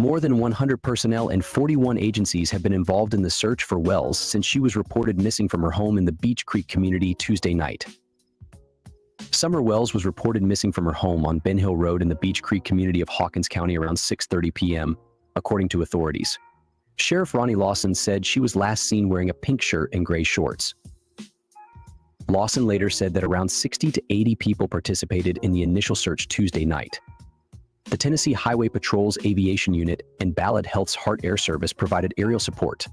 More than 100 personnel and 41 agencies have been involved in the search for Wells since she was reported missing from her home in the Beech Creek community Tuesday night. Summer Wells was reported missing from her home on Ben Hill Road in the Beech Creek community of Hawkins County around 6:30 p.m., according to authorities. Sheriff Ronnie Lawson said she was last seen wearing a pink shirt and gray shorts. Lawson later said that around 60 to 80 people participated in the initial search Tuesday night. The Tennessee Highway Patrol's Aviation Unit and Ballad Health's Heart Air Service provided aerial support.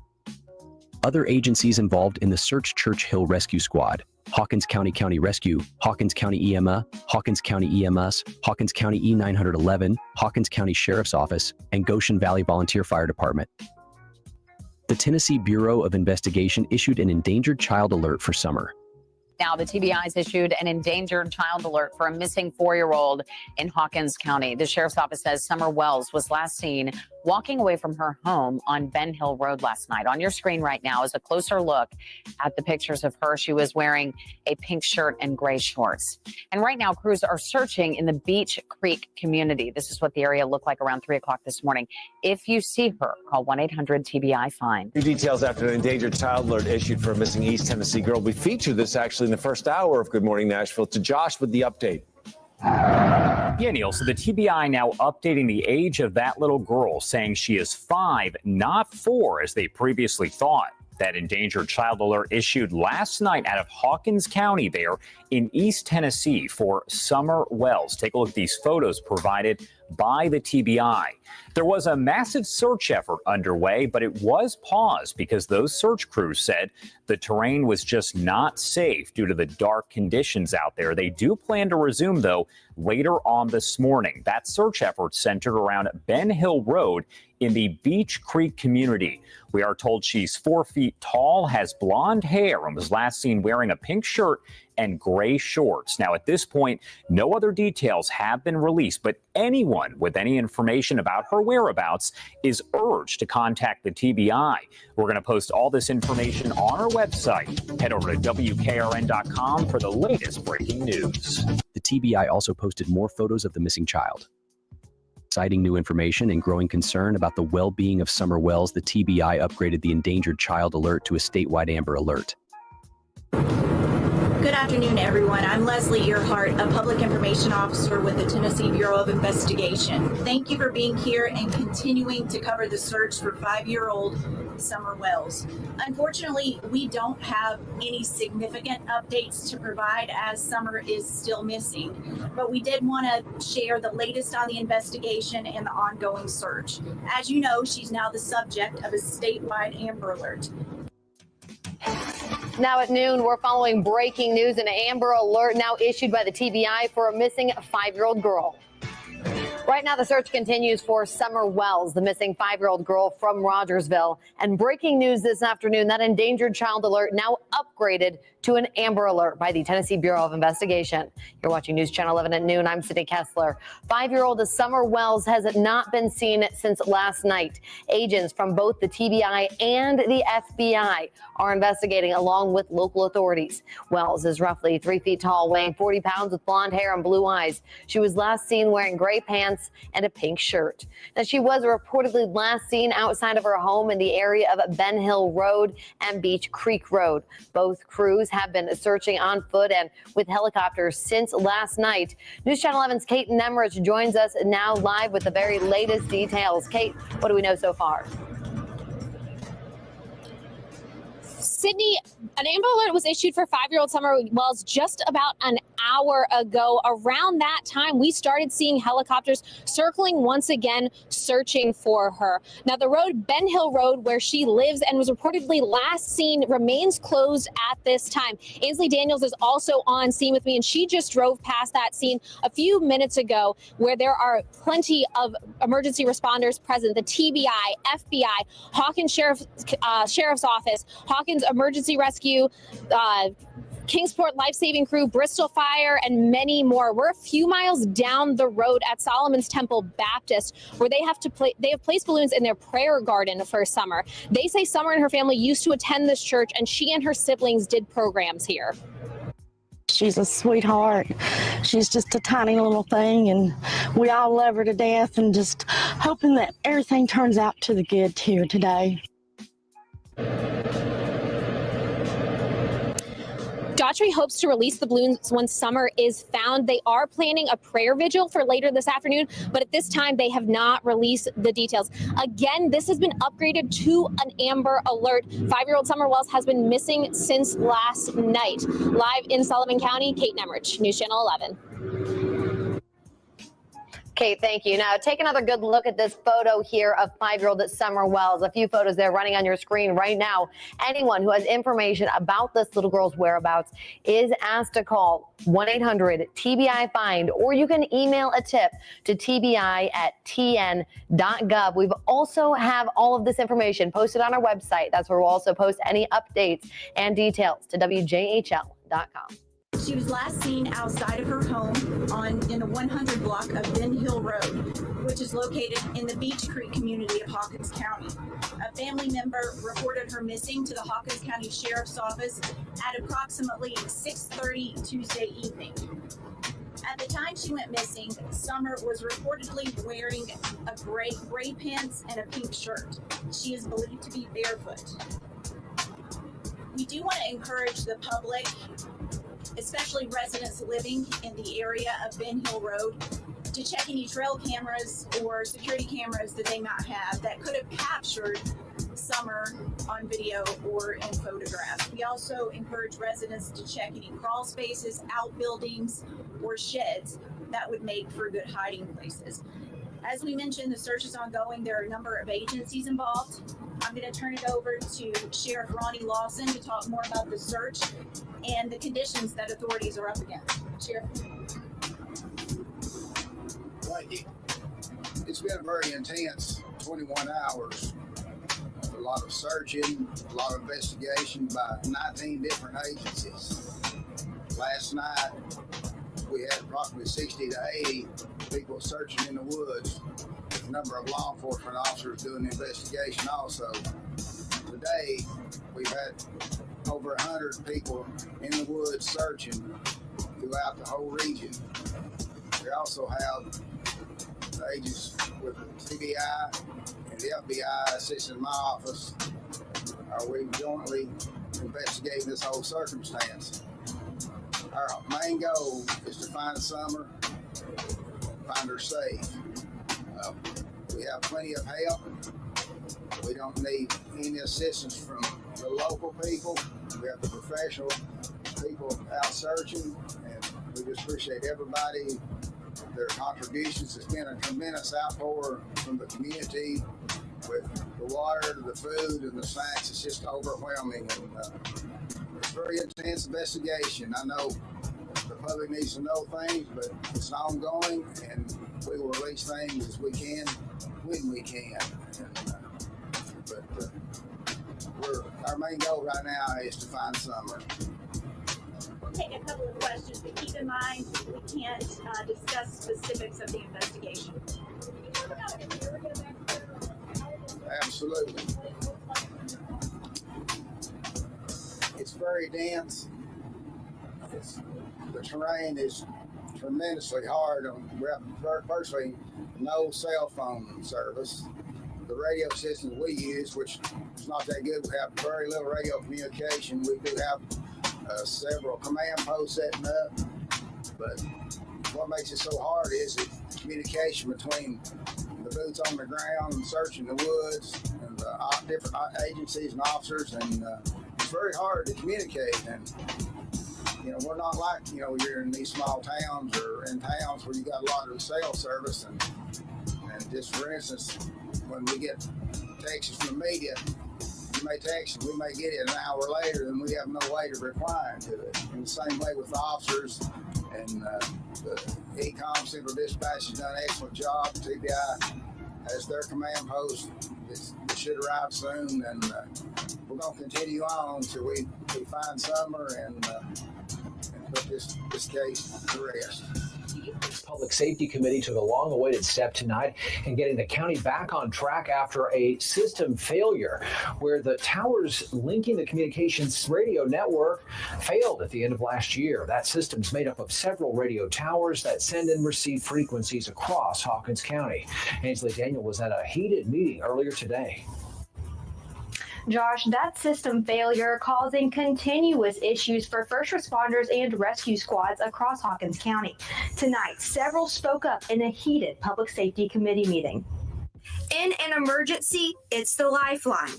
Other agencies involved in the search: Church Hill Rescue Squad, Hawkins County County Rescue, Hawkins County EMA, Hawkins County EMS, Hawkins County E911, Hawkins County Sheriff's Office, and Goshen Valley Volunteer Fire Department. The Tennessee Bureau of Investigation issued an endangered child alert for Summer. Now, the TBI has issued an endangered child alert for a missing 4-year-old in Hawkins County. The sheriff's office says Summer Wells was last seen walking away from her home on Ben Hill Road last night. On your screen right now is a closer look at the pictures of her. She was wearing a pink shirt and gray shorts. And right now, crews are searching in the Beech Creek community. This is what the area looked like around 3 o'clock this morning. If you see her, call 1-800-TBI-FIND. New details after an endangered child alert issued for a missing East Tennessee girl. We featured this actually in the first hour of Good Morning Nashville. To Josh with the update. Yeah, Neil, so the TBI now updating the age of that little girl, saying she is 5, not 4, as they previously thought. That endangered child alert issued last night out of Hawkins County there in East Tennessee for Summer Wells. Take a look at these photos provided by the TBI. There was a massive search effort underway, but it was paused because those search crews said the terrain was just not safe due to the dark conditions out there. They do plan to resume, though, later on this morning. That search effort centered around Ben Hill Road in the Beech Creek community. We are told she's 4 feet tall, has blonde hair, and was last seen wearing a pink shirt and gray shorts. Now, at this point, no other details have been released, but anyone with any information about her whereabouts is urged to contact the TBI. We're going to post all this information on our website. Head over to WKRN.com for the latest breaking news. The TBI also posted more photos of the missing child. Citing new information and growing concern about the well-being of Summer Wells, the TBI upgraded the endangered child alert to a statewide Amber Alert. Good afternoon, everyone. I'm Leslie Earhart, a public information officer with the Tennessee Bureau of Investigation. Thank you for being here and continuing to cover the search for 5-year-old Summer Wells. Unfortunately, we don't have any significant updates to provide as Summer is still missing, but we did want to share the latest on the investigation and the ongoing search. As you know, she's now the subject of a statewide Amber Alert. Now at noon, we're following breaking news. An Amber Alert now issued by the TBI for a missing 5-year-old girl. Right now, the search continues for Summer Wells, the missing 5-year-old girl from Rogersville. And breaking news this afternoon, that endangered child alert now upgraded to an Amber Alert by the Tennessee Bureau of Investigation. You're watching News Channel 11 at noon. I'm Sydney Kessler. 5-year-old Summer Wells has not been seen since last night. Agents from both the TBI and the FBI are investigating along with local authorities. Wells is roughly 3 feet tall, weighing 40 pounds with blonde hair and blue eyes. She was last seen wearing gray pants and a pink shirt. Now, she was reportedly last seen outside of her home in the area of Ben Hill Road and Beech Creek Road. Both crews have been searching on foot and with helicopters since last night. News Channel 11's Kate Nemrich joins us now live with the very latest details. Kate, what do we know so far? Sydney, an Amber Alert was issued for 5-year-old Summer Wells just about an hour ago. Around that time, we started seeing helicopters circling once again, searching for her. Now, the road, Ben Hill Road, where she lives and was reportedly last seen, remains closed at this time. Ainsley Daniels is also on scene with me, and she just drove past that scene a few minutes ago, where there are plenty of emergency responders present. The TBI, FBI, Hawkins Sheriff's Office, Hawkins Emergency Rescue, Kingsport Life Saving Crew, Bristol Fire, and many more. We're a few miles down the road at Solomon's Temple Baptist, where they have placed balloons in their prayer garden for Summer. They say Summer and her family used to attend this church, and she and her siblings did programs here. she's a sweetheart. She's just a tiny little thing, and we all love her to death, and just hoping that everything turns out to the good here today. Daughtry hopes to release the balloons when Summer is found. They are planning a prayer vigil for later this afternoon, but at this time they have not released the details. Again, this has been upgraded to an Amber Alert. 5-year-old Summer Wells has been missing since last night. Live in Sullivan County, Kate Nemrich, News Channel 11. Kate, thank you. Now, take another good look at this photo here of 5-year-old Summer Wells. A few photos there running on your screen right now. Anyone who has information about this little girl's whereabouts is asked to call 1-800-TBI-FIND, or you can email a tip to tbi@tn.gov. We've also have all of this information posted on our website. That's where we'll also post any updates and details to WJHL.com. She was last seen outside of her home in the 100 block of Ben Hill Road, which is located in the Beach Creek community of Hawkins County. A family member reported her missing to the Hawkins County Sheriff's Office at approximately 6:30 Tuesday evening. At the time she went missing, Summer was reportedly wearing a gray pants and a pink shirt. She is believed to be barefoot. We do want to encourage the public, especially residents living in the area of Ben Hill Road, to check any trail cameras or security cameras that they might have that could have captured Summer on video or in photographs. We also encourage residents to check any crawl spaces, outbuildings, or sheds that would make for good hiding places. As we mentioned, the search is ongoing. There are a number of agencies involved. I'm going to turn it over to Sheriff Ronnie Lawson to talk more about the search and the conditions that authorities are up against. Sheriff. Thank you. It's been a very intense 21 hours. A lot of searching, a lot of investigation by 19 different agencies. Last night, we had approximately 60 to 80 people searching in the woods. A number of law enforcement officers doing the investigation also. Today, we've had over 100 people in the woods searching throughout the whole region. We also have agents with the TBI and the FBI assisting my office. We jointly investigating this whole circumstance. Our main goal is to find Summer, find her safe. We have plenty of help. We don't need any assistance from the local people. We have the professional people out searching, and we just appreciate everybody, their contributions. It's been a tremendous outpour from the community with the water, the food, and the snacks. It's just overwhelming, and it's a very intense investigation. I know the public needs to know things, but it's ongoing, and we will release things as we can, when we can. Our main goal right now is to find Summer. We'll take a couple of questions, but keep in mind we can't discuss specifics of the investigation. Absolutely. It's very dense. The terrain is tremendously hard. We have virtually no cell phone service. The radio systems we use, which is not that good, we have very little radio communication. We do have several command posts setting up, but what makes it so hard is the communication between the boots on the ground and searching the woods and the different agencies and officers, and it's very hard to communicate. And we're not like, you're in these small towns or in towns where you got a lot of cell service. And just for instance, when we get texts from the media, you may text and we may get it an hour later, and we have no way to reply to it. And the same way with the officers and the ECOM Central Dispatch has done an excellent job. TBI has their command post. It should arrive soon, and we're going to continue on until we find Summer and put this case to rest. Do Public Safety Committee took a long-awaited step tonight in getting the county back on track after a system failure where the towers linking the communications radio network failed at the end of last year. That system's made up of several radio towers that send and receive frequencies across Hawkins County. Ainsley Daniel was at a heated meeting earlier today. Josh, that system failure causing continuous issues for first responders and rescue squads across Hawkins County. Tonight, several spoke up in a heated Public Safety Committee meeting. In an emergency, it's the lifeline.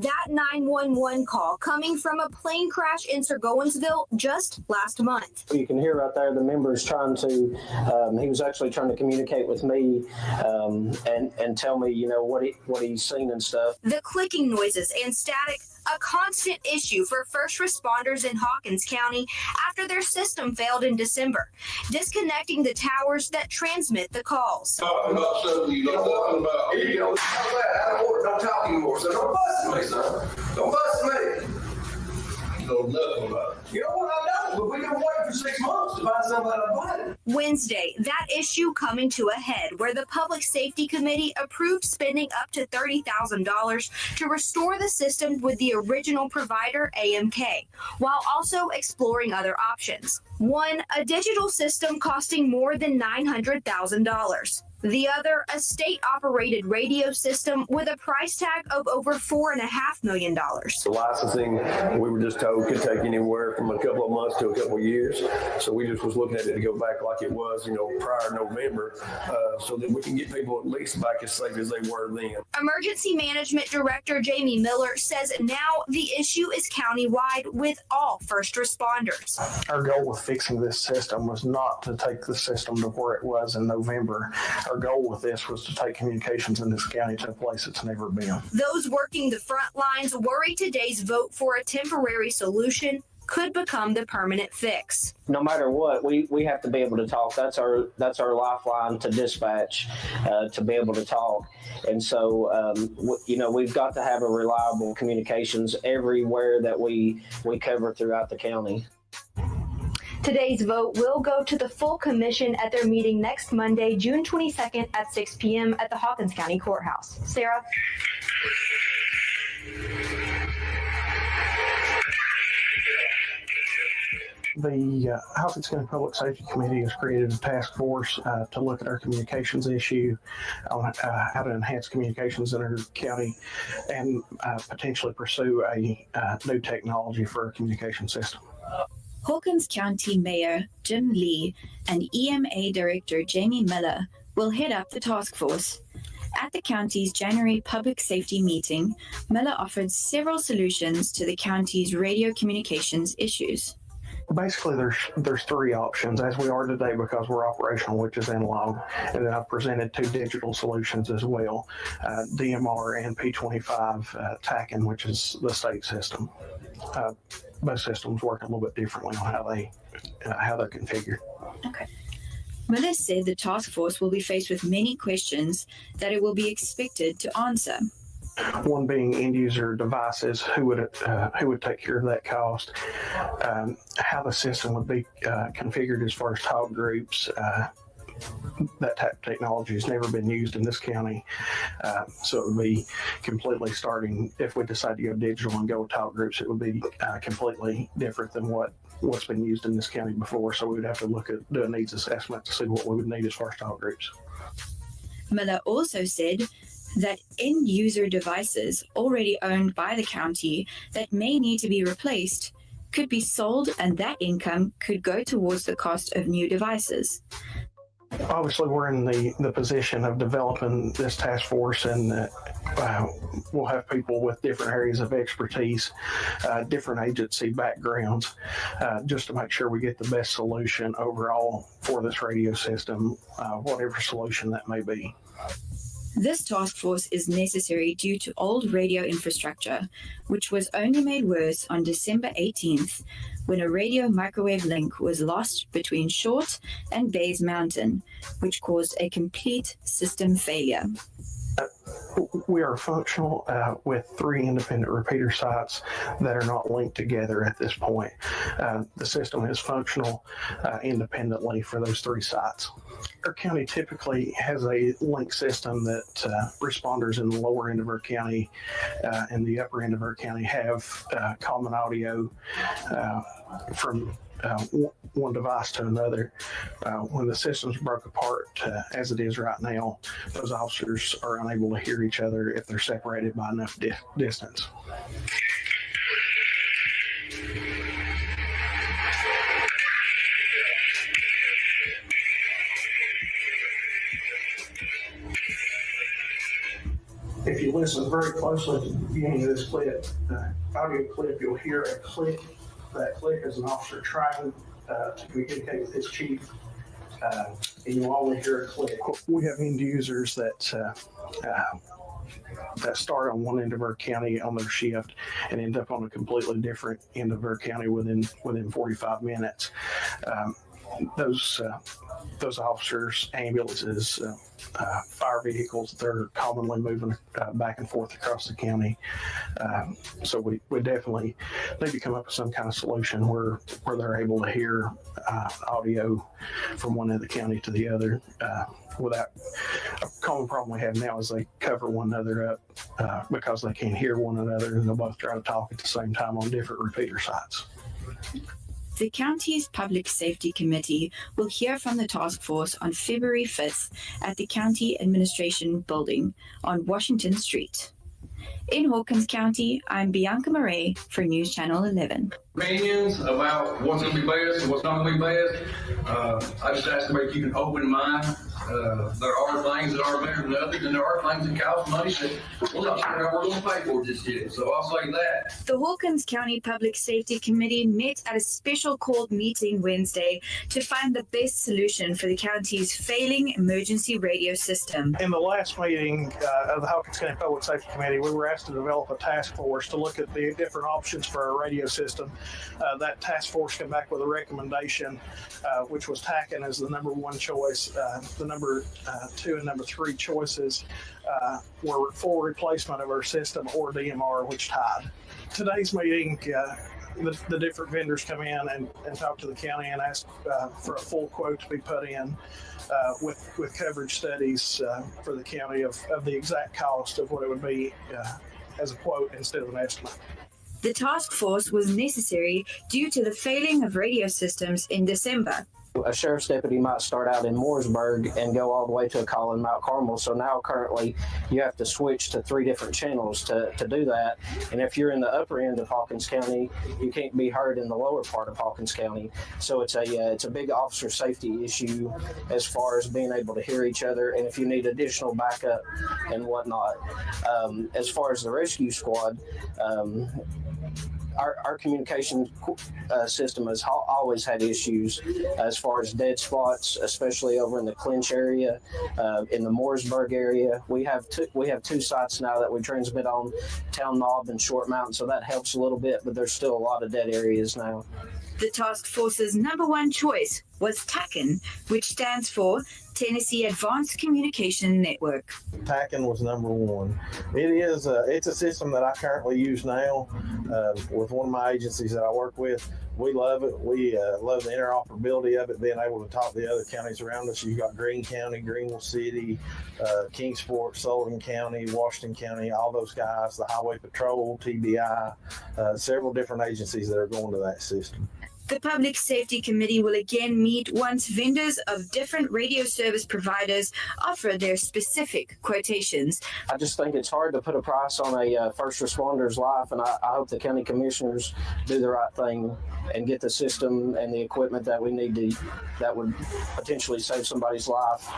That 911 call coming from a plane crash in Sir Gowensville just last month. You can hear right there the member's trying to, he was actually trying to communicate with me and tell me, what he's seen and stuff. The clicking noises and static, a constant issue for first responders in Hawkins County after their system failed in December, disconnecting the towers that transmit the calls. Talking about something you don't talking about. Here you go. How's that? I don't talk anymore. So don't fuss me, son. Don't fuss me. You know nothing about it. You know what I know? But we've been waiting for 6 months to find somebody to buy it. Wednesday, that issue coming to a head where the Public Safety Committee approved spending up to $30,000 to restore the system with the original provider, AMK, while also exploring other options. One, a digital system costing more than $900,000. The other, a state-operated radio system with a price tag of over $4.5 million. The licensing, we were just told, could take anywhere from a couple of months to a couple of years. So we just was looking at it to go back like it was, prior November, so that we can get people at least back as safe as they were then. Emergency Management Director Jamie Miller says now the issue is countywide with all first responders. Our goal with fixing this system was not to take the system to where it was in November. Our goal with this was to take communications in this county to a place it's never been. Those working the front lines worry today's vote for a temporary solution could become the permanent fix. No matter what, we have to be able to talk. That's our lifeline to dispatch, to be able to talk. And so, we've got to have a reliable communications everywhere that we cover throughout the county. Today's vote will go to the full commission at their meeting next Monday, June 22nd at 6 p.m. at the Hawkins County Courthouse. Sarah? The Hawkins County Public Safety Committee has created a task force to look at our communications issue, on how to enhance communications in our county, and potentially pursue a new technology for our communication system. Hawkins County Mayor Jim Lee and EMA Director Jamie Miller will head up the task force. At the county's January public safety meeting, Miller offered several solutions to the county's radio communications issues. Basically, there's three options, as we are today, because we're operational, which is analog, and then I've presented two digital solutions as well, DMR and P25 TACAN, which is the state system. Both systems work a little bit differently on how they're configured. Okay. Miller said the task force will be faced with many questions that it will be expected to answer. One being end user devices, who would take care of that cost, how the system would be configured as far as talk groups. That type of technology has never been used in this county, so it would be completely starting. If we decide to go digital and go with talk groups, it would be completely different than what's been used in this county before. So we would have to do a needs assessment to see what we would need as far as talk groups. Miller also said that end user devices already owned by the county that may need to be replaced could be sold, and that income could go towards the cost of new devices. Obviously, we're in the position of developing this task force, and we'll have people with different areas of expertise, different agency backgrounds, just to make sure we get the best solution overall for this radio system, whatever solution that may be. This task force is necessary due to old radio infrastructure, which was only made worse on December 18th, when a radio microwave link was lost between Short and Bays Mountain, which caused a complete system failure. We are functional with 3 independent repeater sites that are not linked together at this point. The system is functional independently for those 3 sites. Our county typically has a link system that responders in the lower end of our county and the upper end of our county have common audio from one device to another. When the systems broke apart, as it is right now, those officers are unable to hear each other if they're separated by enough distance. If you listen very closely to the beginning of this clip, audio clip, you'll hear a click. That click is an officer trying to communicate with his chief, and you'll only hear a click. We have end users that start on one end of our county on their shift and end up on a completely different end of our county within 45 minutes. Those officers, ambulances, fire vehicles, they're commonly moving back and forth across the county. So we definitely need to come up with some kind of solution where they're able to hear audio from one end of the county to the other. Without a common problem we have now is they cover one another up because they can't hear one another, and they'll both try to talk at the same time on different repeater sites. The county's Public Safety Committee will hear from the task force on February 5th at the County Administration Building on Washington Street. In Hawkins County, I'm Bianca Murray for News Channel 11. Opinions about what's going to be best and what's not going to be best. I just ask everybody to keep an open mind. There are things that are better than others, and there are things that cost money that we're not sure how we're going to pay for just yet. So I'll say that. The Hawkins County Public Safety Committee met at a special called meeting Wednesday to find the best solution for the county's failing emergency radio system. In the last meeting of the Hawkins County Public Safety Committee, we were asked to develop a task force to look at the different options for our radio system. That task force came back with a recommendation, which was TACAN as the number 1 choice. The number 2 and number 3 choices were full replacement of our system or DMR, which tied. Today's meeting, the different vendors come in and talk to the county and ask for a full quote to be put in with coverage studies for the county of the exact cost of what it would be as a quote instead of an estimate. The task force was necessary due to the failing of radio systems in December. A sheriff's deputy might start out in Mooresburg and go all the way to a call in Mount Carmel. So now currently you have to switch to 3 different channels to do that. And if you're in the upper end of Hawkins County, you can't be heard in the lower part of Hawkins County. So it's a big officer safety issue as far as being able to hear each other. And if you need additional backup and whatnot, as far as the rescue squad, our communication system has always had issues as far as dead spots, especially over in the Clinch area, in the Mooresburg area. We have 2 sites now that we transmit on, Town Knob and Short Mountain, so that helps a little bit, but there's still a lot of dead areas now. The task force's number 1 choice was TACAN, which stands for Tennessee Advanced Communication Network. TACAN was number 1. It's a system that I currently use now with one of my agencies that I work with. We love it. We love the interoperability of it, being able to talk to the other counties around us. You've got Greene County, Greenville City, Kingsport, Sullivan County, Washington County, all those guys, the Highway Patrol, TBI, several different agencies that are going to that system. The Public Safety Committee will again meet once vendors of different radio service providers offer their specific quotations. I just think it's hard to put a price on a first responder's life, and I hope the county commissioners do the right thing and get the system and the equipment that we need that would potentially save somebody's life.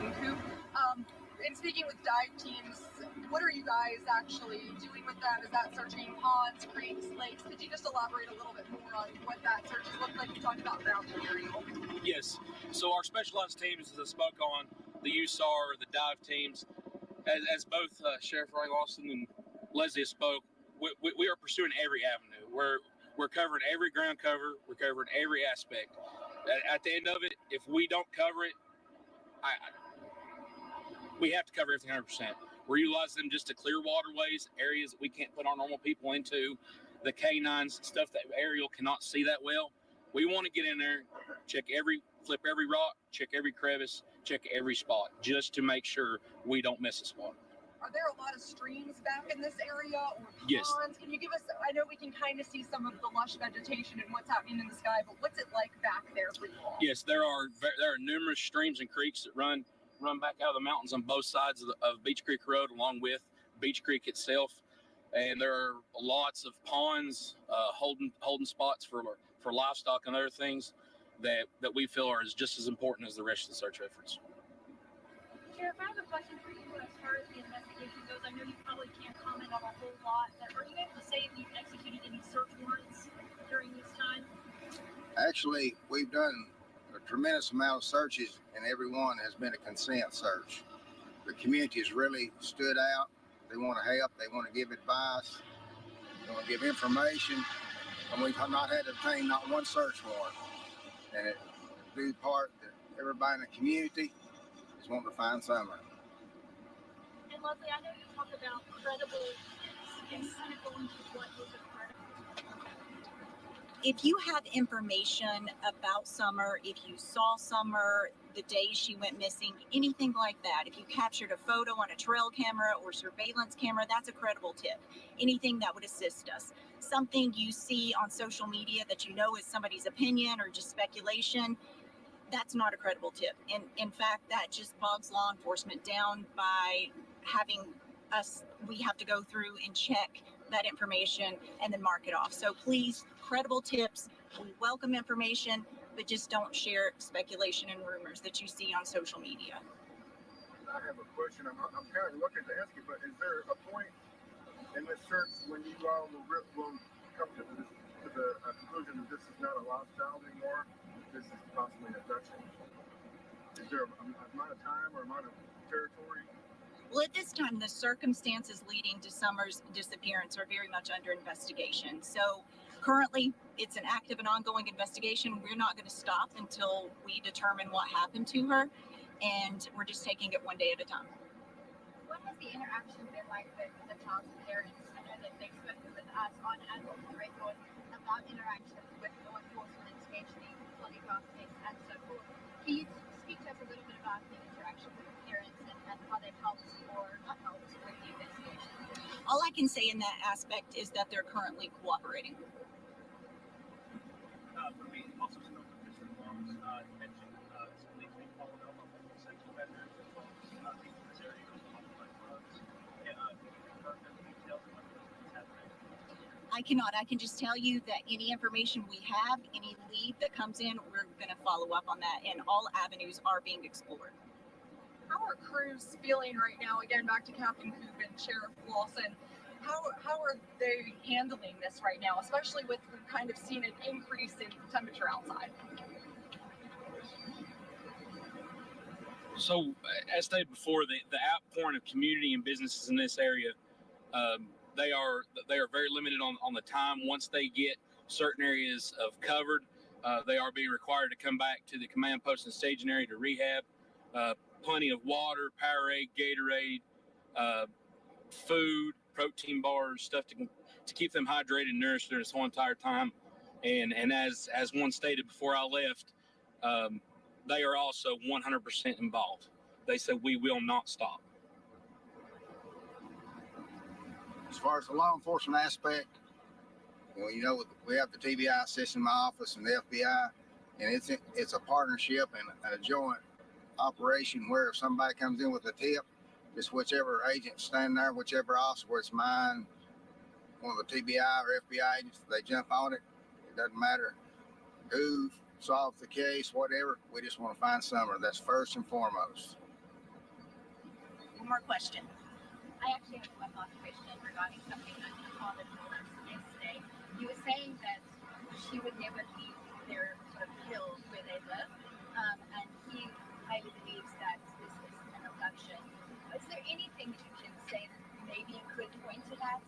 Captain Coop. And speaking with dive teams, what are you guys actually doing with them? Is that searching ponds, creeks, lakes? Could you just elaborate a little bit more on what that search has looked like? You talked about ground aerial. Yes. So our specialized teams, as I spoke on, the USAR, the dive teams, as both Sheriff Ray Lawson and Leslie spoke, we are pursuing every avenue. We're covering every ground cover. We're covering every aspect. At the end of it, if we don't cover it, we have to cover everything 100%. We're utilizing them just to clear waterways, areas that we can't put our normal people into, the canines, stuff that aerial cannot see that well. We want to get in there, flip every rock, check every crevice, check every spot, just to make sure we don't miss a spot. Are there a lot of streams back in this area or ponds? Yes. Can you give us, I know we can kind of see some of the lush vegetation and what's happening in the sky, but what's it like back there for you all? Yes, there are numerous streams and creeks that run back out of the mountains on both sides of Beach Creek Road, along with Beach Creek itself. And there are lots of ponds, holding spots for livestock and other things that we feel are just as important as the rest of the search efforts. Sheriff, I have a question for you as far as the investigation goes. I know you probably can't comment on a whole lot, but are you able to say if you've executed any search warrants during this time? Actually, we've done a tremendous amount of searches, and every one has been a consent search. The community has really stood out. They want to help. They want to give advice. They want to give information. And we've not had to obtain not one search warrant. And it due part that everybody in the community is wanting to find Summer. And Leslie, I know you talk about credible tips and kind of go into what is a credible. If you have information about Summer, if you saw Summer the day she went missing, anything like that, if you captured a photo on a trail camera or surveillance camera, that's a credible tip. Anything that would assist us. Something you see on social media that you know is somebody's opinion or just speculation, that's not a credible tip. And in fact, that just bogs law enforcement down by having us, we have to go through and check that information and then mark it off. So please, credible tips, we welcome information, but just don't share speculation and rumors that you see on social media. I have a question. I'm kind of looking to ask you, but is there a point in this search when you all will come to the conclusion that this is not a lost child anymore? This is possibly abduction. Is there an amount of time or amount of territory? Well, at this time, the circumstances leading to Summer's disappearance are very much under investigation. So currently, it's an active and ongoing investigation. We're not going to stop until we determine what happened to her, and we're just taking it one day at a time. What has the interaction been like with the child's parents? I know that they've spoken with us on Adult Record about interactions with law enforcement, especially polygraph tests and so forth. Can you speak to us a little bit about the interaction with the parents and how they've helped or not helped with the investigation? All I can say in that aspect is that they're currently cooperating. For me, also spoke with Mr. Long, you mentioned some police being followed up on local sex offenders as well as people in this area who are on drugs. Can you confirm those details on what's happening? I cannot. I can just tell you that any information we have, any lead that comes in, we're going to follow up on that, and all avenues are being explored. How are crews feeling right now? Again, back to Captain Coop and Sheriff Lawson. How are they handling this right now, especially with we've kind of seen an increase in temperature outside? So, as stated before, the outpouring of community and businesses in this area, they are very limited on the time. Once they get certain areas of covered, they are being required to come back to the command post and staging area to rehab. Plenty of water, Powerade, Gatorade, food, protein bars, stuff to keep them hydrated and nourished during this whole entire time. And as one stated before I left, they are also 100% involved. They said we will not stop. As far as the law enforcement aspect, well, you know, we have the TBI system in my office and the FBI, and it's a partnership and a joint operation where if somebody comes in with a tip, just whichever agent standing there, whichever officer, whether it's mine, one of the TBI or FBI agents, they jump on it. It doesn't matter who solves the case, whatever. We just want to find Summer. That's first and foremost. One more question. I actually have one last question regarding something that your father told us yesterday. You were saying that she would never leave their sort of hills where they live, and he highly believes that this is an abduction. Is there anything that you can say that maybe could point to that?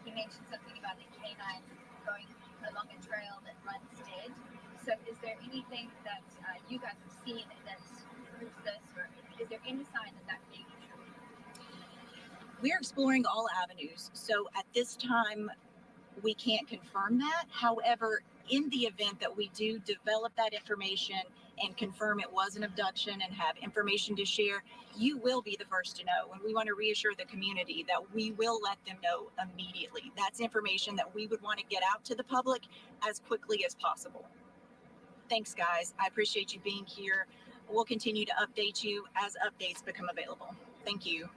He mentioned something about the canines going along a trail that runs dead. So is there anything that you guys have seen that proves this, or is there any sign that that may be true? We're exploring all avenues. So at this time, we can't confirm that. However, in the event that we do develop that information and confirm it was an abduction and have information to share, you will be the first to know. And we want to reassure the community that we will let them know immediately. That's information that we would want to get out to the public as quickly as possible. Thanks, guys. I appreciate you being here. We'll continue to update you as updates become available. Thank you.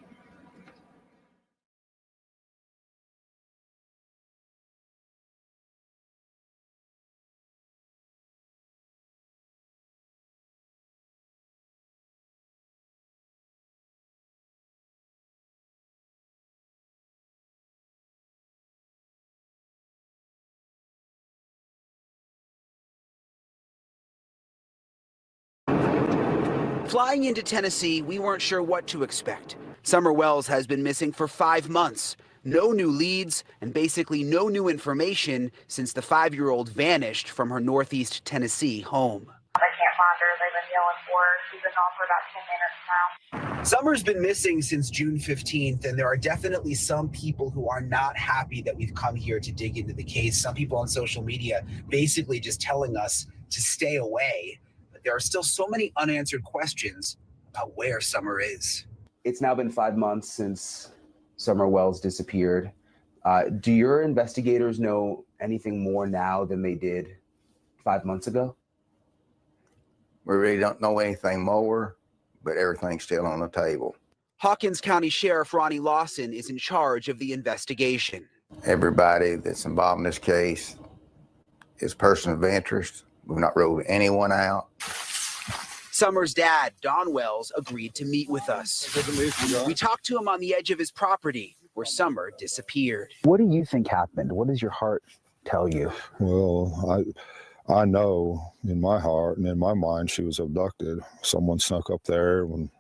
Flying into Tennessee, we weren't sure what to expect. Summer Wells has been missing for 5 months. No new leads and basically no new information since the 5-year-old vanished from her Northeast Tennessee home. I can't find her. They've been yelling for her. She's been gone for about 10 minutes now. Summer's been missing since June 15th, and there are definitely some people who are not happy that we've come here to dig into the case. Some people on social media basically just telling us to stay away. But there are still so many unanswered questions about where Summer is. It's now been 5 months since Summer Wells disappeared. Do your investigators know anything more now than they did 5 months ago? We really don't know anything more, but everything's still on the table. Hawkins County Sheriff Ronnie Lawson is in charge of the investigation. Everybody that's involved in this case is a person of interest. We've not ruled anyone out. Summer's dad, Don Wells, agreed to meet with us. We talked to him on the edge of his property where Summer disappeared. What do you think happened? What does your heart tell you? Well, I know in my heart and in my mind she was abducted. Someone snuck up there when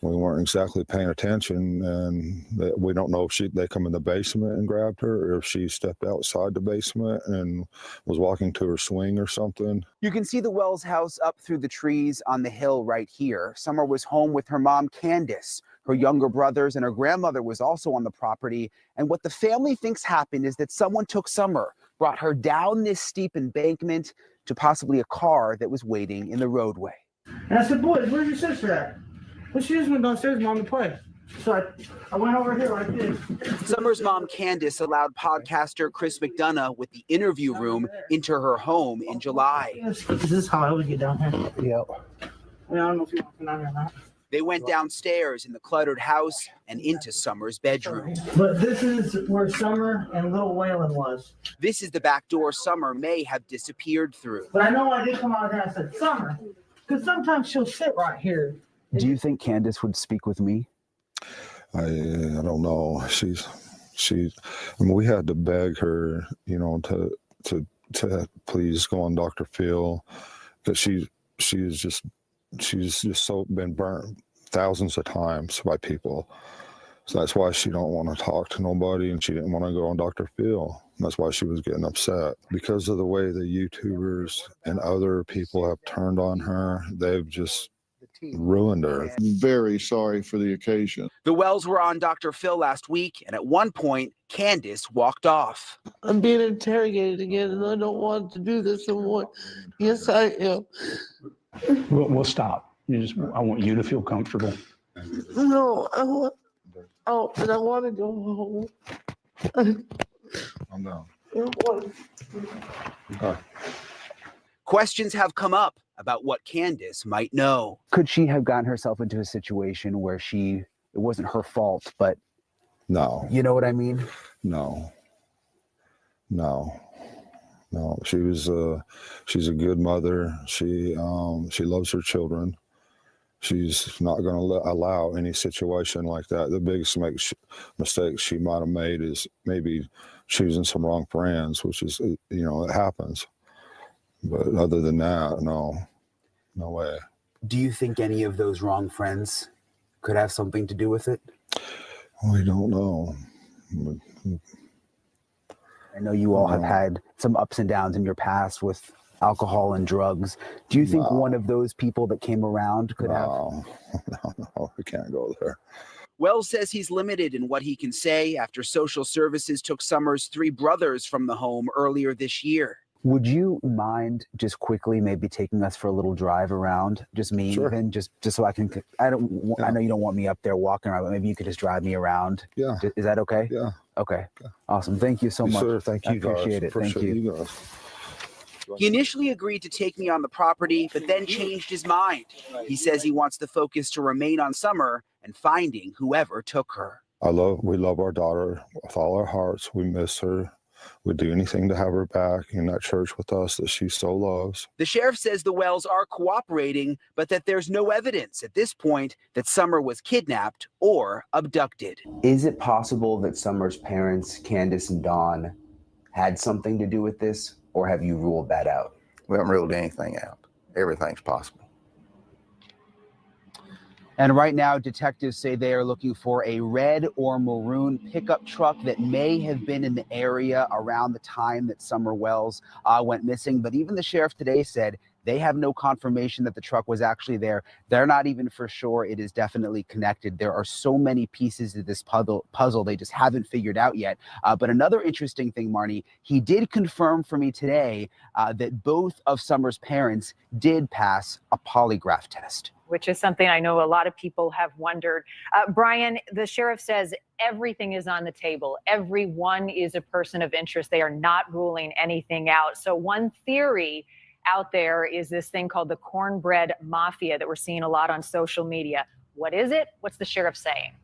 we weren't exactly paying attention, and we don't know if they come in the basement and grabbed her, or if she stepped outside the basement and was walking to her swing or something. You can see the Wells house up through the trees on the hill right here. Summer was home with her mom, Candace. Her younger brothers and her grandmother was also on the property. And what the family thinks happened is that someone took Summer, brought her down this steep embankment to possibly a car that was waiting in the roadway. And I said, boys, where's your sister at? Well, she just went downstairs, Mom, to play. So I went over here like this. Summer's mom, Candace, allowed podcaster Chris McDonough with the interview room into her home in July. Is this how I would get down here? Yeah. I mean, I don't know if you want to come down here or not. They went downstairs in the cluttered house and into Summer's bedroom. But this is where Summer and little Waylon was. This is the back door Summer may have disappeared through. But I know I did come out here and I said, Summer, because sometimes she'll sit right here. Do you think Candace would speak with me? I don't know. I mean, we had to beg her, to please go on Dr. Phil, because she's just so been burnt thousands of times by people. So that's why she don't want to talk to nobody, and she didn't want to go on Dr. Phil. That's why she was getting upset. Because of the way the YouTubers and other people have turned on her, they've just ruined her. I'm very sorry for the occasion. The Wells were on Dr. Phil last week, and at one point, Candace walked off. I'm being interrogated again, and I don't want to do this anymore. Yes, I am. We'll stop. I want you to feel comfortable. No, I want to go home. I'm down. Questions have come up about what Candace might know. Could she have gotten herself into a situation where it wasn't her fault, but no. You know what I mean? No. She's a good mother. She loves her children, she's not going to allow any situation like that. The biggest mistake she might have made is maybe choosing some wrong friends, which is, you know, it happens. But other than that, no way. Do you think any of those wrong friends could have something to do with it? We don't know. I know you all have had some ups and downs in your past with alcohol and drugs. Do you think one of those people that came around could have? No, we can't go there. Wells says he's limited in what he can say after social services took Summer's 3 brothers from the home earlier this year. Would you mind just quickly maybe taking us for a little drive around? Just me, Sure. even just so I can. I know you don't want me up there walking around, but maybe you could just drive me around. Yeah. Is that okay? Yeah. Okay. Awesome. Thank you so much. Sir, thank you, I appreciate it. Thank Appreciate you. guys. He initially agreed to take me on the property, but then changed his mind. He says he wants the focus to remain on Summer and finding whoever took her. We love our daughter with all our hearts. We miss her. We'd do anything to have her back in that church with us that she so loves. The sheriff says the Wells are cooperating, but that there's no evidence at this point that Summer was kidnapped or abducted. Is it possible that Summer's parents, Candace and Dawn, had something to do with this, or have you ruled that out? We haven't ruled anything out. Everything's possible. And right now, detectives say they are looking for a red or maroon pickup truck that may have been in the area around the time that Summer Wells went missing. But even the sheriff today said they have no confirmation that the truck was actually there. They're not even for sure it is definitely connected. There are so many pieces to this puzzle they just haven't figured out yet. But another interesting thing, Marnie, he did confirm for me today that both of Summer's parents did pass a polygraph test. Which is something I know a lot of people have wondered. Brian, the sheriff says everything is on the table. Everyone is a person of interest. They are not ruling anything out. So one theory out there is this thing called the cornbread mafia that we're seeing a lot on social media. What is it? What's the sheriff saying?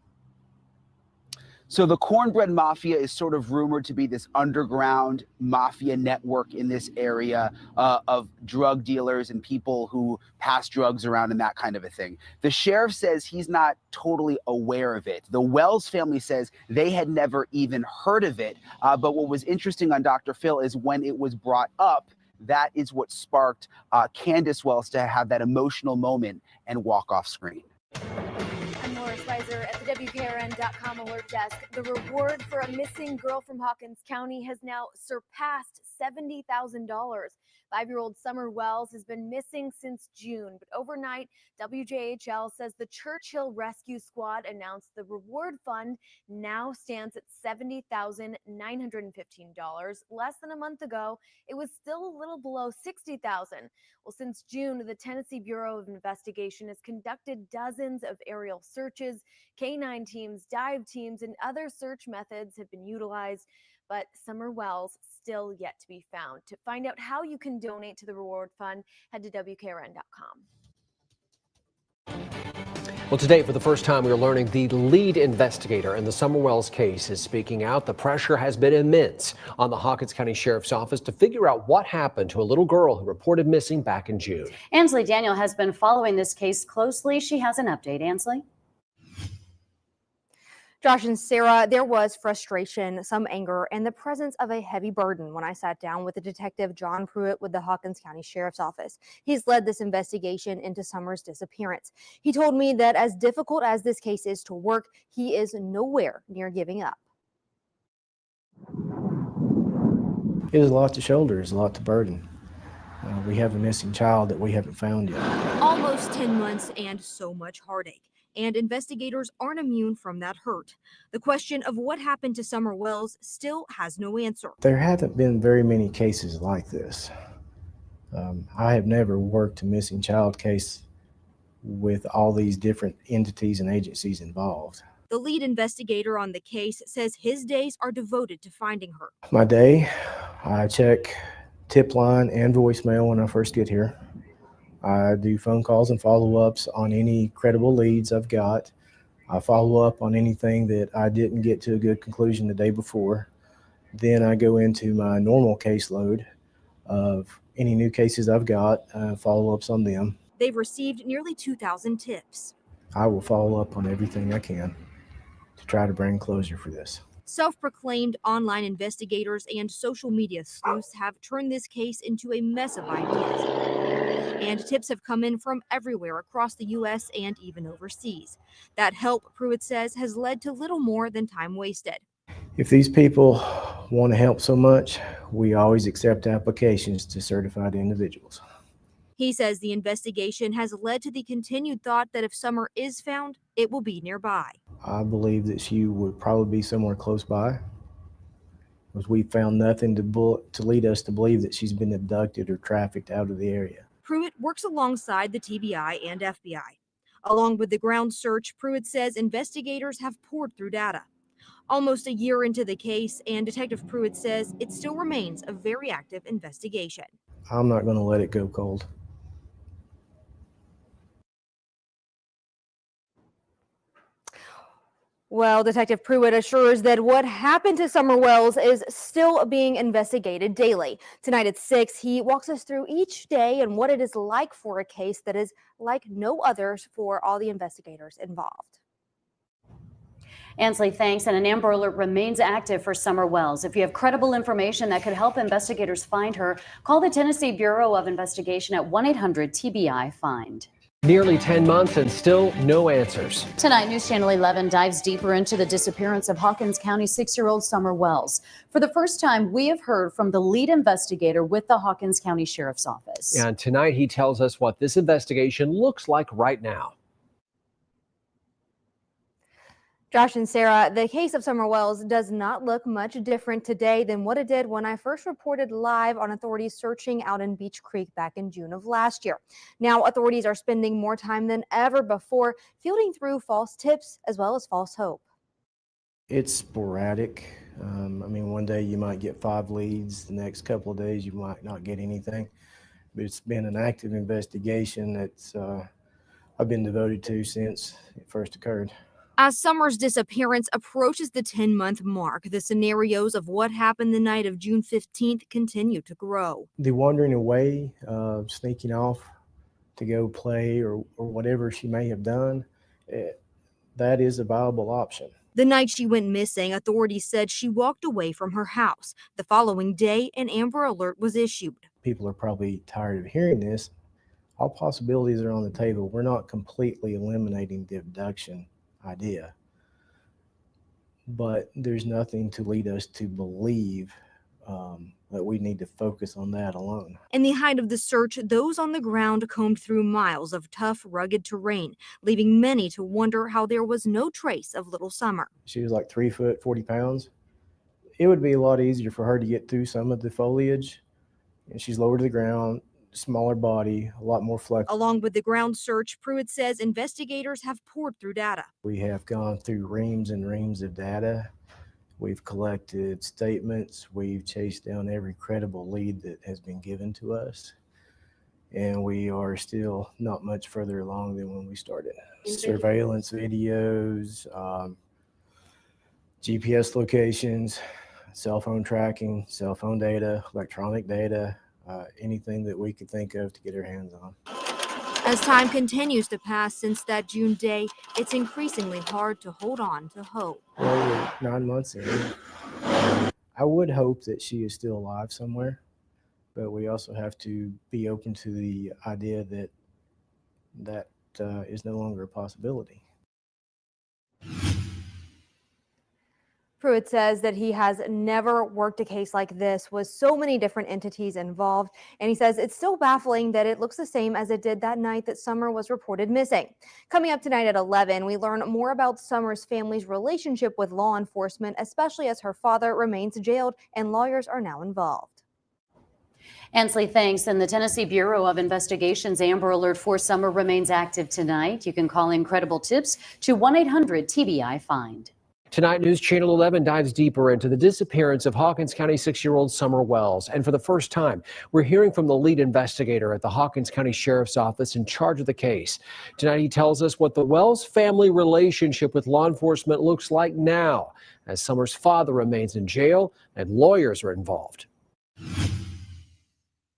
So the cornbread mafia is sort of rumored to be this underground mafia network in this area of drug dealers and people who pass drugs around and that kind of a thing. The sheriff says he's not totally aware of it. The Wells family says they had never even heard of it. But what was interesting on Dr. Phil is when it was brought up, that is what sparked Candace Wells to have that emotional moment and walk off screen. I'm Laura Spicer at the WKRN.com alert desk. The reward for a missing girl from Hawkins County has now surpassed $70,000. 5-year-old Summer Wells has been missing since June, but overnight, WJHL says the Churchill Rescue Squad announced the reward fund now stands at $70,915. Less than a month ago, it was still a little below $60,000. Well, since June, the Tennessee Bureau of Investigation has conducted dozens of aerial searches. Canine teams, dive teams, and other search methods have been utilized, but Summer Wells still yet to be found. To find out how you can donate to the reward fund, head to WKRN.com. Well, today, for the first time, we're learning the lead investigator in the Summer Wells case is speaking out. The pressure has been immense on the Hawkins County Sheriff's Office to figure out what happened to a little girl who reported missing back in June. Ansley Daniel has been following this case closely. She has an update. Ansley? Josh and Sarah, there was frustration, some anger, and the presence of a heavy burden when I sat down with the detective John Pruitt with the Hawkins County Sheriff's Office. He's led this investigation into Summer's disappearance. He told me that as difficult as this case is to work, he is nowhere near giving up. It is a lot to shoulder, it's a lot to burden. We have a missing child that we haven't found yet. Almost 10 months and so much heartache. And investigators aren't immune from that hurt. The question of what happened to Summer Wells still has no answer. There haven't been very many cases like this. I have never worked a missing child case with all these different entities and agencies involved. The lead investigator on the case says his days are devoted to finding her. My day, I check tip line and voicemail when I first get here. I do phone calls and follow-ups on any credible leads I've got. I follow up on anything that I didn't get to a good conclusion the day before. Then I go into my normal caseload of any new cases I've got, follow-ups on them. They've received nearly 2,000 tips. I will follow up on everything I can to try to bring closure for this. Self-proclaimed online investigators and social media sleuths have turned this case into a mess of ideas. And tips have come in from everywhere across the U.S. and even overseas. That help, Pruitt says, has led to little more than time wasted. If these people want to help so much, we always accept applications to certified individuals. He says the investigation has led to the continued thought that if Summer is found, it will be nearby. I believe that she would probably be somewhere close by, because we found nothing to lead us to believe that she's been abducted or trafficked out of the area. Pruitt works alongside the TBI and FBI. Along with the ground search, Pruitt says investigators have poured through data. Almost a year into the case, and Detective Pruitt says it still remains a very active investigation. I'm not going to let it go cold. Well, Detective Pruitt assures that what happened to Summer Wells is still being investigated daily. Tonight at 6, he walks us through each day and what it is like for a case that is like no others for all the investigators involved. Ansley, thanks. And an Amber Alert remains active for Summer Wells. If you have credible information that could help investigators find her, call the Tennessee Bureau of Investigation at 1-800-TBI-FIND. Nearly 10 months and still no answers. Tonight, News Channel 11 dives deeper into the disappearance of Hawkins County 6-year-old Summer Wells. For the first time, we have heard from the lead investigator with the Hawkins County Sheriff's Office. And tonight he tells us what this investigation looks like right now. Josh and Sarah, the case of Summer Wells does not look much different today than what it did when I first reported live on authorities searching out in Beech Creek back in June of last year. Now, authorities are spending more time than ever before fielding through false tips as well as false hope. It's sporadic. I mean, one day you might get 5 leads, the next couple of days you might not get anything. But it's been an active investigation that's I've been devoted to since it first occurred. As Summer's disappearance approaches the 10-month mark, the scenarios of what happened the night of June 15th continue to grow. The wandering away, sneaking off to go play or whatever she may have done, that is a viable option. The night she went missing, authorities said she walked away from her house. The following day, an Amber Alert was issued. People are probably tired of hearing this. All possibilities are on the table. We're not completely eliminating the abduction idea, but there's nothing to lead us to believe that we need to focus on that alone. In the height of the search, those on the ground combed through miles of tough, rugged terrain, leaving many to wonder how there was no trace of little Summer. She was like 3 foot, 40 pounds. It would be a lot easier for her to get through some of the foliage, and she's lower to the ground, smaller body, a lot more flexible. Along with the ground search, Pruitt says investigators have poured through data. We have gone through reams and reams of data. We've collected statements. We've chased down every credible lead that has been given to us. And we are still not much further along than when we started. Surveillance videos, GPS locations, cell phone tracking, cell phone data, electronic data, anything that we could think of to get our hands on. As time continues to pass since that June day, it's increasingly hard to hold on to hope. Well, we're 9 months in. I would hope that she is still alive somewhere, but we also have to be open to the idea that that is no longer a possibility. Pruitt says that he has never worked a case like this with so many different entities involved, and he says it's still baffling that it looks the same as it did that night that Summer was reported missing. Coming up tonight at 11, we learn more about Summer's family's relationship with law enforcement, especially as her father remains jailed and lawyers are now involved. Ansley, thanks. And the Tennessee Bureau of Investigation's Amber Alert for Summer remains active tonight. You can call Incredible Tips to 1-800-TBI-FIND. Tonight, News Channel 11 dives deeper into the disappearance of Hawkins County 6-year-old Summer Wells. And for the first time, we're hearing from the lead investigator at the Hawkins County Sheriff's Office in charge of the case. Tonight, he tells us what the Wells family relationship with law enforcement looks like now, as Summer's father remains in jail and lawyers are involved.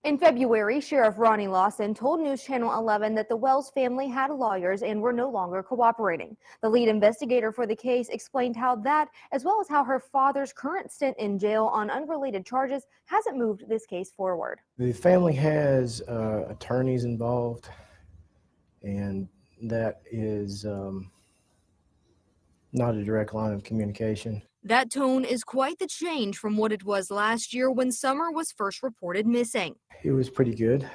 In February, Sheriff Ronnie Lawson told News Channel 11 that the Wells family had lawyers and were no longer cooperating. The lead investigator for the case explained how that, as well as how her father's current stint in jail on unrelated charges, hasn't moved this case forward. The family has attorneys involved, and that is not a direct line of communication. That tone is quite the change from what it was last year when Summer was first reported missing. It was pretty good.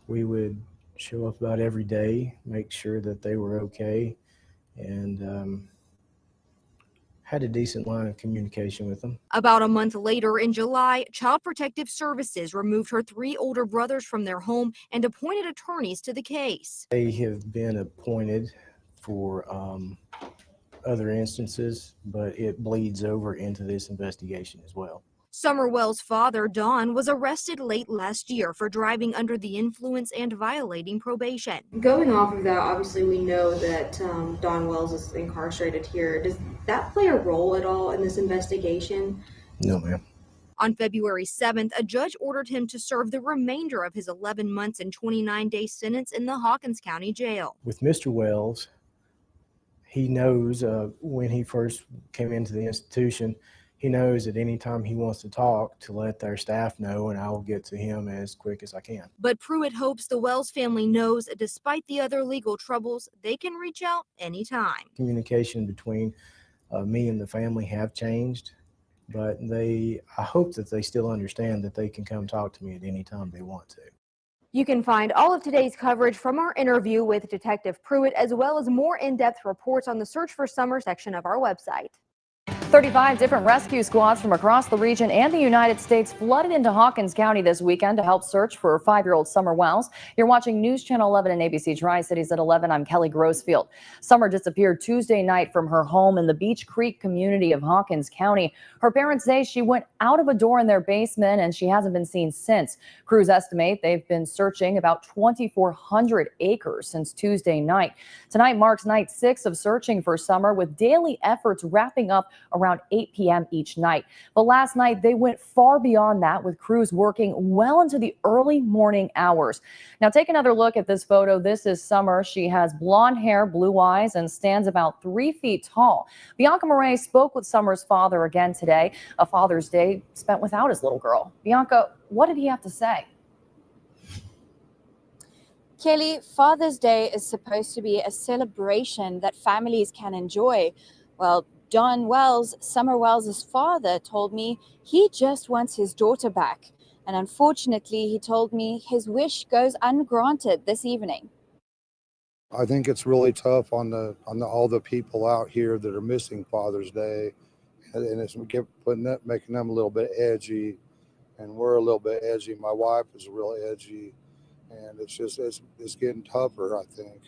We would show up about every day, make sure that they were okay, and had a decent line of communication with them. About a month later, in July, Child Protective Services removed her 3 older brothers from their home and appointed attorneys to the case. They have been appointed for other instances, but it bleeds over into this investigation as well. Summer Wells' father, Don, was arrested late last year for driving under the influence and violating probation. Going off of that, obviously we know that Don Wells is incarcerated here. Does that play a role at all in this investigation? No, ma'am. On February 7th, a judge ordered him to serve the remainder of his 11 months and 29-day sentence in the Hawkins County Jail. With Mr. Wells, he knows when he first came into the institution, he knows at any time he wants to talk to let their staff know, and I will get to him as quick as I can. But Pruitt hopes the Wells family knows, despite the other legal troubles, they can reach out anytime. Communication between me and the family have changed, but I hope that they still understand that they can come talk to me at any time they want to. You can find all of today's coverage from our interview with Detective Pruitt, as well as more in-depth reports on the Search for Summer section of our website. 35 different rescue squads from across the region and the United States flooded into Hawkins County this weekend to help search for 5-year-old Summer Wells. You're watching News Channel 11 and ABC Tri-Cities at 11. I'm Kelly Grossfield. Summer disappeared Tuesday night from her home in the Beach Creek community of Hawkins County. Her parents say she went out of a door in their basement and she hasn't been seen since. Crews estimate they've been searching about 2,400 acres since Tuesday night. Tonight marks night 6 of searching for Summer, with daily efforts wrapping up around 8 p.m. each night. But last night they went far beyond that, with crews working well into the early morning hours. Now take another look at this photo. This is Summer. She has blonde hair, blue eyes, and stands about 3 feet tall. Bianca Murray spoke with Summer's father again today, a Father's Day spent without his little girl. Bianca, what did he have to say? Kelly, Father's Day is supposed to be a celebration that families can enjoy. Well, Don Wells, Summer Wells' father, told me he just wants his daughter back. And unfortunately, he told me his wish goes ungranted this evening. I think it's really tough on all the people out here that are missing Father's Day, and it's making them a little bit edgy, and we're a little bit edgy. My wife is real edgy, and it's getting tougher, I think,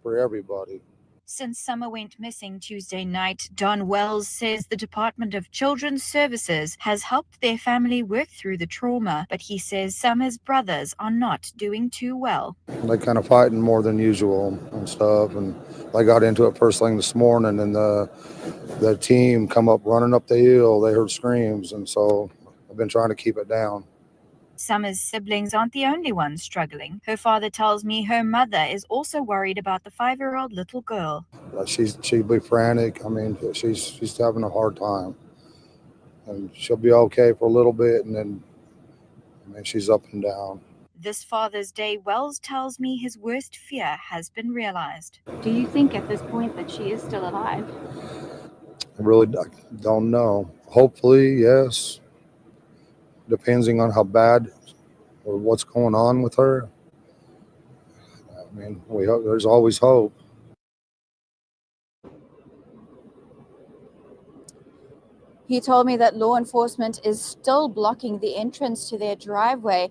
for everybody. Since Summer went missing Tuesday night, Don Wells says the Department of Children's Services has helped their family work through the trauma, but he says Summer's brothers are not doing too well. They kind of fighting more than usual and stuff, and they got into it first thing this morning, and the team come up running up the hill. They heard screams, and so I've been trying to keep it down. Summer's siblings aren't the only ones struggling. Her father tells me her mother is also worried about the 5-year-old little girl. She'd be frantic. I mean, she's having a hard time, and she'll be okay for a little bit, and then she's up and down. This Father's Day, Wells tells me his worst fear has been realized. Do you think at this point that she is still alive? I really don't know. Hopefully, yes. Depending on how bad or what's going on with her. I mean, there's always hope. He told me that law enforcement is still blocking the entrance to their driveway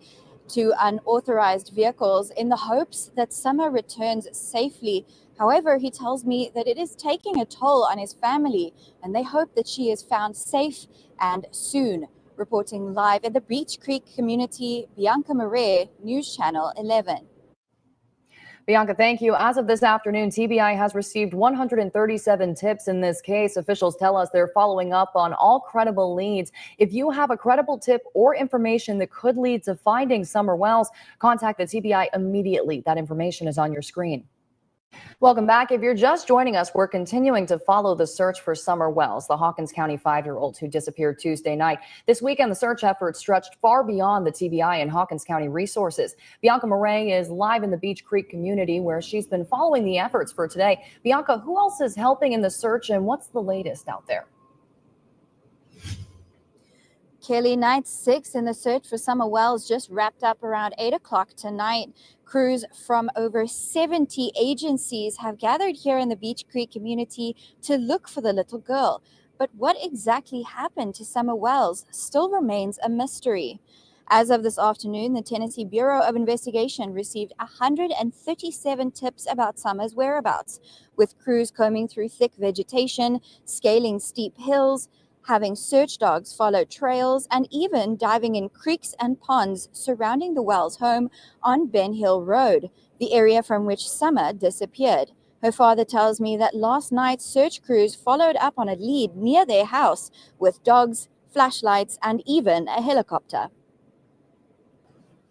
to unauthorized vehicles in the hopes that Summer returns safely. However, he tells me that it is taking a toll on his family, and they hope that she is found safe and soon. Reporting live in the Beach Creek community, Bianca Murray, News Channel 11. Bianca, thank you. As of this afternoon, TBI has received 137 tips in this case. Officials tell us they're following up on all credible leads. If you have a credible tip or information that could lead to finding Summer Wells, contact the TBI immediately. That information is on your screen. Welcome back. If you're just joining us, we're continuing to follow the search for Summer Wells, the Hawkins County 5-year-old who disappeared Tuesday night. This weekend, the search efforts stretched far beyond the TBI and Hawkins County resources. Bianca Murray is live in the Beech Creek community where she's been following the efforts for today. Bianca, who else is helping in the search and what's the latest out there? Kelly, night 6 in the search for Summer Wells just wrapped up around 8 o'clock tonight. Crews from over 70 agencies have gathered here in the Beech Creek community to look for the little girl. But what exactly happened to Summer Wells still remains a mystery. As of this afternoon, the Tennessee Bureau of Investigation received 137 tips about Summer's whereabouts, with crews combing through thick vegetation, scaling steep hills, having search dogs follow trails, and even diving in creeks and ponds surrounding the Wells home on Ben Hill Road, the area from which Summer disappeared. Her father tells me that last night search crews followed up on a lead near their house with dogs, flashlights, and even a helicopter.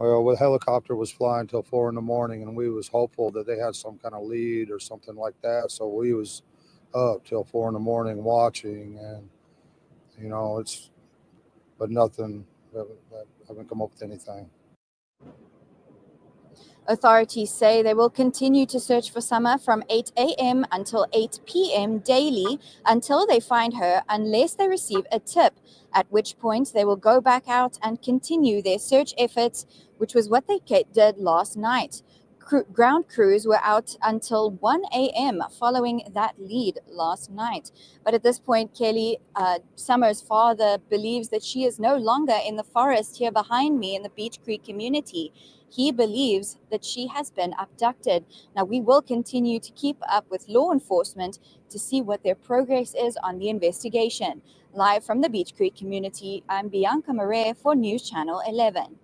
Well, the helicopter was flying till 4 in the morning, and we was hopeful that they had some kind of lead or something like that. So we was up till 4 in the morning watching, and you know, but nothing, haven't come up with anything. Authorities say they will continue to search for Summer from 8 a.m. until 8 p.m. daily until they find her, unless they receive a tip, at which point they will go back out and continue their search efforts, which was what they did last night. Ground crews were out until 1 a.m. following that lead last night. But at this point, Kelly, Summer's father believes that she is no longer in the forest here behind me in the Beech Creek community. He believes that she has been abducted. Now, we will continue to keep up with law enforcement to see what their progress is on the investigation. Live from the Beech Creek community, I'm Bianca Murray for News Channel 11.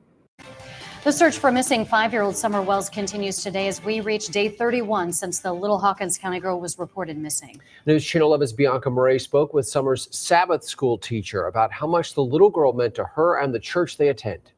The search for missing 5-year-old Summer Wells continues today as we reach day 31 since the Little Hawkins County girl was reported missing. News Channel 11's Bianca Murray spoke with Summer's Sabbath school teacher about how much the little girl meant to her and the church they attend.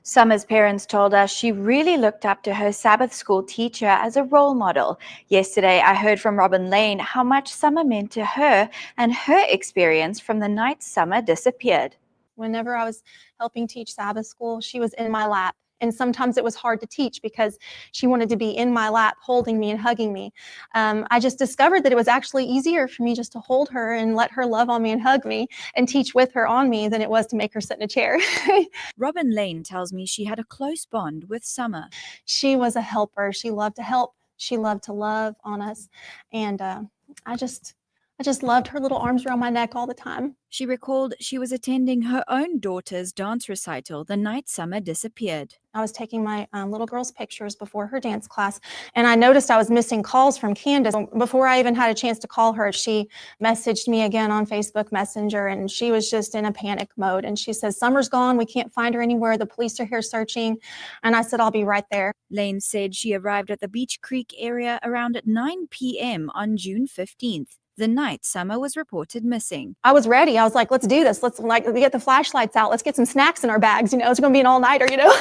Summer's parents told us she really looked up to her Sabbath school teacher as a role model. Yesterday, I heard from Robin Lane how much Summer meant to her and her experience from the night Summer disappeared. Whenever I was helping teach Sabbath school, she was in my lap. And sometimes it was hard to teach because she wanted to be in my lap, holding me and hugging me. I just discovered that it was actually easier for me just to hold her and let her love on me and hug me and teach with her on me than it was to make her sit in a chair. Robin Lane tells me she had a close bond with Summer. She was a helper. She loved to help. She loved to love on us. And I just loved her little arms around my neck all the time. She recalled she was attending her own daughter's dance recital the night Summer disappeared. I was taking my little girl's pictures before her dance class, and I noticed I was missing calls from Candace. Before I even had a chance to call her, she messaged me again on Facebook Messenger, and she was just in a panic mode. And she says, "Summer's gone. We can't find her anywhere. The police are here searching." And I said, "I'll be right there." Lane said she arrived at the Beech Creek area around 9 p.m. on June 15th. The night Summer was reported missing. I was ready. I was like, let's do this. Let's get the flashlights out. Let's get some snacks in our bags. You know, it's going to be an all-nighter, you know.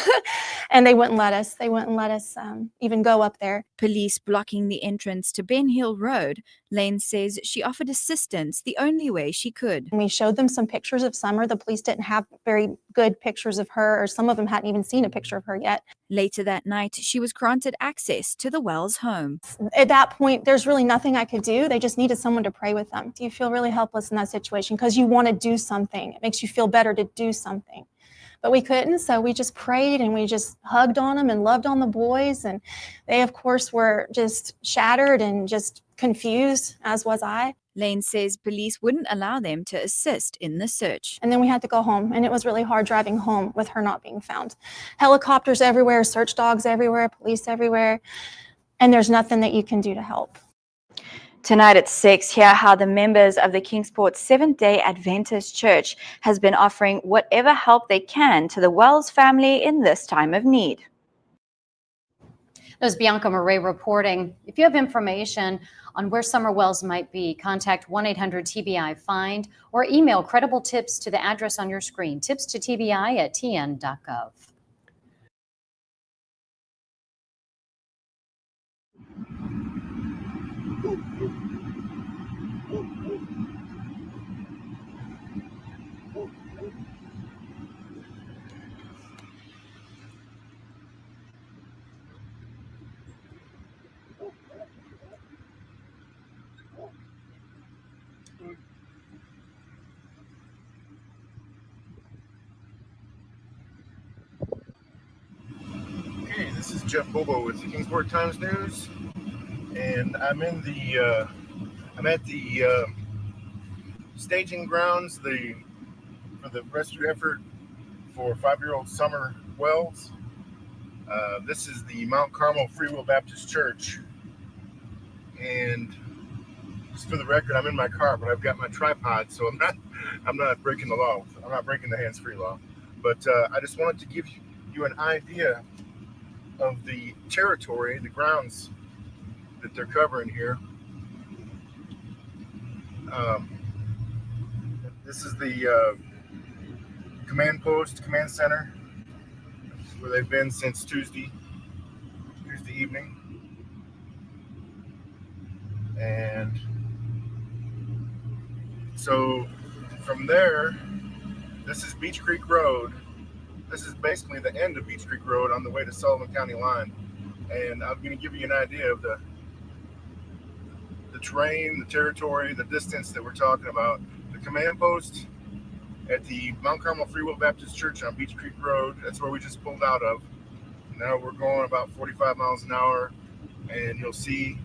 And they wouldn't let us. They wouldn't let us even go up there. Police blocking the entrance to Ben Hill Road. Lane says she offered assistance the only way she could. We showed them some pictures of Summer. The police didn't have very good pictures of her, or some of them hadn't even seen a picture of her yet. Later that night, she was granted access to the Wells home. At that point, there's really nothing I could do. They just needed someone to pray with them. You feel really helpless in that situation because you want to do something. It makes you feel better to do something. But we couldn't, so we just prayed and we just hugged on them and loved on the boys. And they, of course, were just shattered and just confused, as was I. Lane says police wouldn't allow them to assist in the search. And then we had to go home, and it was really hard driving home with her not being found. Helicopters everywhere, search dogs everywhere, police everywhere, and there's nothing that you can do to help. Tonight at 6, hear how the members of the Kingsport Seventh-day Adventist Church has been offering whatever help they can to the Wells family in this time of need. There's Bianca Murray reporting. If you have information on where Summer Wells might be, contact 1-800-TBI-FIND or email credible tips to the address on your screen, tips2TBI@tn.gov. Okay, this is Jeff Bobo with the Kingsport Times News, and I'm in the I'm at the staging grounds for the rescue effort for 5-year-old Summer Wells. This is the Mount Carmel Free Will Baptist Church, and just for the record, I'm in my car, but I've got my tripod, so I'm not breaking the law. I'm not breaking the hands-free law. But I just wanted to give you an idea of the territory, the grounds that they're covering here. This is the command post, command center, where they've been since Tuesday evening. And so from there, this is Beach Creek Road. This is basically the end of Beach Creek Road on the way to Sullivan County line. And I'm going to give you an idea of the terrain, the territory, the distance that we're talking about. The command post at the Mount Carmel Free Will Baptist Church on Beach Creek Road, that's where we just pulled out of. Now we're going about 45 miles an hour, and you'll see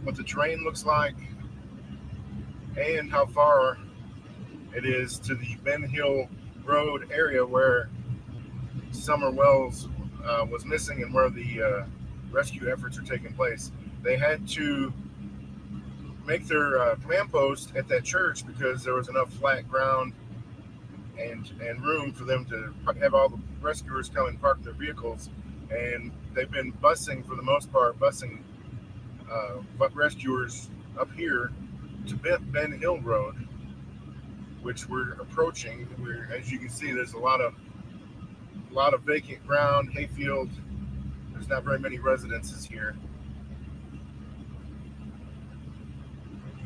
what the terrain looks like and how far it is to the Ben Hill Road area where Summer Wells was missing and where the rescue efforts are taking place. They had to make their command post at that church because there was enough flat ground and room for them to have all the rescuers come and park their vehicles. And they've been busing, for the most part, rescuers up here to Ben Hill Road, which we're approaching. As you can see, there's a lot of vacant ground, hayfield. There's not very many residences here.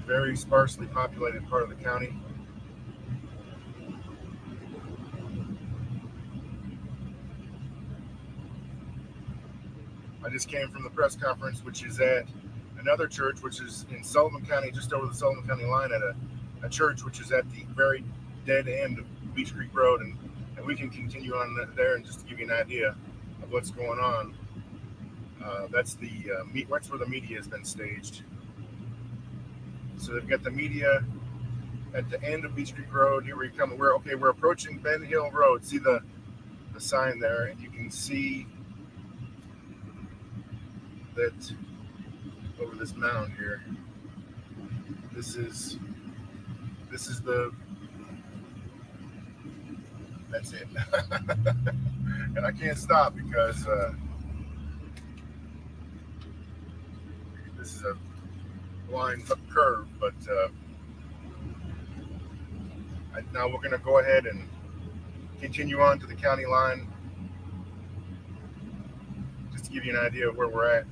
Very sparsely populated part of the county. I just came from the press conference, which is at another church, which is in Sullivan County, just over the Sullivan County line, at a church which is at the very dead end of Beach Creek Road, and we can continue on there. And just to give you an idea of what's going on, that's where the media has been staged. So they've got the media at the end of Beach Creek Road. Here we come. We're approaching Ben Hill Road. See the sign there, and you can see that over this mound here. This is that's it. And I can't stop because this is a blind curve, but now we're going to go ahead and continue on to the county line, just to give you an idea of where we're at.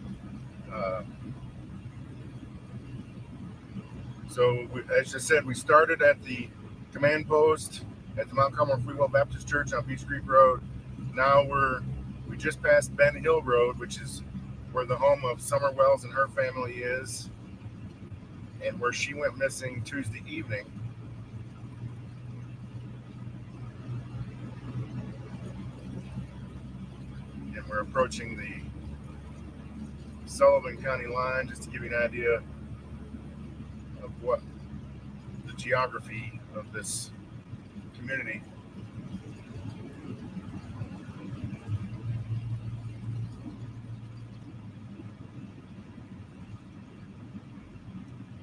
So as I said, we started at the command post at the Mount Carmel Free Will Baptist Church on Beach Creek Road. Now we just passed Ben Hill Road, which is where the home of Summer Wells and her family is, and where she went missing Tuesday evening. And we're approaching the Sullivan County line, just to give you an idea of what the geography of this community.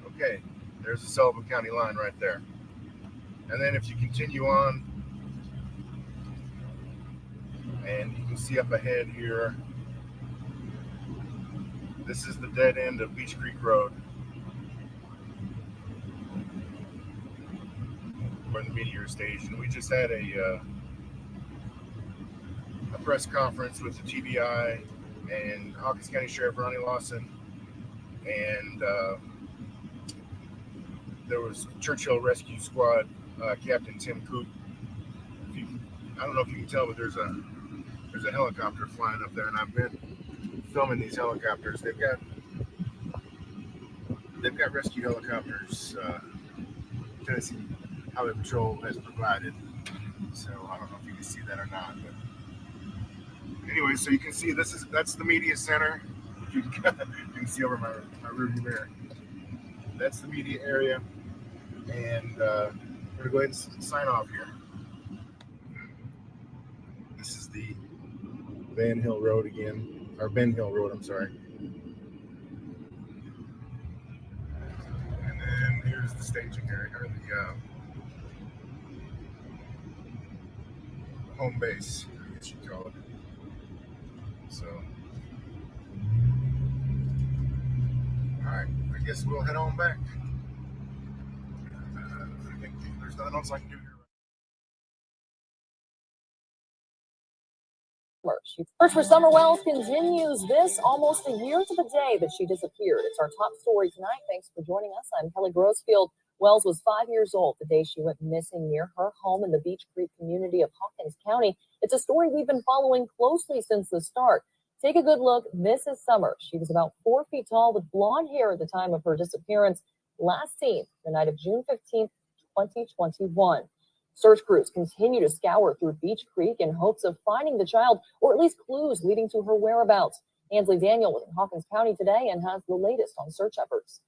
Okay, there's the Sullivan County line right there. And then if you continue on, and you can see up ahead here, This is the dead end of Beach Creek Road, where the meteor station. We just had a press conference with the TBI and Hawkins County Sheriff Ronnie Lawson, and there was Churchill Rescue Squad Captain Tim Coop. I don't know if you can tell, but there's a helicopter flying up there, and I've been filming these helicopters. They've got rescue helicopters. Tennessee Highway Patrol has provided. So I don't know if you can see that or not, but anyway, so you can see that's the media center. You can see over my rearview mirror. That's the media area, and we're gonna go ahead and sign off here. This is the Ben Hill Road, I'm sorry. And then here's the staging area, or the home base, I guess you'd call it. So, all right, I guess we'll head on back. I think there's nothing else I can do here. Search for Summer Wells continues this almost a year to the day that she disappeared. It's our top story tonight. Thanks for joining us. I'm Kelly Grossfield. Wells was 5 years old the day she went missing near her home in the Beach Creek community of Hawkins County. It's a story we've been following closely since the start. Take a good look. This is Summer. She was about 4 feet tall with blonde hair at the time of her disappearance, last seen the night of June 15th, 2021. Search crews continue to scour through Beach Creek in hopes of finding the child, or at least clues leading to her whereabouts. Ansley Daniel was in Hawkins County today and has the latest on search efforts.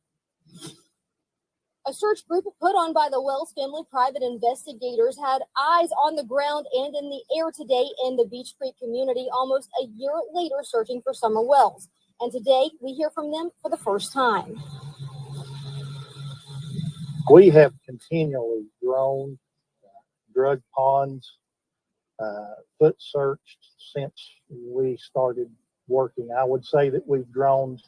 A search group put on by the Wells family private investigators had eyes on the ground and in the air today in the Beach Creek community almost a year later searching for Summer Wells. And today we hear from them for the first time. We have continually grown drug ponds, foot searched since we started working. I would say that we've grown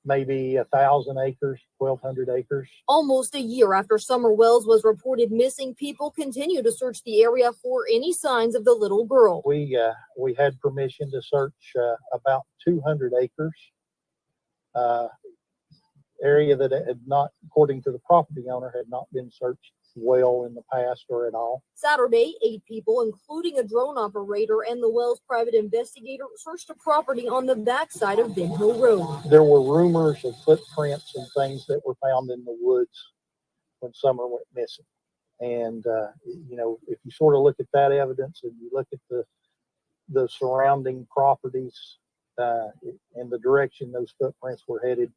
maybe 1,000 acres, 1,200 acres. Almost a year after Summer Wells was reported missing, people continue to search the area for any signs of the little girl. We had permission to search about 200 acres, area that had not, according to the property owner, had not been searched well in the past or at all. Saturday, 8 people, including a drone operator and the Wells private investigator, searched a property on the backside of Ben Hill Road. There were rumors of footprints and things that were found in the woods when Summer went missing. And, you know, if you sort of look at that evidence and you look at the surrounding properties and the direction those footprints were headed,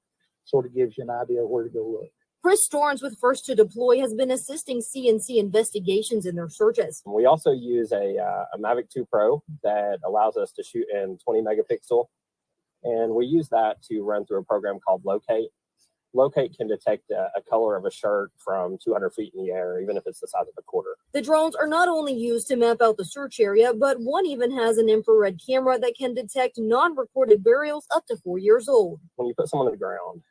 sort of gives you an idea of where to go look. Chris Storms with First to Deploy has been assisting CNC investigations in their searches. We also use a Mavic 2 Pro that allows us to shoot in 20 megapixel. And we use that to run through a program called Locate. Locate can detect a color of a shirt from 200 feet in the air, even if it's the size of a quarter. The drones are not only used to map out the search area, but one even has an infrared camera that can detect non-reported burials up to 4 years old. When you put someone on the ground,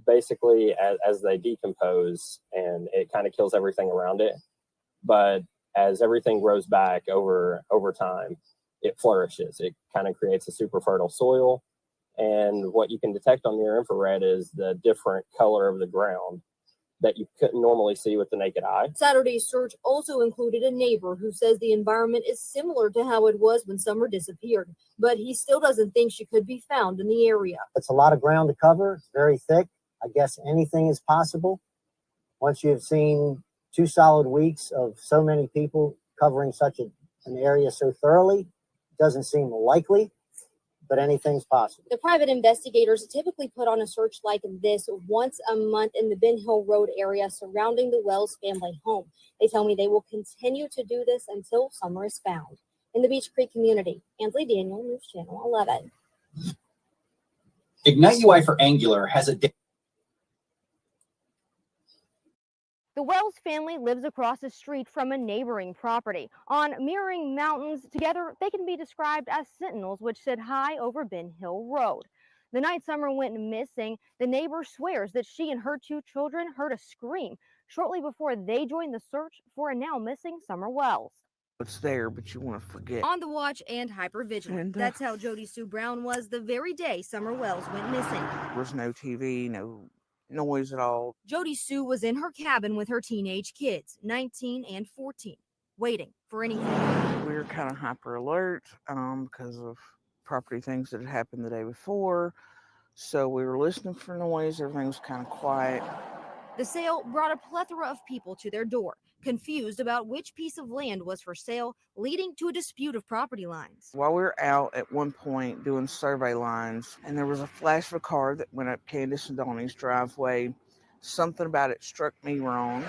basically as they decompose, and it kind of kills everything around it. But as everything grows back over time, it flourishes. It kind of creates a super fertile soil. And what you can detect on near infrared is the different color of the ground that you couldn't normally see with the naked eye. Saturday's search also included a neighbor who says the environment is similar to how it was when Summer disappeared, but he still doesn't think she could be found in the area. It's a lot of ground to cover. It's very thick. I guess anything is possible. Once you've seen 2 solid weeks of so many people covering such an area so thoroughly, it doesn't seem likely, but anything's possible. The private investigators typically put on a search like this once a month in the Ben Hill Road area surrounding the Wells family home. They tell me they will continue to do this until Summer is found. In the Beach Creek community, Ansley Daniel, News Channel 11. Ignite UI for Angular has a The Wells family lives across the street from a neighboring property. On mirroring mountains, together they can be described as sentinels which sit high over Ben Hill Road. The night Summer went missing, the neighbor swears that she and her 2 children heard a scream shortly before they joined the search for a now missing Summer Wells. It's there, but you want to forget. On the watch and hypervigilant. That's how Jody Sue Brown was the very day Summer Wells went missing. There was no TV, no noise at all. Jody Sue was in her cabin with her teenage kids, 19 and 14, waiting for anything. We were kind of hyper alert because of property things that had happened the day before. So we were listening for noise. Everything was kind of quiet. The sale brought a plethora of people to their door, confused about which piece of land was for sale, leading to a dispute of property lines. While we were out at one point doing survey lines, and there was a flash of a car that went up Candace and Donnie's driveway. Something about it struck me wrong.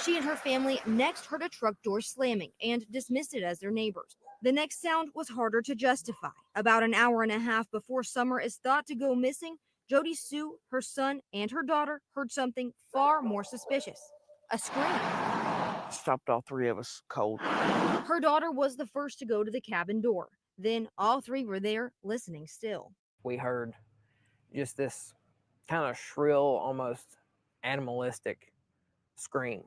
She and her family next heard a truck door slamming and dismissed it as their neighbors. The next sound was harder to justify. About an hour and a half before Summer is thought to go missing, Jody Sue, her son, and her daughter heard something far more suspicious. A scream. Stopped all 3 of us cold. Her daughter was the first to go to the cabin door. Then all 3 were there, listening still. We heard just this kind of shrill, almost animalistic scream.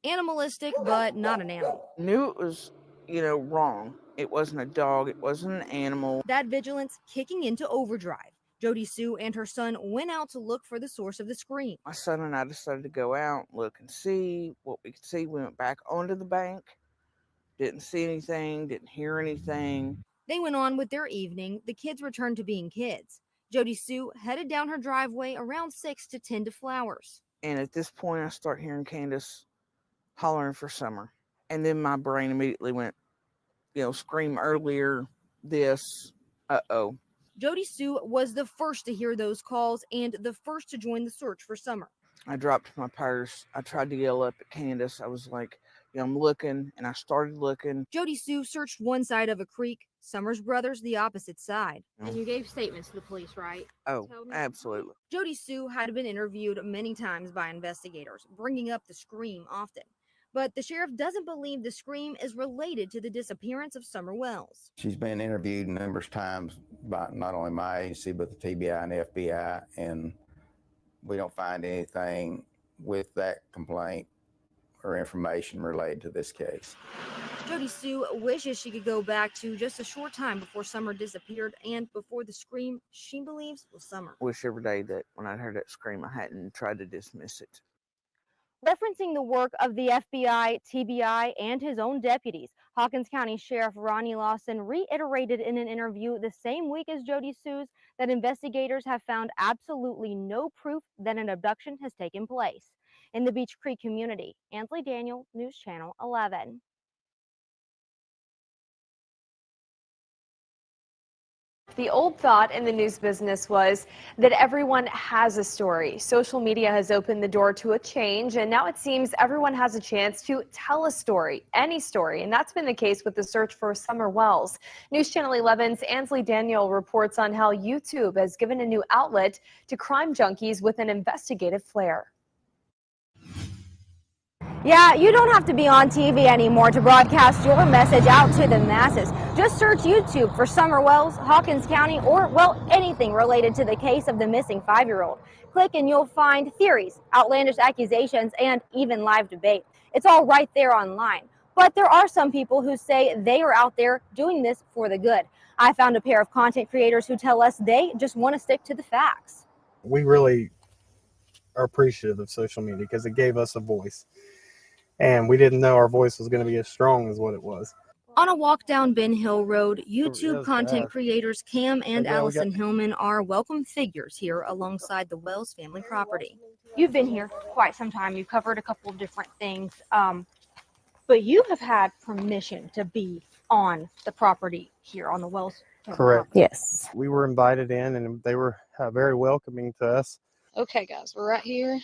Animalistic, but not an animal. Knew it was, wrong. It wasn't a dog. It wasn't an animal. That vigilance kicking into overdrive. Jody Sue and her son went out to look for the source of the scream. My son and I decided to go out, look and see what we could see. We went back onto the bank. Didn't see anything, didn't hear anything. They went on with their evening. The kids returned to being kids. Jody Sue headed down her driveway around 6 to tend to flowers. And at this point, I start hearing Candace hollering for Summer. And then my brain immediately went, scream earlier, this, uh-oh. Jody Sue was the first to hear those calls and the first to join the search for Summer. I dropped my purse. I tried to yell up at Candace. I was like, I'm looking, and I started looking. Jody Sue searched one side of a creek, Summer's brothers the opposite side. And you gave statements to the police, right? Oh, absolutely. Jody Sue had been interviewed many times by investigators, bringing up the scream often. But the sheriff doesn't believe the scream is related to the disappearance of Summer Wells. She's been interviewed numerous times by not only my agency, but the TBI and FBI, and we don't find anything with that complaint or information related to this case. Jody Sue wishes she could go back to just a short time before Summer disappeared and before the scream she believes was Summer. Wish every day that when I heard that scream, I hadn't tried to dismiss it. Referencing the work of the FBI, TBI, and his own deputies, Hawkins County Sheriff Ronnie Lawson reiterated in an interview the same week as Jody Sue's that investigators have found absolutely no proof that an abduction has taken place in the Beech Creek community. Ansley Daniel, News Channel 11. The old thought in the news business was that everyone has a story. Social media has opened the door to a change, and now it seems everyone has a chance to tell a story, any story, and that's been the case with the search for Summer Wells. News Channel 11's Ansley Daniel reports on how YouTube has given a new outlet to crime junkies with an investigative flair. Yeah, you don't have to be on TV anymore to broadcast your message out to the masses. Just search YouTube for Summer Wells, Hawkins County, or, well, anything related to the case of the missing 5-year-old. Click and you'll find theories, outlandish accusations, and even live debate. It's all right there online. But there are some people who say they are out there doing this for the good. I found a pair of content creators who tell us they just want to stick to the facts. We really are appreciative of social media because it gave us a voice. And we didn't know our voice was going to be as strong as what it was. On a walk down Ben Hill Road, YouTube content creators Cam and Allison Hillman are welcome figures here alongside the Wells family property. You've been here quite some time. You've covered a couple of different things, but you have had permission to be on the property here on the Wells family Correct. property. Yes. We were invited in and they were very welcoming to us. Okay, guys, we're right here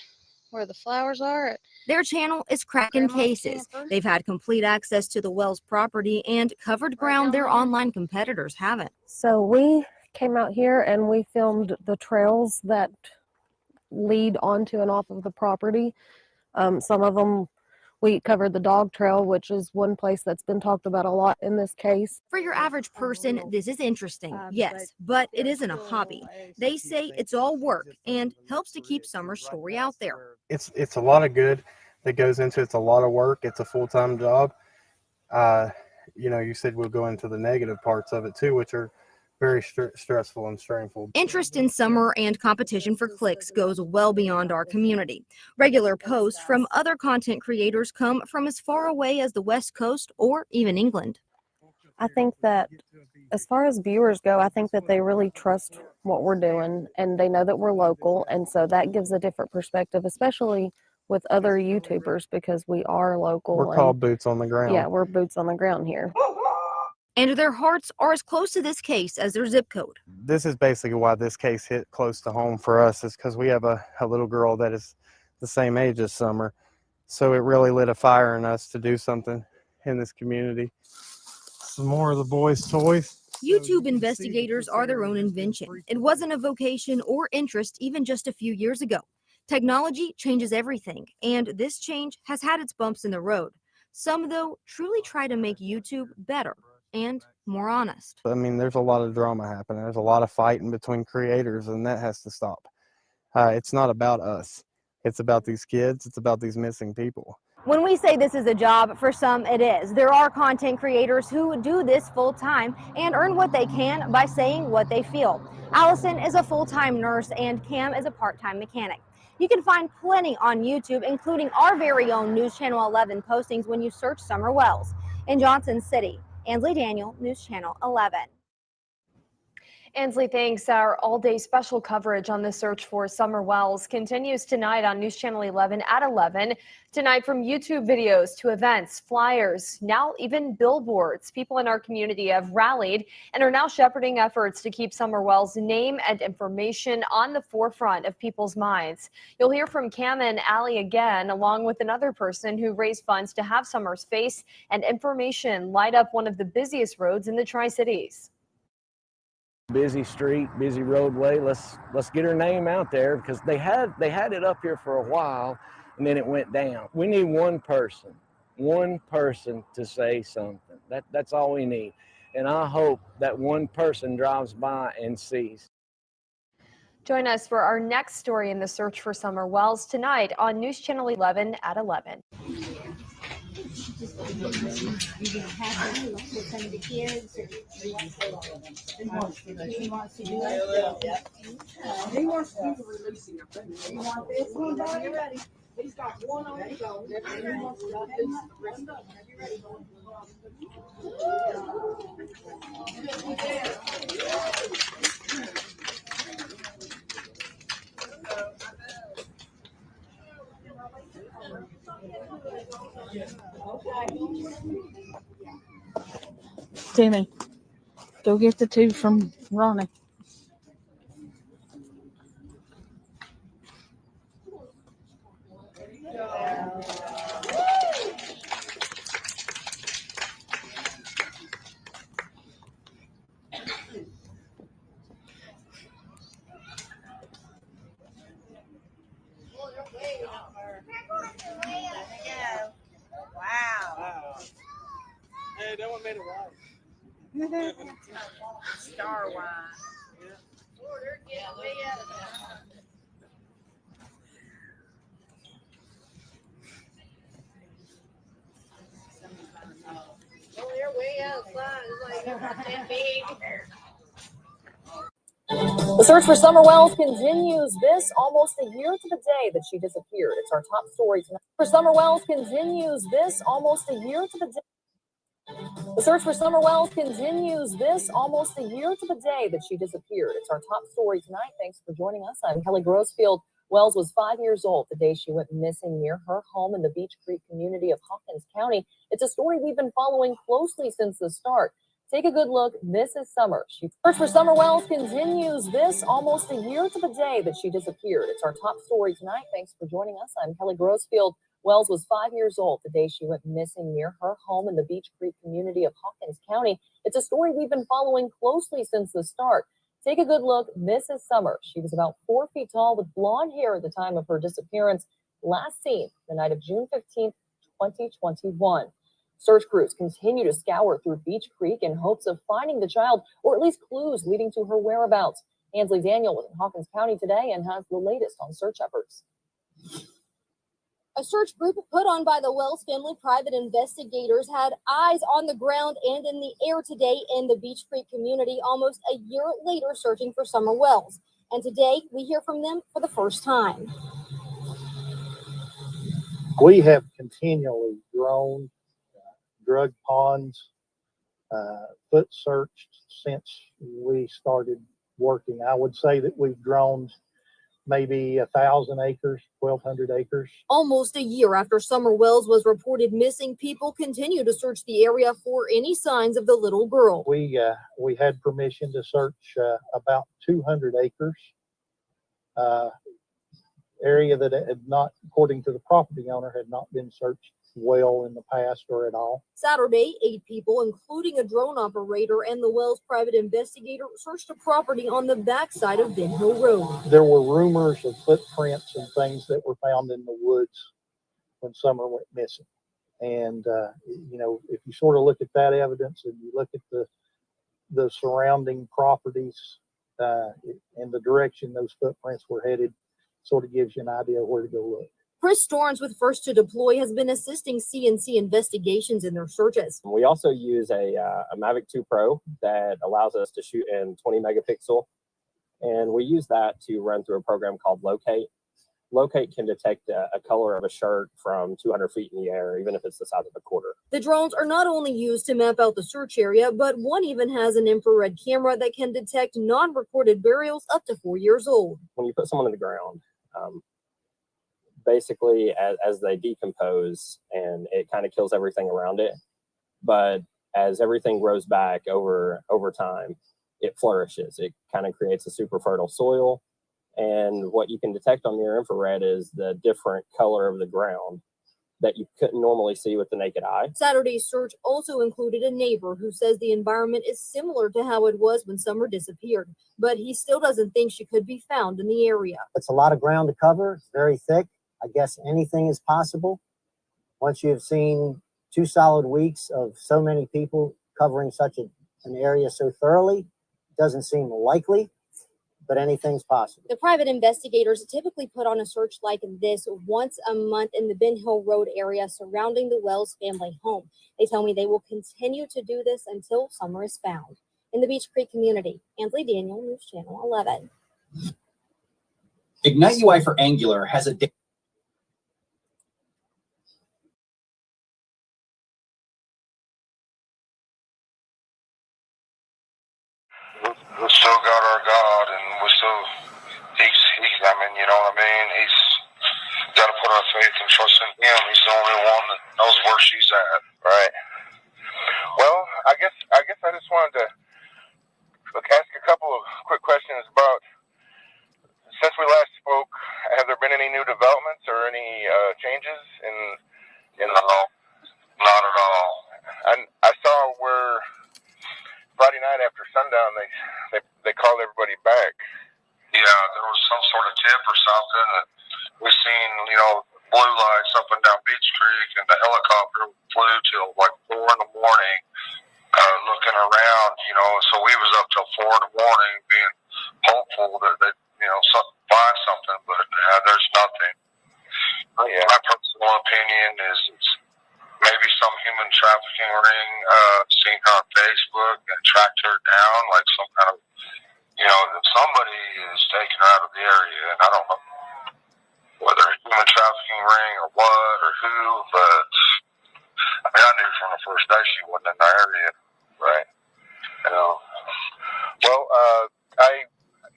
where the flowers are. Their channel is Cracking Cases. They've had complete access to the Wells property and covered ground their online competitors haven't. So we came out here and we filmed the trails that lead onto and off of the property. Some of them We covered the dog trail, which is one place that's been talked about a lot in this case. For your average person, this is interesting, yes, but it isn't a hobby. They say it's all work and helps to keep Summer's story out there. It's a lot of good that goes into it. It's a lot of work. It's a full-time job. You know, you said we'll go into the negative parts of it too, which are very stressful and strainful. Interest in Summer and competition for clicks goes well beyond our community. Regular posts from other content creators come from as far away as the West Coast or even England. I think that as far as viewers go, I think that they really trust what we're doing and they know that we're local. And so that gives a different perspective, especially with other YouTubers, because we are local. We're called boots on the ground. Yeah, we're boots on the ground here. And their hearts are as close to this case as their zip code. This is basically why this case hit close to home for us, is because we have a little girl that is the same age as Summer. So it really lit a fire in us to do something in this community. Some more of the boys' toys. YouTube investigators are their own invention. It wasn't a vocation or interest even just a few years ago. Technology changes everything, and this change has had its bumps in the road. Some, though, truly try to make YouTube better and more honest. I mean, there's a lot of drama happening. There's a lot of fighting between creators, and that has to stop. It's not about us. It's about these kids. It's about these missing people. When we say this is a job, for some it is. There are content creators who do this full time and earn what they can by saying what they feel. Allison is a full-time nurse and Cam is a part-time mechanic. You can find plenty on YouTube, including our very own News Channel 11 postings when you search Summer Wells. In Johnson City, Ansley Daniel, News Channel 11. Ansley, thanks. Our all-day special coverage on the search for Summer Wells continues tonight on News Channel 11 at 11. Tonight, from YouTube videos to events, flyers, now even billboards, people in our community have rallied and are now shepherding efforts to keep Summer Wells' name and information on the forefront of people's minds. You'll hear from Cam and Allie again, along with another person who raised funds to have Summer's face and information light up one of the busiest roads in the Tri-Cities. Busy street, busy roadway. Let's get her name out there, because they had it up here for a while and then it went down. We need one person to say something. That's all we need. And I hope that one person drives by and sees. Join us for our next story in the search for Summer Wells tonight on News Channel 11 at 11. He's got one on his own. He wants to do this. Timmy, go get the two from Ronnie. Wow. Hey, that one made it right. Star wine. Oh, they're getting way out of that. Oh, they're way outside. It's like they're not that big. The search for Summer Wells continues this almost a year to the day that she disappeared. It's our top story tonight. For Summer Wells continues this almost a year to the day. The search for Summer Wells continues this almost a year to the day that she disappeared. It's our top story tonight. Thanks for joining us. I'm Kelly Grossfield. Wells was 5 years old the day she went missing near her home in the Beach Creek community of Hawkins County. It's a story we've been following closely since the start. Take a good look. This is Summer. Search for Summer Wells continues this almost a year to the day that she disappeared. It's our top story tonight. Thanks for joining us. I'm Kelly Grossfield. Wells was 5 years old the day she went missing near her home in the Beach Creek community of Hawkins County. It's a story we've been following closely since the start. Take a good look. This is Summer. She was about 4 feet tall with blonde hair at the time of her disappearance. Last seen the night of June 15th, 2021. Search crews continue to scour through Beach Creek in hopes of finding the child, or at least clues leading to her whereabouts. Ansley Daniel was in Hawkins County today and has the latest on search efforts. A search group put on by the Wells family private investigators had eyes on the ground and in the air today in the Beach Creek community almost a year later searching for Summer Wells. And today we hear from them for the first time. We have continually grown drug ponds, foot searched since we started working. I would say that we've grown maybe 1,000 acres, 1,200 acres. Almost a year after Summer Wells was reported missing, people continue to search the area for any signs of the little girl. We had permission to search about 200 acres, area that had not, according to the property owner, had not been searched well in the past or at all. Saturday, 8 people, including a drone operator and the Wells private investigator, searched a property on the backside of Ben Hill Road. There were rumors of footprints and things that were found in the woods when Summer went missing. And, you know, if you sort of look at that evidence and you look at the surrounding properties and the direction those footprints were headed, sort of gives you an idea of where to go look. Chris Storms with First to Deploy has been assisting CNC investigations in their searches. We also use a Mavic 2 Pro that allows us to shoot in 20 megapixel. And we use that to run through a program called Locate. Locate can detect a color of a shirt from 200 feet in the air, even if it's the size of a quarter. The drones are not only used to map out the search area, but one even has an infrared camera that can detect non-recorded burials up to 4 years old. When you put someone in the ground, basically as they decompose, and it kind of kills everything around it. But as everything grows back over time, it flourishes. It kind of creates a super fertile soil. And what you can detect on near infrared is the different color of the ground that you couldn't normally see with the naked eye. Saturday's search also included a neighbor who says the environment is similar to how it was when Summer disappeared, but he still doesn't think she could be found in the area. It's a lot of ground to cover. It's very thick. I guess anything is possible. Once you've seen 2 solid weeks of so many people covering such an area so thoroughly, it doesn't seem likely, but anything's possible. The private investigators typically put on a search like this once a month in the Ben Hill Road area surrounding the Wells family home. They tell me they will continue to do this until Summer is found. In the Beach Creek community, Ansley Daniel, News Channel 11. Ignite UI for Angular has a we still got our God, and we still, he's, I mean, you know what I mean? He's got to put our faith and trust in him. He's the only one that knows where she's at. Right. Well, I guess I just wanted to ask a couple of quick questions about, since we last spoke, have there been any new developments or any changes in No, not at all. I saw where Friday night after sundown they called everybody back. Yeah, there was some sort of tip or something that we seen, you know, blue lights up and down Beach Creek, and the helicopter flew till like 4 in the morning, looking around, you know. So we was up till 4 in the morning, being hopeful that they, you know, find something, but there's nothing. My personal opinion is it's maybe some human trafficking ring seen her on Facebook and tracked her down, like some kind of, you know, that somebody is taking her out of the area, and I don't know whether a human trafficking ring or what or who, but I mean, I knew from the first day she wasn't in the area, right? You know. Well,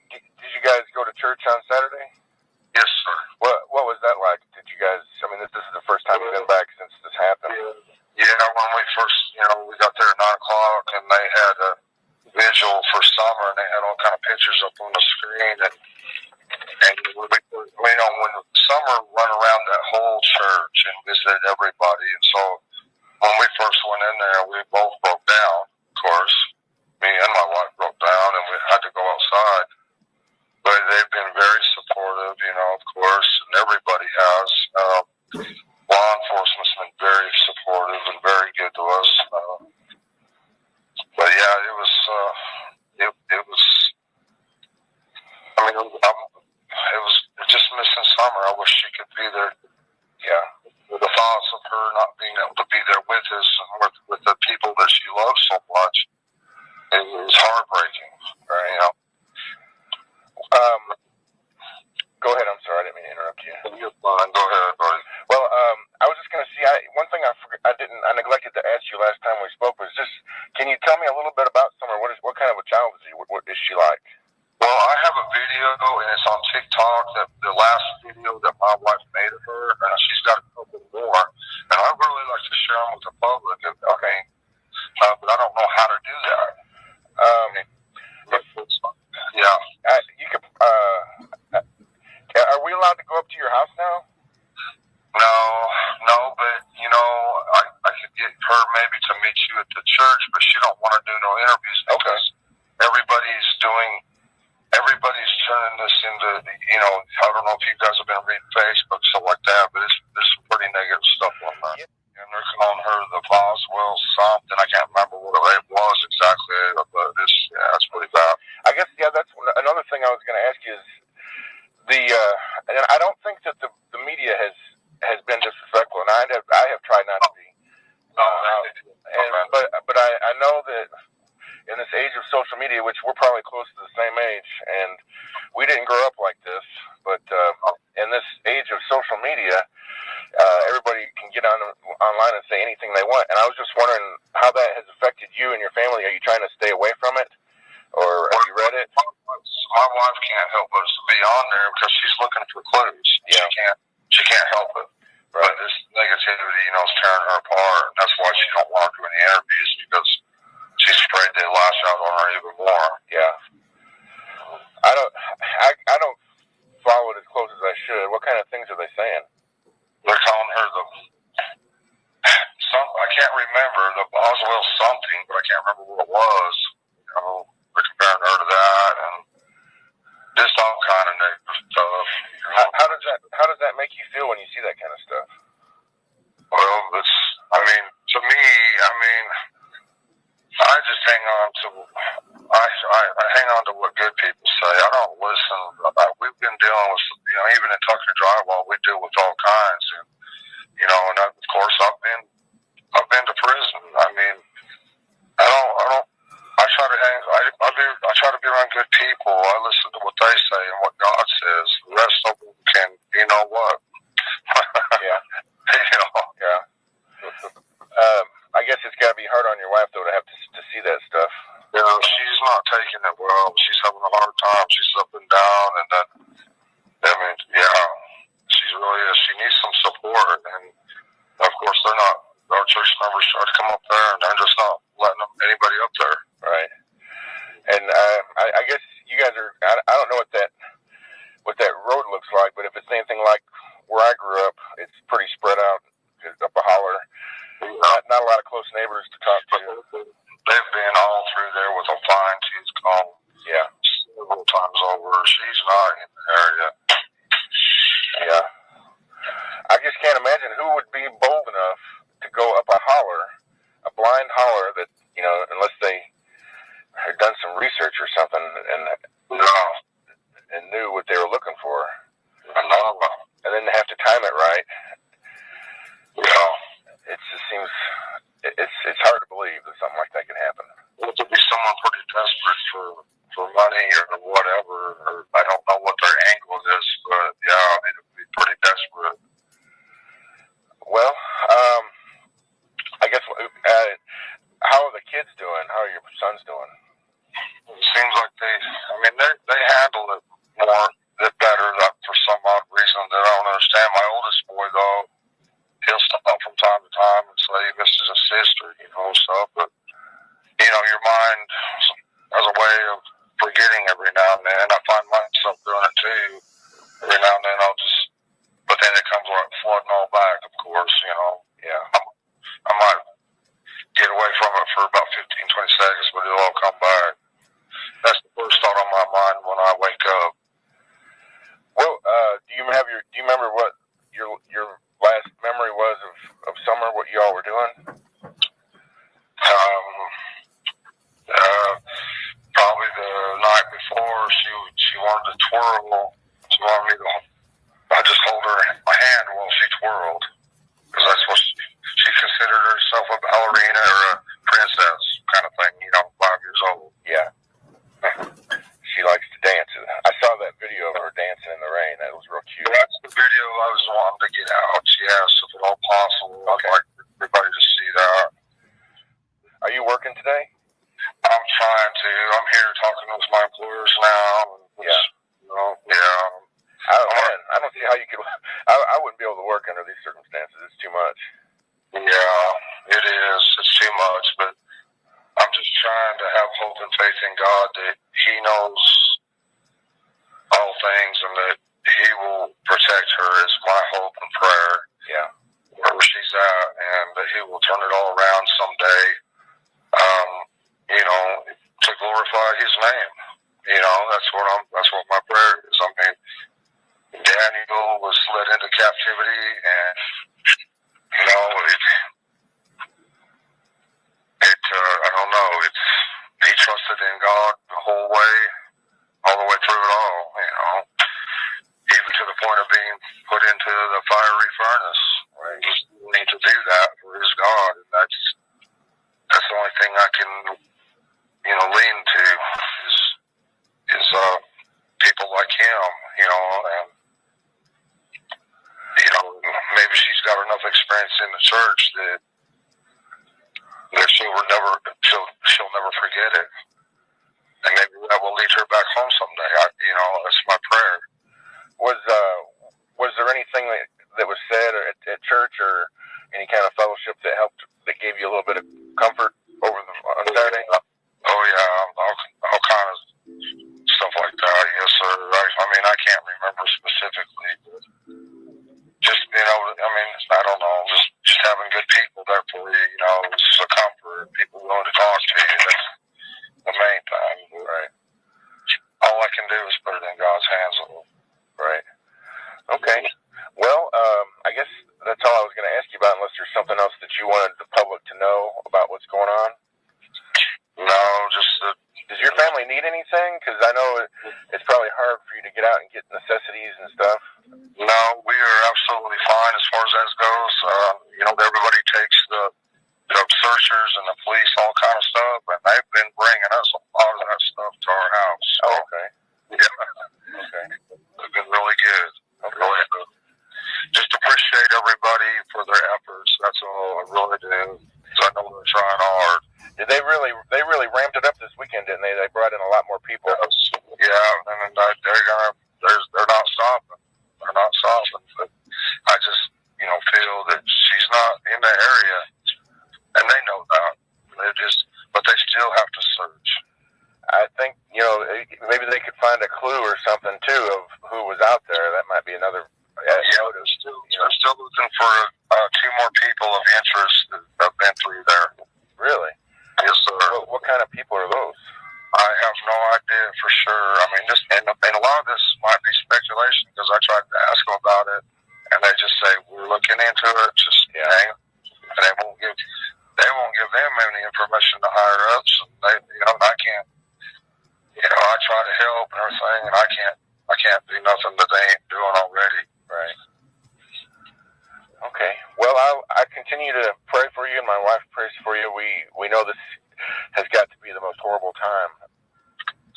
did you guys go to church on Saturday? Yes, sir. What was that like? Did you guys? I mean, this is the first time you've been back since this happened. Yeah, when we first, you know, we got there at 9 o'clock, and they had a visual for Summer, and they had all kind of pictures up on the screen, and we know when Summer run around that whole church and visited everybody, and so when we first went in there, we both broke down. Of course, me and my wife broke down, and we had to go outside. But they've been very supportive, you know, of course, and everybody has. Law enforcement's been very not being able to be there with us and with the people that she loves so much is heartbreaking. Right. You know. Go ahead. I'm sorry, I didn't mean to interrupt you. You're fine. Go ahead, buddy. Well, I was just going to see. One thing I neglected to ask you last time we spoke was just, can you tell me a little bit about Summer? What kind of a child is she? What is she like? Well, I have a video, and it's on TikTok. That the last video that my wife made of her, and she's got a couple more, and I really like to share them with the public. Okay. But I don't know how to do that. Yeah. You could. Are we allowed to go up to your house now? No, but you know, I could get her maybe to meet you at the church, but she don't want to do no interviews because everybody's turning this into, you know, I don't know if you guys have been reading Facebook, stuff like that, but there's some pretty negative stuff on there. And they're calling her the Boswell something. I can't remember what it was exactly, but it's pretty bad. I guess, that's another thing I was going to ask you is and I don't think that the media has been disrespectful, and I have tried not to be. But I know that in this age of social media, which we're probably close to the same age, and we didn't grow up like this, but in this age of social media, everybody can get online and say anything they want. And I was just wondering how that has affected you and your family. Are you trying to stay away from it, or have you read it? My wife can't help us to be on there because she's looking for clues. Yeah. She can't help it. Right. But this negativity, you know, is tearing her apart. And that's why she don't want to do any interviews, because she's afraid they lash out on her even more. Yeah. I don't follow it as close as I should. What kind of things are they saying? They're calling her I can't remember, the Boswell something, but I can't remember what it was. You know, they're comparing her to that, and just all kind of negative stuff. You know? How does that make you feel when you see that kind of stuff? Well, to me, I just hang on to, I hang on to what good people say. I don't listen. We've been dealing with, you know, even in Tucker Drywall, we deal with all kinds, and you know, and of course, I've been to prison. I mean, I try to I try to be around good people. I listen to what they say and what God says. The rest of them can, you know what? Yeah. You know. Yeah. I guess it's got to be hard on your wife though to have to see that stuff. You know, she's not taking it well. She's having a hard time. She's up and down, and then, I mean, yeah, she really is. She needs some support, and of course, they're not. Our church members try to come up there, and they're just not letting anybody up there. Right. And I guess you guys are. I don't know what that road looks like, but if it's anything like where I grew up, it's pretty spread out up a holler. Not a lot of close neighbors to talk to. They've been all through there with a fine-tooth comb. Yeah. Several times over. She's not in the area. Yeah. I just can't imagine who would be bold enough to go up a holler, a blind holler that, you know, unless they had done some research or something and knew what they were looking for. I know. And then they have to time it right. Yeah. It just seems, it's hard to believe that something like that can happen. Well, to be someone pretty desperate for money or whatever, or I don't know what their angle is, but yeah, I mean, it'd be pretty desperate. Well, I guess, how are the kids doing? How are your sons doing? It seems like they handle it better for some odd reason that I don't understand. My oldest boy, though, he'll stop from time to time and say he misses his sister, you know, stuff. But, you know, your mind has a way of forgetting every now and then. I find myself doing it too. Every now and then but then it comes like flooding all back, of course, you know. Yeah. I might get away from it for about 15, 20 seconds, but it'll all come back. That's the first thought on my mind when I wake up. Well, do you remember what your last memory was of summer, what you all were doing? Probably the night before, she wanted to twirl. She wanted me to, I just hold her my hand while she twirled, because that's what a ballerina or a princess kind of thing, 5 years old. Yeah. She likes to dance. I saw that video of her dancing in the rain. That was real cute. That's the video I was wanting to get out. Yes, if at all possible. Okay. I'd like everybody to see that. Are you working today? I'm trying to. I'm here talking with my employers now. Yeah. Yeah. I don't see how you could. I wouldn't be able to work under these circumstances. It's too much. Yeah, it is. It's too much, but I'm just trying to have hope and faith in God that He knows all things and that He will protect her is my hope and prayer. Yeah. Wherever she's at, and that He will turn it all around someday, to glorify His name. That's what my prayer is. I mean, Daniel was led into captivity, and I don't know. He trusted in God the whole way, all the way through it all. Even to the point of being put into the fiery furnace. Right? He was willing to do that for his God, and that's the only thing I can, lean to is people like him. And maybe she's got enough experience in the church that she'll never forget it, and maybe that will lead her back home someday. That's my prayer. Was there anything that was said at church or any kind of fellowship that gave you a little bit of comfort on Saturday? Oh yeah, all kind of stuff like that. Yes, sir. I can't remember specifically, but just I don't know, just having good people there for you. It's a comfort. People willing to talk to you. That's the main thing. Right. All I can do is put it in God's hands a little. Right. Okay. Well, I guess that's all I was going to ask you about, unless there's something else that you wanted the public to know about what's going on. No, just that. Does your family need anything? Because I know it's probably hard for you to get out and get necessities and stuff. No, we are absolutely fine as far as that goes. Everybody takes the searchers and the police, all kind of stuff, and they've been bringing us a lot of that stuff to our house. So, oh, okay. Yeah. Okay. They've been really good. Really good. Just appreciate everybody for their efforts. That's all I really do. Because I know they're trying hard. They really ramped it up this weekend, didn't they? They brought in a lot more people. Yes. Yeah, and they're not stopping. They're not stopping. But I just, feel that she's not in the area, and they know that. But they still have to search. I think, maybe they could find a clue or something too of who was out there. That might be another. They're still looking for 2 more people of interest that have been through there. Really? Yes, sir. What kind of people are those? I have no idea for sure. And a lot of this might be speculation because I tried to ask them about it, and they just say we're looking into it. Just hang, and they won't give them any information to higher ups. And I can't. I try to help and everything, and I can't do nothing that they ain't doing already. Right. Okay. Well, I continue to pray for you, and my wife prays for you. We know this has got to be the most horrible time,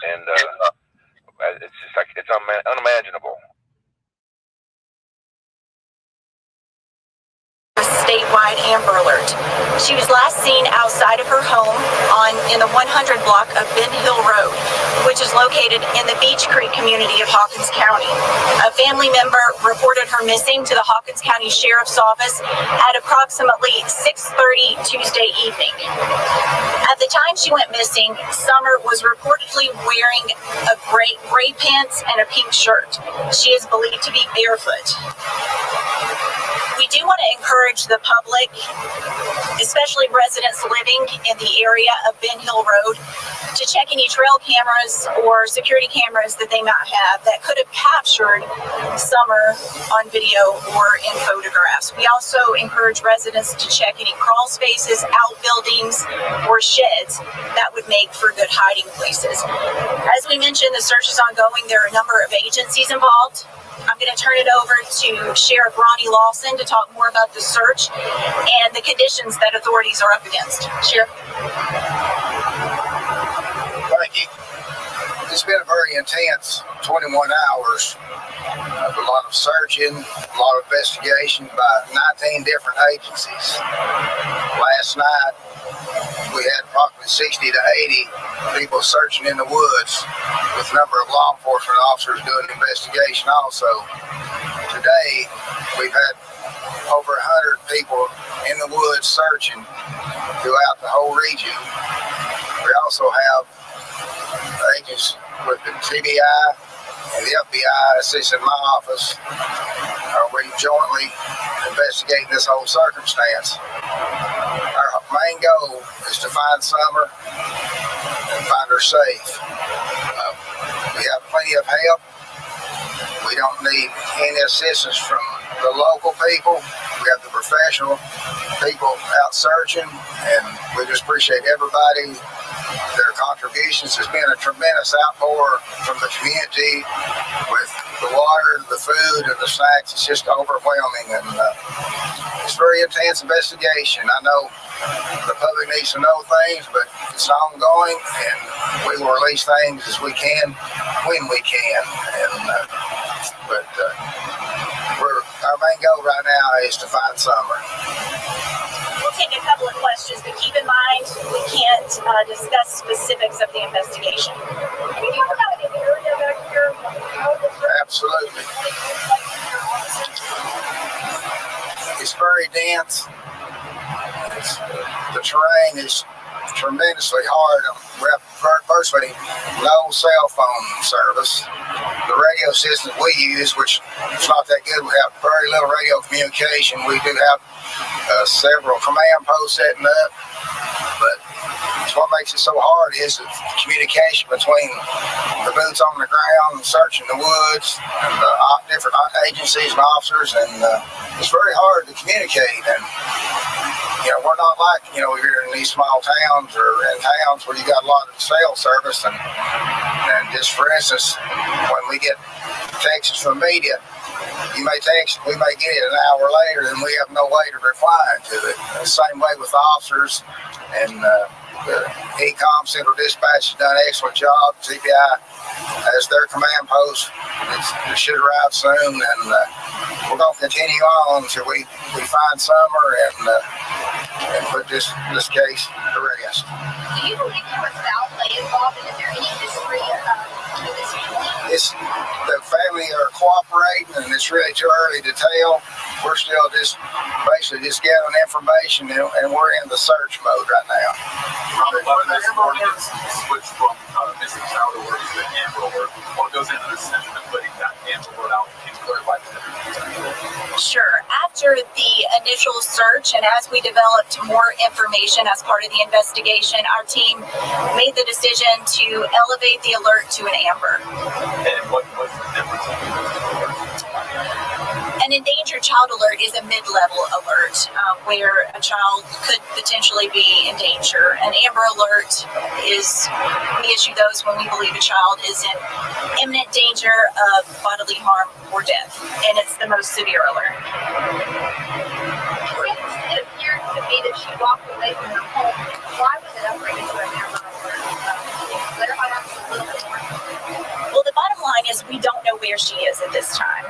and it's just like it's unimaginable. Statewide Amber Alert. She was last seen outside of her home in the 100 block of Ben Hill Road, which is located in the Beech Creek community of Hawkins County. A family member reported her missing to the Hawkins County Sheriff's Office at approximately 6:30 Tuesday evening. At the time she went missing, Summer was reportedly wearing a gray pants and a pink shirt. She is believed to be barefoot. We do want to encourage the public, especially residents living in the area of Ben Hill Road, to check any trail cameras or security cameras that they might have that could have captured Summer on video or in photographs. We also encourage residents to check any crawl spaces, outbuildings, or sheds that would make for good hiding places. As we mentioned, the search is ongoing. There are a number of agencies involved. I'm going to turn it over to Sheriff Ronnie Lawson to talk more about the search and the conditions that authorities are up against. Sheriff. Thank you. It's been a very intense 21 hours. A lot of searching, a lot of investigation by 19 different agencies. Last night, we had approximately 60 to 80 people searching in the woods with a number of law enforcement officers doing the investigation also. Today, we've had over 100 people in the woods searching throughout the whole region. We also have agents with the TBI and the FBI assisting my office. We jointly investigating this whole circumstance. Our main goal is to find Summer and find her safe. We have plenty of help. We don't need any assistance from the local people. We have the professional people out searching, and we just appreciate everybody, their contributions. There's been a tremendous outpour from the community with the water, the food, and the snacks. It's just overwhelming, and it's a very intense investigation. I know the public needs to know things, but it's ongoing, and we will release things as we can, when we can. Our main goal right now is to find Summer. We'll take a couple of questions, but keep in mind we can't discuss specifics of the investigation. Can you talk about the area back here? Absolutely. It's very dense. The terrain is tremendously hard. We have virtually no cell phone service. The radio system we use, which is not that good, we have very little radio communication. We do have several command posts setting up, but what makes it so hard is the communication between the boots on the ground and searching the woods and the different agencies and officers, and it's very hard to communicate. And we're not like here in these small towns or in towns where you got a lot of cell service, and just for instance, when we get texts from media, you may text, we may get it an hour later, and we have no way to reply to it. The same way with officers, and the ECOM Central Dispatch has done an excellent job. TBI as their command post. It should arrive soon, and we're going to continue on until we find Summer and put this case to rest. Do you believe there was foul play involved, and is there any history to this family? The family are cooperating, and it's really too early to tell. We're still basically gathering information, and we're in the search mode right now. Switch from missing child alert to Amber Alert. What goes into the decision of putting that Amber Alert out? Can you clarify that? Sure. After the initial search, and as we developed more information as part of the investigation, our team made the decision to elevate the alert to an Amber. And what was the difference? An endangered child alert is a mid-level alert where a child could potentially be in danger. An Amber Alert is, we issue those when we believe a child is in imminent danger of bodily harm or death, and it's the most severe alert. It appeared to me that she walked away from her home. Why was it upgraded to an Amber Alert? Clarify that a little bit more. Well, the bottom line is we don't know where she is at this time.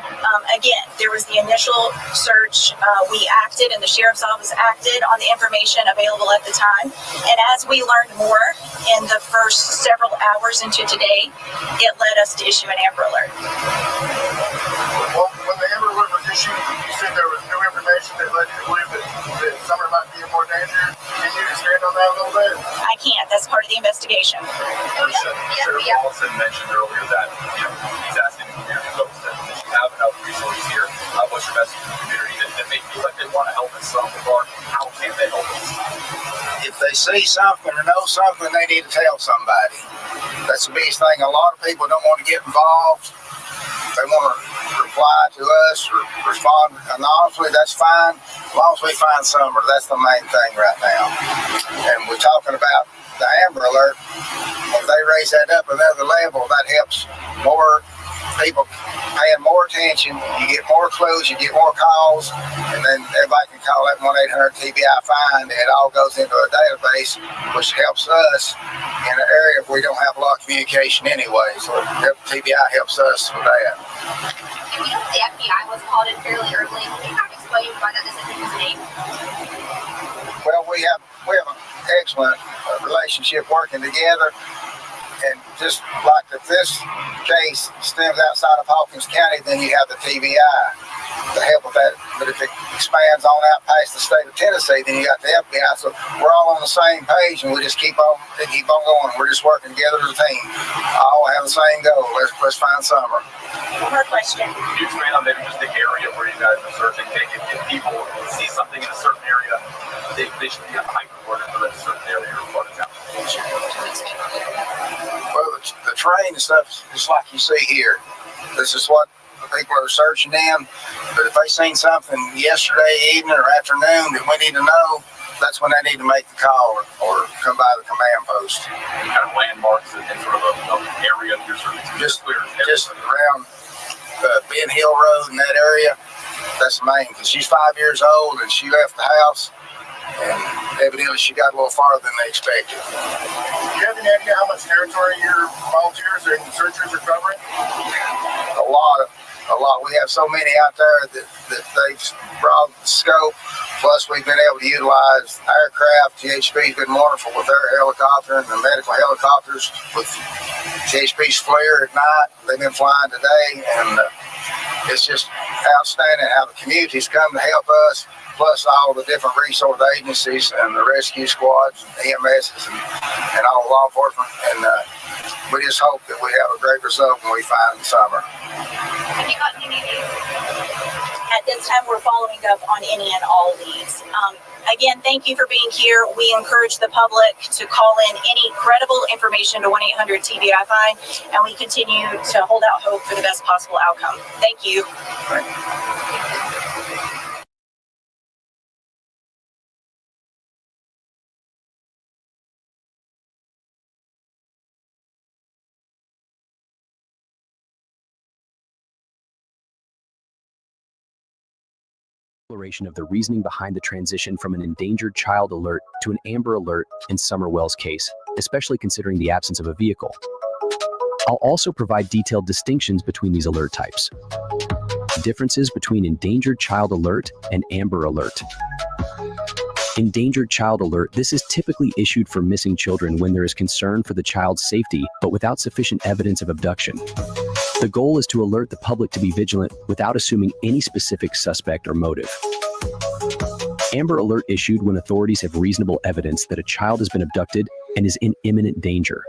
Again, there was the initial search. We acted, and the sheriff's office acted on the information available at the time. And as we learned more in the first several hours into today, it led us to issue an Amber Alert. Well, when the Amber Alert was issued, you said there was new information that led you to believe that Summer might be in more danger. Can you expand on that a little bit? I can't. That's part of the investigation. Sheriff Lawson mentioned earlier that he's asking the community folks that if you have enough resources here, what's your message to the community that they feel like they want to help in some regard? How can they help us? If they see something or know something, they need to tell somebody. That's the biggest thing. A lot of people don't want to get involved. They want to reply to us or respond anonymously. That's fine, as long as we find Summer. That's the main thing right now. And we're talking about the Amber Alert. If they raise that up another level, that helps more people paying more attention, you get more clues, you get more calls, and then everybody can call that 1-800-TBI find, and it all goes into a database, which helps us in an area where we don't have a lot of communication anyway. So TBI helps us with that. And we know the FBI was called in fairly early. Can you kind of explain why that decision was made? Well, we have an excellent relationship working together. And just like if this case stems outside of Hawkins County, then you have the TBI to help with that. But if it expands on out past the state of Tennessee, then you got the FBI. So we're all on the same page, and we just keep on going. We're just working together as a team. All have the same goal. Let's find Summer. One more question. Can you expand on maybe just the area where you guys are searching? If people see something in a certain area, they should be hyper-alert for that certain area or part of town. Well, the train and stuff, just like you see here, this is what the people are searching in. But if they seen something yesterday evening or afternoon that we need to know, that's when they need to make the call or come by the command post. Any kind of landmarks and sort of an area that you're sort of just around Ben Hill Road in that area. That's the main, because she's 5 years old and she left the house. And evidently she got a little farther than they expected. Do you have any idea how much territory your volunteers and searchers are covering? A lot. We have so many out there that they've broadened the scope. Plus, we've been able to utilize aircraft. THP's been wonderful with their helicopter and the medical helicopters with THP's FLIR at night. They've been flying today, and it's just outstanding how the community's come to help us. Plus all the different resource agencies and the rescue squads, and EMSs, and all law enforcement. And we just hope that we have a great result when we find Summer. Have you gotten any news? At this time, we're following up on any and all leads. Again, thank you for being here. We encourage the public to call in any credible information to 1-800-TBI-FIND, and we continue to hold out hope for the best possible outcome. Thank you. Of the reasoning behind the transition from an endangered child alert to an Amber Alert in Summer Wells' case, especially considering the absence of a vehicle. I'll also provide detailed distinctions between these alert types. Differences between Endangered Child Alert and Amber Alert. Endangered Child Alert. This is typically issued for missing children when there is concern for the child's safety, but without sufficient evidence of abduction. The goal is to alert the public to be vigilant without assuming any specific suspect or motive. Amber Alert issued when authorities have reasonable evidence that a child has been abducted and is in imminent danger.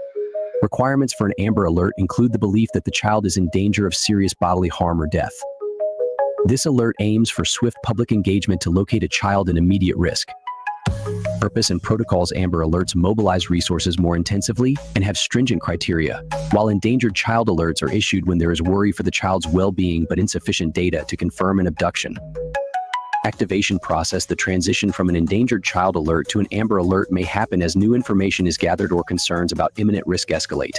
Requirements for an Amber Alert include the belief that the child is in danger of serious bodily harm or death. This alert aims for swift public engagement to locate a child in immediate risk. Purpose and protocols. Amber Alerts mobilize resources more intensively and have stringent criteria, while Endangered Child Alerts are issued when there is worry for the child's well-being but insufficient data to confirm an abduction. Activation process. The transition from an Endangered Child Alert to an Amber Alert may happen as new information is gathered or concerns about imminent risk escalate,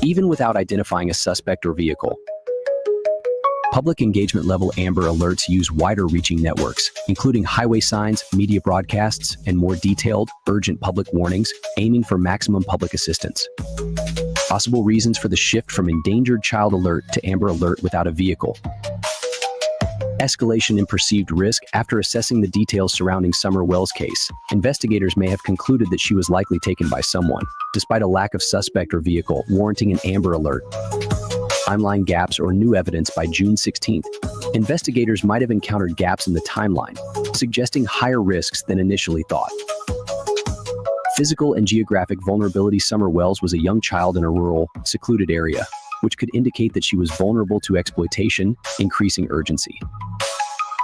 even without identifying a suspect or vehicle. Public engagement level. Amber Alerts use wider reaching networks, including highway signs, media broadcasts, and more detailed, urgent public warnings, aiming for maximum public assistance. Possible reasons for the shift from Endangered Child Alert to Amber Alert without a vehicle. Escalation in perceived risk. After assessing the details surrounding Summer Wells' case, investigators may have concluded that she was likely taken by someone, despite a lack of suspect or vehicle, warranting an Amber Alert. Timeline gaps or new evidence. By June 16th, investigators might have encountered gaps in the timeline, suggesting higher risks than initially thought. Physical and geographic vulnerability. Summer Wells was a young child in a rural, secluded area, which could indicate that she was vulnerable to exploitation, increasing urgency.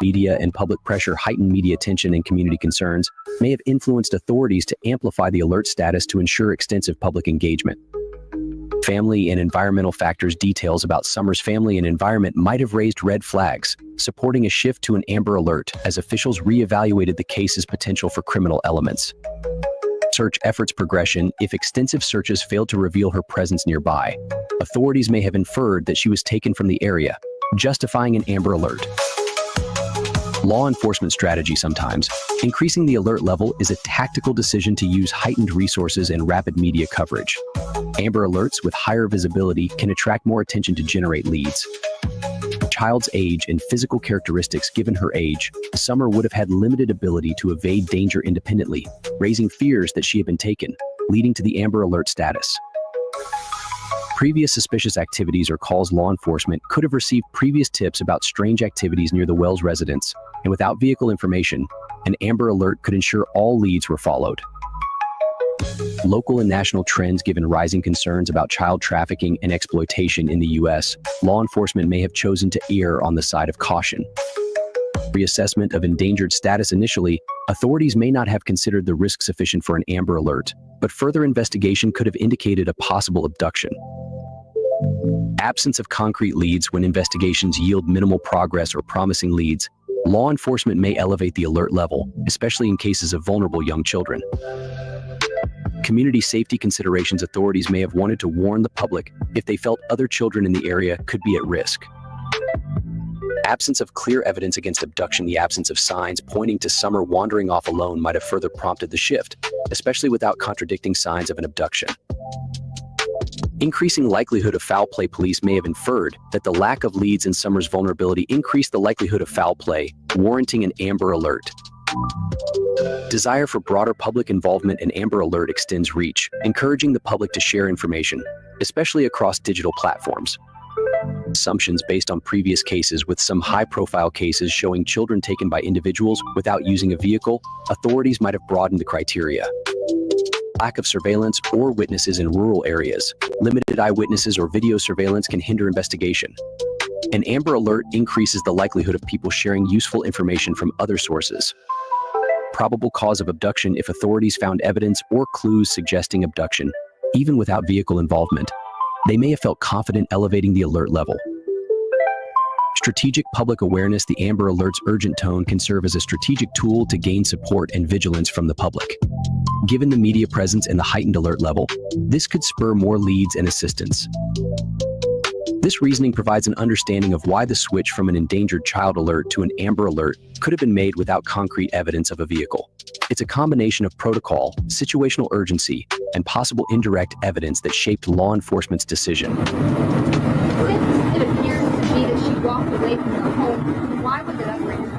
Media and public pressure. Heightened media attention and community concerns may have influenced authorities to amplify the alert status to ensure extensive public engagement. Family and environmental factors. Details about Summer's family and environment might have raised red flags, supporting a shift to an Amber Alert as officials re-evaluated the case's potential for criminal elements. Search efforts progression. If extensive searches failed to reveal her presence nearby, authorities may have inferred that she was taken from the area, justifying an Amber Alert. Law enforcement strategy sometimes. Increasing the alert level is a tactical decision to use heightened resources and rapid media coverage. Amber Alerts with higher visibility can attract more attention to generate leads. Child's age and physical characteristics. Given her age, Summer would have had limited ability to evade danger independently, raising fears that she had been taken, leading to the Amber Alert status. Previous suspicious activities or calls. Law enforcement could have received previous tips about strange activities near the Wells residence, and without vehicle information, an Amber Alert could ensure all leads were followed. Local and national trends. Given rising concerns about child trafficking and exploitation in the U.S., law enforcement may have chosen to err on the side of caution. Reassessment of endangered status. Initially, authorities may not have considered the risk sufficient for an Amber Alert, but further investigation could have indicated a possible abduction. Absence of concrete leads. When investigations yield minimal progress or promising leads, law enforcement may elevate the alert level, especially in cases of vulnerable young children. Community safety considerations. Authorities may have wanted to warn the public if they felt other children in the area could be at risk. Absence of clear evidence against abduction. The absence of signs pointing to Summer wandering off alone might have further prompted the shift, especially without contradicting signs of an abduction. Increasing likelihood of foul play. Police may have inferred that the lack of leads and Summer's vulnerability increased the likelihood of foul play, warranting an Amber Alert. Desire for broader public involvement. An Amber Alert extends reach, encouraging the public to share information, especially across digital platforms. Assumptions based on previous cases. With some high-profile cases showing children taken by individuals without using a vehicle, authorities might have broadened the criteria. Lack of surveillance or witnesses in rural areas. Limited eyewitnesses or video surveillance can hinder investigation. An Amber Alert increases the likelihood of people sharing useful information from other sources. Probable cause of abduction. If authorities found evidence or clues suggesting abduction, even without vehicle involvement, they may have felt confident elevating the alert level. Strategic public awareness. The Amber Alert's urgent tone can serve as a strategic tool to gain support and vigilance from the public. Given the media presence and the heightened alert level, this could spur more leads and assistance. This reasoning provides an understanding of why the switch from an endangered child alert to an Amber Alert could have been made without concrete evidence of a vehicle. It's a combination of protocol, situational urgency, and possible indirect evidence that shaped law enforcement's decision. Since it appears to me that she walked away from her home, why was it upgraded?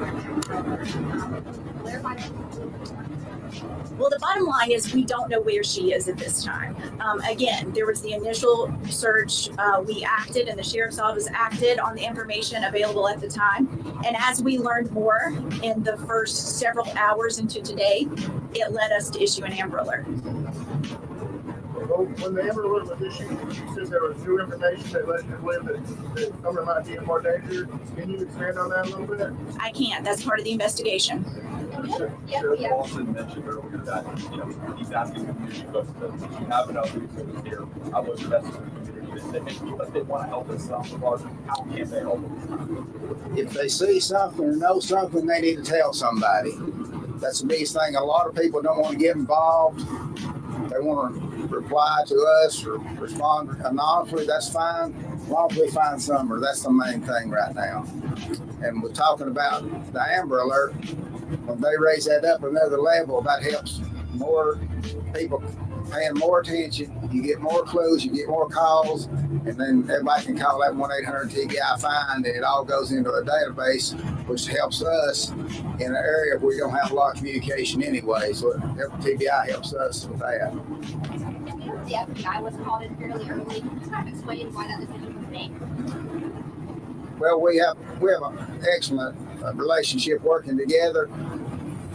Well, the bottom line is we don't know where she is at this time. Again, there was the initial search. We acted and the sheriff's office acted on the information available at the time. And as we learned more in the first several hours into today, it led us to issue an Amber Alert. When the Amber Alert was issued, you said there was new information that led you to believe that Summer might be in more danger. Can you expand on that a little bit? I can't. That's part of the investigation. Sheriff Lawson mentioned earlier that he's asking community folks to have enough resources here. What's the best for the community that make people, if they want to help us out, how can they help us? If they see something or know something, they need to tell somebody. That's the biggest thing. A lot of people don't want to get involved. They want to reply to us or respond anonymously. That's fine. As long as we find Summer, that's the main thing right now. And we're talking about the Amber Alert. When they raise that up another level, that helps more people paying more attention. You get more clues, you get more calls, and then everybody can call that 1-800-TBI-FIND, and it all goes into a database, which helps us in an area where we don't have a lot of communication anyway. So TBI helps us with that. The FBI was called in fairly early. Can you kind of explain why that decision was made? Well, we have an excellent relationship working together,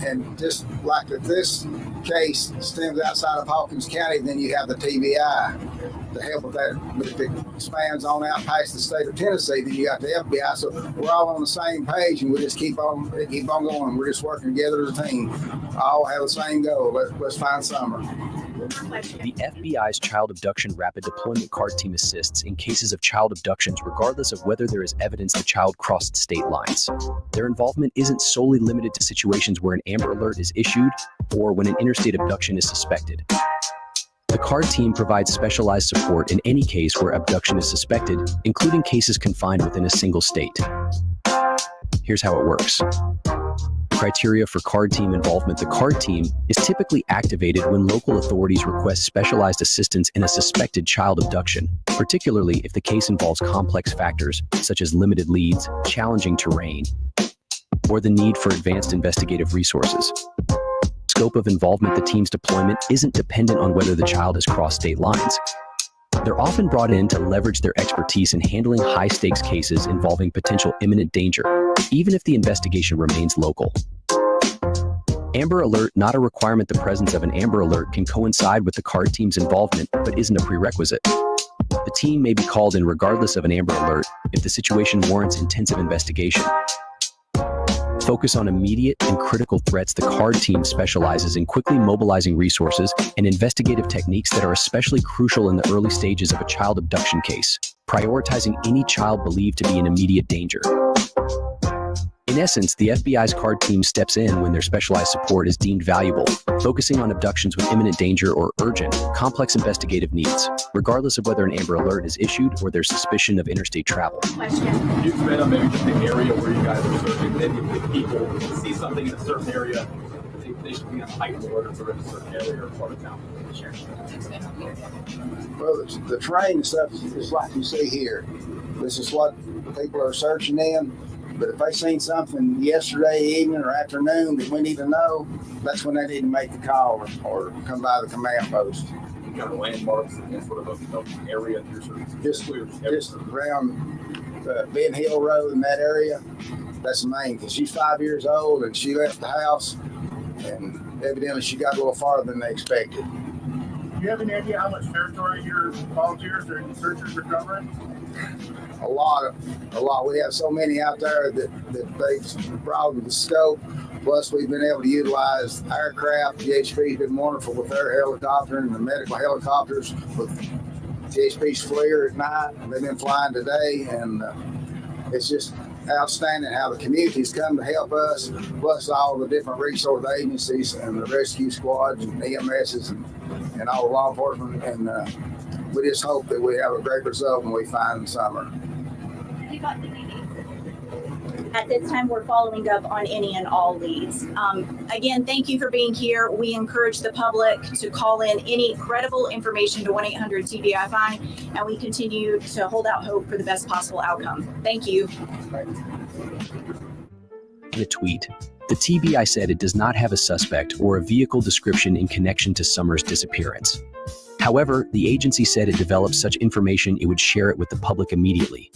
and just like that this case stems outside of Hawkins County, then you have the TBI to help with that. But if it spans on out past the state of Tennessee, then you got the FBI. So we're all on the same page, and we just keep on going. We're just working together as a team. All have the same goal. Let's find Summer. The FBI's Child Abduction Rapid Deployment Card Team assists in cases of child abductions regardless of whether there is evidence the child crossed state lines. Their involvement isn't solely limited to situations where an Amber Alert is issued or when an interstate abduction is suspected. The CARD team provides specialized support in any case where abduction is suspected, including cases confined within a single state. Here's how it works. Criteria for CARD team involvement. The CARD team is typically activated when local authorities request specialized assistance in a suspected child abduction, particularly if the case involves complex factors such as limited leads, challenging terrain, or the need for advanced investigative resources. Scope of involvement. The team's deployment isn't dependent on whether the child has crossed state lines. They're often brought in to leverage their expertise in handling high-stakes cases involving potential imminent danger, even if the investigation remains local. Amber Alert, not a requirement. The presence of an Amber Alert can coincide with the CARD team's involvement, but isn't a prerequisite. The team may be called in regardless of an Amber Alert if the situation warrants intensive investigation. Focus on immediate and critical threats. The CARD team specializes in quickly mobilizing resources and investigative techniques that are especially crucial in the early stages of a child abduction case, prioritizing any child believed to be in immediate danger. In essence, the FBI's CARD team steps in when their specialized support is deemed valuable, focusing on abductions with imminent danger or urgent, complex investigative needs, regardless of whether an Amber Alert is issued or there's suspicion of interstate travel. Can you expand on maybe just the area where you guys are searching? Maybe if people see something in a certain area, they should be on heightened alert if they're in a certain area or part of town. Sure. Well, the terrain stuff is like you see here. This is what people are searching in. But if they seen something yesterday evening or afternoon that we need to know, that's when they need to make the call or come by the command post. Kind of landmarks and sort of an area you're sort of just around Ben Hill Road in that area. That's the main, because she's 5 years old and she left the house, and evidently she got a little farther than they expected. Do you have any idea how much territory your volunteers or searchers are covering? A lot. We have so many out there that they've broadened the scope. Plus, we've been able to utilize aircraft. GHP's been wonderful with their helicopter and the medical helicopters with GHP's FLIR at night. They've been flying today, and it's just outstanding how the community's come to help us, plus all the different resource agencies and the rescue squads and EMSs and all the law enforcement. And we just hope that we have a great result when we find Summer. At this time, we're following up on any and all leads. Again, thank you for being here. We encourage the public to call in any credible information to 1-800-TBI-FIND, and we continue to hold out hope for the best possible outcome. Thank you. The tweet. The TBI said it does not have a suspect or a vehicle description in connection to Summer's disappearance. However, the agency said it developed such information it would share it with the public immediately.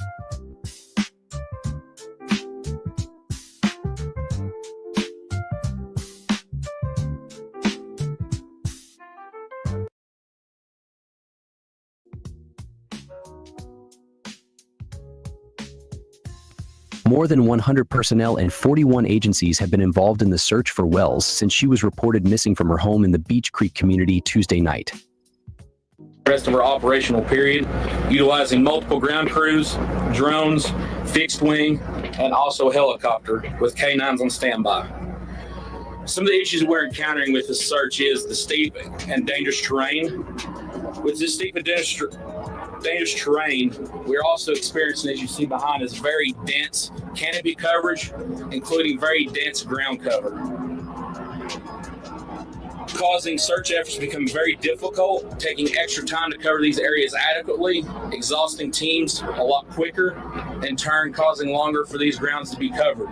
More than 100 personnel and 41 agencies have been involved in the search for Wells since she was reported missing from her home in the Beach Creek community Tuesday night. The rest of our operational period, utilizing multiple ground crews, drones, fixed wing, and also helicopter with K9s on standby. Some of the issues we're encountering with this search is the steep and dangerous terrain. With this steep and dangerous terrain, we're also experiencing, as you see behind us, very dense canopy coverage, including very dense ground cover, causing search efforts to become very difficult, taking extra time to cover these areas adequately, exhausting teams a lot quicker, in turn causing longer for these grounds to be covered,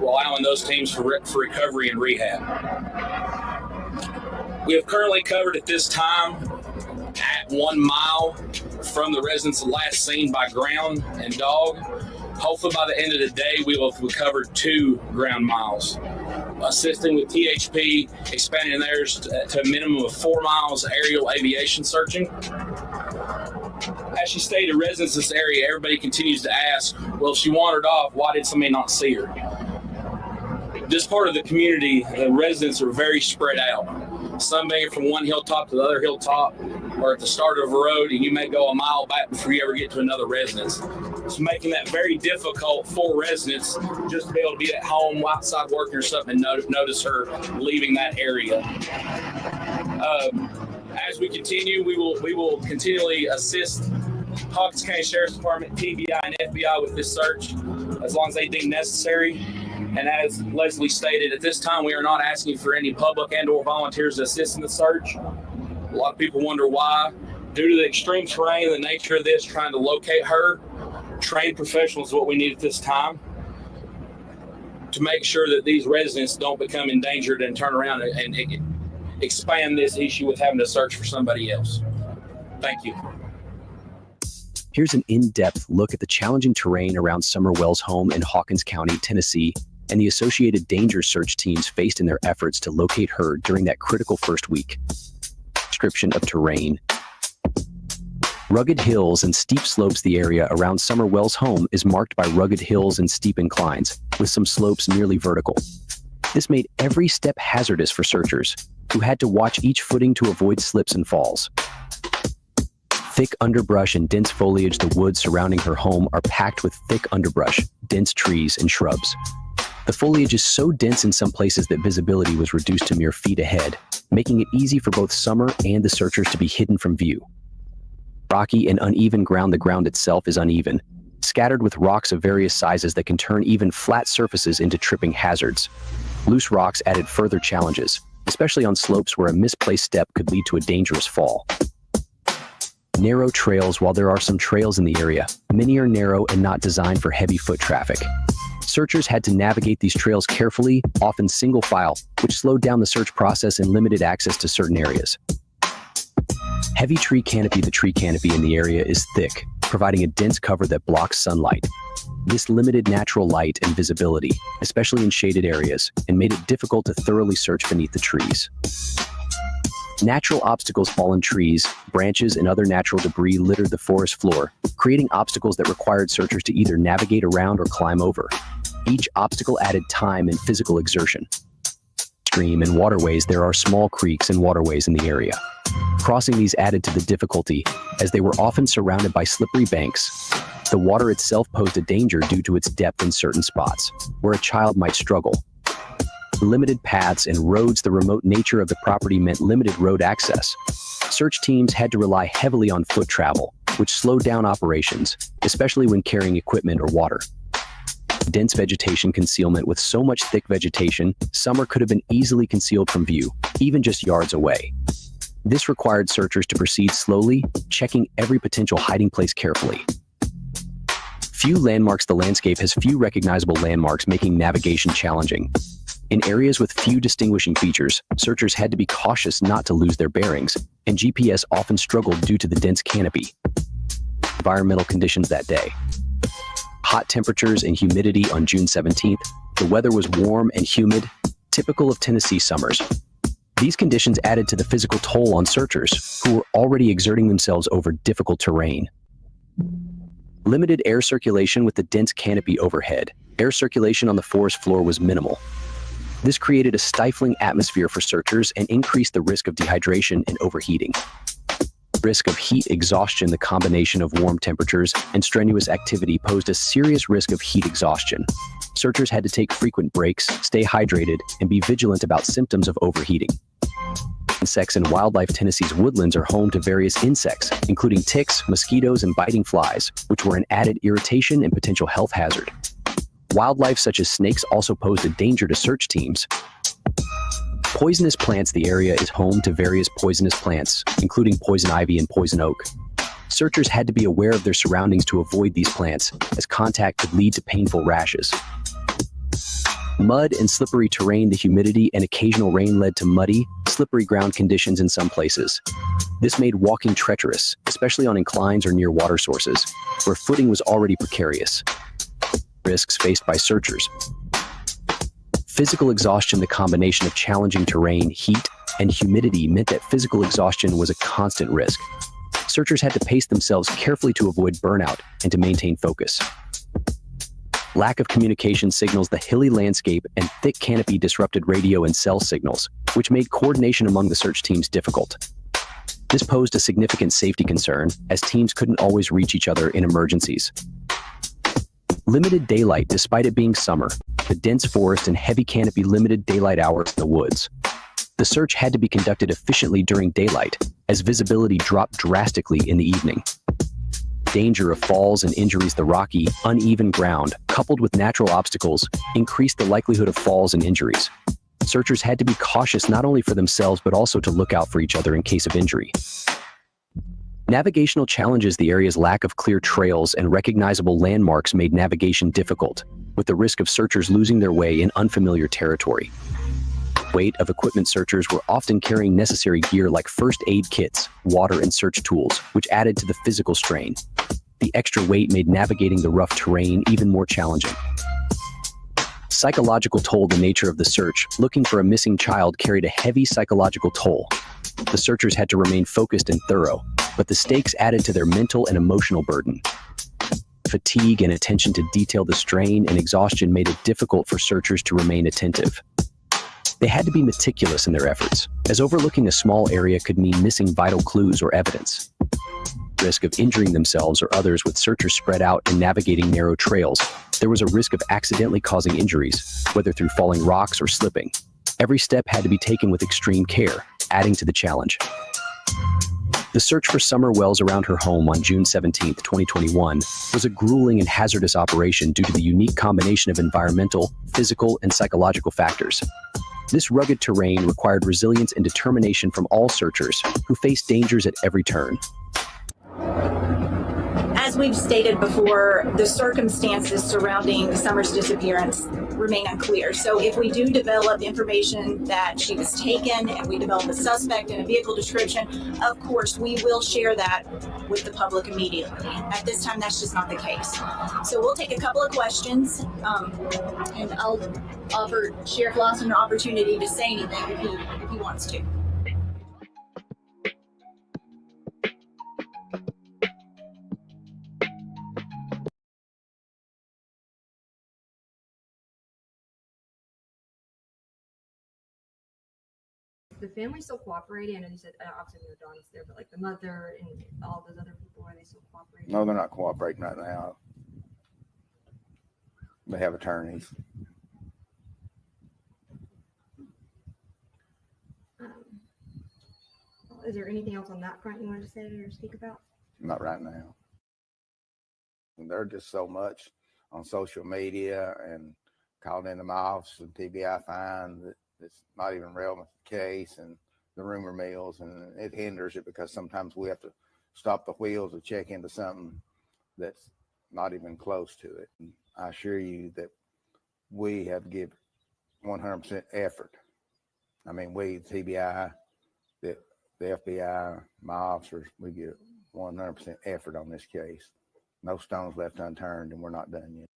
while allowing those teams for recovery and rehab. We have currently covered at this time at 1 mile from the residents last seen by ground and dog. Hopefully by the end of the day, we will have recovered 2 ground miles. Assisting with THP, expanding theirs to a minimum of 4 miles aerial aviation searching. As she stated, residents in this area, everybody continues to ask, well, if she wandered off, why did somebody not see her? This part of the community, the residents are very spread out. Some being from one hilltop to the other hilltop, or at the start of a road, and you may go a mile back before you ever get to another residence. It's making that very difficult for residents just to be able to be at home, outside working or something, and notice her leaving that area. As we continue, we will continually assist Hawkins County Sheriff's Department, TBI, and FBI with this search as long as they deem necessary. And as Leslie stated, at this time, we are not asking for any public and/or volunteers to assist in the search. A lot of people wonder why. Due to the extreme terrain and the nature of this, trying to locate her, trained professionals is what we need at this time to make sure that these residents don't become endangered and turn around and expand this issue with having to search for somebody else. Thank you. Here's an in-depth look at the challenging terrain around Summer Wells' home in Hawkins County, Tennessee, and the associated danger search teams faced in their efforts to locate her during that critical first week. Description of terrain. Rugged hills and steep slopes. The area around Summer Wells' home is marked by rugged hills and steep inclines, with some slopes nearly vertical. This made every step hazardous for searchers, who had to watch each footing to avoid slips and falls. Thick underbrush and dense foliage. The woods surrounding her home are packed with thick underbrush, dense trees, and shrubs. The foliage is so dense in some places that visibility was reduced to mere feet ahead, making it easy for both Summer and the searchers to be hidden from view. Rocky and uneven ground. The ground itself is uneven, scattered with rocks of various sizes that can turn even flat surfaces into tripping hazards. Loose rocks added further challenges, especially on slopes where a misplaced step could lead to a dangerous fall. Narrow trails. While there are some trails in the area, many are narrow and not designed for heavy foot traffic. Searchers had to navigate these trails carefully, often single file, which slowed down the search process and limited access to certain areas. Heavy tree canopy. The tree canopy in the area is thick, providing a dense cover that blocks sunlight. This limited natural light and visibility, especially in shaded areas, and made it difficult to thoroughly search beneath the trees. Natural obstacles. Fallen trees, branches, and other natural debris littered the forest floor, creating obstacles that required searchers to either navigate around or climb over. Each obstacle added time and physical exertion. Stream and waterways. There are small creeks and waterways in the area. Crossing these added to the difficulty, as they were often surrounded by slippery banks. The water itself posed a danger due to its depth in certain spots, where a child might struggle. Limited paths and roads. The remote nature of the property meant limited road access. Search teams had to rely heavily on foot travel, which slowed down operations, especially when carrying equipment or water. Dense vegetation concealment. With so much thick vegetation, Summer could have been easily concealed from view, even just yards away. This required searchers to proceed slowly, checking every potential hiding place carefully. Few landmarks. The landscape has few recognizable landmarks, making navigation challenging. In areas with few distinguishing features, searchers had to be cautious not to lose their bearings, and GPS often struggled due to the dense canopy. Environmental conditions that day. Hot temperatures and humidity. On June 17th, the weather was warm and humid, typical of Tennessee summers. These conditions added to the physical toll on searchers, who were already exerting themselves over difficult terrain. Limited air circulation. With the dense canopy overhead, air circulation on the forest floor was minimal. This created a stifling atmosphere for searchers and increased the risk of dehydration and overheating. Risk of heat exhaustion. The combination of warm temperatures and strenuous activity posed a serious risk of heat exhaustion. Searchers had to take frequent breaks, stay hydrated, and be vigilant about symptoms of overheating. Insects and wildlife. Tennessee's woodlands are home to various insects, including ticks, mosquitoes, and biting flies, which were an added irritation and potential health hazard. Wildlife such as snakes also posed a danger to search teams. Poisonous plants. The area is home to various poisonous plants, including poison ivy and poison oak. Searchers had to be aware of their surroundings to avoid these plants, as contact could lead to painful rashes. Mud and slippery terrain. The humidity and occasional rain led to muddy, slippery ground conditions in some places. This made walking treacherous, especially on inclines or near water sources, where footing was already precarious. Risks faced by searchers. Physical exhaustion. The combination of challenging terrain, heat, and humidity meant that physical exhaustion was a constant risk. Searchers had to pace themselves carefully to avoid burnout and to maintain focus. Lack of communication signals. The hilly landscape and thick canopy disrupted radio and cell signals, which made coordination among the search teams difficult. This posed a significant safety concern, as teams couldn't always reach each other in emergencies. Limited daylight. Despite it being summer, the dense forest and heavy canopy limited daylight hours in the woods. The search had to be conducted efficiently during daylight, as visibility dropped drastically in the evening. Danger of falls and injuries. The rocky, uneven ground, coupled with natural obstacles, increased the likelihood of falls and injuries. Searchers had to be cautious not only for themselves but also to look out for each other in case of injury. Navigational challenges. The area's lack of clear trails and recognizable landmarks made navigation difficult, with the risk of searchers losing their way in unfamiliar territory. Weight of equipment. Searchers were often carrying necessary gear like first aid kits, water, and search tools, which added to the physical strain. The extra weight made navigating the rough terrain even more challenging. Psychological toll. The nature of the search, looking for a missing child, carried a heavy psychological toll. The searchers had to remain focused and thorough, but the stakes added to their mental and emotional burden. Fatigue and attention to detail. The strain and exhaustion made it difficult for searchers to remain attentive. They had to be meticulous in their efforts, as overlooking a small area could mean missing vital clues or evidence. Risk of injuring themselves or others. With searchers spread out and navigating narrow trails, there was a risk of accidentally causing injuries, whether through falling rocks or slipping. Every step had to be taken with extreme care, adding to the challenge. The search for Summer Wells around her home on June 17, 2021, was a grueling and hazardous operation due to the unique combination of environmental, physical, and psychological factors. This rugged terrain required resilience and determination from all searchers, who faced dangers at every turn. As we've stated before, the circumstances surrounding Summer's disappearance remain unclear. So if we do develop information that she was taken and we develop a suspect and a vehicle description, of course, we will share that with the public immediately. At this time, that's just not the case. So we'll take a couple of questions and I'll offer Sheriff Lawson an opportunity to say anything if he wants to. The family still cooperating? I know you said obviously Dawn's there, but like the mother and all those other people, are they still cooperating? No, they're not cooperating right now. They have attorneys. Is there anything else on that front you wanted to say or speak about? Not right now. They're just so much on social media and calling into my office and TBI fine that it's not even relevant to the case, and the rumor mills, and it hinders it because sometimes we have to stop the wheels to check into something that's not even close to it. And I assure you that we have to give 100% effort. I mean, we, TBI, the FBI, my officers, we give 100% effort on this case. No stones left unturned, and we're not done yet.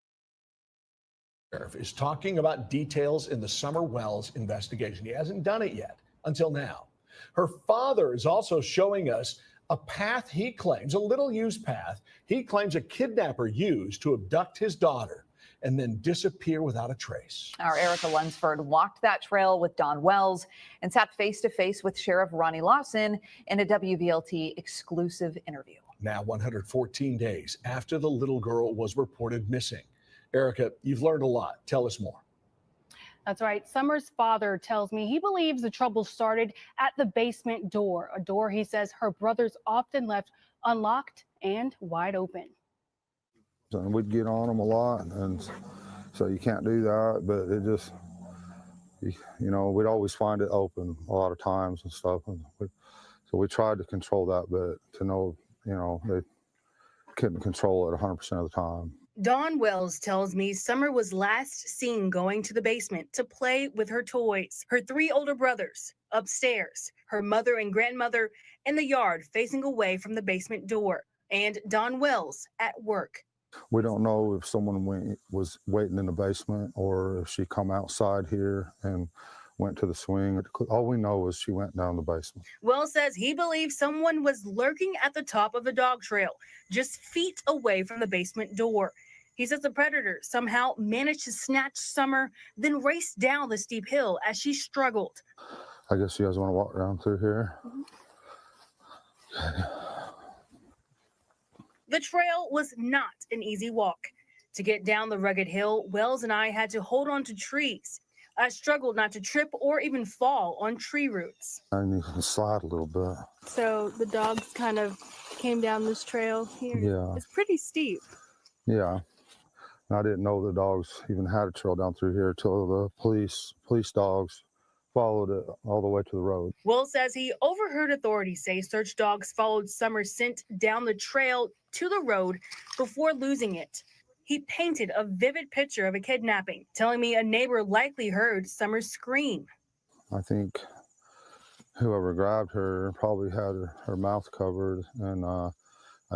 Sheriff is talking about details in the Summer Wells investigation. He hasn't done it yet until now. Her father is also showing us a path he claims, a little used path, he claims a kidnapper used to abduct his daughter and then disappear without a trace. Our Erica Lunsford walked that trail with Dawn Wells and sat face to face with Sheriff Ronnie Lawson in a WVLT exclusive interview. Now 114 days after the little girl was reported missing. Erica, you've learned a lot. Tell us more. That's right. Summer's father tells me he believes the trouble started at the basement door, a door he says her brothers often left unlocked and wide open. And we'd get on them a lot, and so you can't do that, but it just, you know, we'd always find it open a lot of times and stuff. And so we tried to control that, but to know, you know, they couldn't control it 100% of the time. Dawn Wells tells me Summer was last seen going to the basement to play with her toys. Her three older brothers upstairs, her mother and grandmother in the yard facing away from the basement door, and Dawn Wells at work. We don't know if someone was waiting in the basement or if she come outside here and went to the swing. All we know is she went down the basement. Wells says he believes someone was lurking at the top of the dog trail, just feet away from the basement door. He says the predator somehow managed to snatch Summer, then raced down the steep hill as she struggled. I guess you guys want to walk down through here. The trail was not an easy walk. To get down the rugged hill, Wells and I had to hold on to trees. I struggled not to trip or even fall on tree roots. And you can slide a little bit. So the dogs kind of came down this trail here. Yeah. It's pretty steep. Yeah. And I didn't know the dogs even had a trail down through here till the police dogs followed it all the way to the road. Will says he overheard authorities say search dogs followed Summer's scent down the trail to the road before losing it. He painted a vivid picture of a kidnapping, telling me a neighbor likely heard Summer scream. I think whoever grabbed her probably had her mouth covered, and I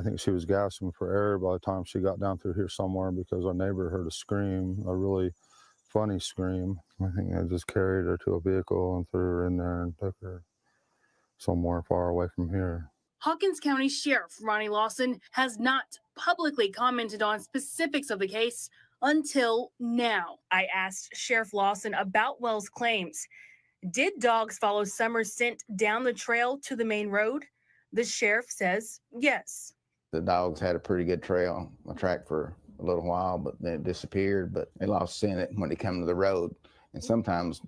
think she was gasping for air by the time she got down through here somewhere, because our neighbor heard a scream, a really funny scream. I think they just carried her to a vehicle and threw her in there and took her somewhere far away from here. Hawkins County Sheriff Ronnie Lawson has not publicly commented on specifics of the case until now. I asked Sheriff Lawson about Wells' claims. Did dogs follow Summer's scent down the trail to the main road? The sheriff says yes. The dogs had a pretty good trail, a track for a little while, but then it disappeared. But they lost scent when they come to the road. And sometimes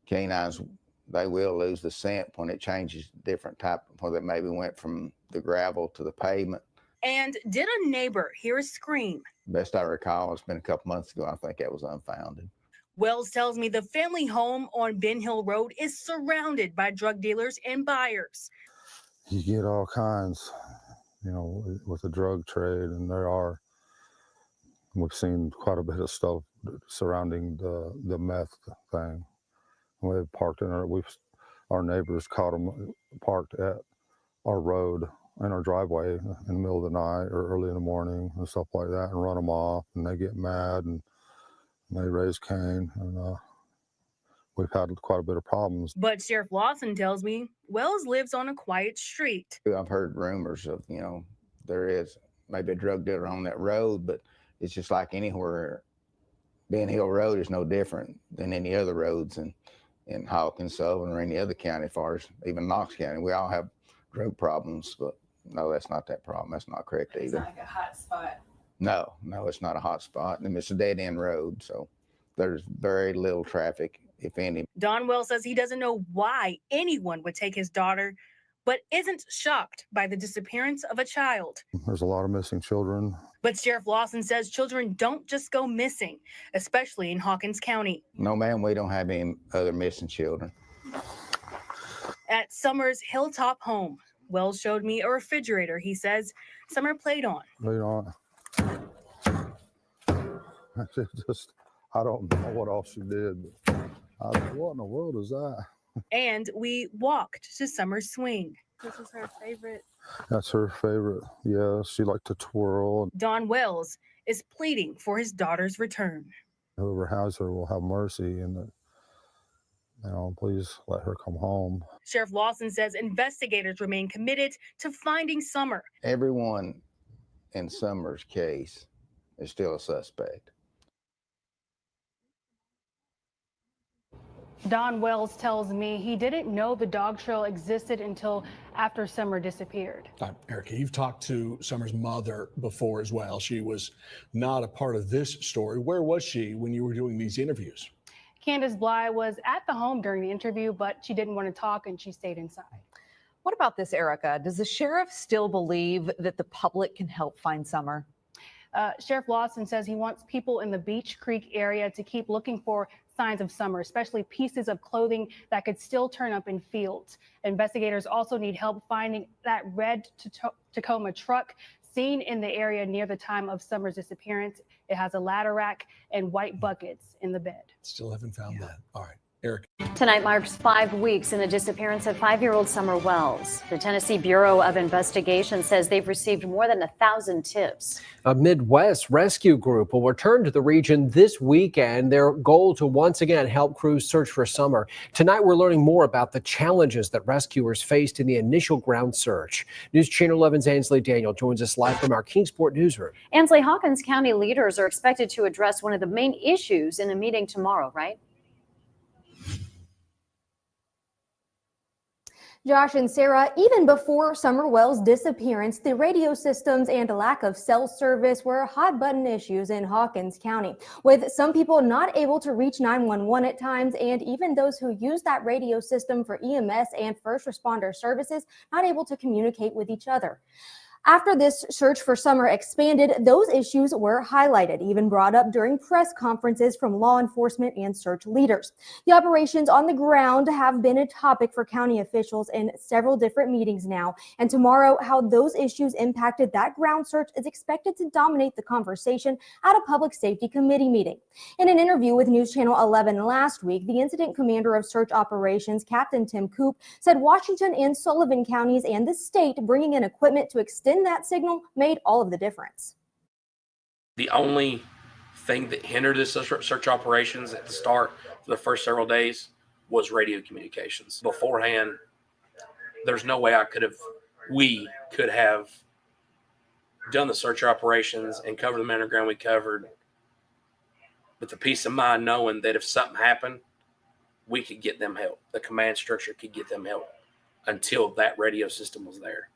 canines, they will lose the scent when it changes different type, where they maybe went from the gravel to the pavement. And did a neighbor hear a scream? Best I recall, it's been a couple months ago. I think that was unfounded. Wells tells me the family home on Ben Hill Road is surrounded by drug dealers and buyers. You get all kinds, with the drug trade, and we've seen quite a bit of stuff surrounding the meth thing. We've parked our neighbors caught them parked at our road in our driveway in the middle of the night or early in the morning and stuff like that, and run them off, and they get mad and they raise Cain, and we've had quite a bit of problems. But Sheriff Lawson tells me Wells lives on a quiet street. I've heard rumors of, there is maybe a drug dealer on that road, but it's just like anywhere. Ben Hill Road is no different than any other roads in Hawkins, Sullivan, or any other county, as far as even Knox County. We all have drug problems, but no, that's not that problem. That's not correct either. It's not like a hot spot. No, it's not a hot spot. And it's a dead end road, so there's very little traffic, if any. Don Wells says he doesn't know why anyone would take his daughter, but isn't shocked by the disappearance of a child. There's a lot of missing children. But Sheriff Lawson says children don't just go missing, especially in Hawkins County. No, ma'am, we don't have any other missing children. At Summer's Hilltop home, Wells showed me a refrigerator he says Summer played on. I don't know what else she did. But what in the world is that? And we walked to Summer's swing. This is her favorite. That's her favorite. Yeah, she liked to twirl. Don Wells is pleading for his daughter's return. Whoever has her will have mercy, and please let her come home. Sheriff Lawson says investigators remain committed to finding Summer. Everyone in Summer's case is still a suspect. Don Wells tells me he didn't know the dog trail existed until after Summer disappeared. Erica, you've talked to Summer's mother before as well. She was not a part of this story. Where was she when you were doing these interviews? Candace Bly was at the home during the interview, but she didn't want to talk and she stayed inside. What about this, Erica? Does the sheriff still believe that the public can help find Summer? Sheriff Lawson says he wants people in the Beech Creek area to keep looking for signs of Summer, especially pieces of clothing that could still turn up in fields. Investigators also need help finding that red Tacoma truck seen in the area near the time of Summer's disappearance. It has a ladder rack and white buckets in the bed. Still haven't found that. All right. Eric. Tonight marks 5 weeks in the disappearance of 5-year-old Summer Wells. The Tennessee Bureau of Investigation says they've received more than 1,000 tips. A Midwest rescue group will return to the region this weekend. Their goal to once again help crews search for Summer. Tonight, we're learning more about the challenges that rescuers faced in the initial ground search. News Channel 11's Ansley Daniel joins us live from our Kingsport newsroom. Ansley, Hawkins County leaders are expected to address one of the main issues in a meeting tomorrow, right? Josh and Sarah, even before Summer Wells' disappearance, the radio systems and lack of cell service were hot button issues in Hawkins County, with some people not able to reach 911 at times, and even those who use that radio system for EMS and first responder services not able to communicate with each other. After this search for Summer expanded, those issues were highlighted, even brought up during press conferences from law enforcement and search leaders. The operations on the ground have been a topic for county officials in several different meetings now, and tomorrow, how those issues impacted that ground search is expected to dominate the conversation at a public safety committee meeting. In an interview with News Channel 11 last week, the incident commander of search operations, Captain Tim Coop, said Washington and Sullivan counties and the state bringing in equipment to extend that signal made all of the difference. The only thing that hindered this search operations at the start for the first several days was radio communications. Beforehand, there's no way we could have done the search operations and covered the amount of ground we covered with the peace of mind knowing that if something happened, we could get them help. The command structure could get them help until that radio system was there.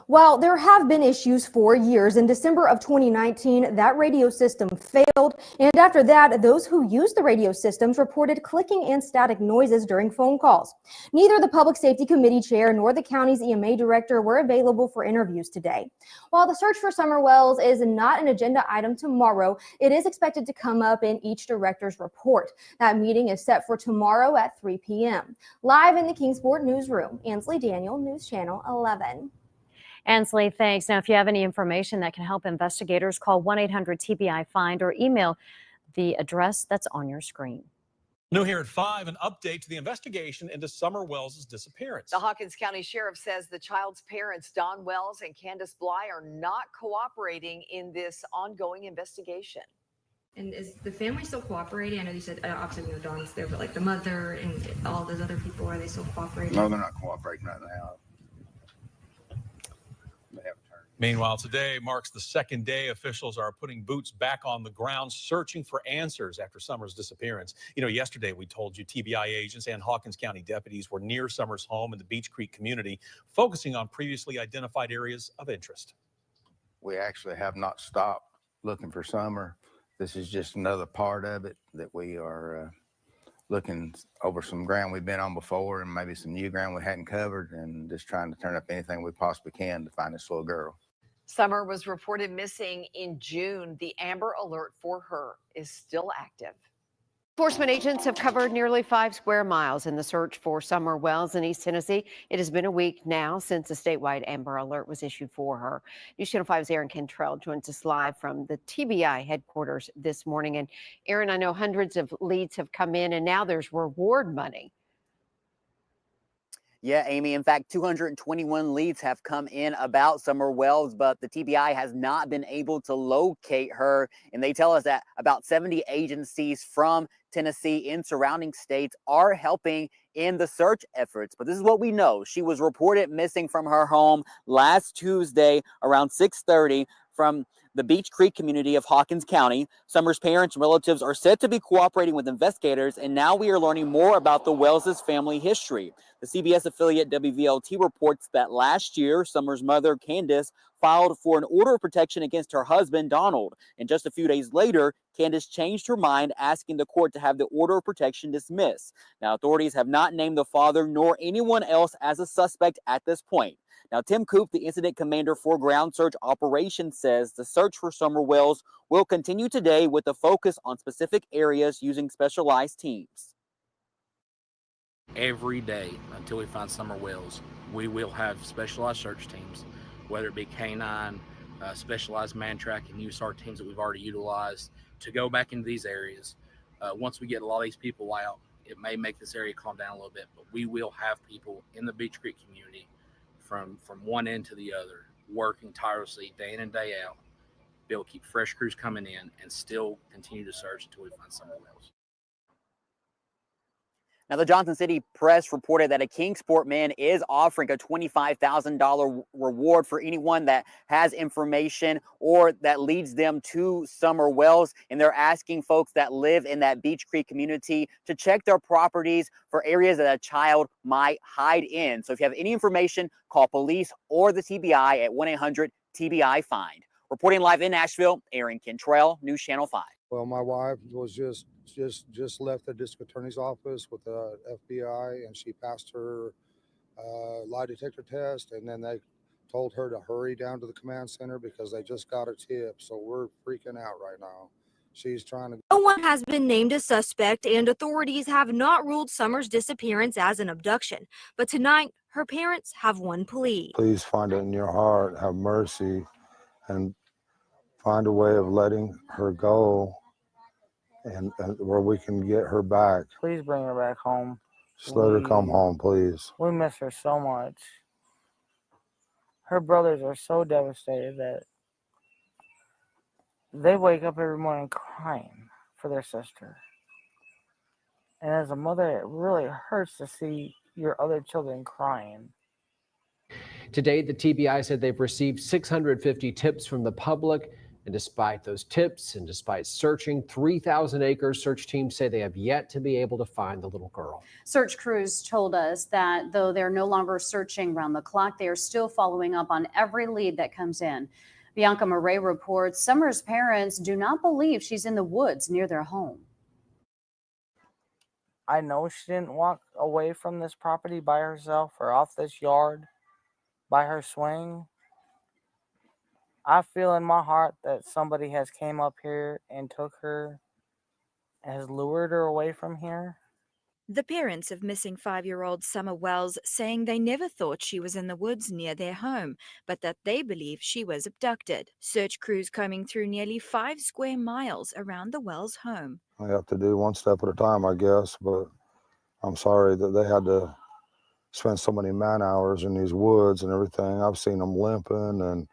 While there have been issues for years, in December of 2019, that radio system failed. And after that, those who used the radio systems reported clicking and static noises during phone calls. Neither the Public Safety Committee chair nor the county's EMA director were available for interviews today. While the search for Summer Wells is not an agenda item tomorrow, it is expected to come up in each director's report. That meeting is set for tomorrow at 3 p.m. Live in the Kingsport newsroom, Ansley Daniel, News Channel 11. Ansley, thanks. Now, if you have any information that can help investigators, call 1-800-TBI-FIND or email the address that's on your screen. New here at 5, an update to the investigation into Summer Wells' disappearance. The Hawkins County Sheriff says the child's parents, Don Wells and Candace Bly, are not cooperating in this ongoing investigation. And is the family still cooperating? I know you said obviously Don's there, but like the mother and all those other people, are they still cooperating? No, they're not cooperating right now. Meanwhile, today marks the second day officials are putting boots back on the ground, searching for answers after Summer's disappearance. You know, yesterday we told you TBI agents and Hawkins County deputies were near Summer's home in the Beach Creek community, focusing on previously identified areas of interest. We actually have not stopped looking for Summer. This is just another part of it that we are looking over some ground we've been on before and maybe some new ground we hadn't covered, and just trying to turn up anything we possibly can to find this little girl. Summer was reported missing in June. The Amber Alert for her is still active. Enforcement agents have covered nearly 5 square miles in the search for Summer Wells in East Tennessee. It has been a week now since a statewide Amber Alert was issued for her. News Channel 5's Aaron Cantrell joins us live from the TBI headquarters this morning. And Aaron, I know hundreds of leads have come in, and now there's reward money. Yeah, Amy, in fact, 221 leads have come in about Summer Wells, but the TBI has not been able to locate her. And they tell us that about 70 agencies from Tennessee and surrounding states are helping in the search efforts. But this is what we know. She was reported missing from her home last Tuesday around 6:30 from the Beach Creek community of Hawkins County. Summer's parents and relatives are said to be cooperating with investigators, and now we are learning more about the Wells' family history. The CBS affiliate WVLT reports that last year, Summer's mother, Candace, filed for an order of protection against her husband, Donald. And just a few days later, Candace changed her mind, asking the court to have the order of protection dismissed. Now, authorities have not named the father nor anyone else as a suspect at this point. Now, Tim Coop, the incident commander for ground search operations, says the search for Summer Wells will continue today with a focus on specific areas using specialized teams. Every day until we find Summer Wells, we will have specialized search teams, whether it be K9, specialized man track and USAR teams that we've already utilized to go back into these areas. Once we get a lot of these people out, it may make this area calm down a little bit, but we will have people in the Beach Creek community from one end to the other, working tirelessly day in and day out, be able to keep fresh crews coming in and still continue to search until we find Summer Wells. Now, the Johnson City Press reported that a Kingsport man is offering a $25,000 reward for anyone that has information or that leads them to Summer Wells. And they're asking folks that live in that Beach Creek community to check their properties for areas that a child might hide in. So if you have any information, call police or the TBI at 1-800-TBI-FIND. Reporting live in Nashville, Aaron Cantrell, News Channel 5. Well, my wife was just left the district attorney's office with the FBI, and she passed her lie detector test, and then they told her to hurry down to the command center because they just got a tip. So we're freaking out right now. She's trying to. No one has been named a suspect, and authorities have not ruled Summer's disappearance as an abduction. But tonight, her parents have one plea. Please find it in your heart, have mercy, and find a way of letting her go, and where we can get her back. Please bring her back home. Just let her come home, please. We miss her so much. Her brothers are so devastated that they wake up every morning crying for their sister. And as a mother, it really hurts to see your other children crying. Today, the TBI said they've received 650 tips from the public. And despite those tips and despite searching 3,000 acres, search teams say they have yet to be able to find the little girl. Search crews told us that though they're no longer searching round the clock, they are still following up on every lead that comes in. Bianca Murray reports Summer's parents do not believe she's in the woods near their home. I know she didn't walk away from this property by herself or off this yard by her swing. I feel in my heart that somebody has came up here and took her, has lured her away from here. The parents of missing 5-year-old Summer Wells saying they never thought she was in the woods near their home, but that they believe she was abducted. Search crews combing through nearly 5 square miles around the Wells home. We have to do one step at a time, I guess, but I'm sorry that they had to spend so many man hours in these woods and everything. I've seen them limping and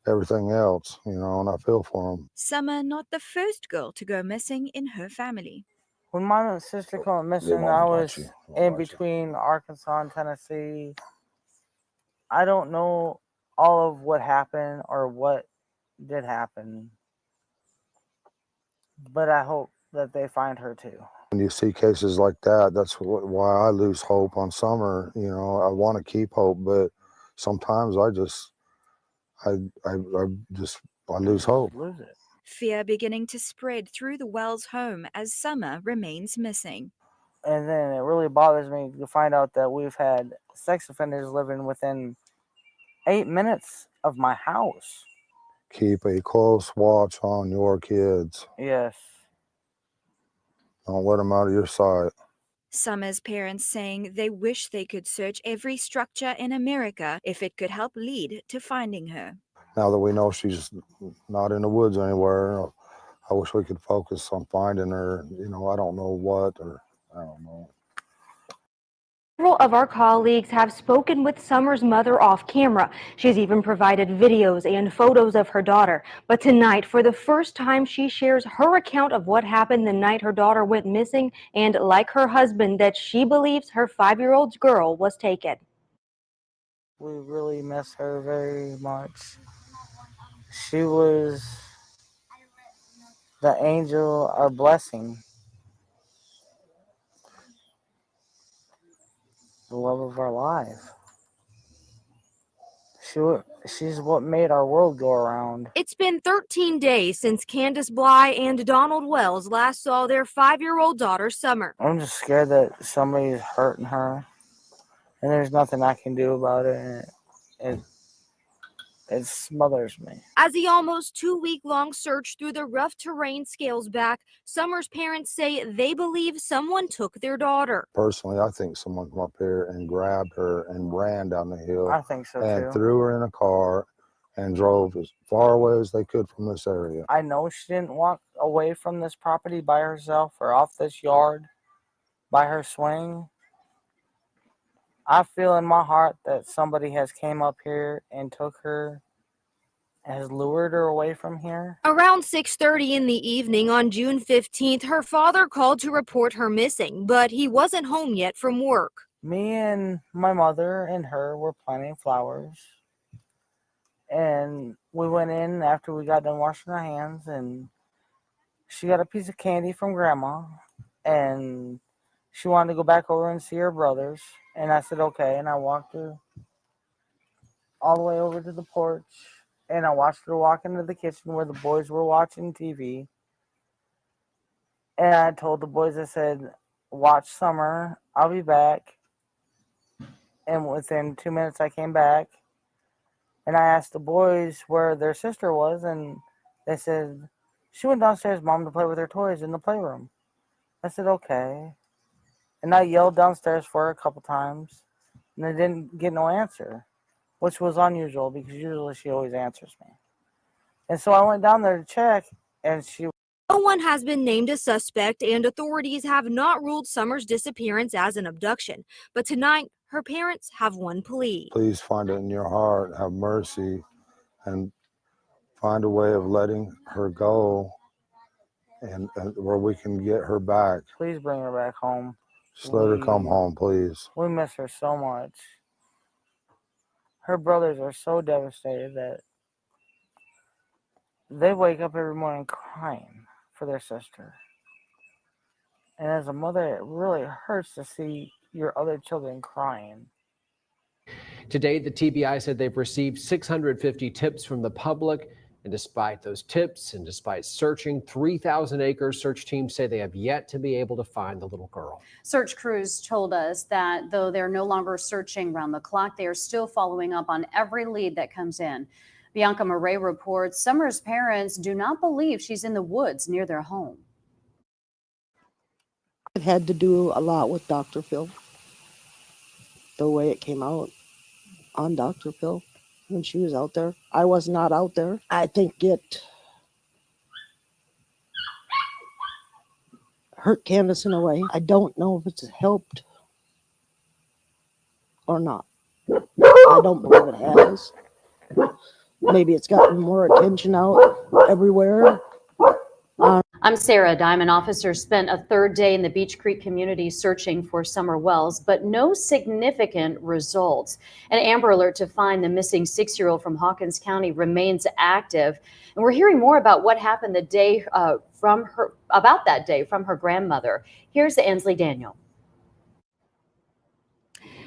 everything else, and I feel for them. Summer not the first girl to go missing in her family. When my sister went missing, I was in between Arkansas and Tennessee. I don't know all of what happened or what did happen, but I hope that they find her too. When you see cases like that, that's why I lose hope on Summer. I want to keep hope, but sometimes I lose hope. Lose it. Fear beginning to spread through the Wells home as Summer remains missing. And then it really bothers me to find out that we've had sex offenders living within 8 minutes of my house. Keep a close watch on your kids. Yes. Don't let them out of your sight. Summer's parents saying they wish they could search every structure in America if it could help lead to finding her. Now that we know she's not in the woods anywhere, I wish we could focus on finding her. I don't know what, or I don't know. Several of our colleagues have spoken with Summer's mother off camera. She's even provided videos and photos of her daughter. But tonight, for the first time, she shares her account of what happened the night her daughter went missing, and like her husband, that she believes her 5-year-old girl was taken. We really miss her very much. She was the angel, our blessing. The love of our life. She's what made our world go around. It's been 13 days since Candace Bly and Donald Wells last saw their 5-year-old daughter, Summer. I'm just scared that somebody's hurting her, and there's nothing I can do about it. It smothers me. As the almost 2-week-long search through the rough terrain scales back, Summer's parents say they believe someone took their daughter. Personally, I think someone came up here and grabbed her and ran down the hill. I think so and too. Threw her in a car and drove as far away as they could from this area. I know she didn't walk away from this property by herself or off this yard by her swing. I feel in my heart that somebody has came up here and took her, has lured her away from here. Around 6:30 in the evening on June 15th, her father called to report her missing, but he wasn't home yet from work. Me and my mother and her were planting flowers. And we went in after we got done washing our hands, and she got a piece of candy from Grandma, and she wanted to go back over and see her brothers. And I said, okay. And I walked her all the way over to the porch, and I watched her walk into the kitchen where the boys were watching TV. And I told the boys, I said, watch Summer, I'll be back. And within 2 minutes, I came back. And I asked the boys where their sister was, and they said, she went downstairs, Mom, to play with her toys in the playroom. I said, okay. And I yelled downstairs for her a couple times, and I didn't get no answer, which was unusual because usually she always answers me. And so I went down there to check, and she... No one has been named a suspect, and authorities have not ruled Summer's disappearance as an abduction. But tonight, her parents have one plea. Please find it in your heart, have mercy, and find a way of letting her go and where we can get her back. Please bring her back home. Just let her come home, please. We miss her so much. Her brothers are so devastated that they wake up every morning crying for their sister. And as a mother, it really hurts to see your other children crying. Today, the TBI said they've received 650 tips from the public. And despite those tips and despite searching 3,000 acres, search teams say they have yet to be able to find the little girl. Search crews told us that though they're no longer searching round the clock, they are still following up on every lead that comes in. Bianca Murray reports Summer's parents do not believe she's in the woods near their home. It had to do a lot with Dr. Phil. The way it came out on Dr. Phil when she was out there. I was not out there. I think it hurt Candace in a way. I don't know if it's helped or not. I don't believe it has. Maybe it's gotten more attention out everywhere. I'm Sarah Diamond. Officers spent a third day in the Beach Creek community searching for Summer Wells, but no significant results. An Amber Alert to find the missing 6-year-old from Hawkins County remains active. And we're hearing more about what happened the day about that day from her grandmother. Here's Ansley Daniel.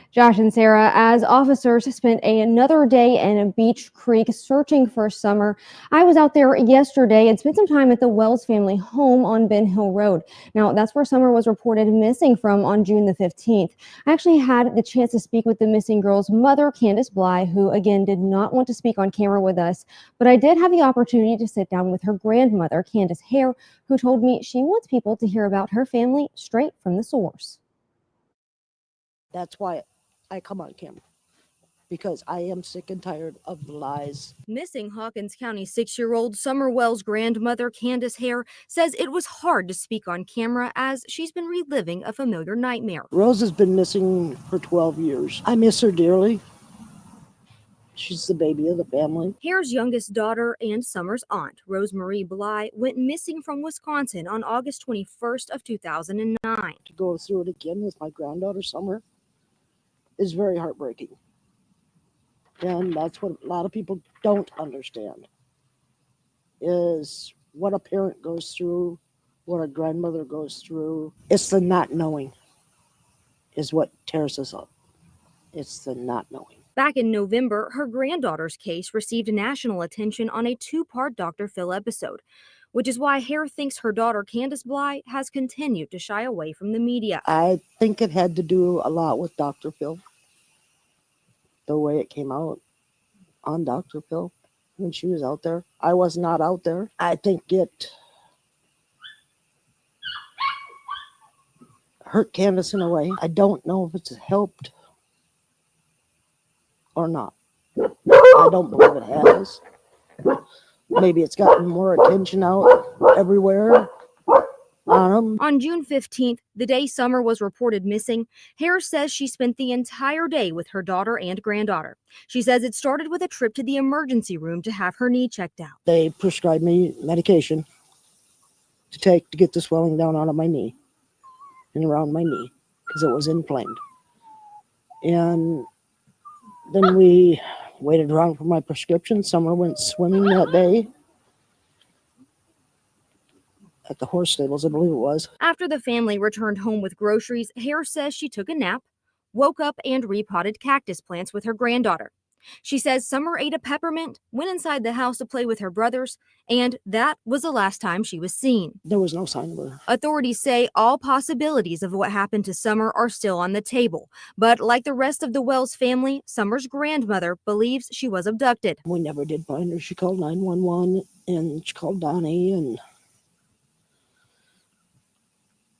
Josh and Sarah, as officers spent another day in Beach Creek searching for Summer, I was out there yesterday and spent some time at the Wells family home on Ben Hill Road. Now, that's where Summer was reported missing from on June the 15th. I actually had the chance to speak with the missing girl's mother, Candace Bly, who again did not want to speak on camera with us, but I did have the opportunity to sit down with her grandmother, Candace Hare, who told me she wants people to hear about her family straight from the source. That's why I come on camera, because I am sick and tired of the lies. Missing Hawkins County 6-year-old Summer Wells' grandmother, Candace Hare, says it was hard to speak on camera as she's been reliving a familiar nightmare. Rose has been missing for 12 years. I miss her dearly. She's the baby of the family. Hare's youngest daughter and Summer's aunt, Rosemarie Bly, went missing from Wisconsin on August 21st of 2009. To go through it again with my granddaughter, Summer, is very heartbreaking. And that's what a lot of people don't understand, is what a parent goes through, what a grandmother goes through. It's the not knowing is what tears us up. It's the not knowing. Back in November, her granddaughter's case received national attention on a 2-part Dr. Phil episode, which is why Hare thinks her daughter Candace Bly has continued to shy away from the media. I think it had to do a lot with Dr. Phil. The way it came out on Dr. Phil when she was out there. I was not out there. I think it hurt Candace in a way. I don't know if it's helped or not. I don't believe it has. Maybe it's gotten more attention out everywhere. On June 15th, the day Summer was reported missing, Harris says she spent the entire day with her daughter and granddaughter. She says it started with a trip to the emergency room to have her knee checked out. They prescribed me medication to take to get the swelling down out of my knee and around my knee because it was inflamed. And then we waited around for my prescription. Summer went swimming that day at the horse stables, I believe it was. After the family returned home with groceries, Harris says she took a nap, woke up, and repotted cactus plants with her granddaughter. She says Summer ate a peppermint, went inside the house to play with her brothers, and that was the last time she was seen. There was no sign of her. Authorities say all possibilities of what happened to Summer are still on the table. But like the rest of the Wells family, Summer's grandmother believes she was abducted. We never did find her. She called 911 and she called Donnie, and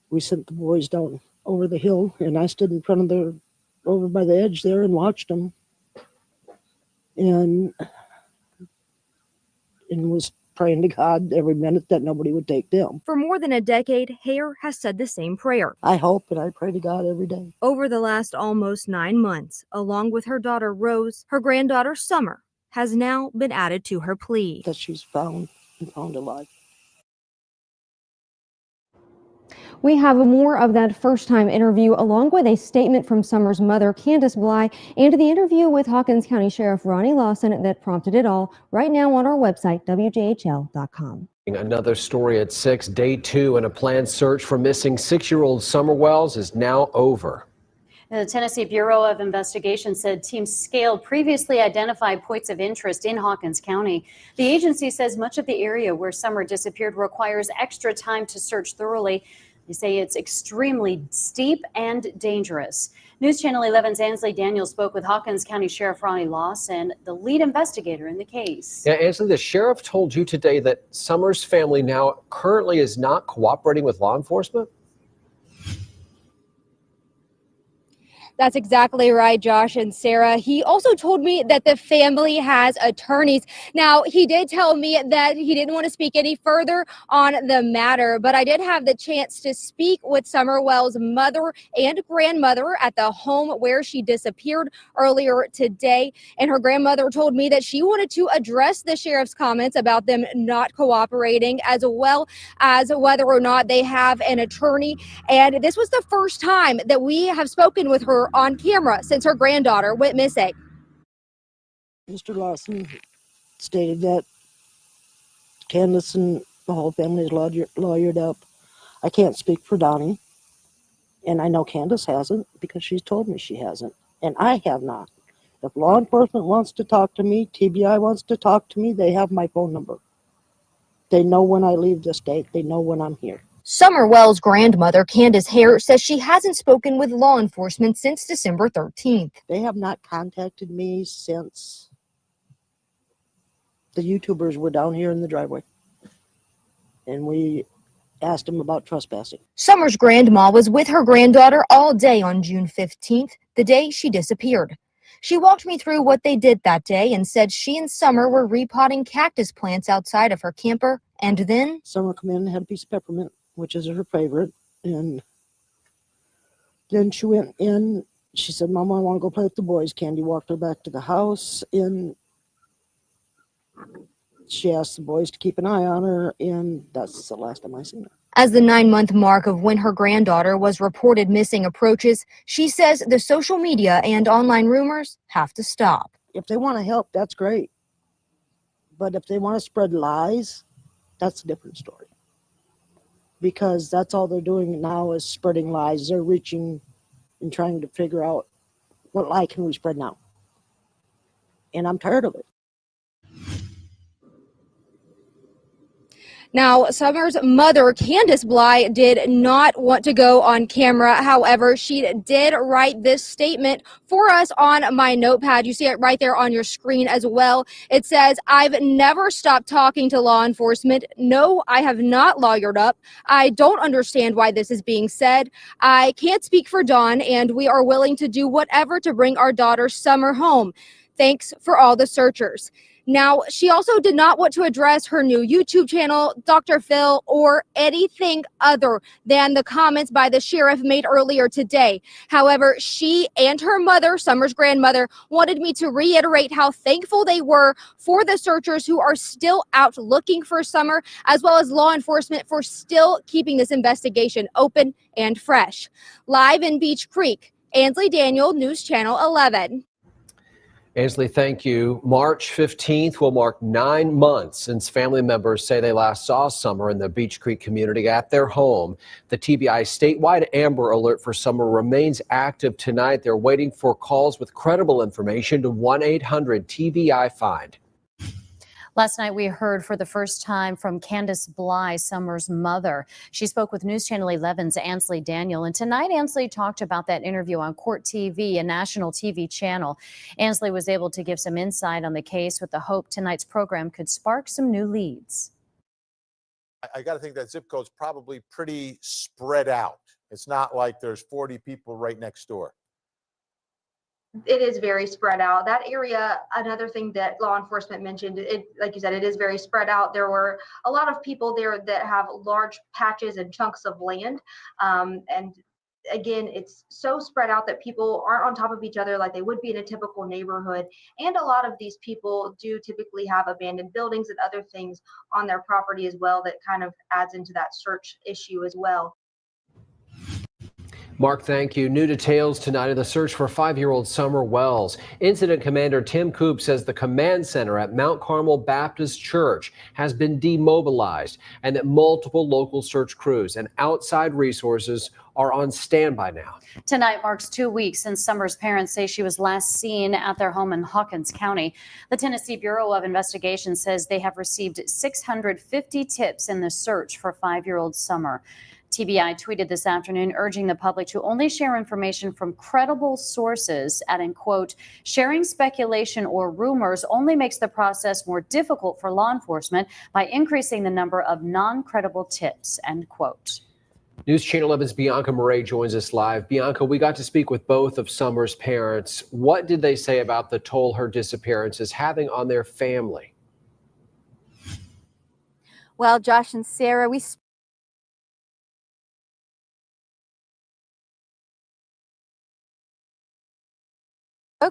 we sent the boys down over the hill, and I stood in front of over by the edge there and watched them. And was praying to God every minute that nobody would take them. For more than a decade, Hare has said the same prayer. I hope and I pray to God every day. Over the last almost 9 months, along with her daughter Rose, her granddaughter Summer has now been added to her plea. That she's found alive. We have more of that first-time interview along with a statement from Summer's mother, Candace Bly, and the interview with Hawkins County Sheriff Ronnie Lawson that prompted it all right now on our website, WJHL.com. Another story at 6, day 2, and a planned search for missing 6-year-old Summer Wells is now over. The Tennessee Bureau of Investigation said teams scaled previously identified points of interest in Hawkins County. The agency says much of the area where Summer disappeared requires extra time to search thoroughly. They say it's extremely steep and dangerous. News Channel 11's Ansley Daniels spoke with Hawkins County Sheriff Ronnie Lawson, the lead investigator in the case. Yeah, Ansley, the sheriff told you today that Summer's family now currently is not cooperating with law enforcement? That's exactly right, Josh and Sarah. He also told me that the family has attorneys. Now, he did tell me that he didn't want to speak any further on the matter, but I did have the chance to speak with Summer Wells' mother and grandmother at the home where she disappeared earlier today. And her grandmother told me that she wanted to address the sheriff's comments about them not cooperating, as well as whether or not they have an attorney. And this was the first time that we have spoken with her on camera since her granddaughter went missing. Mr. Lawson stated that Candace and the whole family is lawyered up. I can't speak for Donnie, and I know Candace hasn't because she's told me she hasn't, and I have not. If law enforcement wants to talk to me, TBI wants to talk to me, they have my phone number. They know when I leave the state. They know when I'm here. Summer Wells' grandmother, Candace Hare, says she hasn't spoken with law enforcement since December 13th. They have not contacted me since the YouTubers were down here in the driveway. And we asked them about trespassing. Summer's grandma was with her granddaughter all day on June 15th, the day she disappeared. She walked me through what they did that day and said she and Summer were repotting cactus plants outside of her camper, and then Summer came in and had a piece of peppermint, which is her favorite, and then she went in. She said, "Mama, I want to go play with the boys." Candy walked her back to the house, and she asked the boys to keep an eye on her, and that's the last time I seen her. As the 9-month mark of when her granddaughter was reported missing approaches, she says the social media and online rumors have to stop. If they want to help, that's great. But if they want to spread lies, that's a different story. Because that's all they're doing now is spreading lies. They're reaching and trying to figure out what lie can we spread now. And I'm tired of it. Now, Summer's mother, Candace Bly, did not want to go on camera. However, she did write this statement for us on my notepad. You see it right there on your screen as well. It says, "I've never stopped talking to law enforcement. No, I have not lawyered up. I don't understand why this is being said. I can't speak for Dawn, and we are willing to do whatever to bring our daughter Summer home. Thanks for all the searchers." Now, she also did not want to address her new YouTube channel, Dr. Phil, or anything other than the comments by the sheriff made earlier today. However, she and her mother, Summer's grandmother, wanted me to reiterate how thankful they were for the searchers who are still out looking for Summer, as well as law enforcement for still keeping this investigation open and fresh. Live in Beach Creek, Ansley Daniel, News Channel 11. Ansley, thank you. March 15th will mark 9 months since family members say they last saw Summer in the Beach Creek community at their home. The TBI statewide Amber Alert for Summer remains active tonight. They're waiting for calls with credible information to 1-800-TBI-FIND. Last night, we heard for the first time from Candace Bly, Summer's mother. She spoke with News Channel 11's Ansley Daniel. And tonight, Ansley talked about that interview on Court TV, a national TV channel. Ansley was able to give some insight on the case with the hope tonight's program could spark some new leads. I got to think that zip code's probably pretty spread out. It's not like there's 40 people right next door. It is very spread out. That area, another thing that law enforcement mentioned, like you said, it is very spread out. There were a lot of people there that have large patches and chunks of land. And again, it's so spread out that people aren't on top of each other like they would be in a typical neighborhood. And a lot of these people do typically have abandoned buildings and other things on their property as well that kind of adds into that search issue as well. Mark, thank you. New details tonight of the search for 5-year-old Summer Wells. Incident Commander Tim Coop says the command center at Mount Carmel Baptist Church has been demobilized and that multiple local search crews and outside resources are on standby now. Tonight marks 2 weeks since Summer's parents say she was last seen at their home in Hawkins County. The Tennessee Bureau of Investigation says they have received 650 tips in the search for 5-year-old Summer. TBI tweeted this afternoon urging the public to only share information from credible sources, adding, quote, sharing speculation or rumors only makes the process more difficult for law enforcement by increasing the number of non-credible tips, end quote. News Channel 11's Bianca Murray joins us live. Bianca, we got to speak with both of Summer's parents. What did they say about the toll her disappearance is having on their family? Well, Josh and Sarah, we spoke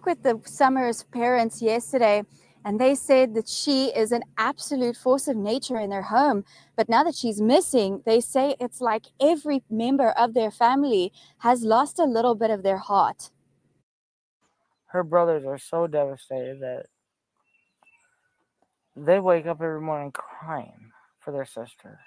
with the Summer's parents yesterday, and they said that she is an absolute force of nature in their home. But now that she's missing, they say it's like every member of their family has lost a little bit of their heart. Her brothers are so devastated that they wake up every morning crying for their sister.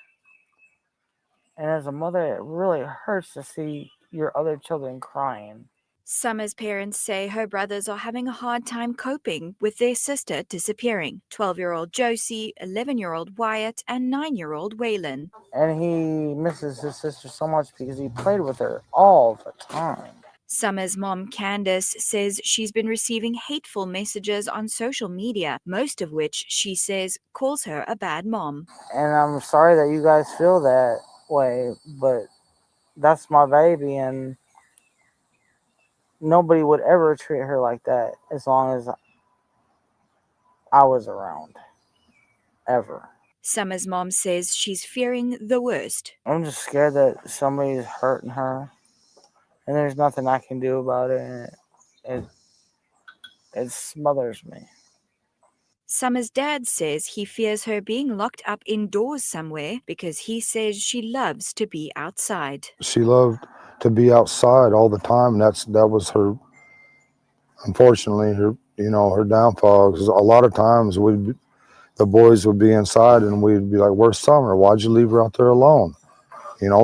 And as a mother, it really hurts to see your other children crying. Summer's parents say her brothers are having a hard time coping with their sister disappearing. 12-year-old Josie, 11-year-old Wyatt, and 9-year-old Waylon. And he misses his sister so much because he played with her all the time. Summer's mom, Candace, says she's been receiving hateful messages on social media, most of which she says calls her a bad mom. And I'm sorry that you guys feel that way, but that's my baby, and nobody would ever treat her like that as long as I was around, ever. Summer's mom says she's fearing the worst. I'm just scared that somebody's hurting her, and there's nothing I can do about it, and it smothers me. Summer's dad says he fears her being locked up indoors somewhere because he says she loves to be outside. She loved to be outside all the time. That was her, unfortunately, her downfall. 'Cause a lot of times the boys would be inside and we'd be like, "Where's Summer? Why'd you leave her out there alone?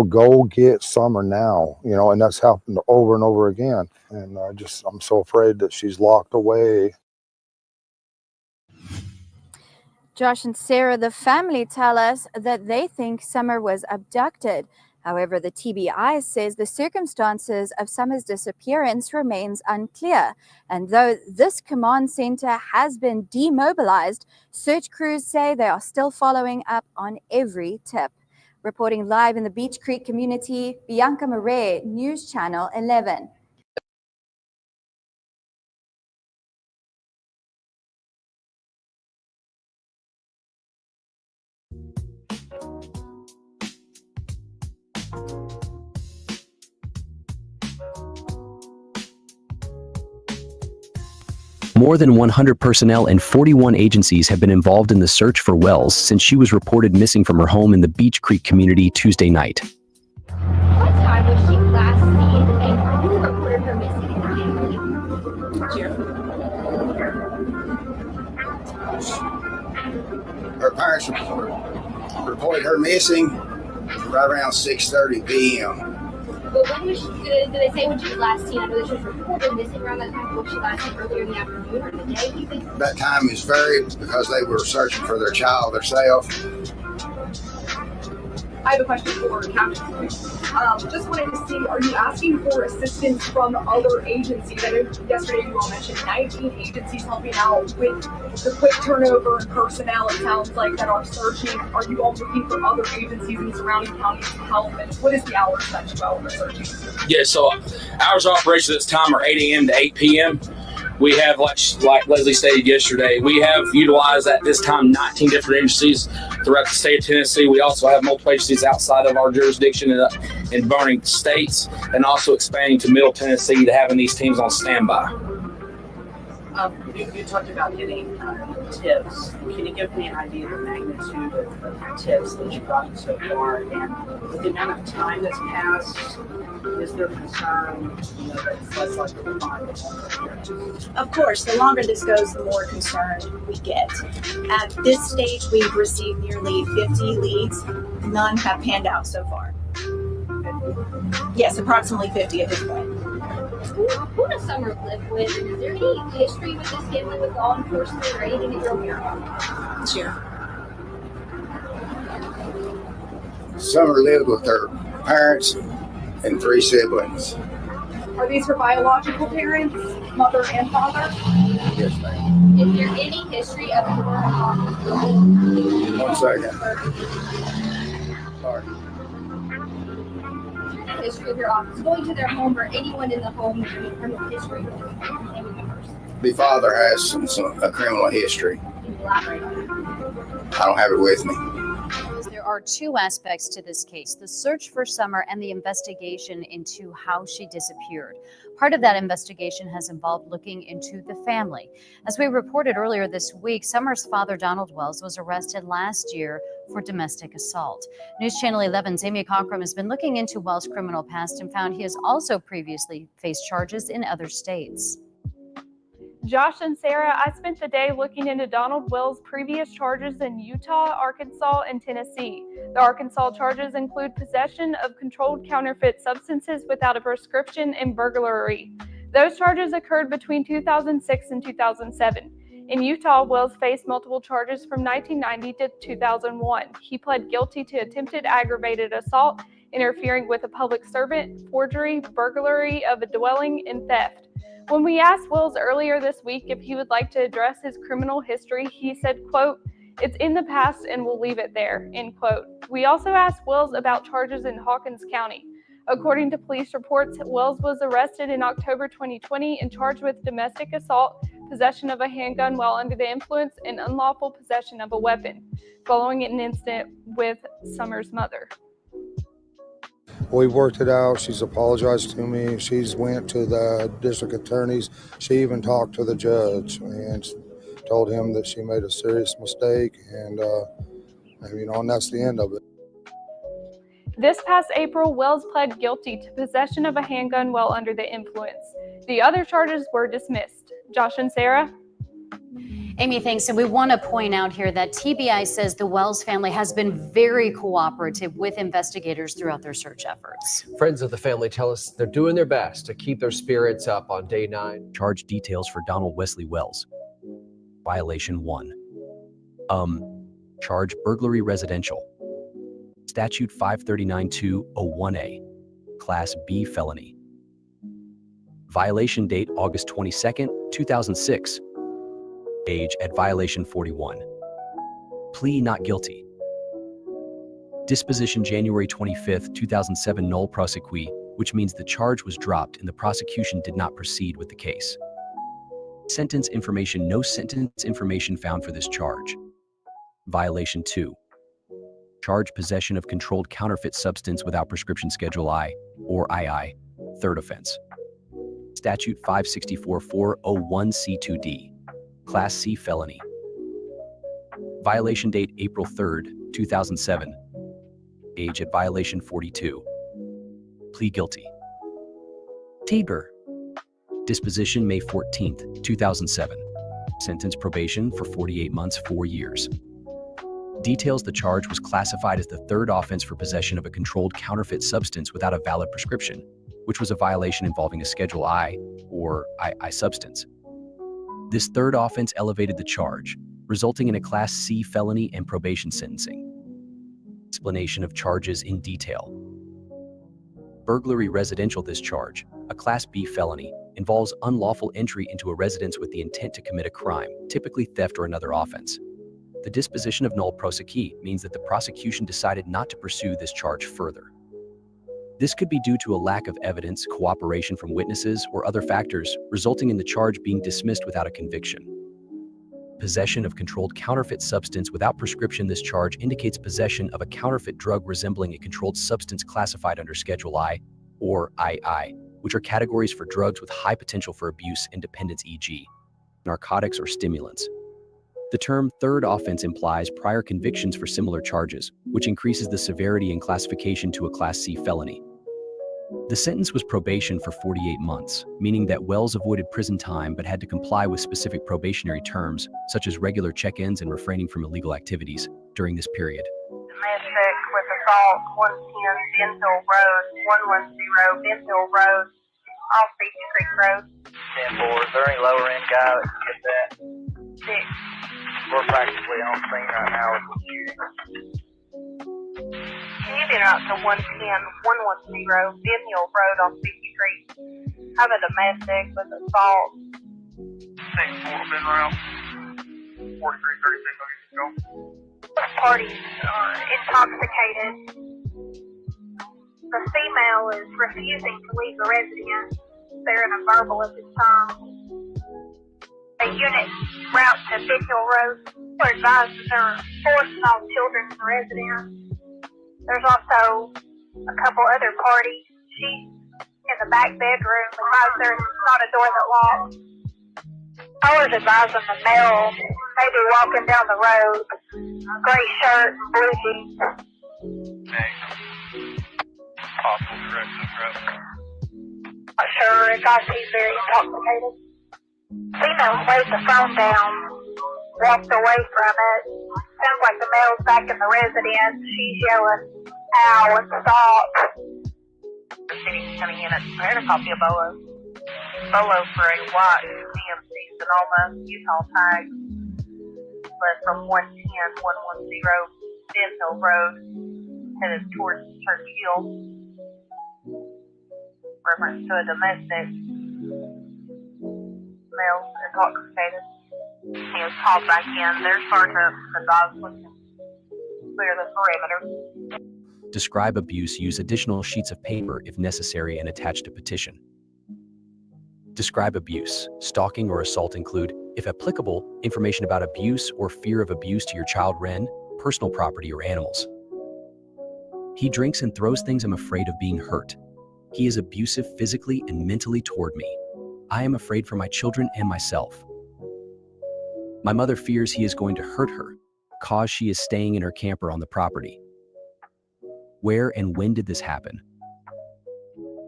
Go get Summer now." And that's happened over and over again. And I'm so afraid that she's locked away. Josh and Sarah, the family, tell us that they think Summer was abducted. However, the TBI says the circumstances of Summer's disappearance remains unclear. And though this command center has been demobilized, search crews say they are still following up on every tip. Reporting live in the Beach Creek community, Bianca Murray, News Channel 11. More than 100 personnel and 41 agencies have been involved in the search for Wells since she was reported missing from her home in the Beach Creek community Tuesday night. What time was she last seen and who reported her missing in the family? Her parents reported her missing right around 6:30 p.m. But when was she, did they say when she was last seen? I know that she was reported missing around that time. Was she last seen earlier in the afternoon or in the day? Do you think? That time is varied because they were searching for their child themselves. I have a question for Captain. Just wanted to see, are you asking for assistance from other agencies? I know yesterday you all mentioned 19 agencies helping out with the quick turnover in personnel. It sounds like that are searching. Are you all looking for other agencies in the surrounding counties to help? And what is the hours that you all are searching? Yeah, so hours of operation at this time are 8 a.m. to 8 p.m. We have, like Leslie stated yesterday, we have utilized at this time 19 different agencies throughout the state of Tennessee. We also have multiple agencies outside of our jurisdiction in burning states, and also expanding to Middle Tennessee to having these teams on standby. You talked about getting tips. Can you give me an idea of the magnitude of tips that you've gotten so far, and with the amount of time that's passed? Is there concern, that it's less likely to find it? Of course, the longer this goes, the more concerned we get. At this stage, we've received nearly 50 leads. None have panned out so far. Yes, approximately 50 at this point. Who does Summer live with? And is there any history with this family with law enforcement or anything that you're aware of? Sure. Summer lived with her parents and 3 siblings. Are these her biological parents, mother and father? Yes, ma'am. Is there any history of your 1 second. Sorry. history of your office going to their home or anyone in the home with any criminal history with family members? The father has a criminal history. Can you elaborate on that? I don't have it with me. There are 2 aspects to this case: the search for Summer and the investigation into how she disappeared. Part of that investigation has involved looking into the family. As we reported earlier this week, Summer's father, Donald Wells, was arrested last year for domestic assault. News Channel 11's Amy Cockrum has been looking into Wells' criminal past and found he has also previously faced charges in other states. Josh and Sarah, I spent the day looking into Donald Wells' previous charges in Utah, Arkansas, and Tennessee. The Arkansas charges include possession of controlled counterfeit substances without a prescription and burglary. Those charges occurred between 2006 and 2007. In Utah, Wells faced multiple charges from 1990 to 2001. He pled guilty to attempted aggravated assault, interfering with a public servant, forgery, burglary of a dwelling, and theft. When we asked Wells earlier this week if he would like to address his criminal history, he said, quote, "It's in the past and we'll leave it there," end quote. We also asked Wells about charges in Hawkins County. According to police reports, Wells was arrested in October 2020 and charged with domestic assault, possession of a handgun while under the influence, and unlawful possession of a weapon, following an incident with Summer's mother. We've worked it out. She's apologized to me. She's went to the district attorneys. She even talked to the judge and told him that she made a serious mistake, and that's the end of it. This past April, Wells pled guilty to possession of a handgun while under the influence. The other charges were dismissed. Josh and Sarah? Amy, thanks. And we want to point out here that TBI says the Wells family has been very cooperative with investigators throughout their search efforts. Friends of the family tell us they're doing their best to keep their spirits up on day 9. Charge details for Donald Wesley Wells. Violation 1. Charge burglary residential. Statute 539-201A. Class B felony. Violation date August 22nd, 2006. Age at violation 41. Plea not guilty. Disposition January 25th, 2007 null prosequi, which means the charge was dropped and the prosecution did not proceed with the case. Sentence information: no sentence information found for this charge. Violation 2. Charge possession of controlled counterfeit substance without prescription Schedule I or II, third offense. Statute 564-401C2D, Class C felony. Violation date April 3rd, 2007. Age at violation 42. Plea guilty. Tabor. Disposition May 14th, 2007. Sentence probation for 48 months, 4 years. Details: the charge was classified as the third offense for possession of a controlled counterfeit substance without a valid prescription, which was a violation involving a Schedule I or II substance. This third offense elevated the charge, resulting in a Class C felony and probation sentencing. Explanation of charges in detail. Burglary residential discharge, a Class B felony, involves unlawful entry into a residence with the intent to commit a crime, typically theft or another offense. The disposition of nolle prosequi means that the prosecution decided not to pursue this charge further. This could be due to a lack of evidence, cooperation from witnesses, or other factors, resulting in the charge being dismissed without a conviction. Possession of controlled counterfeit substance without prescription. This charge indicates possession of a counterfeit drug resembling a controlled substance classified under Schedule I or II, which are categories for drugs with high potential for abuse and dependence, e.g., narcotics or stimulants. The term third offense implies prior convictions for similar charges, which increases the severity and classification to a Class C felony. The sentence was probation for 48 months, meaning that Wells avoided prison time but had to comply with specific probationary terms, such as regular check-ins and refraining from illegal activities during this period. Domestic with assault, 110 Ben Hill Road, 110 Ben Hill Road, off Beach Creek Road. 10-4, is there any lower end guy that can get that? 6. We're practically on scene right now with the shooting. Can you get out to 110 Ben Hill Road off Beach Creek? Have a domestic with assault. 10-4 been around. 4336, go. Parties are intoxicated. The female is refusing to leave the residence. They're in a verbal at this time. A unit route to Ben Hill Road. We're advised that there are 4 small children in the residence. There's also a couple other parties. She's in the back bedroom because there's not a door that locks. I was advising the male may be walking down the road, gray shirt, blue jeans. Possible direction, correct? Not sure if I see very intoxicated. Female laid the phone down, walked away from it. Sounds like the male's back in the residence. She's yelling, ow, and stop. The city's coming in at prepared a copy of Bolo. Bolo for a white GMC Sonoma Utah tag. But from 110 Ben Hill Road, headed towards Church Hill. Reference to a domestic. Male intoxicated. He was called back in. Their sergeant advised was to clear the perimeter. Describe abuse. Use additional sheets of paper if necessary and attach to petition. Describe abuse. Stalking or assault include, if applicable, information about abuse or fear of abuse to your child, personal property, or animals. He drinks and throws things. I'm afraid of being hurt. He is abusive physically and mentally toward me. I am afraid for my children and myself. My mother fears he is going to hurt her, cause she is staying in her camper on the property. Where and when did this happen?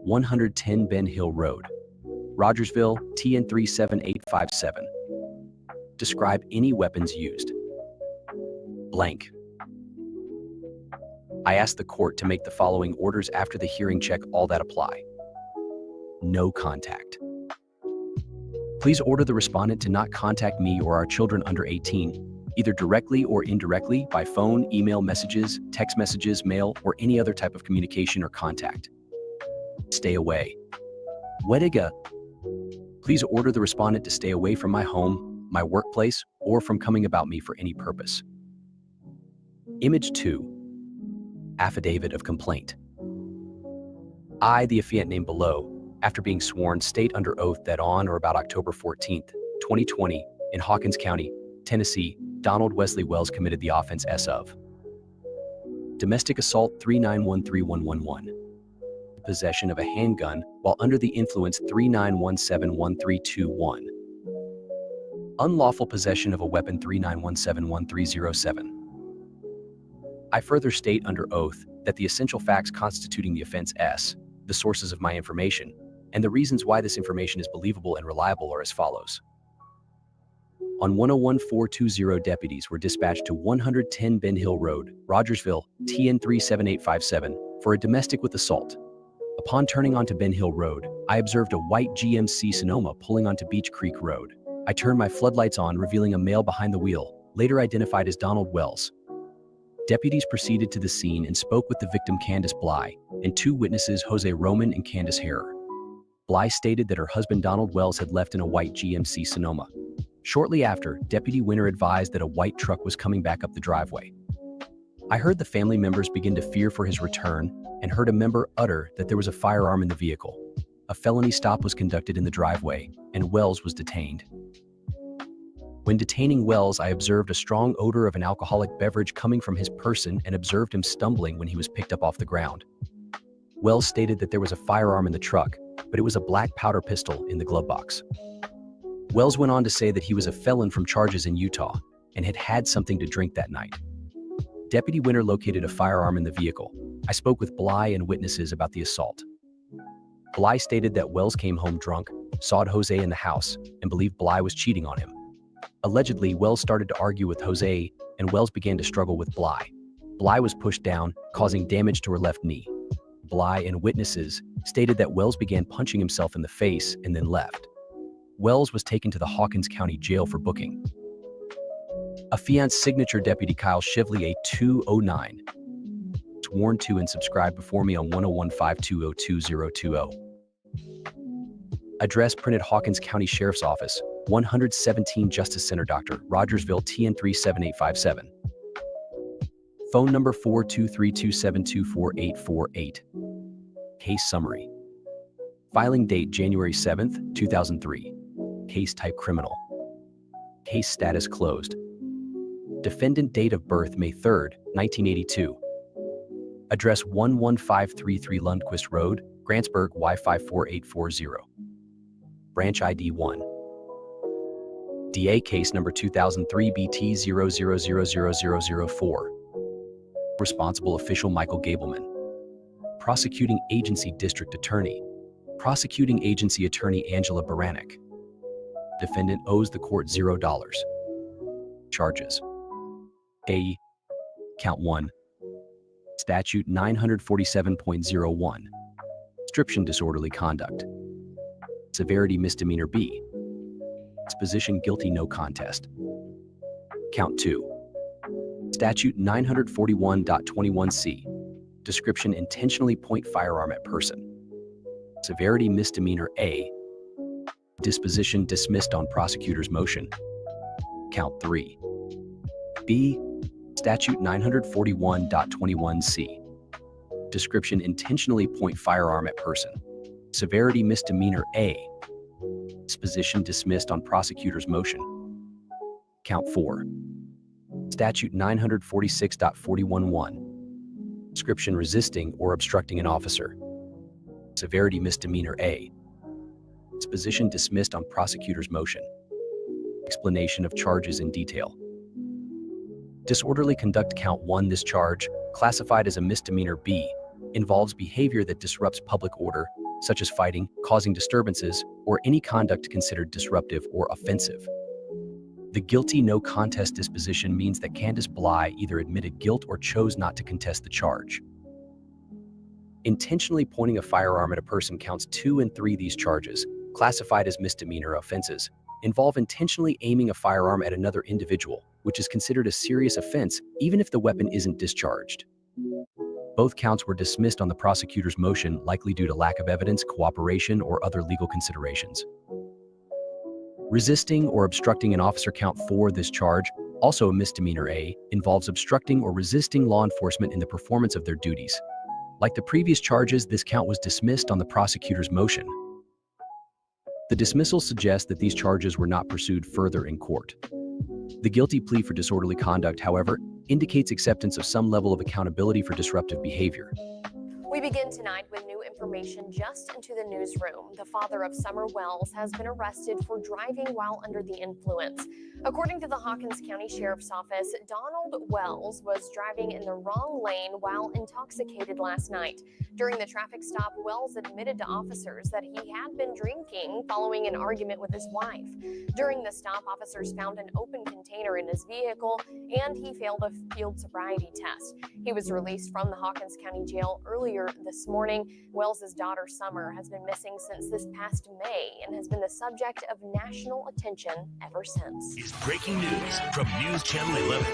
110 Ben Hill Road, Rogersville, TN 37857. Describe any weapons used. Blank. I asked the court to make the following orders after the hearing. Check all that apply. No contact. Please order the respondent to not contact me or our children under 18, either directly or indirectly by phone, email messages, text messages, mail, or any other type of communication or contact. Stay away. Wediga. Please order the respondent to stay away from my home, my workplace, or from coming about me for any purpose. Image 2. Affidavit of complaint. I, the affiant named below, after being sworn, state under oath that on or about October 14th, 2020, in Hawkins County, Tennessee, Donald Wesley Wells committed the offense of domestic assault 3913111, possession of a handgun while under the influence 39171321. Unlawful possession of a weapon 39171307. I further state under oath that the essential facts constituting the offense S, the sources of my information, and the reasons why this information is believable and reliable are as follows. On 101420, deputies were dispatched to 110 Ben Hill Road, Rogersville, TN 37857, for a domestic with assault. Upon turning onto Ben Hill Road, I observed a white GMC Sonoma pulling onto Beach Creek Road. I turned my floodlights on, revealing a male behind the wheel, later identified as Donald Wells. Deputies proceeded to the scene and spoke with the victim Candace Bly and two witnesses, Jose Roman and Candace Harrer. Bly stated that her husband Donald Wells had left in a white GMC Sonoma. Shortly after, Deputy Winter advised that a white truck was coming back up the driveway. I heard the family members begin to fear for his return and heard a member utter that there was a firearm in the vehicle. A felony stop was conducted in the driveway, and Wells was detained. When detaining Wells, I observed a strong odor of an alcoholic beverage coming from his person and observed him stumbling when he was picked up off the ground. Wells stated that there was a firearm in the truck, but it was a black powder pistol in the glove box. Wells went on to say that he was a felon from charges in Utah and had had something to drink that night. Deputy Winter located a firearm in the vehicle. I spoke with Bly and witnesses about the assault. Bly stated that Wells came home drunk, saw Jose in the house, and believed Bly was cheating on him. Allegedly, Wells started to argue with Jose, and Wells began to struggle with Bly. Bly was pushed down, causing damage to her left knee. Bly and witnesses stated that Wells began punching himself in the face and then left. Wells was taken to the Hawkins County Jail for booking. Affiance signature Deputy Kyle Shively, A209. Sworn to and subscribed before me on 10152022020. Address printed Hawkins County Sheriff's Office, 117 Justice Center, Dr. Rogersville, TN 37857. Phone number 42327248848. Case summary. Filing date January 7th, 2003. Case type criminal. Case status closed. Defendant date of birth May 3rd, 1982. Address 11533 Lundquist Road, Grantsburg, Y54840. Branch ID 1. DA case number 2003 BT 00000004. Responsible official Michael Gableman. Prosecuting agency district attorney. Prosecuting agency attorney Angela Baranek. Defendant owes the court $0. Charges. A. Count 1. Statute 947.01. Description disorderly conduct. Severity misdemeanor B. Disposition guilty no contest. Count 2. Statute 941.21c. Description intentionally point firearm at person. Severity misdemeanor A. Disposition dismissed on prosecutor's motion. Count 3. B. Statute 941.21c. Description intentionally point firearm at person. Severity misdemeanor A. Disposition dismissed on prosecutor's motion. Count 4. Statute 946.411. Description resisting or obstructing an officer. Severity misdemeanor A. Disposition dismissed on prosecutor's motion. Explanation of charges in detail. Disorderly conduct count 1. This charge, classified as a misdemeanor B, involves behavior that disrupts public order, such as fighting, causing disturbances, or any conduct considered disruptive or offensive. The guilty no contest disposition means that Candace Bly either admitted guilt or chose not to contest the charge. Intentionally pointing a firearm at a person counts 2 and 3. These charges, classified as misdemeanor offenses, involve intentionally aiming a firearm at another individual, which is considered a serious offense even if the weapon isn't discharged. Both counts were dismissed on the prosecutor's motion, likely due to lack of evidence, cooperation, or other legal considerations. Resisting or obstructing an officer count 4. This charge, also a misdemeanor A, involves obstructing or resisting law enforcement in the performance of their duties. Like the previous charges, this count was dismissed on the prosecutor's motion. The dismissal suggests that these charges were not pursued further in court. The guilty plea for disorderly conduct, however, indicates acceptance of some level of accountability for disruptive behavior. We begin tonight with new information. information just into the newsroom. The father of Summer Wells has been arrested for driving while under the influence. According to the Hawkins County Sheriff's Office, Donald Wells was driving in the wrong lane while intoxicated last night. During the traffic stop, Wells admitted to officers that he had been drinking following an argument with his wife. During the stop, officers found an open container in his vehicle and he failed a field sobriety test. He was released from the Hawkins County Jail earlier this morning. Wells' daughter, Summer, has been missing since this past May and has been the subject of national attention ever since. Is breaking news from News Channel 11.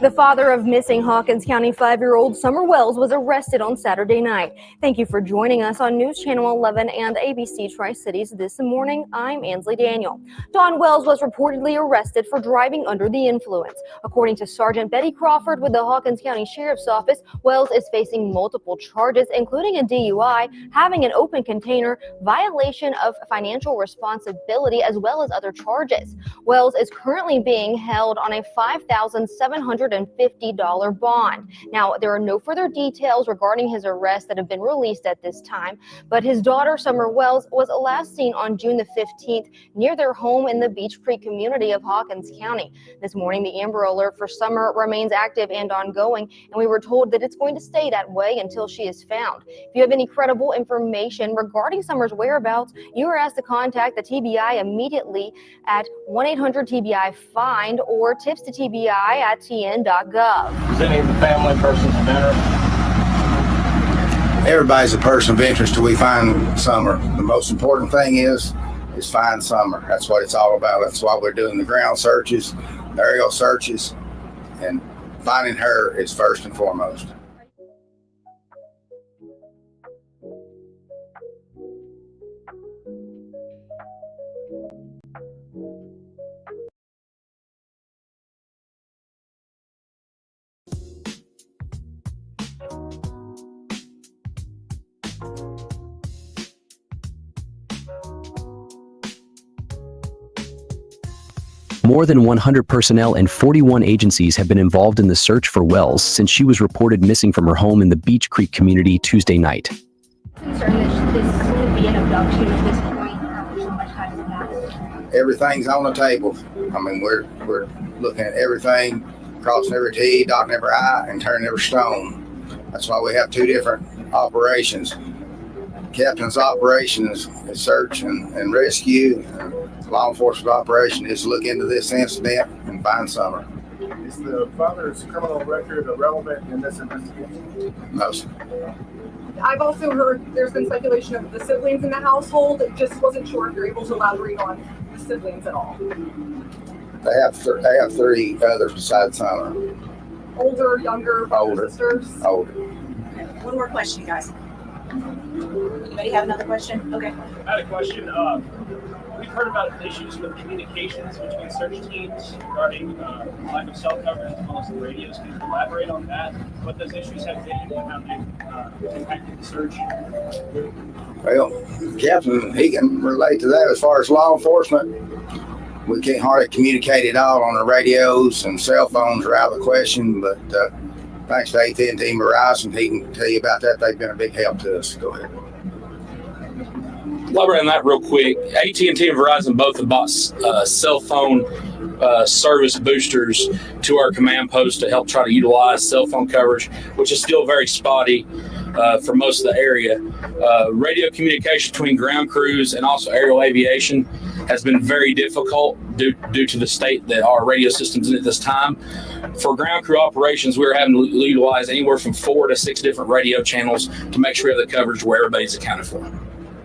The father of missing Hawkins County 5-year-old Summer Wells was arrested on Saturday night. Thank you for joining us on News Channel 11 and ABC Tri-Cities this morning. I'm Ansley Daniel. Don Wells was reportedly arrested for driving under the influence. According to Sergeant Betty Crawford with the Hawkins County Sheriff's Office, Wells is facing multiple charges, including a DUI, having an open container, violation of financial responsibility, as well as other charges. Wells is currently being held on a $5,750 bond. Now, there are no further details regarding his arrest that have been released at this time, but his daughter, Summer Wells, was last seen on June the 15th near their home in the Beech Creek community of Hawkins County. This morning, the Amber Alert for Summer remains active and ongoing, and we were told that it's going to stay that way until she is found. If you have any credible information regarding Summer's whereabouts, you are asked to contact the TBI immediately at 1-800-TBI-FIND or tips to TBI at TN.gov. Is any of the family persons of interest? Everybody's a person of interest till we find Summer. The most important thing is find Summer. That's what it's all about. That's why we're doing the ground searches, the aerial searches, and finding her is first and foremost. More than 100 personnel and 41 agencies have been involved in the search for Wells since she was reported missing from her home in the Beech Creek community Tuesday night. Concerned that this could be an abduction at this point after so much time has passed. Everything's on the table. I mean, we're looking at everything, crossing every T, dotting every I, and turning every stone. That's why we have two different operations. Captain's operation is search and rescue. Law enforcement operation is to look into this incident and find Summer. Is the father's criminal record relevant in this investigation? No, sir. I've also heard there's been speculation of the siblings in the household. Just wasn't sure if you're able to elaborate on the siblings at all. They have three others besides Summer. Older, younger, Older. sisters? Older. Okay, one more question, guys. Anybody have another question? Okay. I had a question. We've heard about issues with communications between search teams regarding lack of cell coverage as well as the radios. Can you elaborate on that? What those issues have been and how they've impacted the search? Well, Captain, he can relate to that as far as law enforcement. We can't hardly communicate at all on the radios, and cell phones are out of the question, but thanks to AT&T and Verizon, he can tell you about that. They've been a big help to us. Go ahead. Elaborate on that real quick. AT&T and Verizon both have bought cell phone service boosters to our command post to help try to utilize cell phone coverage, which is still very spotty for most of the area. Radio communication between ground crews and also aerial aviation has been very difficult due to the state that our radio system's in at this time. For ground crew operations, we're having to utilize anywhere from 4 to 6 different radio channels to make sure we have the coverage where everybody's accounted for.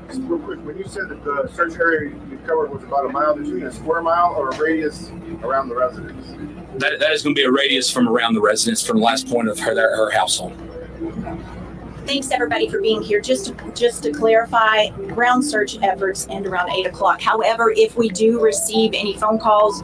Just real quick, when you said that the search area you covered was about a mile, did you mean a square mile or a radius around the residence? That is going to be a radius from around the residence from the last point of her household. Thanks everybody for being here. Just to clarify, ground search efforts end around 8 o'clock. However, if we do receive any phone calls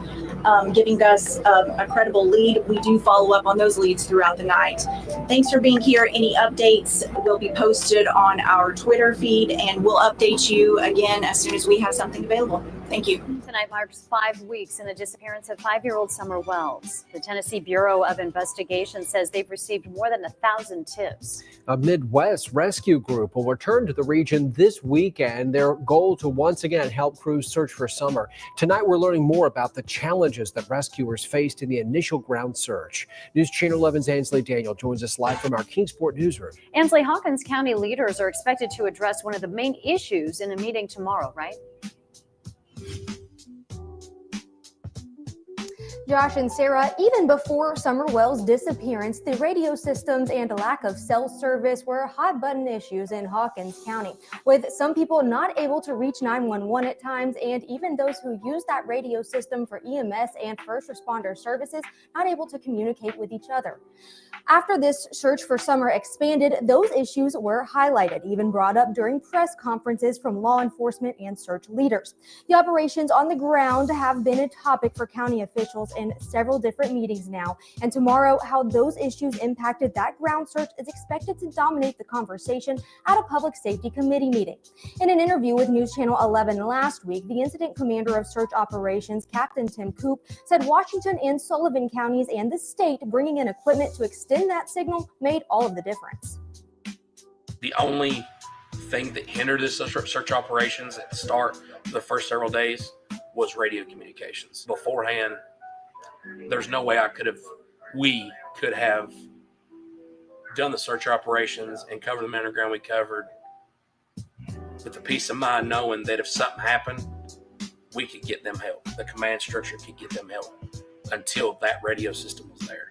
giving us a credible lead, we do follow up on those leads throughout the night. Thanks for being here. Any updates will be posted on our Twitter feed, and we'll update you again as soon as we have something available. Thank you. Tonight marks 5 weeks in the disappearance of 5-year-old Summer Wells. The Tennessee Bureau of Investigation says they've received more than 1,000 tips. A Midwest rescue group will return to the region this weekend. Their goal to once again help crews search for Summer. Tonight, we're learning more about the challenges that rescuers faced in the initial ground search. News Channel 11's Ansley Daniel joins us live from our Kingsport newsroom. Ansley, Hawkins County leaders are expected to address one of the main issues in a meeting tomorrow, right? Josh and Sarah, even before Summer Wells' disappearance, the radio systems and lack of cell service were hot-button issues in Hawkins County, with some people not able to reach 911 at times, and even those who use that radio system for EMS and first responder services not able to communicate with each other. After this search for Summer expanded, those issues were highlighted, even brought up during press conferences from law enforcement and search leaders. The operations on the ground have been a topic for county officials in several different meetings now, and tomorrow how those issues impacted that ground search is expected to dominate the conversation at a public safety committee meeting. In an interview with News Channel 11 last week, the incident commander of search operations, Captain Tim Coop, said Washington and Sullivan counties and the state bringing in equipment to extend that signal made all of the difference. The only thing that hindered this search operations at the start of the first several days was radio communications. Beforehand, there's no way we could have done the search operations and covered the underground we covered with the peace of mind knowing that if something happened, we could get them help. The command structure could get them help until that radio system was there.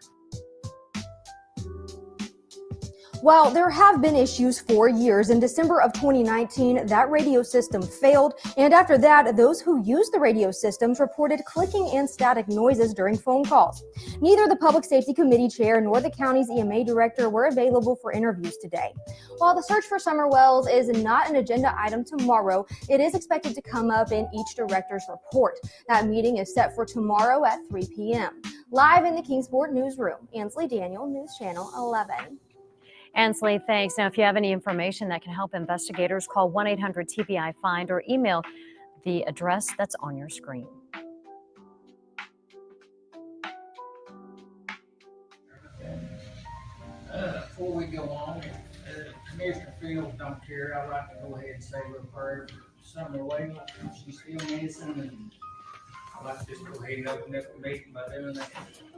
While there have been issues for years, in December of 2019, that radio system failed, and after that, those who used the radio systems reported clicking and static noises during phone calls. Neither the Public Safety Committee chair nor the county's EMA director were available for interviews today. While the search for Summer Wells is not an agenda item tomorrow, it is expected to come up in each director's report. That meeting is set for tomorrow at 3 p.m. Live in the Kingsport newsroom, Ansley Daniel, News Channel 11. Ansley, thanks. Now, if you have any information that can help investigators, call 1-800-TBI-FIND or email the address that's on your screen. Before we go on, Commissioner Fields don't care. I'd like to go ahead and say a little prayer for Summer Wells. She's still missing, and I'd like to just go ahead and open up the meeting by doing that.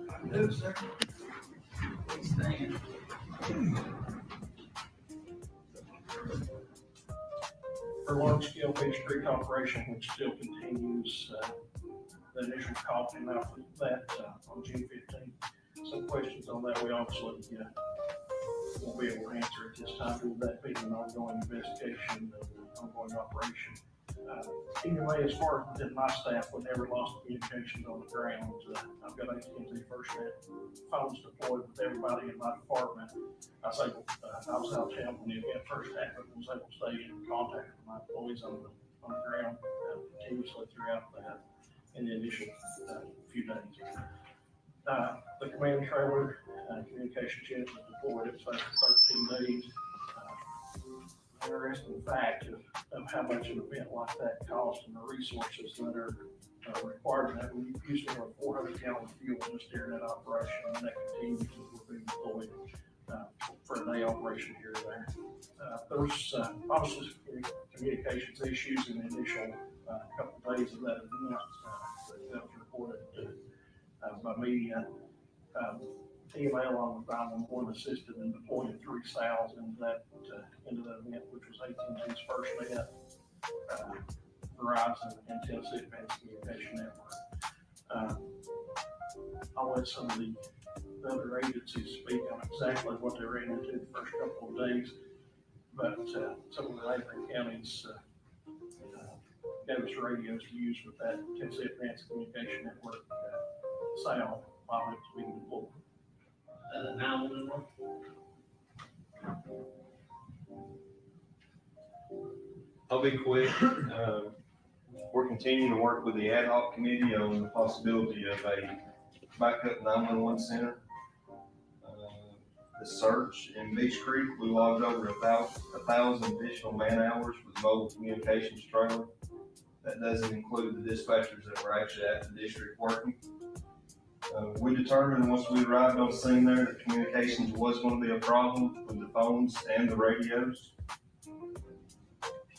I do, sir. Please stand. For large-scale fish creek operation, which still continues, the initial call came out for that on June 15th. Some questions on that we obviously won't be able to answer at this time, with that being an ongoing investigation and ongoing operation. Anyway, as far as my staff, we never lost communications on the ground. I've got AT&T FirstNet phones deployed with everybody in my department. I was out of town when the event first happened, was able to stay in contact with my employees on the ground continuously throughout that in the initial few days. The command trailer communication channel was deployed. It was for 13 days. Interesting fact of how much an event like that costs and the resources that are required. That we usually have 400 gallons of fuel just during that operation, and that continues as we're being deployed for a day operation here and there. There's obviously communications issues in the initial couple of days of that event that was reported by media. EMA along with 911 assisted in deploying 3 SALs into that event, which was AT&T's FirstNet, Verizon, and Tennessee Advanced Communication Network. I'll let some of the other agencies speak on exactly what they ran into the first couple of days, but some of the neighboring counties gave us radios to use with that Tennessee Advanced Communication Network SAL while it was being deployed. 911. I'll be quick. We're continuing to work with the ad hoc committee on the possibility of a backup 911 center. The search in Beach Creek, we logged over 1,000 additional man hours with mobile communications trailer. That doesn't include the dispatchers that were actually at the district working. We determined once we arrived on scene there that communications was going to be a problem with the phones and the radios.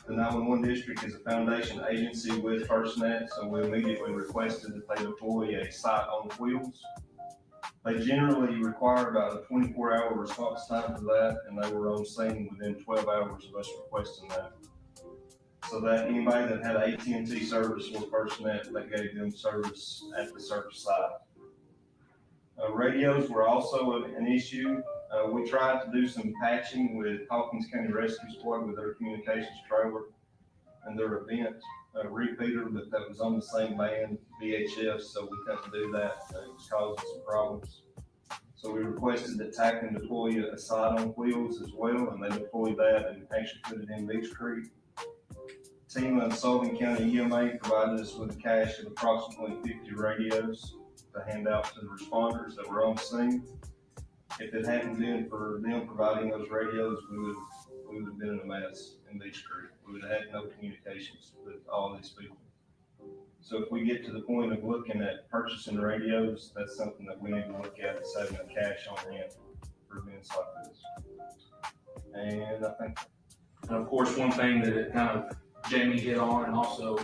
The 911 district is a foundation agency with FirstNet, so we immediately requested that they deploy a site on wheels. They generally require about a 24-hour response time for that, and they were on scene within 12 hours of us requesting that. So that anybody that had AT&T service or FirstNet, they gave them service at the search site. Radios were also an issue. We tried to do some patching with Hawkins County Rescue Squad with their communications trailer and their event repeater, but that was on the same band, VHF, so we couldn't do that. It was causing some problems. So we requested that TACN deploy a site on wheels as well, and they deployed that and actually put it in Beach Creek. Team of Sullivan County EMA provided us with a cache of approximately 50 radios to hand out to the responders that were on scene. If it hadn't been for them providing those radios, we would have been in a mess in Beach Creek. We would have had no communications with all these people. So if we get to the point of looking at purchasing radios, that's something that we need to look at, is having a cash on hand for events like this. And I think, And of course, one thing that it kind of Jamie hit on, and also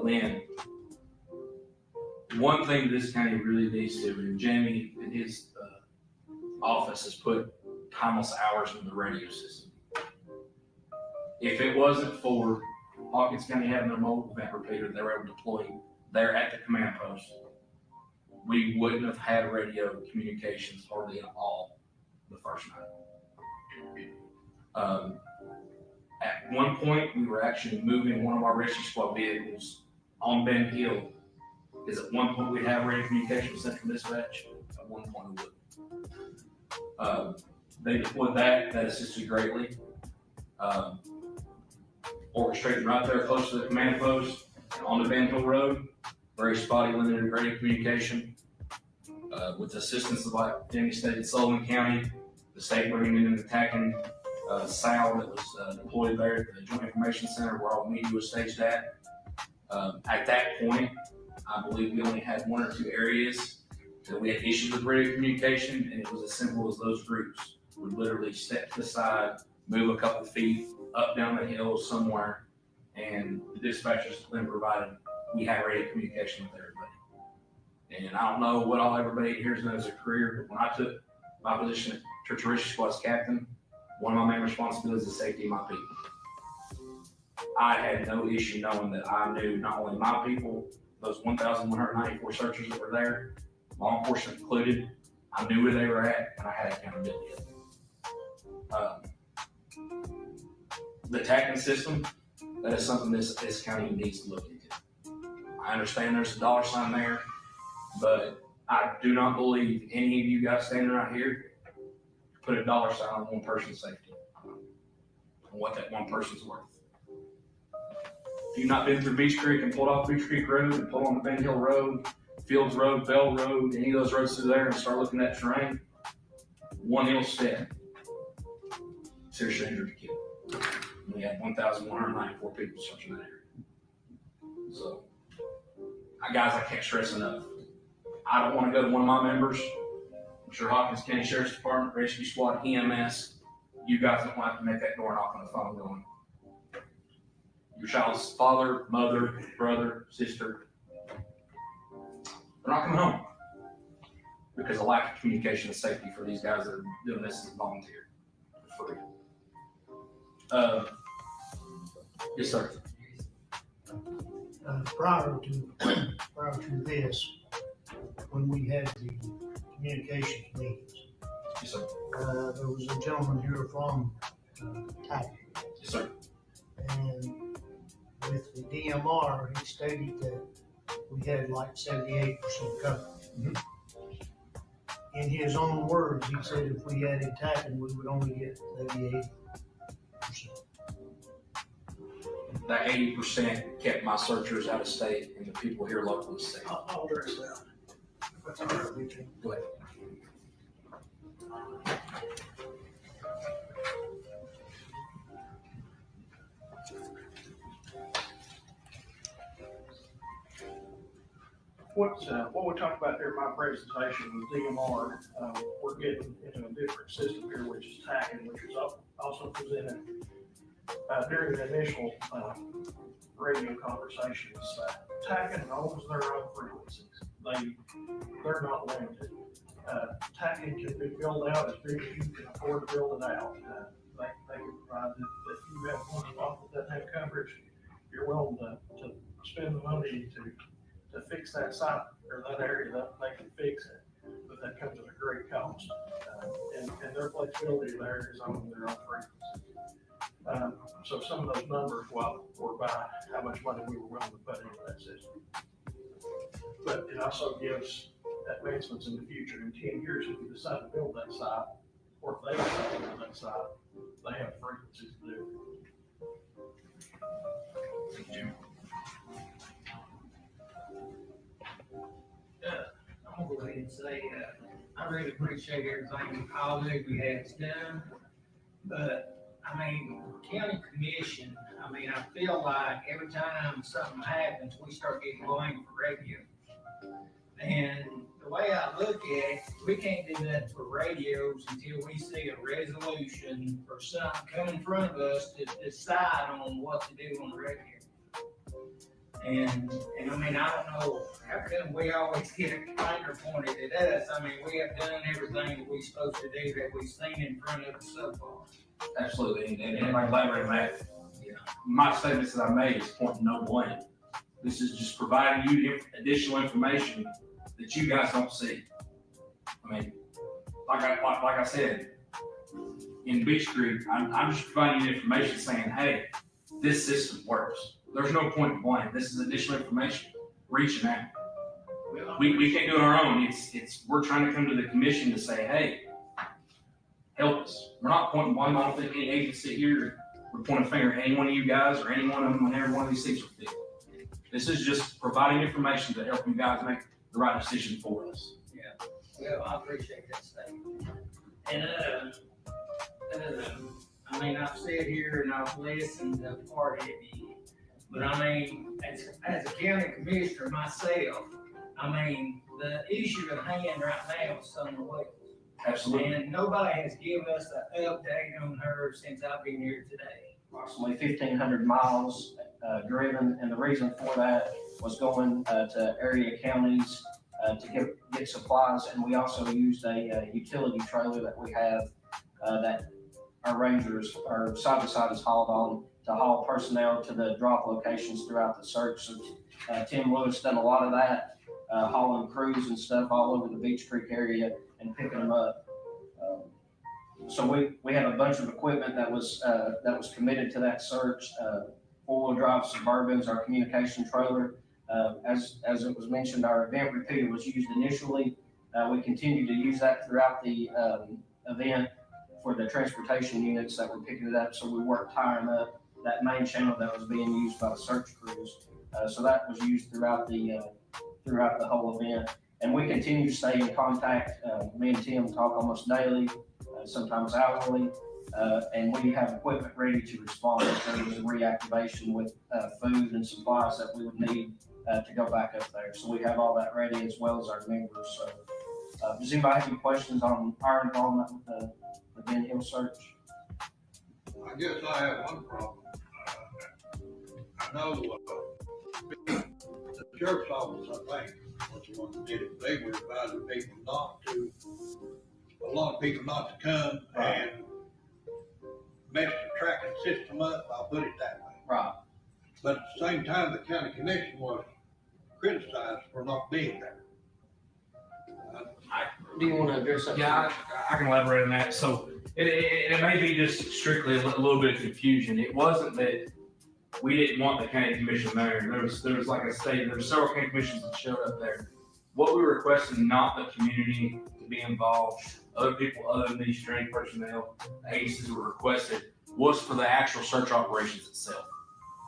Lynn, one thing this county really needs to, and Jamie in his office has put timeless hours in the radio system. If it wasn't for Hawkins County having their mobile event repeater, they were able to deploy there at the command post, we wouldn't have had radio communications hardly at all the first night. At one point, we were actually moving one of our rescue squad vehicles on Ben Hill, because at one point we'd have radio communication with Central Dispatch, at one point we wouldn't. They deployed that assisted greatly. Orchestrated right there close to the command post on the Ben Hill Road, very spotty limited radio communication. With the assistance of, like Jamie stated, Sullivan County, the state bringing in and attacking SAL that was deployed there at the Joint Information Center where all media was staged at. At that point, I believe we only had one or two areas that we had issues with radio communication, and it was as simple as those groups would literally step to the side, move a couple feet up down the hill somewhere, and the dispatchers then provided, we had radio communication with everybody. And I don't know what all everybody here has done as a career, but when I took my position at Church of Rescue Squad's captain, one of my main responsibilities is the safety of my people. I had no issue knowing that I knew not only my people, those 1,194 searchers that were there, law enforcement included, I knew where they were at, and I had accountability. The TACN system, that is something this county needs to look into. I understand there's a dollar sign there, but I do not believe any of you guys standing right here put a dollar sign on one person's safety and what that one person's worth. If you've not been through Beach Creek and pulled off Beach Creek Road and pulled on the Ben Hill Road, Fields Road, Bell Road, any of those roads through there and start looking at terrain, one ill step, seriously injured a kid. We had 1,194 people searching that area. So, guys, I can't stress enough. I don't want to go to one of my members. I'm sure Hawkins County Sheriff's Department, Rescue Squad, EMS, you guys don't have to make that door knock on the phone going. Your child's father, mother, brother, sister, they're not coming home because of lack of communication and safety for these guys that are doing this as a volunteer for free. Yes, sir. Prior to this, when we had the communications meetings, yes, sir. There was a gentleman here from TACN. Yes, sir. And with the DMR, he stated that we had like 78% coverage. Mm-hmm. In his own words, he said if we added TACN, we would only get maybe 80%. That 80% kept my searchers out of state and the people here locally safe. I'll address that. That's all right, we can. Go ahead. what we talked about there in my presentation was DMR. We're getting into a different system here, which is TACN, which was also presented during the initial radio conversations. TACN owns their own frequencies. They're not limited. TACN can be built out as big as you can afford to build it out. They can provide that if you have one spot that doesn't have coverage, you're willing to spend the money to fix that site or that area, that they can fix it, but that comes at a great cost. And their flexibility there is on their own frequency. So some of those numbers were by how much money we were willing to put into that system. But it also gives advancements in the future. In 10 years, if we decide to build that site, or if they decide to build that site, they have frequencies to do it. I'm gonna go ahead and say, I really appreciate everything all that we have done. But, I mean, county commission, I mean, I feel like every time something happens, we start getting blamed for radio. And the way I look at it, we can't do that for radios until we see a resolution or something come in front of us to decide on what to do on the radio. And I mean, I don't know, how come we always get a finger pointed at us? I mean, we have done everything that we're supposed to do that we've seen in front of us so far. Absolutely, and if I elaborate on that, my statements that I made is pointing no blame. This is just providing you additional information that you guys don't see. I mean, like I said, in Beach Creek, I'm just providing you information saying, hey, this system works. There's no point in blame. This is additional information, reaching out. We can't do it on our own. We're trying to come to the commission to say, hey, help us. We're not pointing blame. I don't think any agency here would point a finger at any one of you guys or any one of them when every one of these things are fixed. This is just providing information to help you guys make the right decision for us. Yeah, well, I appreciate that statement. And I mean, I've sat here and I've listened to part of it, but I mean, as a county commissioner myself, I mean, the issue at hand right now is Summer Wells. Absolutely. And nobody has given us an update on her since I've been here today. Approximately 1,500 miles driven, and the reason for that was going to area counties to get supplies, and we also used a utility trailer that we have that our rangers are side by side is hauled on to haul personnel to the drop locations throughout the search. So Tim Lewis done a lot of that, hauling crews and stuff all over the Beach Creek area and picking them up. So we have a bunch of equipment that was committed to that search. Four-wheel drive Suburbans, our communication trailer. As it was mentioned, our event repeater was used initially. We continued to use that throughout the event for the transportation units that were picking it up. So we worked hiring up that main channel that was being used by the search crews. So that was used throughout the whole event. And we continue to stay in contact. Me and Tim talk almost daily, sometimes hourly. And we have equipment ready to respond if there was a reactivation with food and supplies that we would need to go back up there. So we have all that ready as well as our members. So does anybody have any questions on our involvement with the Ben Hill search? I guess I have one problem. I know the sheriff's office, I think, was the one that did it. They were advising people a lot of people not to come and mess the tracking system up, I'll put it that way. Right. But at the same time, the county commission was criticized for not being there. Do you want to address that? Yeah, I can elaborate on that. So it may be just strictly a little bit of confusion. It wasn't that we didn't want the county commission there. There was like I stated, there were several county commissions that showed up there. What we were requesting, not the community to be involved, other people other than these trained personnel, agencies were requested, was for the actual search operations itself.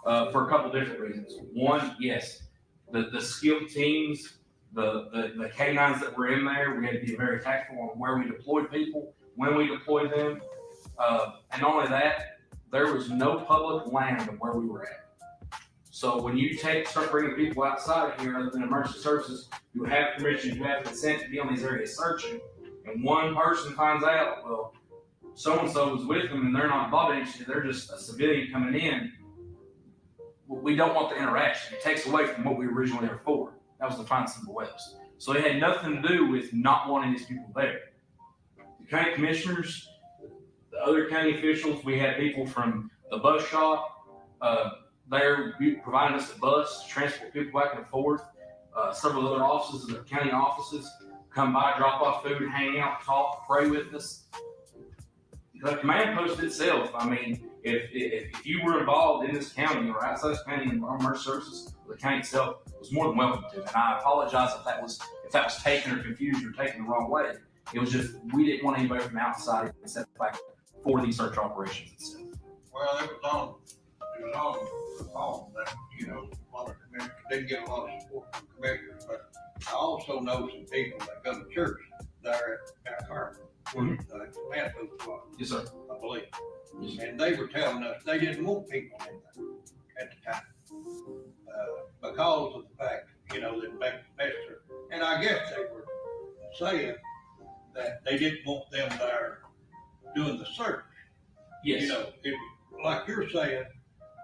For a couple different reasons. One, yes, the skilled teams, the canines that were in there, we had to be very tactful on where we deployed people, when we deployed them. And not only that, there was no public land of where we were at. So when you start bringing people outside of here other than emergency services who have permission, who have consent to be on these areas searching, and one person finds out, well, so-and-so was with them and they're not involved in anything, they're just a civilian coming in, we don't want the interaction. It takes away from what we originally were for. That was to find Summer Wells. So it had nothing to do with not wanting these people there. The county commissioners, the other county officials, we had people from the bus shop, they're providing us a bus to transport people back and forth. Several other offices, the county offices, come by, drop off food, hang out, talk, pray with us. The command post itself, I mean, if you were involved in this county or outside this county in emergency services, the county itself was more than welcome to. And I apologize if that was taken or confused or taken the wrong way. It was just we didn't want anybody from outside except back for these search operations itself. Well, it was on the phone that, you know, a lot of commissioners didn't get a lot of support from commissioners, but I also know some people that go to church there at Carmen, where the command post was. Yes, sir. I believe. Yes, and they were telling us they didn't want people in there at the time because of the fact, you know, that Baxter, and I guess they were saying that they didn't want them there doing the search. Yes. You know, like you're saying,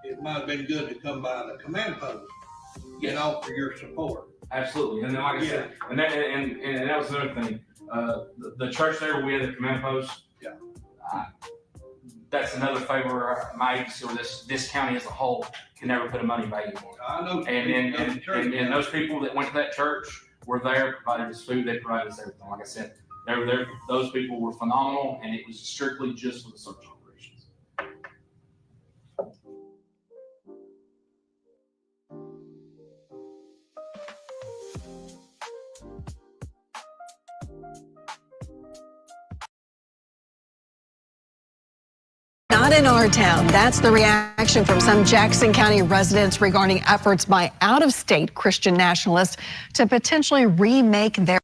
it might have been good to come by the command post and offer your support. Absolutely, and then like I said, and that was another thing. The church there where we had the command post. Yeah. That's another favor my agency or this county as a whole can never put a money value on. I know. And those people that went to that church were there, provided us food, they provided us everything. Like I said, they were there. Those people were phenomenal, and it was strictly just for the search operations. Not in our town. That's the reaction from some Jackson County residents regarding efforts by out-of-state Christian nationalists to potentially remake their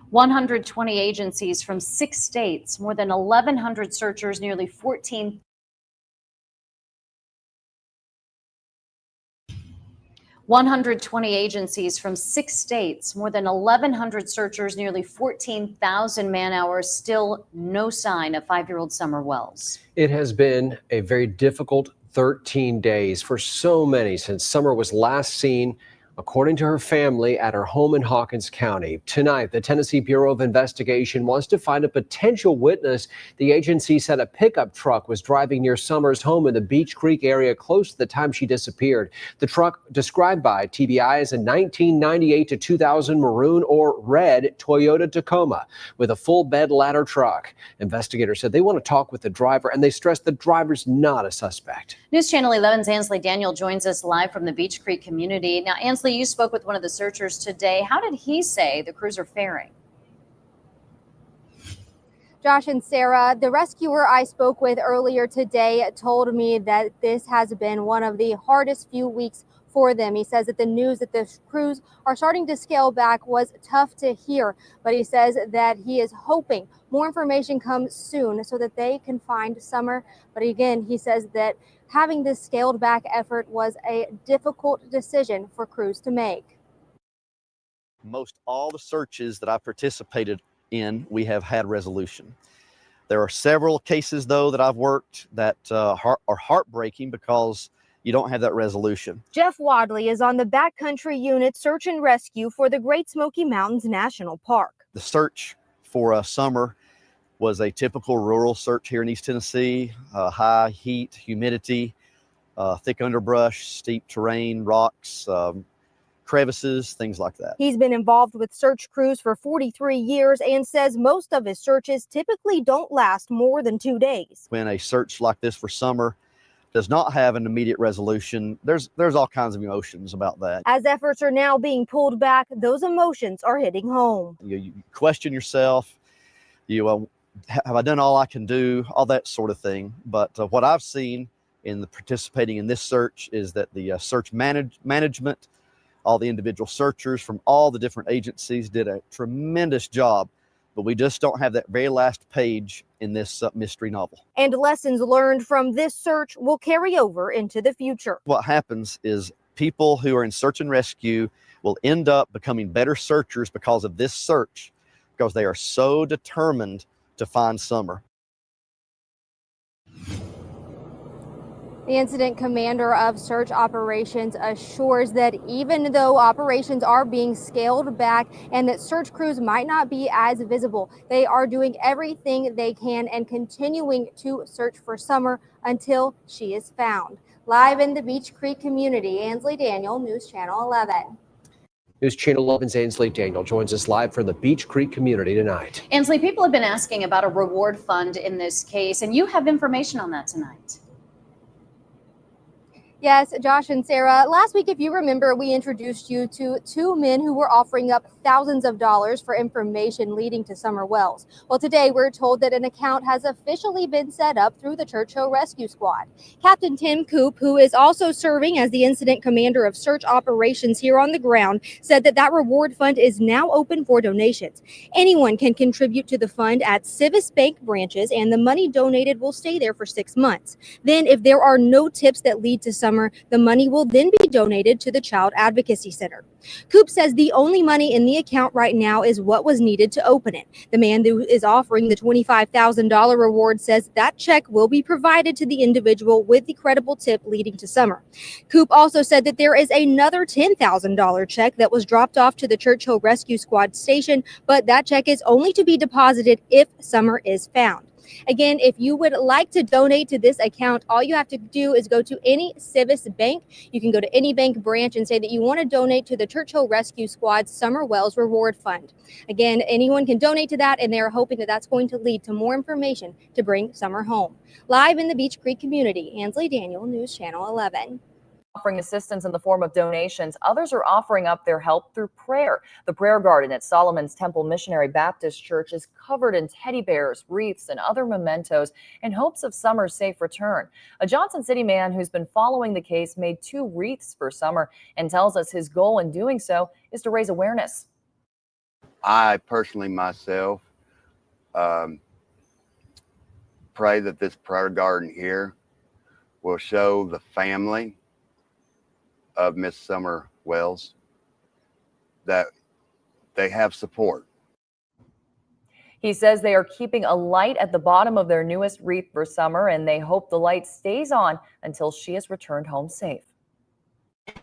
120 agencies from 6 states, more than 1,100 searchers, nearly 14,000 120 agencies from 6 states, more than 1,100 searchers, nearly 14,000 man-hours, still no sign of 5-year-old Summer Wells. It has been a very difficult 13 days for so many since Summer was last seen, according to her family, at her home in Hawkins County. Tonight, the Tennessee Bureau of Investigation wants to find a potential witness. The agency said a pickup truck was driving near Summer's home in the Beech Creek area close to the time she disappeared. The truck, described by TBI as a 1998 to 2000 maroon or red Toyota Tacoma with a full bed ladder truck. Investigators said they want to talk with the driver, and they stressed the driver's not a suspect. News Channel 11's Ansley Daniel joins us live from the Beech Creek community. Now, Ansley, you spoke with one of the searchers today. How did he say the crews are faring? Josh and Sarah, the rescuer I spoke with earlier today told me that this has been one of the hardest few weeks for them. He says that the news that the crews are starting to scale back was tough to hear, but he says that he is hoping more information comes soon so that they can find Summer. But again, he says that having this scaled back effort was a difficult decision for crews to make. Most all the searches that I participated in, we have had resolution. There are several cases, though, that I've worked that are heartbreaking because you don't have that resolution. Jeff Wadley is on the Backcountry Unit Search and Rescue for the Great Smoky Mountains National Park. The search for Summer was a typical rural search here in East Tennessee. High heat, humidity, thick underbrush, steep terrain, rocks, crevices, things like that. He's been involved with search crews for 43 years and says most of his searches typically don't last more than 2 days. When a search like this for Summer does not have an immediate resolution, there's all kinds of emotions about that. As efforts are now being pulled back, those emotions are hitting home. You question yourself, have I done all I can do, all that sort of thing. But what I've seen in the participating in this search is that the search management, all the individual searchers from all the different agencies did a tremendous job but we just don't have that very last page in this mystery novel. And lessons learned from this search will carry over into the future. What happens is people who are in search and rescue will end up becoming better searchers because of this search, because they are so determined to find Summer. The incident commander of search operations assures that even though operations are being scaled back and that search crews might not be as visible, they are doing everything they can and continuing to search for Summer until she is found. Live in the Beech Creek community, Ansley Daniel, News Channel 11. News Channel 11's Ansley Daniel joins us live from the Beech Creek community tonight. Ansley, people have been asking about a reward fund in this case, and you have information on that tonight. Yes, Josh and Sarah, last week, if you remember, we introduced you to two men who were offering up thousands of dollars for information leading to Summer Wells. Well, today we're told that an account has officially been set up through the Churchill Rescue Squad. Captain Tim Coop, who is also serving as the incident commander of search operations here on the ground, said that reward fund is now open for donations. Anyone can contribute to the fund at Civis Bank branches, and the money donated will stay there for 6 months. Then, if there are no tips that lead to Summer, the money will then be donated to the Child Advocacy Center. Coop says the only money in the account right now is what was needed to open it. The man who is offering the $25,000 reward says that check will be provided to the individual with the credible tip leading to Summer. Coop also said that there is another $10,000 check that was dropped off to the Churchill Rescue Squad station, but that check is only to be deposited if Summer is found. Again, if you would like to donate to this account, all you have to do is go to any Civis Bank. You can go to any bank branch and say that you want to donate to the Churchill Rescue Squad's Summer Wells Reward Fund. Again, anyone can donate to that, and they're hoping that that's going to lead to more information to bring Summer home. Live in the Beech Creek community, Ansley Daniel, News Channel 11. Offering assistance in the form of donations, others are offering up their help through prayer. The prayer garden at Solomon's Temple Missionary Baptist Church is covered in teddy bears, wreaths, and other mementos in hopes of Summer's safe return. A Johnson City man who's been following the case made 2 wreaths for Summer and tells us his goal in doing so is to raise awareness. I personally myself pray that this prayer garden here will show the family of Miss Summer Wells that they have support. He says they are keeping a light at the bottom of their newest wreath for Summer, and they hope the light stays on until she is returned home safe.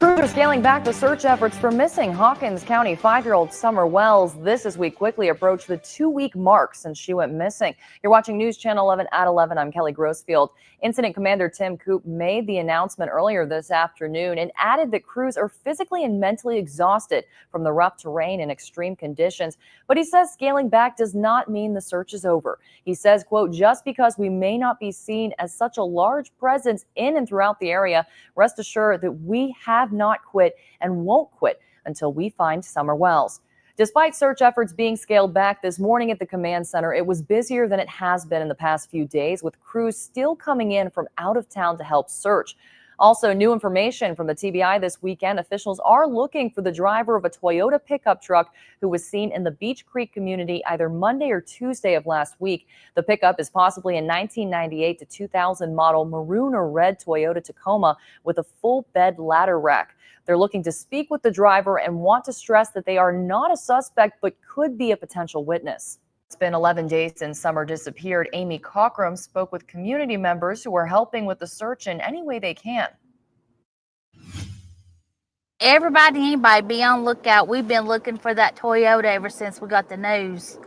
Crews are scaling back the search efforts for missing Hawkins County 5-year-old Summer Wells. This as we quickly approach the 2-week mark since she went missing. You're watching News Channel 11 at 11. I'm Kelly Grossfield. Incident Commander Tim Coop made the announcement earlier this afternoon and added that crews are physically and mentally exhausted from the rough terrain and extreme conditions. But he says scaling back does not mean the search is over. He says, quote, just because we may not be seen as such a large presence in and throughout the area, rest assured that we have not quit and won't quit until we find Summer Wells. Despite search efforts being scaled back this morning at the command center, it was busier than it has been in the past few days, with crews still coming in from out of town to help search. Also, new information from the TBI this weekend, officials are looking for the driver of a Toyota pickup truck who was seen in the Beech Creek community either Monday or Tuesday of last week. The pickup is possibly a 1998 to 2000 model maroon or red Toyota Tacoma with a full bed ladder rack. They're looking to speak with the driver and want to stress that they are not a suspect but could be a potential witness. It's been 11 days since Summer disappeared. Amy Cockrum spoke with community members who are helping with the search in any way they can. Anybody be on lookout. We've been looking for that Toyota ever since we got the news.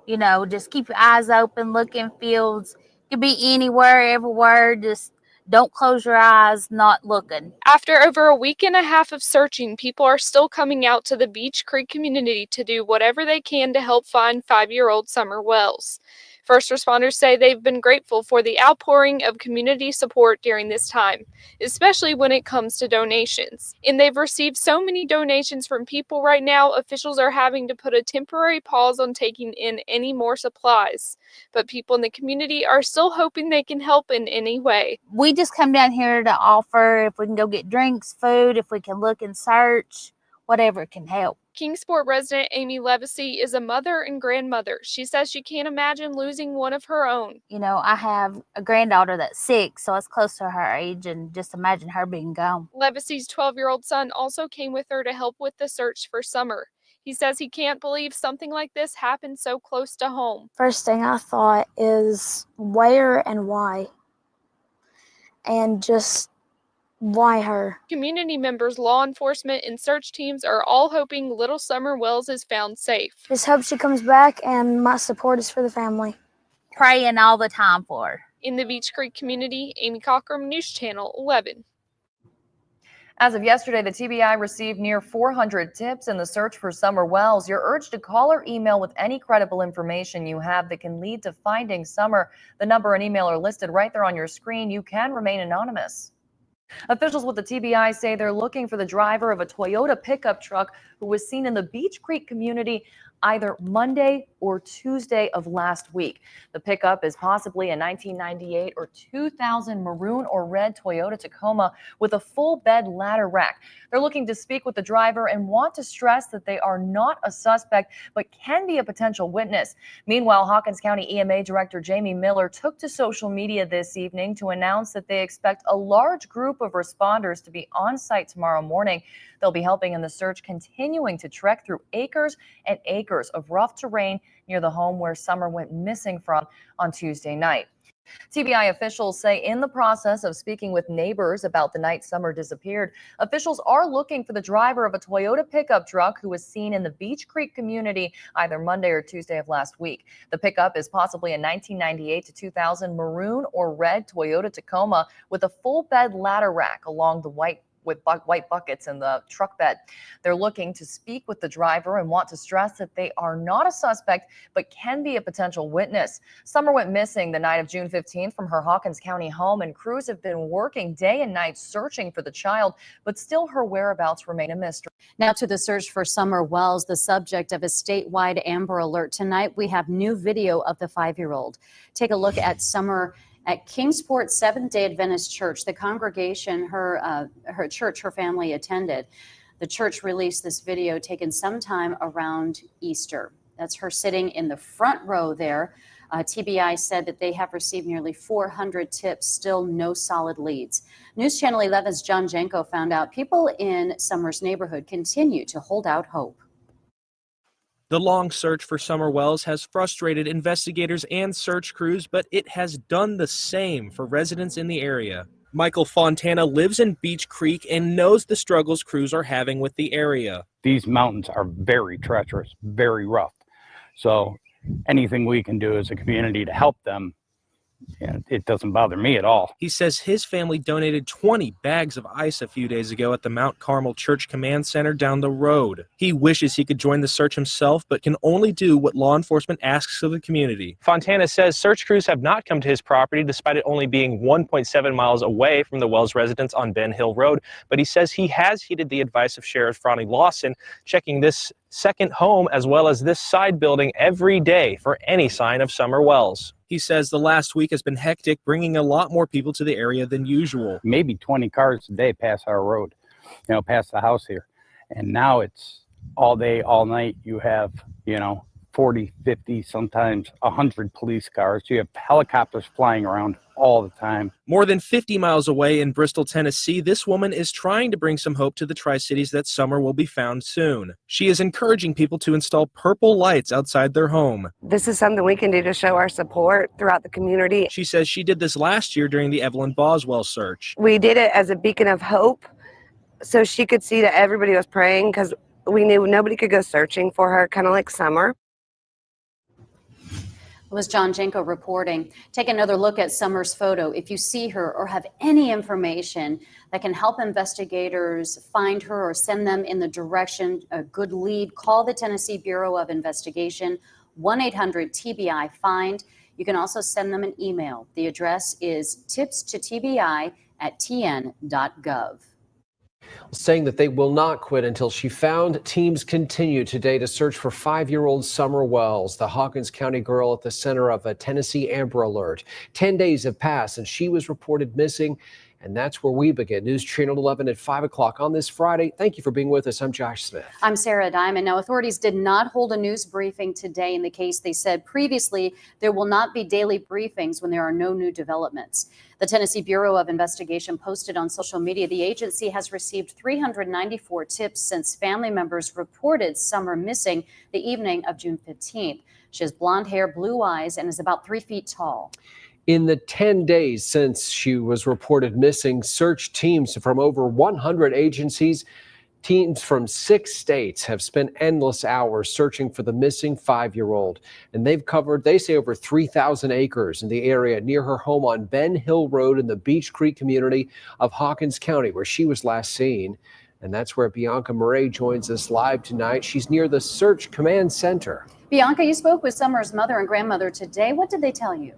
You know, just keep your eyes open, look in fields. It could be anywhere, everywhere. Just don't close your eyes, not looking. After over a week and a half of searching, people are still coming out to the Beech Creek community to do whatever they can to help find 5-year-old Summer Wells. First responders say they've been grateful for the outpouring of community support during this time, especially when it comes to donations. And they've received so many donations from people right now, officials are having to put a temporary pause on taking in any more supplies. But people in the community are still hoping they can help in any way. We just come down here to offer if we can go get drinks, food, if we can look and search, whatever can help. Kingsport resident Amy Levacy is a mother and grandmother. She says she can't imagine losing one of her own. You know, I have a granddaughter that's 6, so it's close to her age, and just imagine her being gone. Levacy's 12-year-old son also came with her to help with the search for Summer. He says he can't believe something like this happened so close to home. First thing I thought is where and why, and just why her? Community members, law enforcement, and search teams are all hoping little Summer Wells is found safe. Just hope she comes back, and my support is for the family. Praying all the time for her. In the Beech Creek community, Amy Cockrum, News Channel 11. As of yesterday, the TBI received near 400 tips in the search for Summer Wells. You're urged to call or email with any credible information you have that can lead to finding Summer. The number and email are listed right there on your screen. You can remain anonymous. Officials with the TBI say they're looking for the driver of a Toyota pickup truck who was seen in the Beech Creek community either Monday or Tuesday of last week. The pickup is possibly a 1998 or 2000 maroon or red Toyota Tacoma with a full bed ladder rack. They're looking to speak with the driver and want to stress that they are not a suspect, but can be a potential witness. Meanwhile, Hawkins County EMA Director Jamie Miller took to social media this evening to announce that they expect a large group of responders to be on site tomorrow morning. They'll be helping in the search, continuing to trek through acres and acres of rough terrain near the home where Summer went missing from on Tuesday night. TBI officials say in the process of speaking with neighbors about the night Summer disappeared, officials are looking for the driver of a Toyota pickup truck who was seen in the Beech Creek community either Monday or Tuesday of last week. The pickup is possibly a 1998 to 2000 maroon or red Toyota Tacoma with a full bed ladder rack along the white buckets in the truck bed. They're looking to speak with the driver and want to stress that they are not a suspect, but can be a potential witness. Summer went missing the night of June 15th from her Hawkins County home, and crews have been working day and night searching for the child, but still her whereabouts remain a mystery. Now to the search for Summer Wells, the subject of a statewide Amber Alert. Tonight, we have new video of the 5-year-old. Take a look at Summer at Kingsport Seventh-day Adventist Church. The congregation, her church, her family attended. The church released this video taken sometime around Easter. That's her sitting in the front row there. TBI said that they have received nearly 400 tips, still no solid leads. News Channel 11's John Janko found out people in Summer's neighborhood continue to hold out hope. The long search for Summer Wells has frustrated investigators and search crews, but it has done the same for residents in the area. Michael Fontana lives in Beech Creek and knows the struggles crews are having with the area. These mountains are very treacherous, very rough. So anything we can do as a community to help them, it doesn't bother me at all. He says his family donated 20 bags of ice a few days ago at the Mount Carmel Church Command Center down the road. He wishes he could join the search himself, but can only do what law enforcement asks of the community. Fontana says search crews have not come to his property despite it only being 1.7 miles away from the Wells residence on Ben Hill Road, but he says he has heeded the advice of Sheriff Ronnie Lawson, checking this second home as well as this side building every day for any sign of Summer Wells. He says the last week has been hectic, bringing a lot more people to the area than usual. Maybe 20 cars a day pass our road, past the house here. And now it's all day, all night. You have, 40, 50, sometimes 100 police cars. You have helicopters flying around all the time. More than 50 miles away in Bristol, Tennessee, this woman is trying to bring some hope to the Tri-Cities that Summer will be found soon. She is encouraging people to install purple lights outside their home. This is something we can do to show our support throughout the community. She says she did this last year during the Evelyn Boswell search. We did it as a beacon of hope so she could see that everybody was praying, because we knew nobody could go searching for her, kind of like Summer. It was John Janko reporting. Take another look at Summer's photo. If you see her or have any information that can help investigators find her or send them in the direction, a good lead, call the Tennessee Bureau of Investigation, 1-800-TBI-FIND. You can also send them an email. The address is tipstotbi@tn.gov. Saying that they will not quit until she found. Teams continue today to search for 5-year-old Summer Wells, the Hawkins County girl at the center of a Tennessee Amber Alert. 10 days have passed since she was reported missing, And that's where we begin. News Channel 11 at 5 o'clock on this Friday. Thank you for being with us. I'm Josh Smith. I'm Sarah Diamond. Now, authorities did not hold a news briefing today in the case. They said previously there will not be daily briefings when there are no new developments. The Tennessee Bureau of Investigation posted on social media the agency has received 394 tips since family members reported Summer missing the evening of June 15th. She has blonde hair, blue eyes, and is about 3 feet tall. In the 10 days since she was reported missing, search teams from over 100 agencies, teams from 6 states have spent endless hours searching for the missing 5-year-old. And they've covered, they say, over 3,000 acres in the area near her home on Ben Hill Road in the Beech Creek community of Hawkins County, where she was last seen. And that's where Bianca Murray joins us live tonight. She's near the Search Command Center. Bianca, you spoke with Summer's mother and grandmother today. What did they tell you?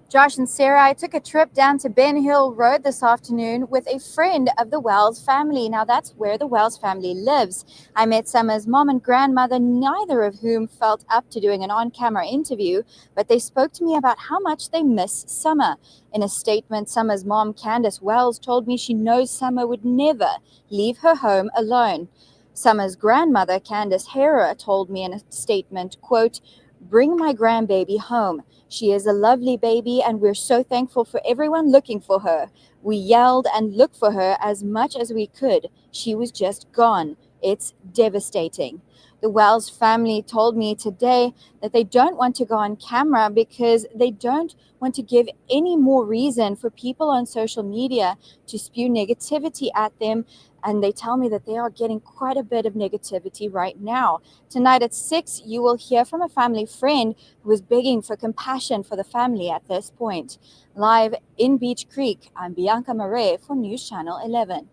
Josh and Sarah, I took a trip down to Ben Hill Road this afternoon with a friend of the Wells family. Now, that's where the Wells family lives. I met Summer's mom and grandmother, neither of whom felt up to doing an on-camera interview, but they spoke to me about how much they miss Summer. In a statement, Summer's mom, Candace Wells, told me she knows Summer would never leave her home alone. Summer's grandmother, Candace Hera, told me in a statement, quote, "Bring my grandbaby home. She is a lovely baby and we're so thankful for everyone looking for her. We yelled and looked for her as much as we could. She was just gone. It's devastating." The Wells family told me today that they don't want to go on camera because they don't want to give any more reason for people on social media to spew negativity at them. And they tell me that they are getting quite a bit of negativity right now. Tonight at 6, you will hear from a family friend who is begging for compassion for the family at this point. Live in Beech Creek, I'm Bianca Murray for News Channel 11.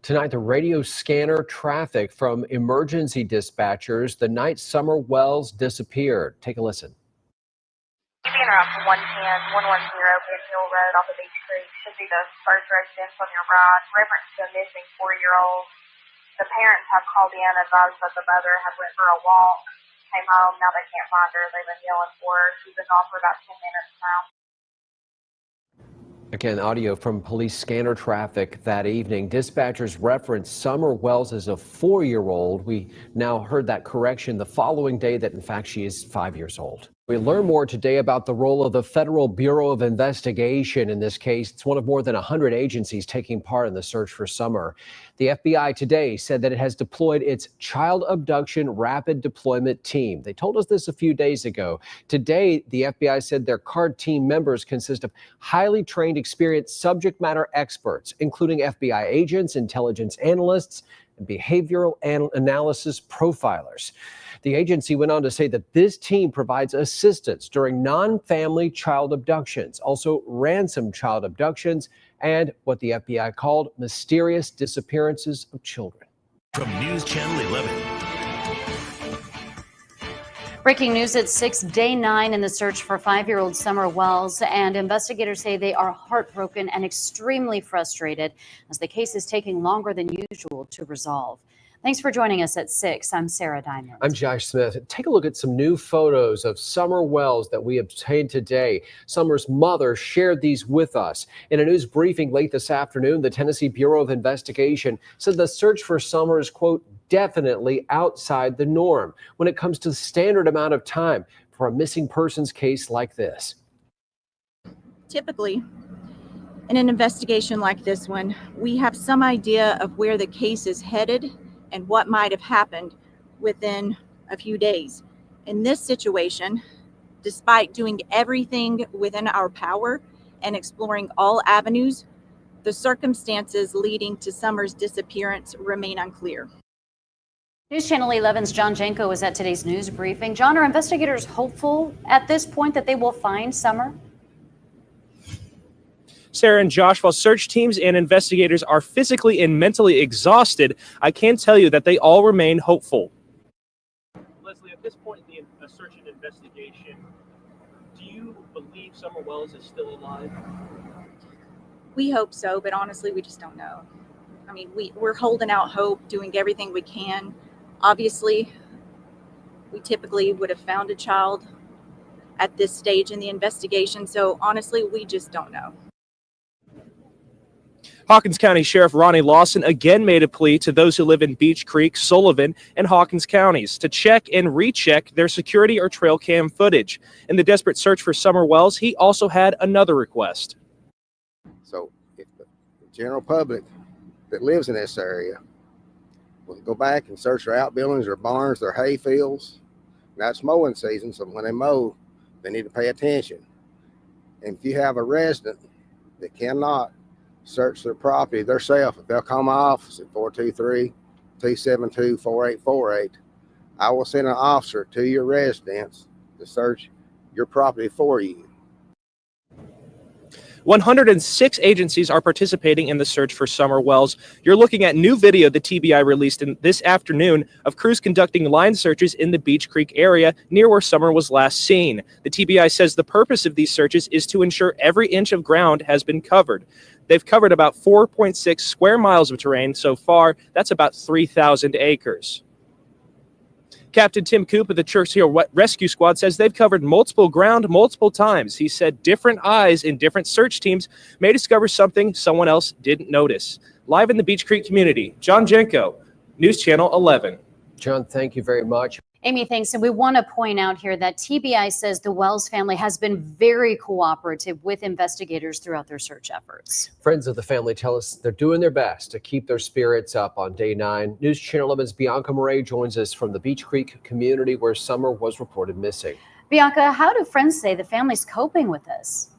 Tonight, the radio scanner traffic from emergency dispatchers the night Summer Wells disappeared. Take a listen. Keeping around for 110, 110 Ben Hill Road off of Beech Creek should be the first residence on your right. Reference to a missing 4-year-old. The parents have called in and advised that the mother had went for a walk, came home, now they can't find her. They've been yelling for her. She's been gone for about 10 minutes now. Again, audio from police scanner traffic that evening. Dispatchers referenced Summer Wells as a 4-year-old. We now heard that correction the following day that, in fact, she is 5 years old. We learn more today about the role of the Federal Bureau of Investigation in this case. It's one of more than 100 agencies taking part in the search for Summer. The FBI today said that it has deployed its Child Abduction Rapid Deployment Team. They told us this a few days ago. Today, the FBI said their CARD team members consist of highly trained, experienced subject matter experts, including FBI agents, intelligence analysts, and behavioral analysis profilers. The agency went on to say that this team provides assistance during non-family child abductions, also ransom child abductions, and what the FBI called mysterious disappearances of children. From News Channel 11. Breaking news at 6, day 9 in the search for 5-year-old Summer Wells, and investigators say they are heartbroken and extremely frustrated as the case is taking longer than usual to resolve. Thanks for joining us at 6. I'm Sarah Diamond. I'm Josh Smith. Take a look at some new photos of Summer Wells that we obtained today. Summer's mother shared these with us. In a news briefing late this afternoon, the Tennessee Bureau of Investigation said the search for Summer is, quote, definitely outside the norm when it comes to the standard amount of time for a missing persons case like this. Typically, in an investigation like this one, we have some idea of where the case is headed and what might have happened within a few days. In this situation, despite doing everything within our power and exploring all avenues, the circumstances leading to Summer's disappearance remain unclear. News Channel 11's John Janko is at today's news briefing. John, are investigators hopeful at this point that they will find Summer? Sarah and Josh, while search teams and investigators are physically and mentally exhausted, I can tell you that they all remain hopeful. Leslie, at this point in the search and investigation, do you believe Summer Wells is still alive? We hope so, but honestly, we just don't know. I mean, we're holding out hope, doing everything we can. Obviously, we typically would have found a child at this stage in the investigation. So honestly, we just don't know. Hawkins County Sheriff Ronnie Lawson again made a plea to those who live in Beech Creek, Sullivan, and Hawkins counties to check and recheck their security or trail cam footage. In the desperate search for Summer Wells, he also had another request. So if the general public that lives in this area will go back and search their outbuildings, their barns, their hay fields. Now it's mowing season, so when they mow, they need to pay attention. And if you have a resident that cannot search their property themselves, if they'll call my office at 423-272-4848, I will send an officer to your residence to search your property for you. 106 agencies are participating in the search for Summer Wells. You're looking at new video the TBI released this afternoon of crews conducting line searches in the Beech Creek area near where Summer was last seen. The TBI says the purpose of these searches is to ensure every inch of ground has been covered. They've covered about 4.6 square miles of terrain so far. That's about 3,000 acres. Captain Tim Coop of the Churchill Rescue Squad says they've covered multiple ground multiple times. He said different eyes in different search teams may discover something someone else didn't notice. Live in the Beech Creek community, John Jenko, News Channel 11. John, thank you very much. Amy, thanks. And we want to point out here that TBI says the Wells family has been very cooperative with investigators throughout their search efforts. Friends of the family tell us they're doing their best to keep their spirits up on day 9. News Channel 11's Bianca Murray joins us from the Beech Creek community where Summer was reported missing. Bianca, how do friends say the family's coping with this?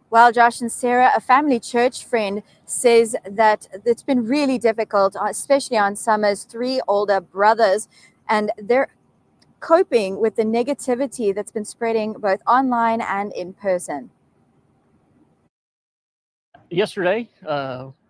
Well, Josh and Sarah, a family church friend says that it's been really difficult, especially on Summer's 3 older brothers, and they're coping with the negativity that's been spreading both online and in person. Yesterday,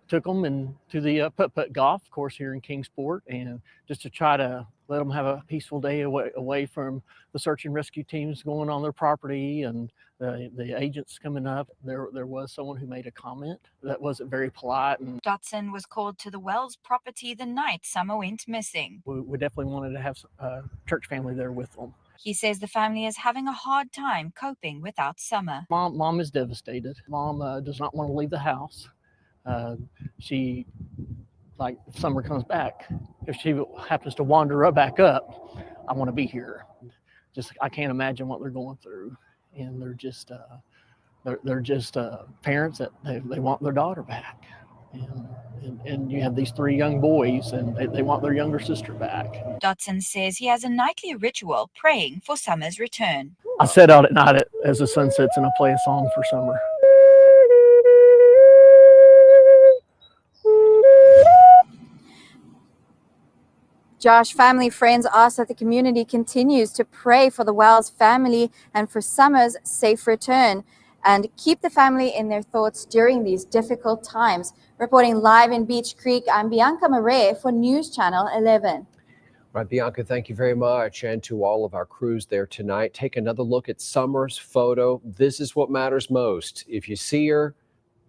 took them to the putt-putt golf course here in Kingsport, and just to try to let them have a peaceful day away from the search and rescue teams going on their property and the agents coming up. There was someone who made a comment that wasn't very polite. And Dotson was called to the Wells property the night Summer went missing. we definitely wanted to have a church family there with them. He says the family is having a hard time coping without Summer. Mom is devastated. Mom does not want to leave the house. She, like, if Summer comes back, if she happens to wander back up, I want to be here. I can't imagine what they're going through, and they're just parents that they want their daughter back, and you have these 3 young boys, and they want their younger sister back. Dotson says he has a nightly ritual praying for Summer's return. I sit out at night as the sun sets and I play a song for Summer. Josh, family friends ask that the community continues to pray for the Wells family and for Summer's safe return and keep the family in their thoughts during these difficult times. Reporting live in Beech Creek, I'm Bianca Murray for News Channel 11. Right, Bianca, thank you very much. And to all of our crews there tonight, take another look at Summer's photo. This is what matters most. If you see her,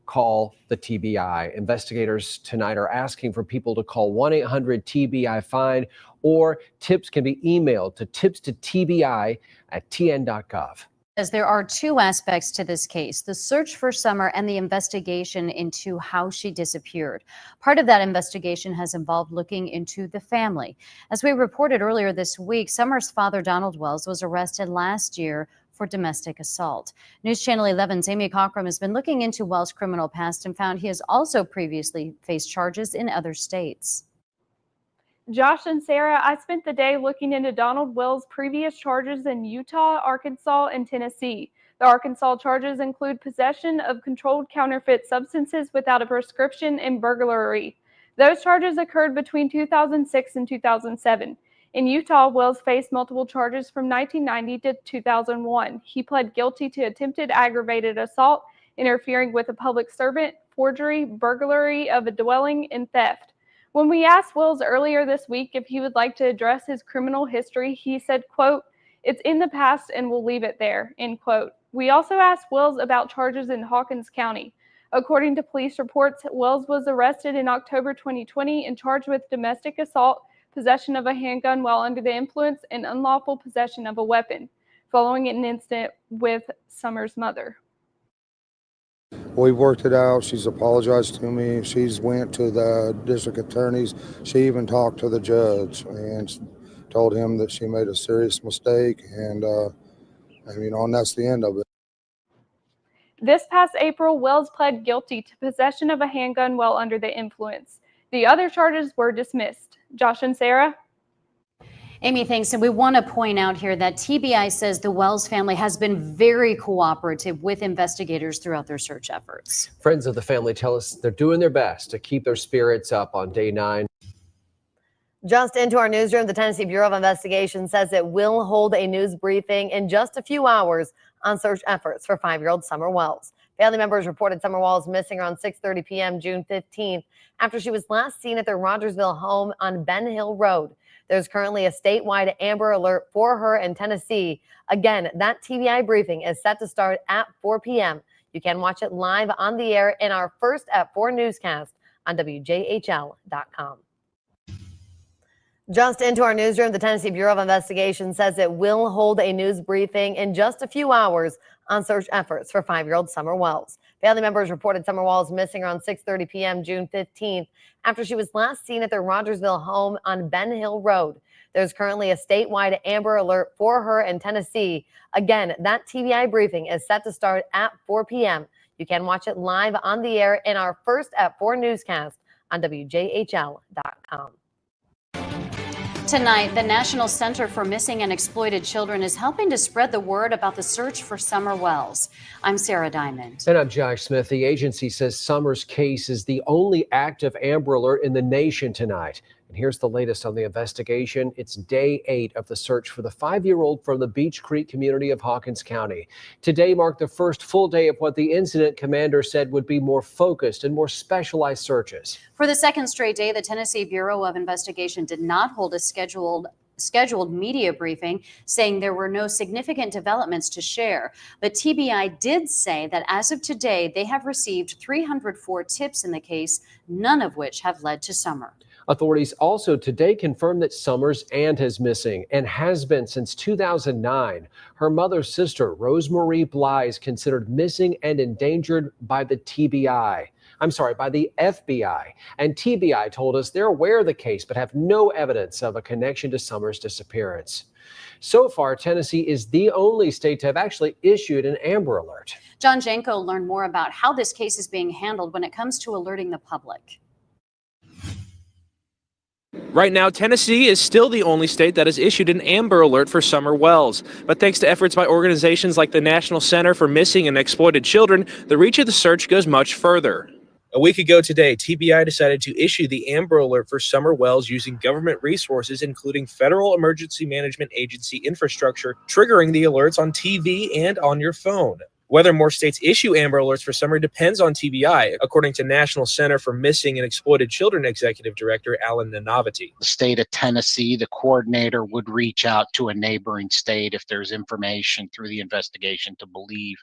call the TBI. Investigators tonight are asking for people to call 1-800-TBI-FIND, or tips can be emailed to tips@tbi.tn.gov. As there are 2 aspects to this case, the search for Summer and the investigation into how she disappeared. Part of that investigation has involved looking into the family. As we reported earlier this week, Summer's father, Donald Wells, was arrested last year for domestic assault. News Channel 11's Amy Cockrum has been looking into Wells' criminal past and found he has also previously faced charges in other states. Josh and Sarah, I spent the day looking into Donald Wells' previous charges in Utah, Arkansas, and Tennessee. The Arkansas charges include possession of controlled counterfeit substances without a prescription and burglary. Those charges occurred between 2006 and 2007. In Utah, Wells faced multiple charges from 1990 to 2001. He pled guilty to attempted aggravated assault, interfering with a public servant, forgery, burglary of a dwelling, and theft. When we asked Wells earlier this week if he would like to address his criminal history, he said, quote, "It's in the past and we'll leave it there," end quote. We also asked Wells about charges in Hawkins County. According to police reports, Wells was arrested in October 2020 and charged with domestic assault, possession of a handgun while under the influence, and unlawful possession of a weapon, following an incident with Summer's mother. We've worked it out. She's apologized to me. She's went to the district attorneys. She even talked to the judge and told him that she made a serious mistake, and that's the end of it. This past April, Wells pled guilty to possession of a handgun while under the influence. The other charges were dismissed. Josh and Sarah? Amy, thanks. And we want to point out here that TBI says the Wells family has been very cooperative with investigators throughout their search efforts. Friends of the family tell us they're doing their best to keep their spirits up on day 9. Just into our newsroom, the Tennessee Bureau of Investigation says it will hold a news briefing in just a few hours on search efforts for 5-year-old Summer Wells. Family members reported Summer Wells missing around 6:30 p.m. June 15th after she was last seen at their Rogersville home on Ben Hill Road. There's currently a statewide Amber Alert for her in Tennessee. Again, that TBI briefing is set to start at 4 p.m. You can watch it live on the air in our First at 4 newscast on WJHL.com. Just into our newsroom, the Tennessee Bureau of Investigation says it will hold a news briefing in just a few hours on search efforts for 5-year-old Summer Wells. Family members reported Summer Wells missing around 6:30 p.m. June 15th after she was last seen at their Rogersville home on Ben Hill Road. There's currently a statewide Amber Alert for her in Tennessee. Again, that TBI briefing is set to start at 4 p.m. You can watch it live on the air in our First at 4 newscast on WJHL.com. Tonight, the National Center for Missing and Exploited Children is helping to spread the word about the search for Summer Wells. I'm Sarah Diamond. And I'm Josh Smith. The agency says Summer's case is the only active Amber Alert in the nation tonight. And here's the latest on the investigation. It's day 8 of the search for the 5-year-old from the Beech Creek community of Hawkins County. Today marked the first full day of what the incident commander said would be more focused and more specialized searches. For the second straight day, the Tennessee Bureau of Investigation did not hold a scheduled media briefing, saying there were no significant developments to share. But TBI did say that as of today, they have received 304 tips in the case, none of which have led to Summer. Authorities also today confirmed that Summer's aunt is missing and has been since 2009. Her mother's sister, Rosemarie Bly, is considered missing and endangered by the FBI. By the FBI. And TBI told us they're aware of the case but have no evidence of a connection to Summer's disappearance. So far, Tennessee is the only state to have actually issued an Amber Alert. John Janko learned more about how this case is being handled when it comes to alerting the public. Right now, Tennessee is still the only state that has issued an Amber Alert for Summer Wells. But thanks to efforts by organizations like the National Center for Missing and Exploited Children, the reach of the search goes much further. A week ago today, TBI decided to issue the Amber Alert for Summer Wells using government resources, including Federal Emergency Management Agency infrastructure, triggering the alerts on TV and on your phone. Whether more states issue Amber Alerts for Summer depends on TBI, according to National Center for Missing and Exploited Children Executive Director Alan Nanavati. The state of Tennessee, the coordinator would reach out to a neighboring state if there's information through the investigation to believe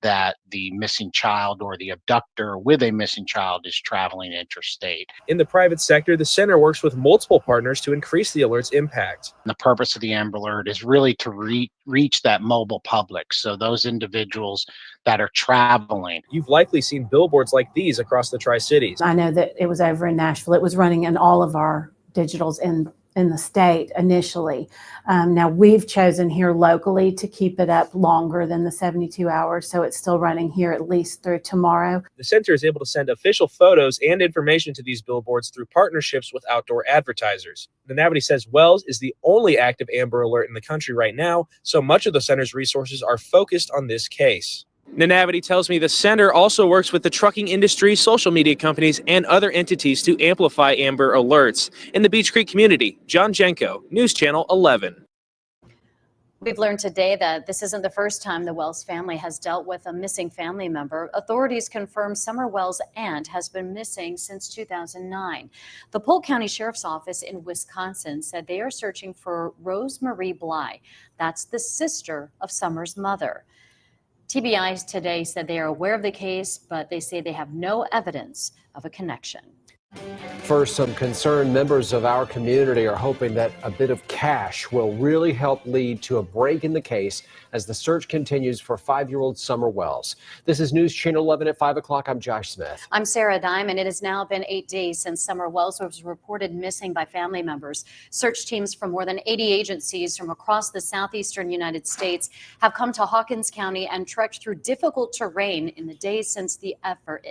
that the missing child or the abductor with a missing child is traveling interstate. In the private sector, the center works with multiple partners to increase the alert's impact. The purpose of the Amber Alert is really to reach that mobile public, so those individuals that are traveling. You've likely seen billboards like these across the Tri-Cities. I know that it was over in Nashville. It was running in all of our digitals in the state initially. Now we've chosen here locally to keep it up longer than the 72 hours, so it's still running here at least through tomorrow. The center is able to send official photos and information to these billboards through partnerships with outdoor advertisers. Nanavati says Wells is the only active Amber Alert in the country right now, so much of the center's resources are focused on this case. Nanavati tells me the center also works with the trucking industry, social media companies, and other entities to amplify Amber Alerts. In the Beech Creek community, John Jenko, News Channel 11. We've learned today that this isn't the first time the Wells family has dealt with a missing family member. Authorities confirm Summer Wells' aunt has been missing since 2009. The Polk County Sheriff's Office in Wisconsin said they are searching for Rosemarie Bly. That's the sister of Summer's mother. TBI today said they are aware of the case, but they say they have no evidence of a connection. First, some concerned members of our community are hoping that a bit of cash will really help lead to a break in the case as the search continues for 5-year-old Summer Wells. This is News Channel 11 at 5 o'clock. I'm Josh Smith. I'm Sarah Diamond. It has now been 8 days since Summer Wells was reported missing by family members. Search teams from more than 80 agencies from across the southeastern United States have come to Hawkins County and trekked through difficult terrain in the days since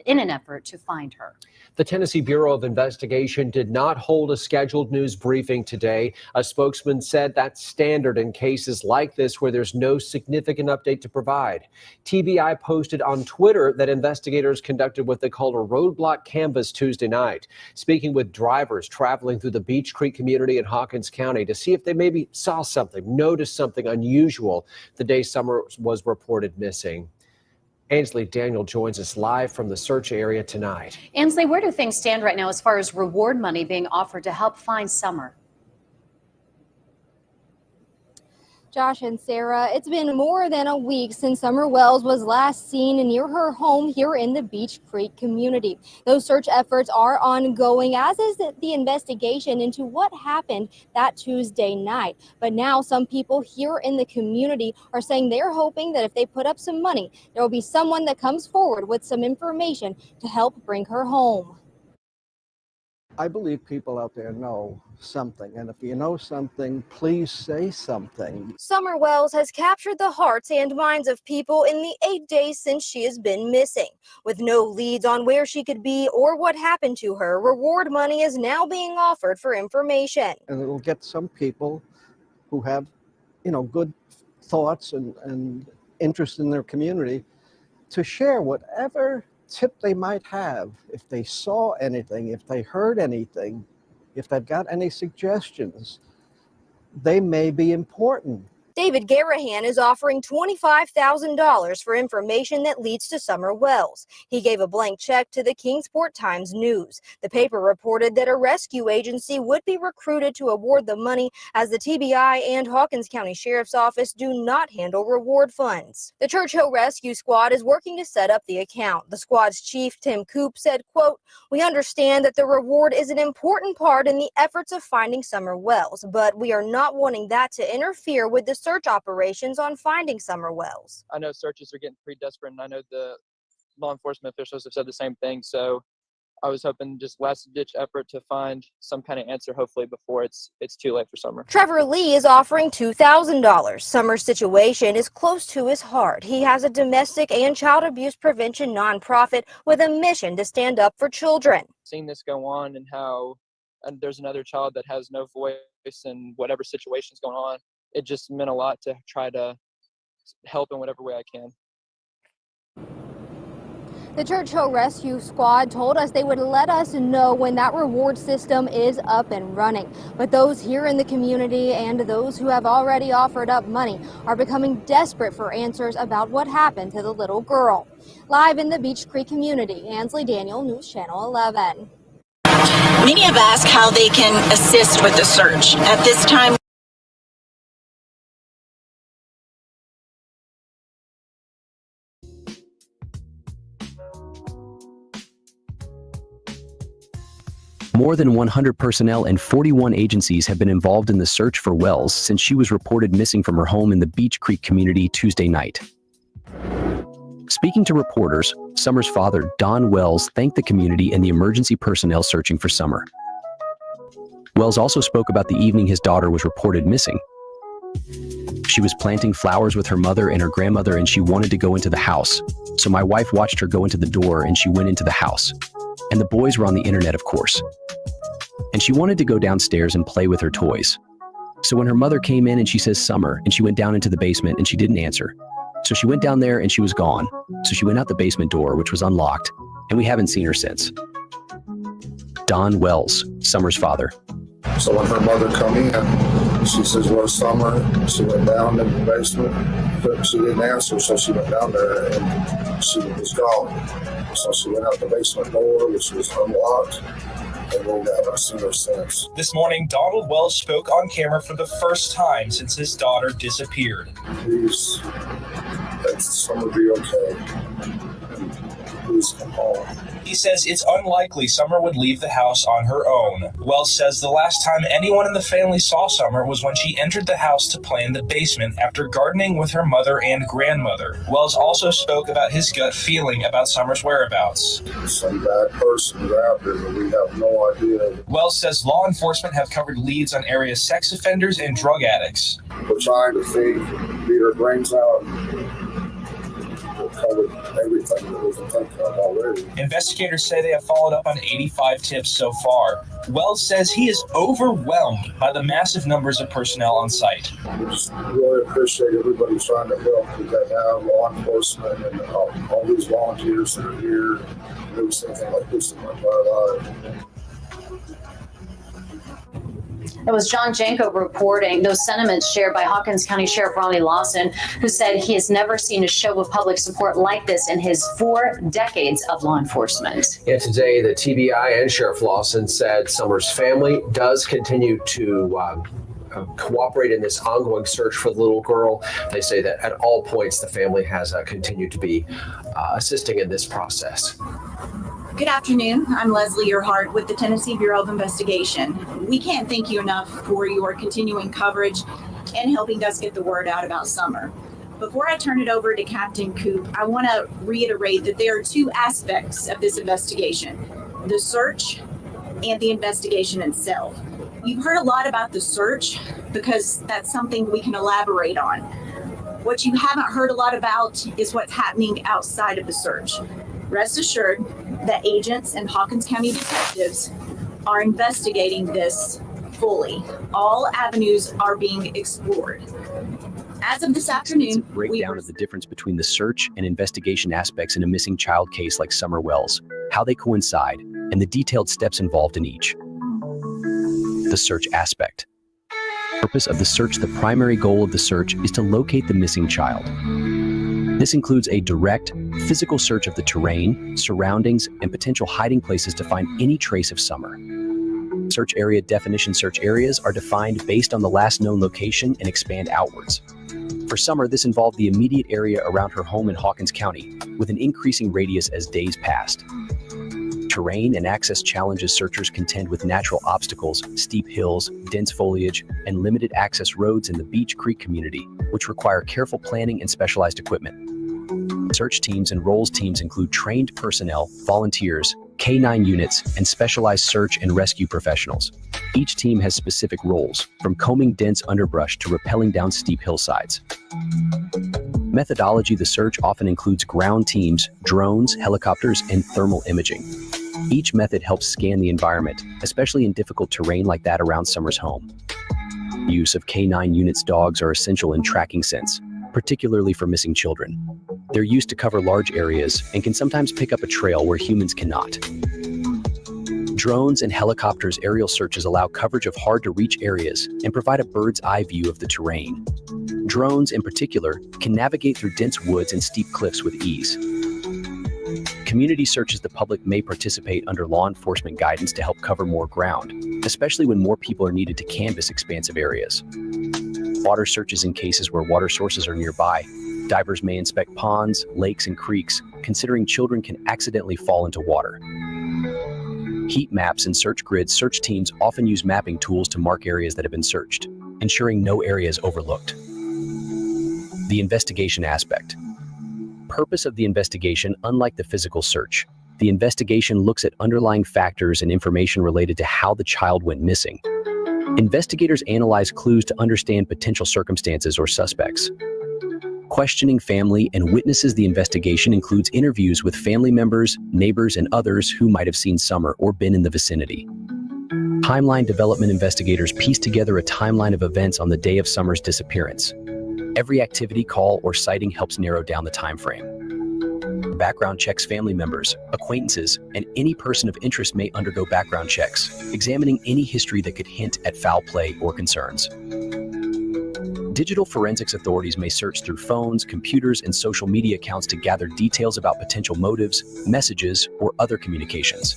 in an effort to find her. The Tennessee Bureau of Investigation did not hold a scheduled news briefing today. A spokesman said that's standard in cases like this where there's no significant update to provide. TBI posted on Twitter that investigators conducted what they called a roadblock canvass Tuesday night, speaking with drivers traveling through the Beech Creek community in Hawkins County to see if they maybe saw something, noticed something unusual the day Summer was reported missing. Ainsley Daniel joins us live from the search area tonight. Ainsley, where do things stand right now as far as reward money being offered to help find Summer? Josh and Sarah, it's been more than a week since Summer Wells was last seen near her home here in the Beech Creek community. Those search efforts are ongoing, as is the investigation into what happened that Tuesday night. But now some people here in the community are saying they're hoping that if they put up some money, there will be someone that comes forward with some information to help bring her home. I believe people out there know something, and if you know something, please say something. Summer Wells has captured the hearts and minds of people in the 8 days since she has been missing. With no leads on where she could be or what happened to her, reward money is now being offered for information. And it'll get some people who have, good thoughts and interest in their community to share whatever tip they might have, if they saw anything, if they heard anything, if they've got any suggestions. They may be important. David Garahan is offering $25,000 for information that leads to Summer Wells. He gave a blank check to the Kingsport Times News. The paper reported that a rescue agency would be recruited to award the money, as the TBI and Hawkins County Sheriff's Office do not handle reward funds. The Churchill Rescue Squad is working to set up the account. The squad's chief, Tim Coop, said, quote, "We understand that the reward is an important part in the efforts of finding Summer Wells, but we are not wanting that to interfere with the search operations on finding Summer Wells." I know searches are getting pretty desperate, and I know the law enforcement officials have said the same thing. So I was hoping just last-ditch effort to find some kind of answer, hopefully before it's too late for Summer. Trevor Lee is offering $2,000. Summer's situation is close to his heart. He has a domestic and child abuse prevention nonprofit with a mission to stand up for children. Seeing this go on and how there's another child that has no voice in whatever situation's going on, it just meant a lot to try to help in whatever way I can. The Churchill Rescue Squad told us they would let us know when that reward system is up and running. But those here in the community and those who have already offered up money are becoming desperate for answers about what happened to the little girl. Live in the Beech Creek community, Ainsley Daniel, News Channel 11. Many have asked how they can assist with the search. At this time, More than 100 personnel and 41 agencies have been involved in the search for Wells since she was reported missing from her home in the Beech Creek community Tuesday night. Speaking to reporters, Summer's father, Don Wells, thanked the community and the emergency personnel searching for Summer. Wells also spoke about the evening his daughter was reported missing. She was planting flowers with her mother and her grandmother, and she wanted to go into the house. So my wife watched her go into the door, and she went into the house. And the boys were on the internet, of course. And she wanted to go downstairs and play with her toys. So when her mother came in and she says Summer, and she went down into the basement and she didn't answer. So she went down there and she was gone. So she went out the basement door, which was unlocked, and we haven't seen her since. Don Wells, Summer's father. So when her mother come in, she says, "Where's Summer?" She went down in the basement, but she didn't answer, so she went down there and she was gone. So she went out the basement door, which was unlocked, and we haven't seen her since. This morning, Donald Wells spoke on camera for the first time since his daughter disappeared. Please, let Summer be okay. Cruz come home. He says it's unlikely Summer would leave the house on her own. Wells says the last time anyone in the family saw Summer was when she entered the house to play in the basement after gardening with her mother and grandmother. Wells also spoke about his gut feeling about Summer's whereabouts. Some bad person out there, but we have no idea. Wells says law enforcement have covered leads on area sex offenders and drug addicts. We're trying to beat our brains out. We'll cover everything that we can think of already. Investigators say they have followed up on 85 tips so far. Wells says he is overwhelmed by the massive numbers of personnel on site. We just really appreciate everybody trying to help. We got now law enforcement and all these volunteers that are here. Never seen anything like this in my entire life. It was John Janko reporting those sentiments shared by Hawkins County Sheriff Ronnie Lawson, who said he has never seen a show of public support like this in his 4 decades of law enforcement. And today, the TBI and Sheriff Lawson said Summer's family does continue to cooperate in this ongoing search for the little girl. They say that at all points, the family has continued to be assisting in this process. Good afternoon. I'm Leslie Earhart with the Tennessee Bureau of Investigation. We can't thank you enough for your continuing coverage and helping us get the word out about Summer. Before I turn it over to Captain Coop, I want to reiterate that there are 2 aspects of this investigation: the search and the investigation itself. You've heard a lot about the search because that's something we can elaborate on. What you haven't heard a lot about is what's happening outside of the search. Rest assured that agents and Hawkins County detectives are investigating this fully. All avenues are being explored. As of this afternoon, Breakdown of the difference between the search and investigation aspects in a missing child case like Summer Wells, how they coincide, and the detailed steps involved in each. The search aspect. Purpose of the search. The primary goal of the search is to locate the missing child. This includes a direct, physical search of the terrain, surroundings, and potential hiding places to find any trace of Summer. Search area definition. Search areas are defined based on the last known location and expand outwards. For Summer, this involved the immediate area around her home in Hawkins County, with an increasing radius as days passed. Terrain and access challenges. Searchers contend with natural obstacles, steep hills, dense foliage, and limited access roads in the Beech Creek community, which require careful planning and specialized equipment. Search teams and roles. Teams include trained personnel, volunteers, K-9 units, and specialized search and rescue professionals. Each team has specific roles, from combing dense underbrush to rappelling down steep hillsides. Methodology. The search often includes ground teams, drones, helicopters, and thermal imaging. Each method helps scan the environment, especially in difficult terrain like that around Summer's home. Use of K-9 units. Dogs are essential in tracking scents, particularly for missing children. They're used to cover large areas and can sometimes pick up a trail where humans cannot. Drones and helicopters. Aerial searches allow coverage of hard-to-reach areas and provide a bird's-eye view of the terrain. Drones, in particular, can navigate through dense woods and steep cliffs with ease. Community searches. The public may participate under law enforcement guidance to help cover more ground, especially when more people are needed to canvass expansive areas. Water searches. In cases where water sources are nearby, divers may inspect ponds, lakes, and creeks, considering children can accidentally fall into water. Heat maps and search grids. Search teams often use mapping tools to mark areas that have been searched, ensuring no area is overlooked. The investigation aspect. Purpose of the investigation. Unlike the physical search, the investigation looks at underlying factors and information related to how the child went missing. Investigators analyze clues to understand potential circumstances or suspects. Questioning family and witnesses. The investigation includes interviews with family members, neighbors, and others who might have seen Summer or been in the vicinity. Timeline development. Investigators piece together a timeline of events on the day of Summer's disappearance. Every activity, call, or sighting helps narrow down the time frame. Background checks. Family members, acquaintances, and any person of interest may undergo background checks, examining any history that could hint at foul play or concerns. Digital forensics. Authorities may search through phones, computers, and social media accounts to gather details about potential motives, messages, or other communications.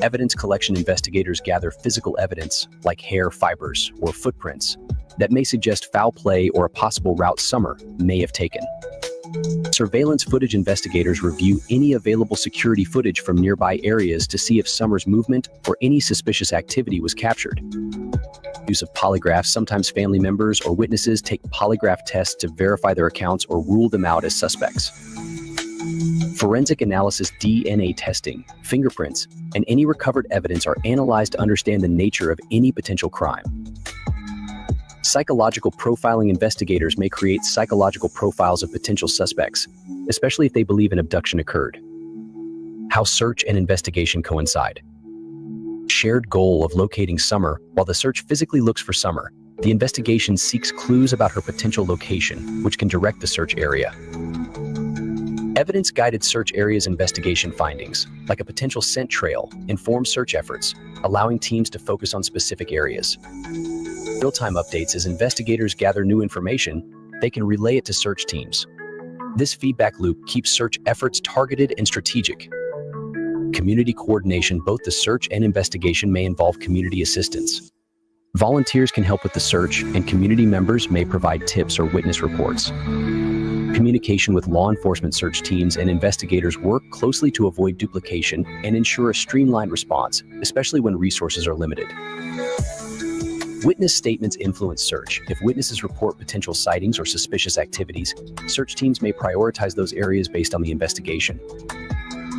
Evidence collection. Investigators gather physical evidence, like hair fibers or footprints, that may suggest foul play or a possible route Summer may have taken. Surveillance footage investigators review any available security footage from nearby areas to see if Summers' movement or any suspicious activity was captured. Use of polygraphs. Sometimes family members or witnesses take polygraph tests to verify their accounts or rule them out as suspects. Forensic analysis, DNA testing, fingerprints, and any recovered evidence are analyzed to understand the nature of any potential crime. Psychological profiling investigators may create psychological profiles of potential suspects, especially if they believe an abduction occurred. How search and investigation coincide. Shared goal of locating Summer. While the search physically looks for Summer, the investigation seeks clues about her potential location, which can direct the search area. Evidence-guided search areas investigation findings, like a potential scent trail, inform search efforts, allowing teams to focus on specific areas. Real-time updates. As investigators gather new information, they can relay it to search teams. This feedback loop keeps search efforts targeted and strategic. Community coordination. Both the search and investigation may involve community assistance. Volunteers can help with the search, and community members may provide tips or witness reports. Communication with law enforcement. Search teams and investigators work closely to avoid duplication and ensure a streamlined response, especially when resources are limited. Witness statements influence search. If witnesses report potential sightings or suspicious activities, search teams may prioritize those areas based on the investigation.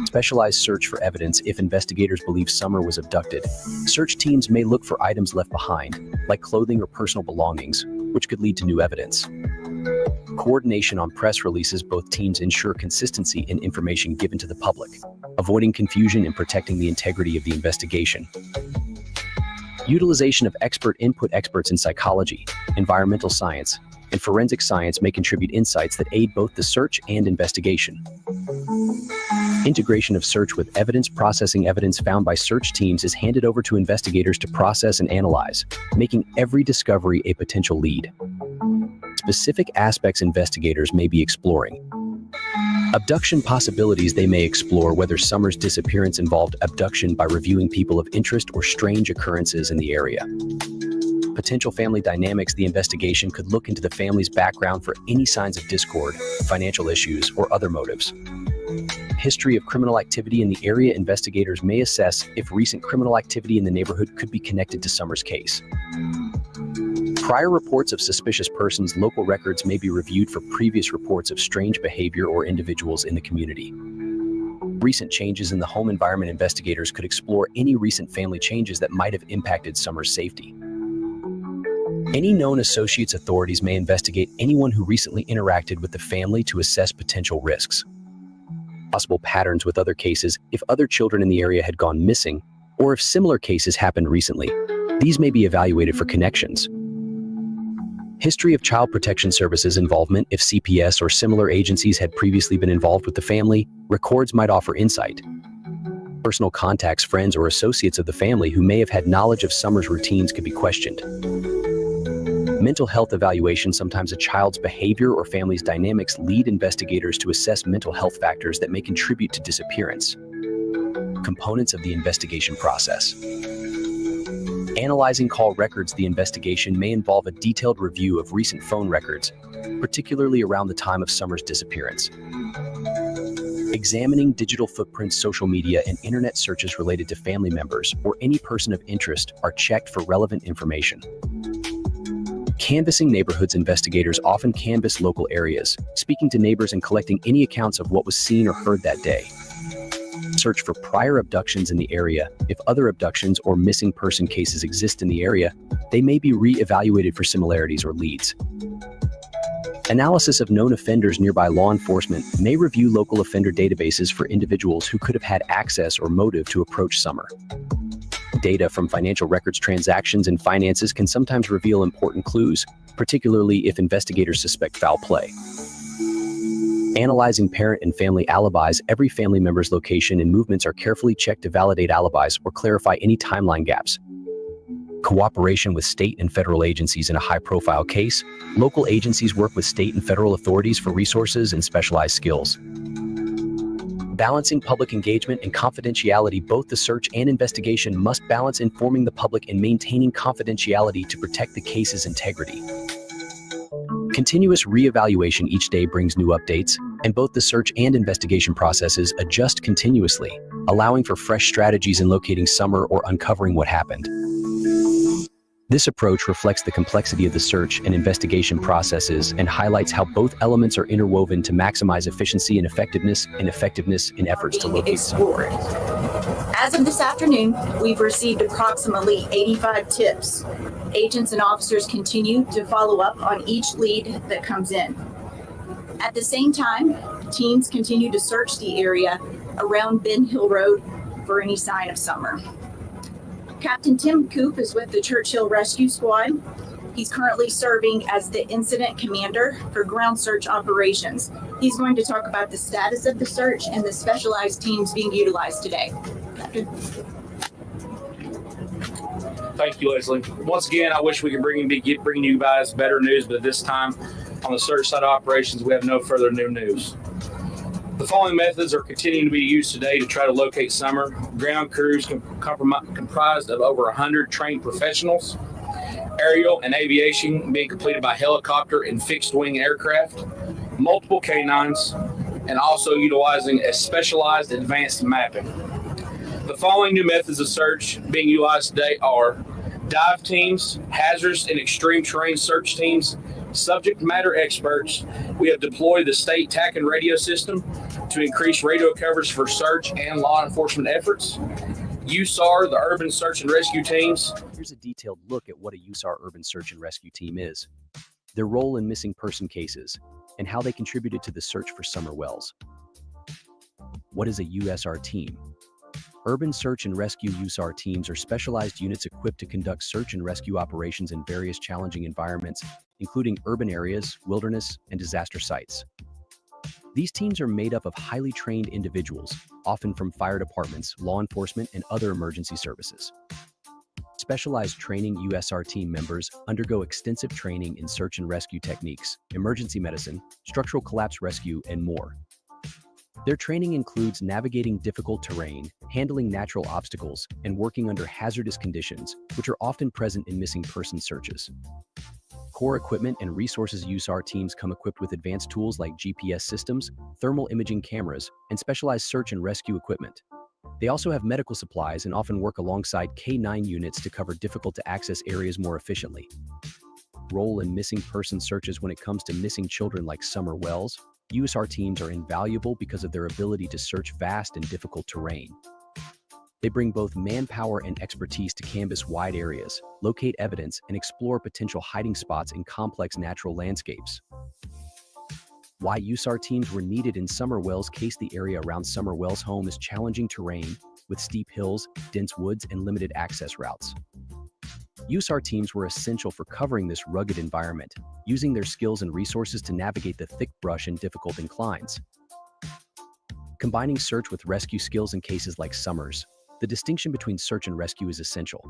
Specialized search for evidence. If investigators believe Summer was abducted, search teams may look for items left behind, like clothing or personal belongings, which could lead to new evidence. Coordination on press releases. Both teams ensure consistency in information given to the public, avoiding confusion and protecting the integrity of the investigation. Utilization of expert input. Experts in psychology, environmental science, and forensic science may contribute insights that aid both the search and investigation. Integration of search with evidence processing. Evidence found by search teams is handed over to investigators to process and analyze, making every discovery a potential lead. Specific aspects investigators may be exploring. Abduction possibilities. They may explore whether Summer's disappearance involved abduction by reviewing people of interest or strange occurrences in the area. Potential family dynamics. The investigation could look into the family's background for any signs of discord, financial issues, or other motives. History of criminal activity in the area. Investigators may assess if recent criminal activity in the neighborhood could be connected to Summer's case. Prior reports of suspicious persons. Local records may be reviewed for previous reports of strange behavior or individuals in the community. Recent changes in the home environment. Investigators could explore any recent family changes that might have impacted Summer's safety. Any known associates. Authorities may investigate anyone who recently interacted with the family to assess potential risks. Possible patterns with other cases. If other children in the area had gone missing, or if similar cases happened recently, these may be evaluated for connections. History of Child Protection Services involvement. If CPS or similar agencies had previously been involved with the family, records might offer insight. Personal contacts. Friends or associates of the family who may have had knowledge of Summer's routines could be questioned. Mental health evaluation. Sometimes a child's behavior or family's dynamics lead investigators to assess mental health factors that may contribute to disappearance. Components of the investigation process. Analyzing call records. The investigation may involve a detailed review of recent phone records, particularly around the time of Summer's disappearance. Examining digital footprints. Social media and internet searches related to family members or any person of interest are checked for relevant information. Canvassing neighborhoods. Investigators often canvass local areas, speaking to neighbors and collecting any accounts of what was seen or heard that day. Search for prior abductions in the area. If other abductions or missing person cases exist in the area, they may be re-evaluated for similarities or leads. Analysis of known offenders. Nearby law enforcement may review local offender databases for individuals who could have had access or motive to approach Summer. Data from financial records. Transactions and finances can sometimes reveal important clues, particularly if investigators suspect foul play. Analyzing parent and family alibis. Every family member's location and movements are carefully checked to validate alibis or clarify any timeline gaps. Cooperation with state and federal agencies. In a high-profile case, local agencies work with state and federal authorities for resources and specialized skills. Balancing public engagement and confidentiality. Both the search and investigation must balance informing the public and maintaining confidentiality to protect the case's integrity. Continuous reevaluation each day brings new updates, and both the search and investigation processes adjust continuously, allowing for fresh strategies in locating Summer or uncovering what happened. This approach reflects the complexity of the search and investigation processes and highlights how both elements are interwoven to maximize efficiency and effectiveness in efforts to locate Summer. As of this afternoon, we've received approximately 85 tips. Agents and officers continue to follow up on each lead that comes in. At the same time, teams continue to search the area around Ben Hill Road for any sign of Summer. Captain Tim Coop is with the Churchill Rescue Squad. He's currently serving as the incident commander for ground search operations. He's going to talk about the status of the search and the specialized teams being utilized today. Captain. Thank you, Leslie. Once again, I wish we could bring you guys better news, but at this time, on the search side of operations, we have no further new news. The following methods are continuing to be used today to try to locate Summer. Ground crews comprised of over 100 trained professionals. Aerial and aviation being completed by helicopter and fixed-wing aircraft. Multiple canines, and also utilizing a specialized advanced mapping. The following new methods of search being utilized today are dive teams, hazardous and extreme terrain search teams, subject matter experts. We have deployed the state TAC and radio system to increase radio coverage for search and law enforcement efforts. USAR, the Urban Search and Rescue Teams. Here's a detailed look at what a USAR Urban Search and Rescue Team is, their role in missing person cases, and how they contributed to the search for Summer Wells. What is a USR team? Urban Search and Rescue USAR teams are specialized units equipped to conduct search and rescue operations in various challenging environments, including urban areas, wilderness, and disaster sites. These teams are made up of highly trained individuals, often from fire departments, law enforcement, and other emergency services. Specialized training USR team members undergo extensive training in search and rescue techniques, emergency medicine, structural collapse rescue, and more. Their training includes navigating difficult terrain, handling natural obstacles, and working under hazardous conditions, which are often present in missing person searches. Core equipment and resources USAR teams come equipped with advanced tools like GPS systems, thermal imaging cameras, and specialized search and rescue equipment. They also have medical supplies and often work alongside K9 units to cover difficult-to-access areas more efficiently. Role in missing person searches. When it comes to missing children like Summer Wells, USAR teams are invaluable because of their ability to search vast and difficult terrain. They bring both manpower and expertise to canvass wide areas, locate evidence, and explore potential hiding spots in complex natural landscapes. Why USAR teams were needed in Summer Wells' case. The area around Summer Wells' home is challenging terrain with steep hills, dense woods, and limited access routes. USAR teams were essential for covering this rugged environment, using their skills and resources to navigate the thick brush and difficult inclines. Combining search with rescue skills in cases like Summer's, the distinction between search and rescue is essential.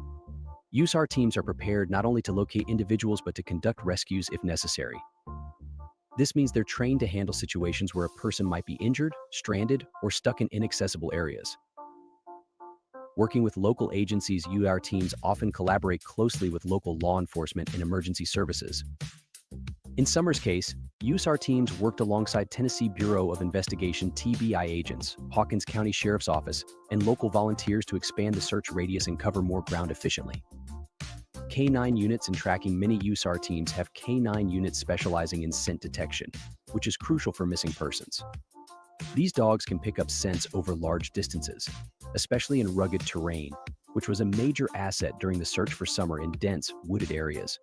USAR teams are prepared not only to locate individuals but to conduct rescues if necessary. This means they're trained to handle situations where a person might be injured, stranded, or stuck in inaccessible areas. Working with local agencies, USAR teams often collaborate closely with local law enforcement and emergency services. In Summer's case, USAR teams worked alongside Tennessee Bureau of Investigation TBI agents, Hawkins County Sheriff's Office, and local volunteers to expand the search radius and cover more ground efficiently. K9 units and tracking. Many USAR teams have K9 units specializing in scent detection, which is crucial for missing persons. These dogs can pick up scents over large distances, especially in rugged terrain, which was a major asset during the search for Summer in dense, wooded areas.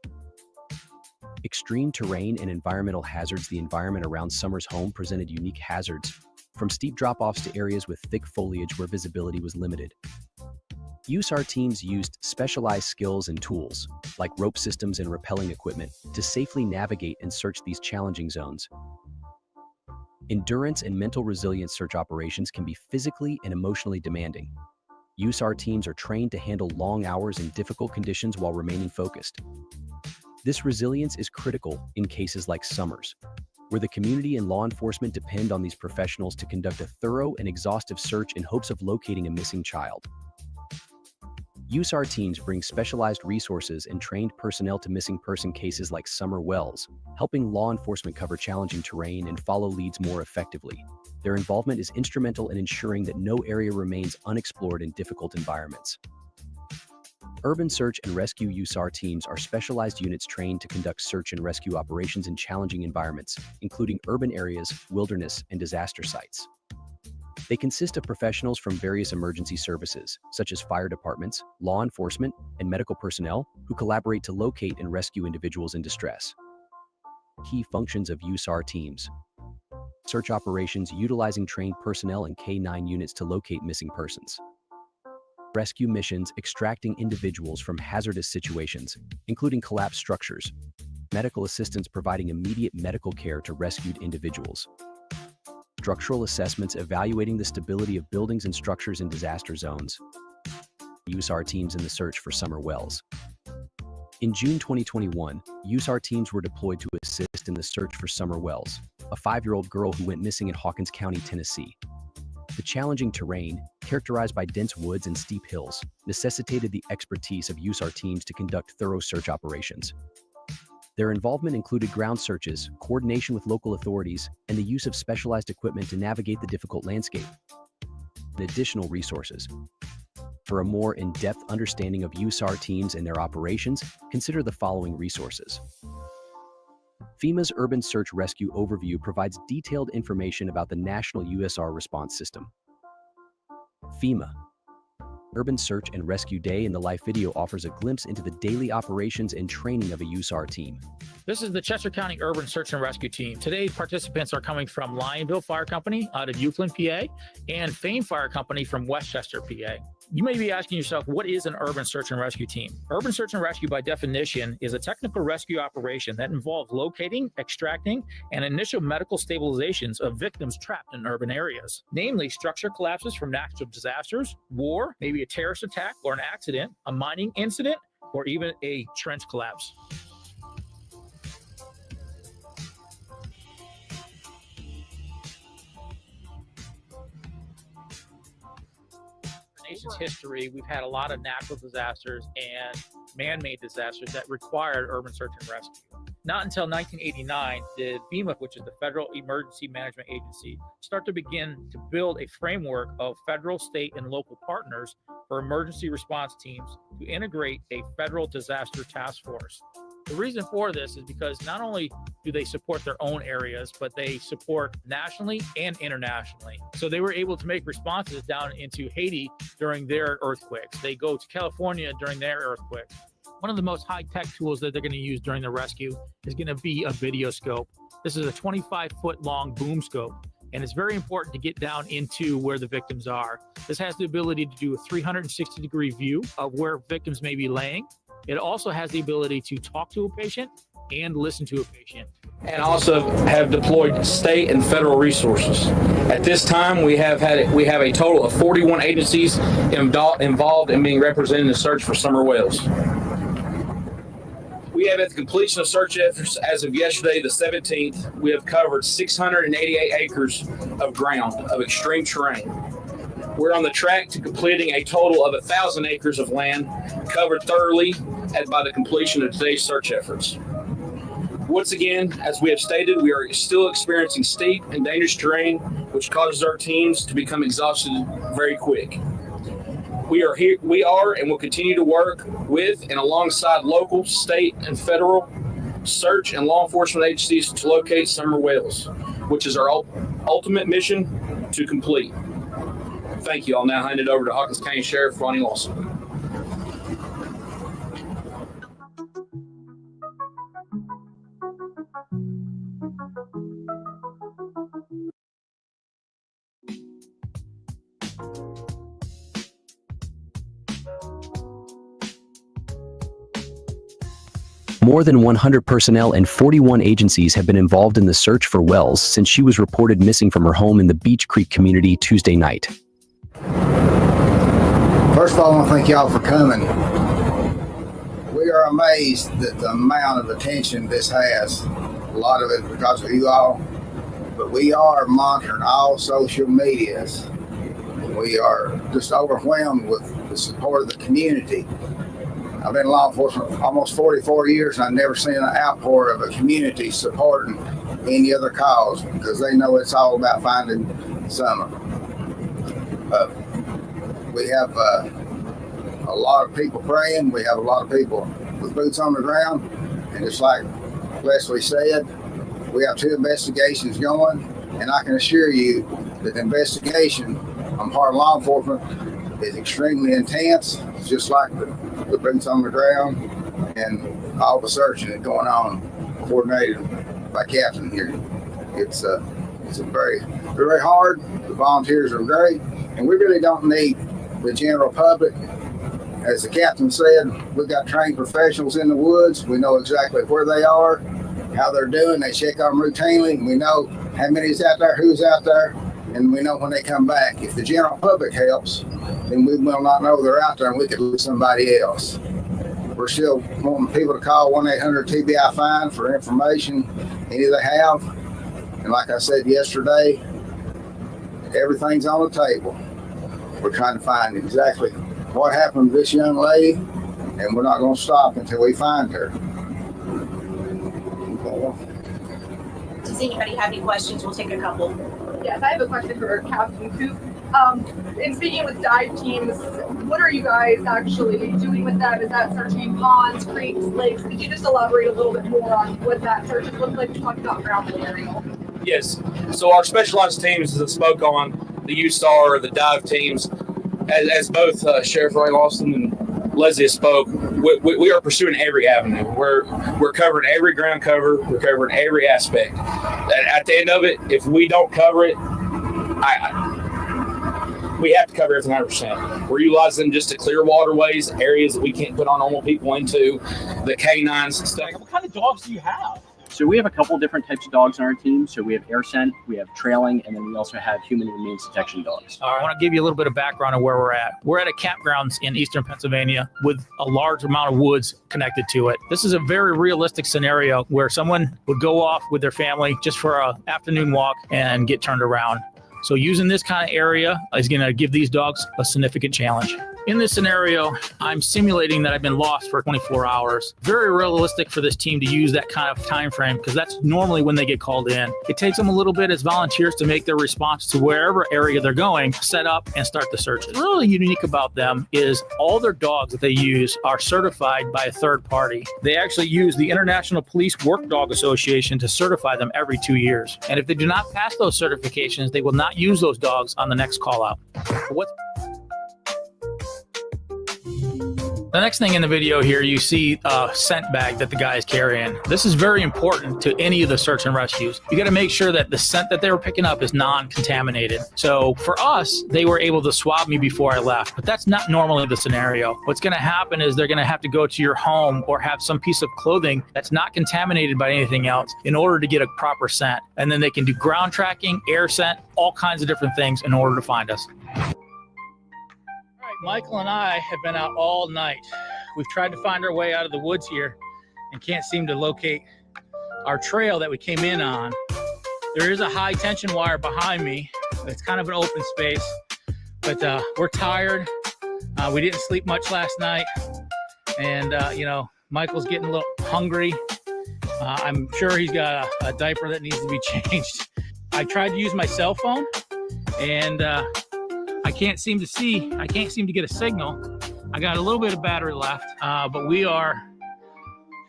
Extreme terrain and environmental hazards. The environment around Summer's home presented unique hazards, from steep drop-offs to areas with thick foliage where visibility was limited. USAR teams used specialized skills and tools, like rope systems and rappelling equipment, to safely navigate and search these challenging zones. Endurance and mental resilience. Search operations can be physically and emotionally demanding. USAR teams are trained to handle long hours in difficult conditions while remaining focused. This resilience is critical in cases like Summer's, where the community and law enforcement depend on these professionals to conduct a thorough and exhaustive search in hopes of locating a missing child. USAR teams bring specialized resources and trained personnel to missing person cases like Summer Wells, helping law enforcement cover challenging terrain and follow leads more effectively. Their involvement is instrumental in ensuring that no area remains unexplored in difficult environments. Urban Search and Rescue USAR teams are specialized units trained to conduct search and rescue operations in challenging environments, including urban areas, wilderness, and disaster sites. They consist of professionals from various emergency services, such as fire departments, law enforcement, and medical personnel, who collaborate to locate and rescue individuals in distress. Key functions of USAR teams: search operations utilizing trained personnel and K-9 units to locate missing persons. Rescue missions extracting individuals from hazardous situations, including collapsed structures. Medical assistance providing immediate medical care to rescued individuals. Structural assessments evaluating the stability of buildings and structures in disaster zones. USAR teams in the search for Summer Wells. In June 2021, USAR teams were deployed to assist in the search for Summer Wells, a 5-year-old girl who went missing in Hawkins County, Tennessee. The challenging terrain, characterized by dense woods and steep hills, necessitated the expertise of USAR teams to conduct thorough search operations. Their involvement included ground searches, coordination with local authorities, and the use of specialized equipment to navigate the difficult landscape. And additional resources. For a more in-depth understanding of USAR teams and their operations, consider the following resources. FEMA's Urban Search Rescue Overview provides detailed information about the National USR Response System. FEMA Urban Search and Rescue Day in the live video offers a glimpse into the daily operations and training of a USAR team. This is the Chester County Urban Search and Rescue Team. Today, participants are coming from Lionville Fire Company out of Euclid, PA, and Fame Fire Company from Westchester, PA. You may be asking yourself, what is an urban search and rescue team? Urban search and rescue, by definition, is a technical rescue operation that involves locating, extracting, and initial medical stabilizations of victims trapped in urban areas, namely structure collapses from natural disasters, war, maybe a terrorist attack or an accident, a mining incident, or even a trench collapse. Nation's history, we've had a lot of natural disasters and man-made disasters that required urban search and rescue. Not until 1989 did FEMA, which is the Federal Emergency Management Agency, start to begin to build a framework of federal, state, and local partners for emergency response teams to integrate a federal disaster task force. The reason for this is because not only do they support their own areas, but they support nationally and internationally. So they were able to make responses down into Haiti during their earthquakes. They go to California during their earthquakes. One of the most high-tech tools that they're going to use during the rescue is going to be a video scope. This is a 25-foot-long boom scope, and it's very important to get down into where the victims are. This has the ability to do a 360-degree view of where victims may be laying. It also has the ability to talk to a patient and listen to a patient. And also have deployed state and federal resources. At this time, we have a total of 41 agencies involved in being represented in the search for Summer Wells. We have, at the completion of search efforts as of yesterday, the 17th, we have covered 688 acres of ground of extreme terrain. We're on the track to completing a total of 1,000 acres of land covered thoroughly by the completion of today's search efforts. Once again, as we have stated, we are still experiencing steep and dangerous terrain, which causes our teams to become exhausted very quick. We are and will continue to work with and alongside local, state, and federal search and law enforcement agencies to locate Summer Wells, which is our ultimate mission to complete. Thank you. I'll now hand it over to Hawkins County Sheriff Ronnie Lawson. More than 100 personnel and 41 agencies have been involved in the search for Wells since she was reported missing from her home in the Beech Creek community Tuesday night. First of all, I want to thank y'all for coming. We are amazed at the amount of attention this has. A lot of it because of you all, but we are monitoring all social medias. We are just overwhelmed with the support of the community. I've been in law enforcement almost 44 years, and I've never seen an outpour of a community supporting any other cause, because they know it's all about finding Summer. We have a lot of people praying. We have a lot of people with boots on the ground, and it's like Leslie said, we have 2 investigations going, and I can assure you that the investigation on part of law enforcement is extremely intense. It's just like the boots on the ground and all the searching that's going on, coordinated by Captain here. It's very, very hard. The volunteers are great, and we really don't need the general public. As the captain said, we've got trained professionals in the woods. We know exactly where they are, how they're doing. They check on them routinely. We know how many is out there, who's out there, and we know when they come back. If the general public helps, then we will not know they're out there, and we could lose somebody else. We're still wanting people to call 1-800-TBI-FIND for information, any they have. And like I said yesterday, everything's on the table. We're trying to find exactly what happened to this young lady, and we're not going to stop until we find her. Does anybody have any questions? We'll take a couple. Yes, I have a question for Captain Coop. In speaking with dive teams, what are you guys actually doing with them? Is that searching ponds, creeks, lakes? Could you just elaborate a little bit more on what that search has looked like? You talked about ground aerial. Yes. So our specialized teams, as I spoke on, the U-Star or the dive teams, as both Sheriff Ray Lawson and Leslie spoke, we are pursuing every avenue. We're covering every ground cover. We're covering every aspect. At the end of it, if we don't cover it, we have to cover everything 100%. We're utilizing just to clear waterways, areas that we can't put our normal people into, the canines and stuff. What kind of dogs do you have? So we have a couple different types of dogs on our team. So we have air scent, we have trailing, and then we also have human remains detection dogs. All right. I want to give you a little bit of background on where we're at. We're at a campgrounds in eastern Pennsylvania with a large amount of woods connected to it. This is a very realistic scenario where someone would go off with their family just for an afternoon walk and get turned around. So using this kind of area is going to give these dogs a significant challenge. In this scenario, I'm simulating that I've been lost for 24 hours. Very realistic for this team to use that kind of time frame because that's normally when they get called in. It takes them a little bit as volunteers to make their response to wherever area they're going, set up and start the searches. What's really unique about them is all their dogs that they use are certified by a third party. They actually use the International Police Work Dog Association to certify them every 2 years. And if they do not pass those certifications, they will not use those dogs on the next call out. The next thing in the video here, you see a scent bag that the guy is carrying. This is very important to any of the search and rescues. You got to make sure that the scent that they were picking up is non-contaminated. So for us, they were able to swab me before I left, but that's not normally the scenario. What's going to happen is they're going to have to go to your home or have some piece of clothing that's not contaminated by anything else in order to get a proper scent. And then they can do ground tracking, air scent, all kinds of different things in order to find us. Michael and I have been out all night. We've tried to find our way out of the woods here and can't seem to locate our trail that we came in on. There is a high tension wire behind me. It's kind of an open space, but we're tired. We didn't sleep much last night. And, Michael's getting a little hungry. I'm sure he's got a diaper that needs to be changed. I tried to use my cell phone and I can't seem to get a signal. I got a little bit of battery left, but we are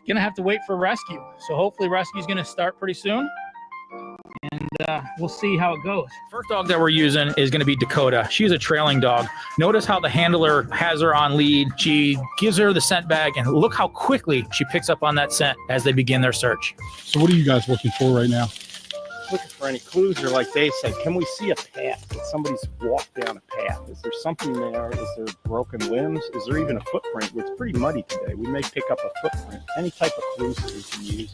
gonna have to wait for rescue. So hopefully rescue's gonna start pretty soon. And we'll see how it goes. First dog that we're using is gonna be Dakota. She's a trailing dog. Notice how the handler has her on lead. She gives her the scent bag and look how quickly she picks up on that scent as they begin their search. So what are you guys looking for right now? Looking for any clues, or like Dave said, can we see a path? That somebody's walked down a path? Is there something there? Is there broken limbs? Is there even a footprint? It's pretty muddy today. We may pick up a footprint. Any type of clues that we can use.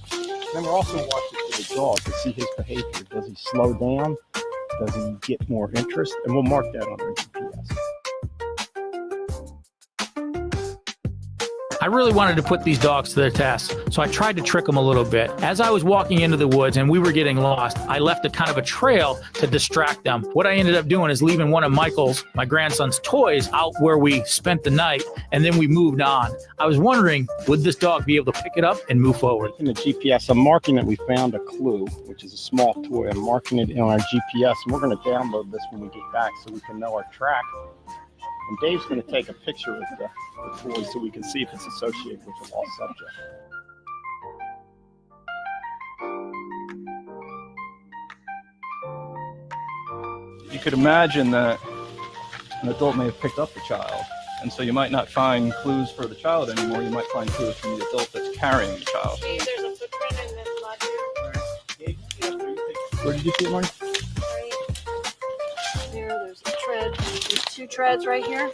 Then we're also watching for the dog to see his behavior. Does he slow down? Does he get more interest? And we'll mark that on our GPS. I really wanted to put these dogs to their test, so I tried to trick them a little bit. As I was walking into the woods and we were getting lost, I left a kind of a trail to distract them. What I ended up doing is leaving one of Michael's, my grandson's toys, out where we spent the night, and then we moved on. I was wondering, would this dog be able to pick it up and move forward? In the GPS, I'm marking that we found a clue, which is a small toy. I'm marking it on our GPS, and we're going to download this when we get back so we can know our track. And Dave's going to take a picture of the toy so we can see if it's associated with the lost subject. You could imagine that an adult may have picked up the child, and so you might not find clues for the child anymore. You might find clues from the adult that's carrying the child. There's a footprint in this mud here. Where did you see it, Marty? Right there, there's a tread. There's 2 treads right here.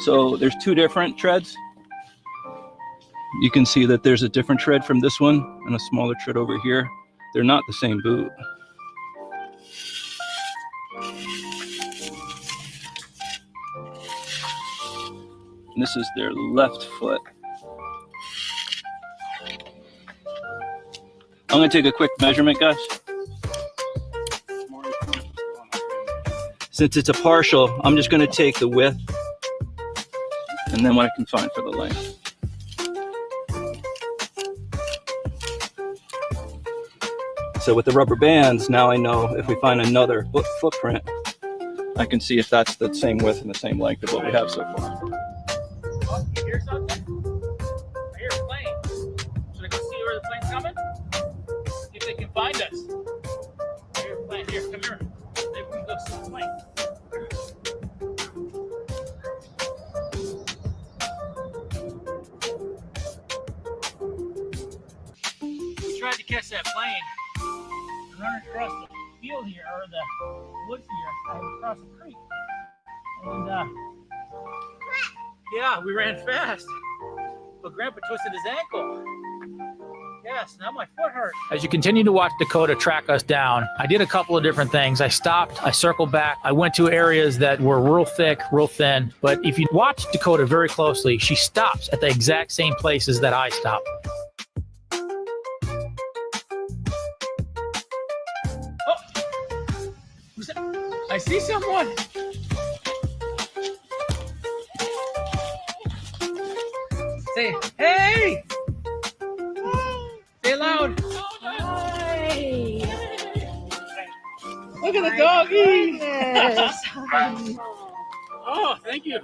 So there's 2 different treads. You can see that there's a different tread from this one and a smaller tread over here. They're not the same boot. And this is their left foot. I'm going to take a quick measurement, guys. Since it's a partial, I'm just going to take the width and then what I can find for the length. So with the rubber bands, now I know if we find another footprint, I can see if that's the same width and the same length of what we have so far. Oh, you hear something? I hear a plane. Should I go see where the plane's coming? See if they can find us. I hear a plane. Here, come here. Maybe we can go see the plane. We tried to catch that plane. I'm running across the field here, or the woods here. I was across the creek. And, yeah, we ran fast, but Grandpa twisted his ankle. Yes, now my foot hurts. As you continue to watch Dakota track us down, I did a couple of different things. I stopped, I circled back, I went to areas that were real thick, real thin. But if you watch Dakota very closely, she stops at the exact same places that I stopped. Oh, who's that? I see someone. Say, hey! Say it loud. Hi. Look at the doggy. Oh, thank you.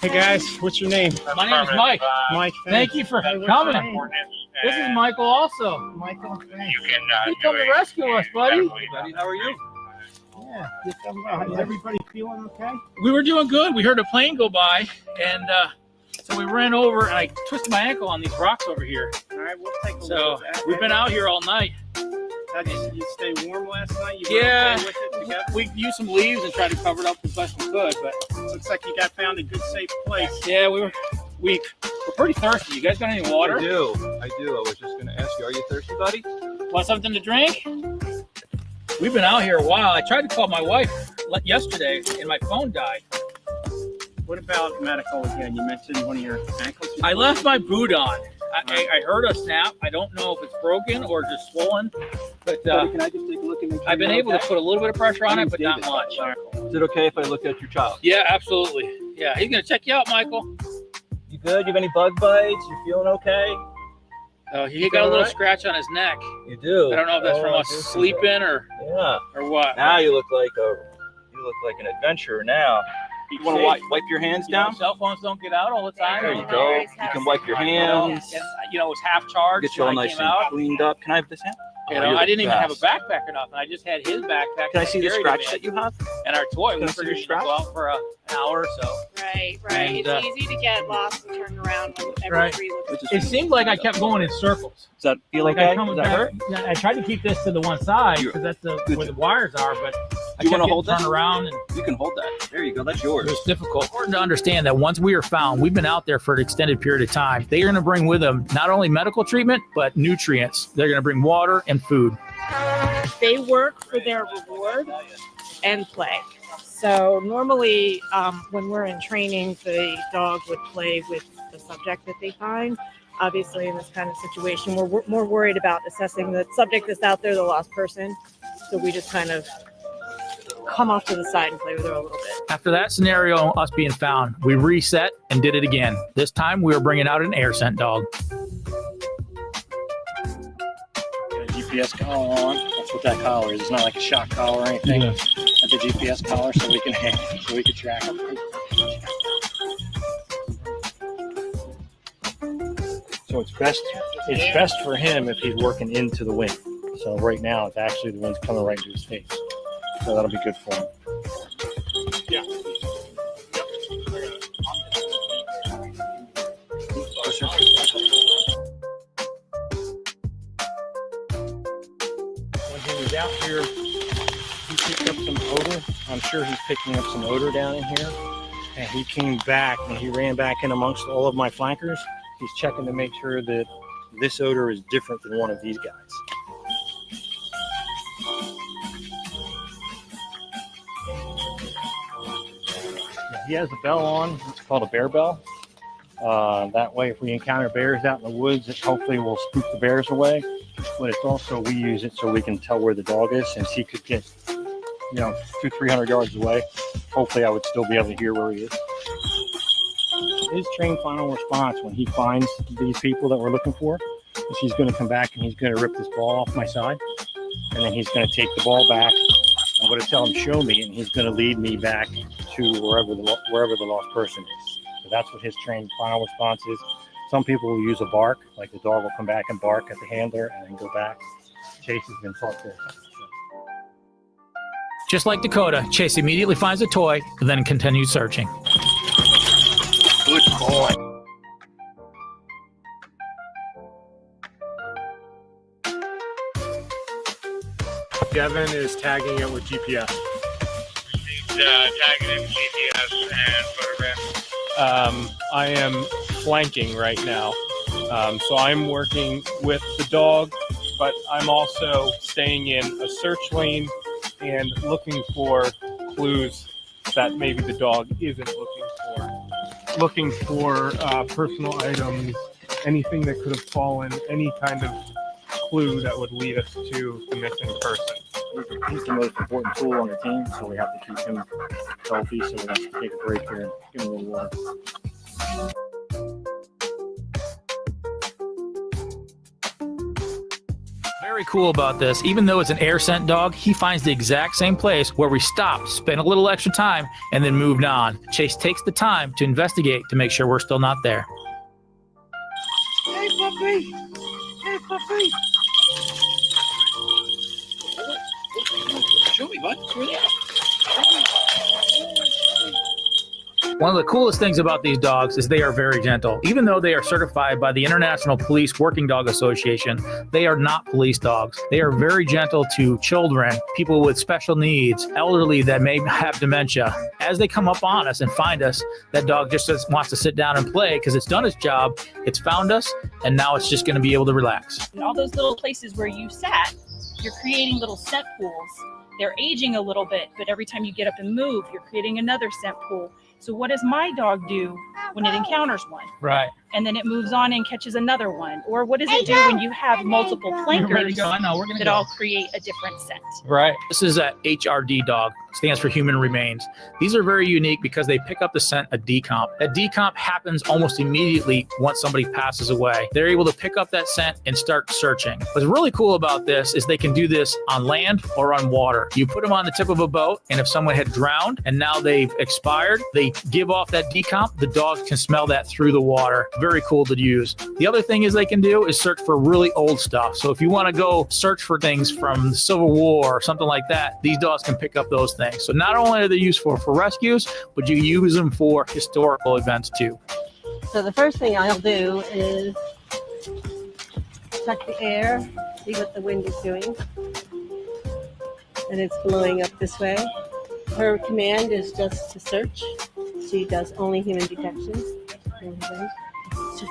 Hey guys, what's your name? My name is Mike. Mike. Thank you for coming. This is Michael also. Michael, thanks. You come to rescue us, buddy. How are you? Yeah, is everybody feeling okay? We were doing good. We heard a plane go by, and so we ran over, and I twisted my ankle on these rocks over here. All right, we'll take a So look at that. we've been out here all night. How'd you stay warm last night? You were Yeah, okay with it together? we used some leaves and tried to cover it up as best we could, but Looks like you got found a good, safe place. yeah, we're pretty thirsty. You guys got any water? I do. I was just going to ask you, are you thirsty, buddy? Want something to drink? We've been out here a while. I tried to call my wife yesterday, and my phone died. What about medical again? You mentioned one of your ankles. I left my boot on. I heard a snap. I don't know if it's broken or just swollen, but Buddy, can I just take a look and make sure I've been you're able to okay? put a little bit of pressure on it, but not David. much. Is it okay if I look at your child? Yeah, absolutely. Yeah, he's gonna check you out, Michael. You good? You have any bug bites? You feeling okay? He got a little scratch on his neck. You do. I don't know if that's from Oh, us I do see sleeping or what. Now you look like an adventurer now. You want to wipe your hands down? Cell phones don't get out all the time. There you go. You can wipe your hands. And, it was half charged. Get you all when I nice came and out. cleaned up. Can I have this hand? You Oh, know, you're I didn't the even have a best. backpack or nothing. I just had his backpack. Can I see the carried scratch it that you have? And our toy was Consider to go out for an hour or so. Right, And, it's easy to get lost and turn around when every Right. tree looks It seemed like I kept going in circles. Does that feel Like okay? I come Does that back, hurt? I tried to keep this to the one side because that's where the wires are, but I You kept want to getting hold that? turned around and You can hold that. There you go. That's yours. It was difficult. Important to understand that once we are found, we've been out there for an extended period of time. They are going to bring with them not only medical treatment, but nutrients. They're going to bring water and food. They work for their reward and play. So normally when we're in training, the dog would play with the subject that they find. Obviously, in this kind of situation, we're more worried about assessing the subject that's out there, the lost person. So we just kind of come off to the side and play with her a little bit. After that scenario, us being found, we reset and did it again. This time we were bringing out an air scent dog. GPS collar on. That's what that collar is. It's not like a shock collar or anything. Yeah. That's a GPS collar, so we can track them. So it's best for him if he's working into the wind. So right now, it's actually the wind's coming right into his face. So that'll be good for him. Yeah. When he was out here, he picked up some odor. I'm sure he's picking up some odor down in here. And he came back and he ran back in amongst all of my flankers. He's checking to make sure that this odor is different than one of these guys. He has a bell on. It's called a bear bell. That way, if we encounter bears out in the woods, it hopefully will spook the bears away. But it's also, we use it so we can tell where the dog is. Since he could get, 200-300 yards away, hopefully I would still be able to hear where he is. His trained final response when he finds these people that we're looking for is he's going to come back and he's going to rip this ball off my side. And then he's going to take the ball back. I'm going to tell him, show me, and he's going to lead me back to wherever the lost person is. So that's what his trained final response is. Some people will use a bark, like the dog will come back and bark at the handler and then go back. Chase has been taught this. Just like Dakota, Chase immediately finds a toy and then continues searching. Good boy. Devin is tagging it with GPS. He's tagging it with GPS and photographs. I am flanking right now. So I'm working with the dog, but I'm also staying in a search lane and looking for clues that maybe the dog isn't looking for. Looking for personal items, anything that could have fallen, any kind of clue that would lead us to the missing person. He's the most important tool on the team, so we have to keep him healthy. So we have to take a break here and give him a little water. Very cool about this. Even though it's an air scent dog, he finds the exact same place where we stopped, spent a little extra time, and then moved on. Chase takes the time to investigate to make sure we're still not there. Hey, puppy! Hey, puppy! Show me, bud. One of the coolest things about these dogs is they are very gentle. Even though they are certified by the International Police Working Dog Association, they are not police dogs. They are very gentle to children, people with special needs, elderly that may have dementia. As they come up on us and find us, that dog just wants to sit down and play because it's done its job, it's found us, and now it's just going to be able to relax. And all those little places where you sat, you're creating little scent pools. They're aging a little bit, but every time you get up and move, you're creating another scent pool. So what does my dog do when it encounters one? Right. And then it moves on and catches another one? Or what does it do when you have multiple flankers that all create a different scent? Right. This is a HRD dog. Stands for human remains. These are very unique because they pick up the scent of decomp. That decomp happens almost immediately once somebody passes away. They're able to pick up that scent and start searching. What's really cool about this is they can do this on land or on water. You put them on the tip of a boat, and if someone had drowned and now they've expired, they they give off that decomp, the dogs can smell that through the water. Very cool to use. The other thing is they can do is search for really old stuff. So if you want to go search for things from the Civil War or something like that, these dogs can pick up those things. So not only are they useful for rescues, but you use them for historical events too. So the first thing I'll do is check the air, see what the wind is doing. And it's blowing up this way. Her command is just to search. She does only human detection. Search.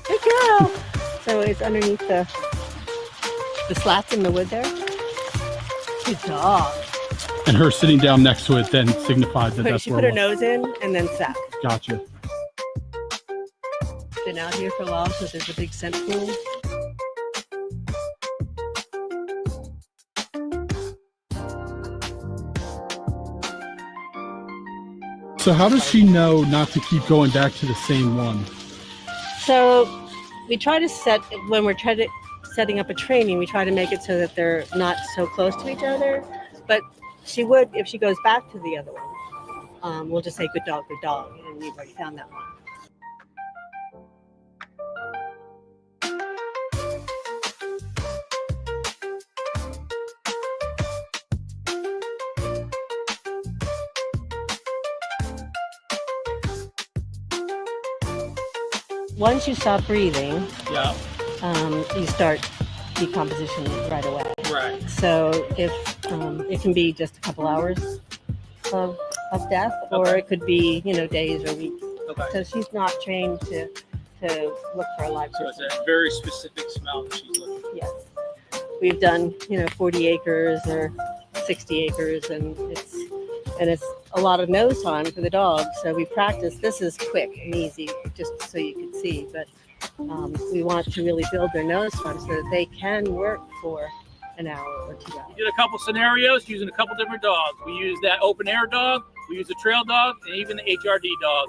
Good girl. So it's underneath the slats in the wood there. Good dog. And her sitting down next to it then signified that that's She where put it her was. nose in and then sat. Gotcha. Been out here for a while, so there's a big scent pool. So how does she know not to keep going back to the same one? So we try to set, when we're setting up a training, we try to make it so that they're not so close to each other. But she would, if she goes back to the other one, we'll just say good dog, and we've already found that one. Once you stop breathing, you start decomposition right away. Right. So if it can be just a couple hours of death, or it could be days or weeks. Okay. So she's not trained to look for a live So person. it's a very specific smell that she's looking for. Yes. We've done 40 acres or 60 acres, and it's a lot of nose time for the dog. So we practice. This is quick and easy, just so you can see. But we want to really build their nose time so that they can work for an hour or 2 hours. We did a couple scenarios using a couple different dogs. We used that open air dog, we used the trail dog, and even the HRD dog.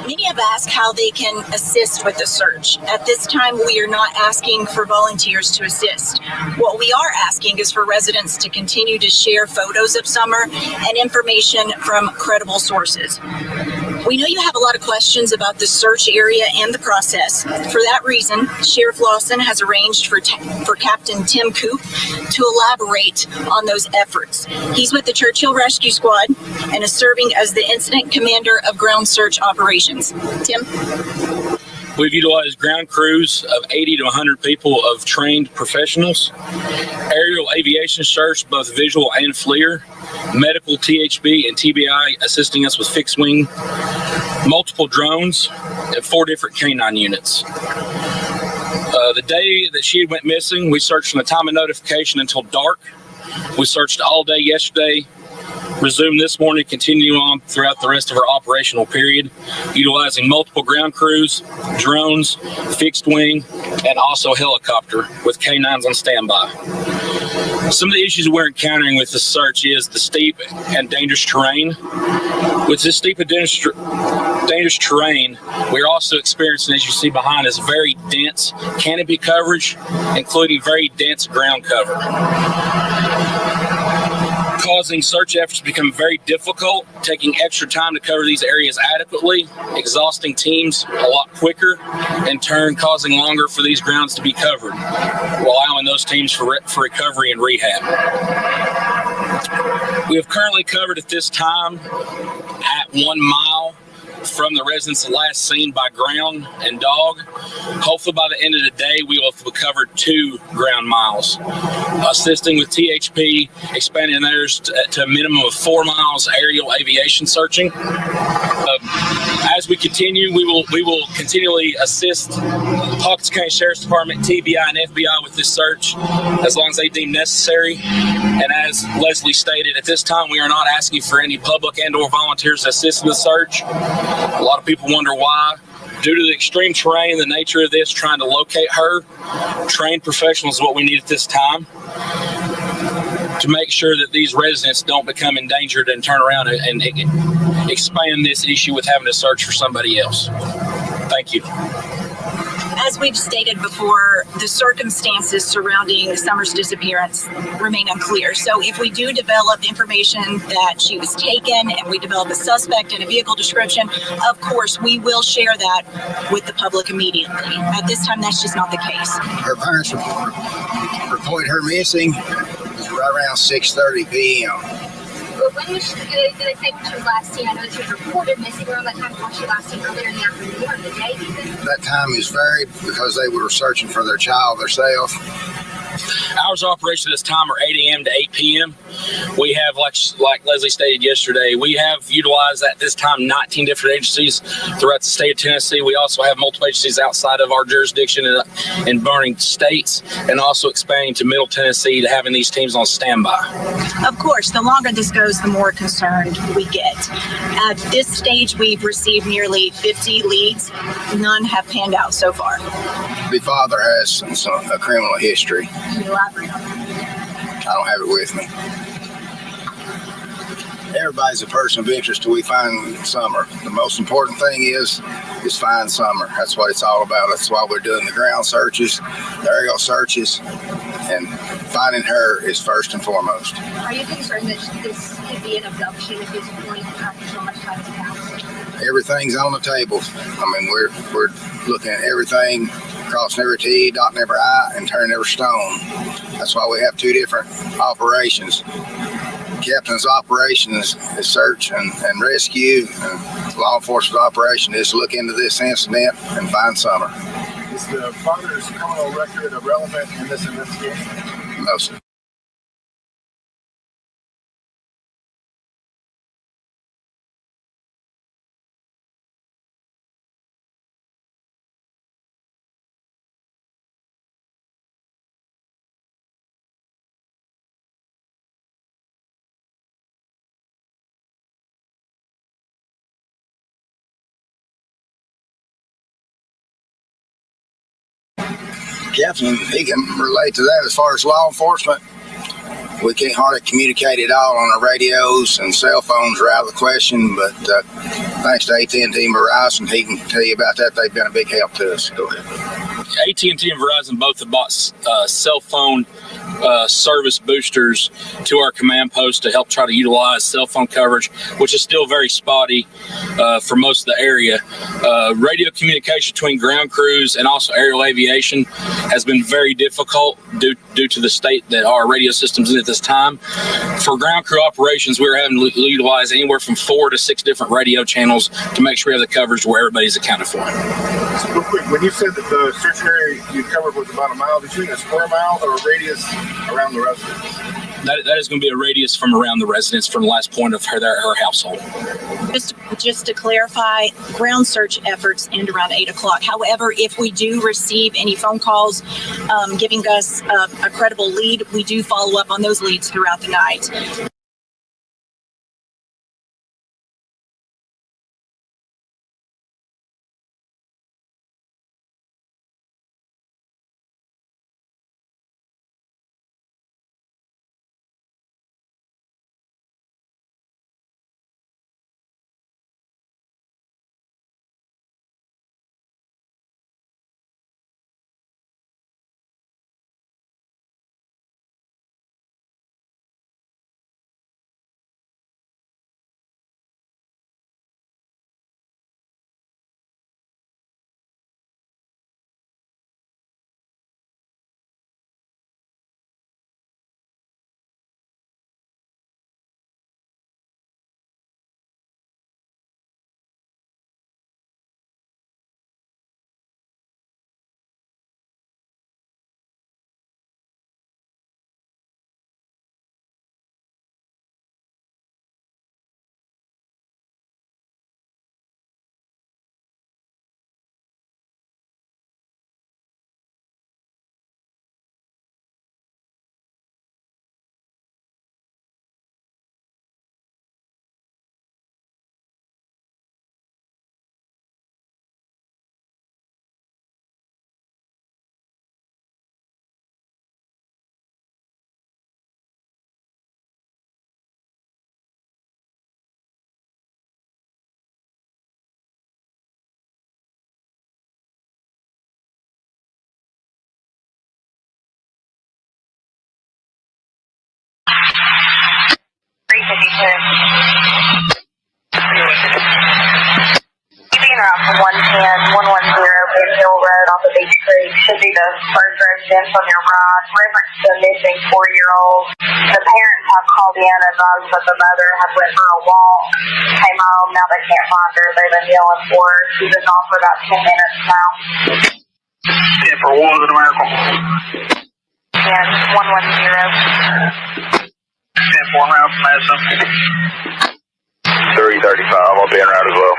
Many have asked how they can assist with the search. At this time, we are not asking for volunteers to assist. What we are asking is for residents to continue to share photos of Summer and information from credible sources. We know you have a lot of questions about the search area and the process. For that reason, Sheriff Lawson has arranged for Captain Tim Coop to elaborate on those efforts. He's with the Churchill Rescue Squad and is serving as the incident commander of ground search operations. Tim? We've utilized ground crews of 80 to 100 people of trained professionals, aerial aviation search, both visual and FLIR, medical THB and TBI assisting us with fixed wing, multiple drones, and 4 different canine units. The day that she went missing, we searched from the time of notification until dark. We searched all day yesterday, resumed this morning, continue on throughout the rest of our operational period, utilizing multiple ground crews, drones, fixed wing, and also helicopter with canines on standby. Some of the issues we're encountering with the search is the steep and dangerous terrain. With this steep and dangerous terrain, we're also experiencing, as you see behind us, very dense canopy coverage, including very dense ground cover, causing search efforts to become very difficult, taking extra time to cover these areas adequately, exhausting teams a lot quicker, in turn causing longer for these grounds to be covered, while allowing those teams for recovery and rehab. We have currently covered at this time at 1 mile from the residents last seen by ground and dog. Hopefully by the end of the day, we will have covered 2 ground miles. Assisting with THP, expanding theirs to a minimum of 4 miles aerial aviation searching. As we continue, we will continually assist Hawkins County Sheriff's Department, TBI, and FBI with this search as long as they deem necessary. And as Leslie stated, at this time we are not asking for any public and or volunteers to assist in the search. A lot of people wonder why. Due to the extreme terrain, the nature of this, trying to locate her, trained professionals is what we need at this time to make sure that these residents don't become endangered and turn around and expand this issue with having to search for somebody else. Thank you. As we've stated before, the circumstances surrounding Summer's disappearance remain unclear. So if we do develop information that she was taken and we develop a suspect and a vehicle description, of course, we will share that with the public immediately. At this time, that's just not the case. Her parents reported her missing right around 6:30 p.m. But when was she, did they say when she was last seen? I know she was reported missing around that time. Was she last seen earlier in the afternoon or the day even? That time is varied because they were searching for their child themselves. Hours of operation this time are 8 a.m. to 8 p.m. We have, like Leslie stated yesterday, we have utilized at this time 19 different agencies throughout the state of Tennessee. We also have multiple agencies outside of our jurisdiction in burning states, and also expanding to Middle Tennessee to having these teams on standby. Of course, the longer this goes, the more concerned we get. At this stage, we've received nearly 50 leads. None have panned out so far. The father has a criminal history. Can you elaborate on that? I don't have it with me. Everybody's a person of interest till we find Summer. The most important thing is find Summer. That's what it's all about. That's why we're doing the ground searches, the aerial searches, and finding her is first and foremost. Are you concerned that this could be an abduction at this point after so much time has passed? Everything's on the table. I mean, we're looking at everything, crossing every T, dotting every I, and turning every stone. That's why we have 2 different operations. Captain's operation is search and rescue, and law enforcement operation is look into this incident and find Summer. Is the father's criminal record irrelevant in this investigation? No, sir. Captain, he can relate to that as far as law enforcement. We can't hardly communicate at all on our radios, and cell phones are out of the question, but thanks to AT&T and Verizon, he can tell you about that. They've been a big help to us. Go ahead. AT&T and Verizon both have bought cell phone service boosters to our command post to help try to utilize cell phone coverage, which is still very spotty for most of the area. Radio communication between ground crews and also aerial aviation has been very difficult due to the state that our radio system's in at this time. For ground crew operations, we're having to utilize anywhere from 4 to 6 different radio channels to make sure we have the coverage where everybody's accounted for. So real quick, when you said that the search area you covered was about a mile, did you mean a square mile or a radius around the residence? That is going to be a radius from around the residence from the last point of her household. Just to clarify, ground search efforts end around 8 o'clock. However, if we do receive any phone calls giving us a credible lead, we do follow up on those leads throughout the night. Keeping around for 110, 110 Ben Hill Road off of Beach Creek should be the first residence on your right. Reference to a missing 4-year-old. The parents have called in and advised that the mother had went for a walk, came home, now they can't find her. They've been yelling for her. She's been gone for about 10 minutes now. 10 for 1 in America. And 110. 10 for round from Madison. 335, I'll be in route as well.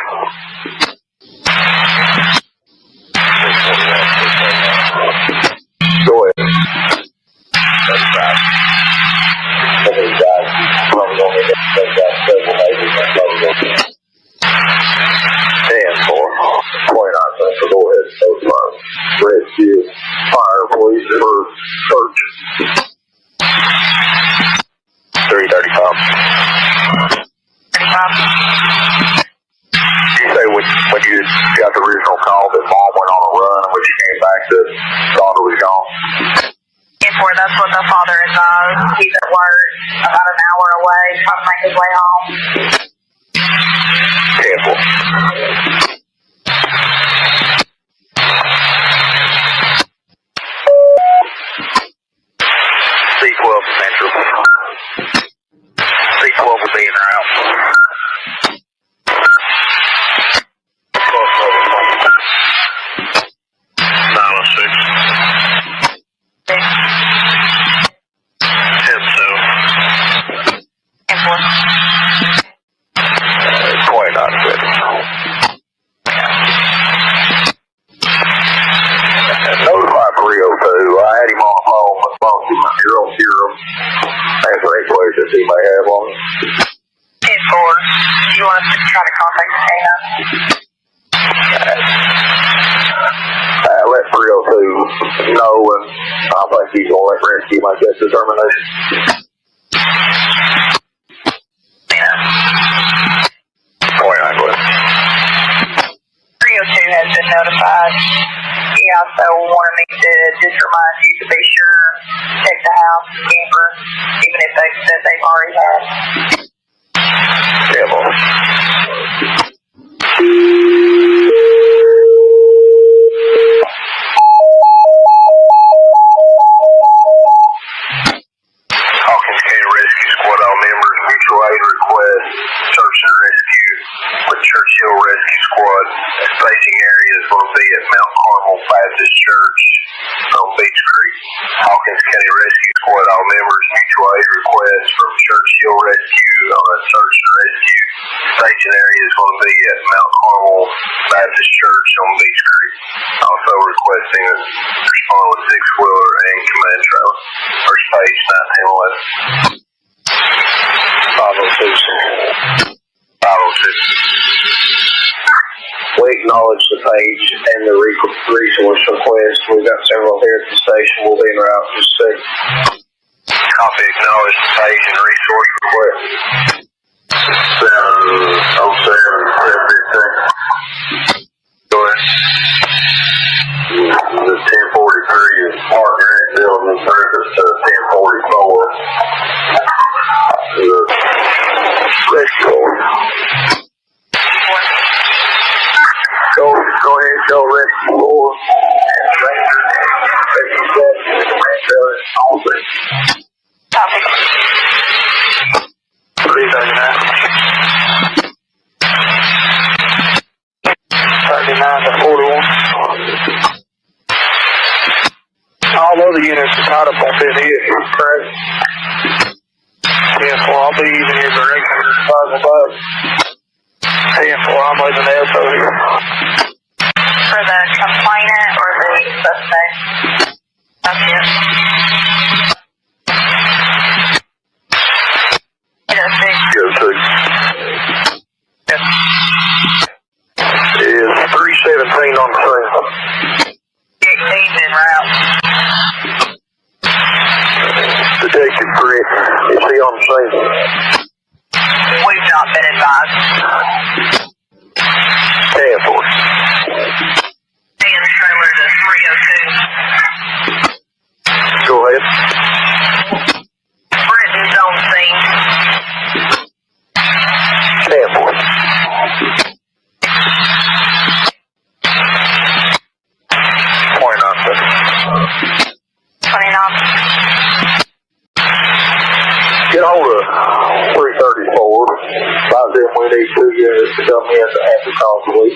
Go ahead. 35. Some of these guys probably don't need to take that several maybe. 10 for 29 cents, so go ahead. So far. Rescue, fire, police for search. 335. You say when you got the original call that mom went on a run and when she came back the daughter was gone? That's what the father advised. He's at work about an hour away, trying to make his way home. Careful. C12 Central. C12 will be in route. 10-4. You want us to try to contact Dana? Let 302 know, and I think he's going to let rescue make that determination. Point on, go ahead. 302 has been notified. He also wanted me to just remind you to be sure to check the house camper, even if they said they've already had. Yeah, boy. Hawkins County Rescue Squad, all members, mutual aid request, search and rescue with Churchill Rescue Squad. Staging area is going to be at Mount Carmel Baptist Church on Beach Creek. Hawkins County Rescue Squad, all members, mutual aid request from Churchill Rescue on a search and rescue. Staging area is going to be at Mount Carmel Baptist Church on Beach Creek. Also requesting a respond with 6-wheeler and command trailer. First page 1911. 506. 506. We acknowledge the page and the resource request. We've got several here at the station. We'll be in route in just a second. Copy, acknowledge the page and resource request. 707, 715. Go ahead. The 1043 is partner in building service to 1044. Let's go. Go ahead, go rescue more. Copy. 339. 39 to 41. All other units are tied up on this here, correct? Yeah, well, I'll be even here directly. 10-4, I'm leaving the LTO here. For the complainant or the suspect? That's it. Go 6. Is 317 on the scene. 18's en route. Detective Britt, is he on the scene? We've not been advised. 10-4. Dan trailer to 302. Go ahead. Britton's on scene. Get hold of 334. By then we need 2 units to come in after call the week.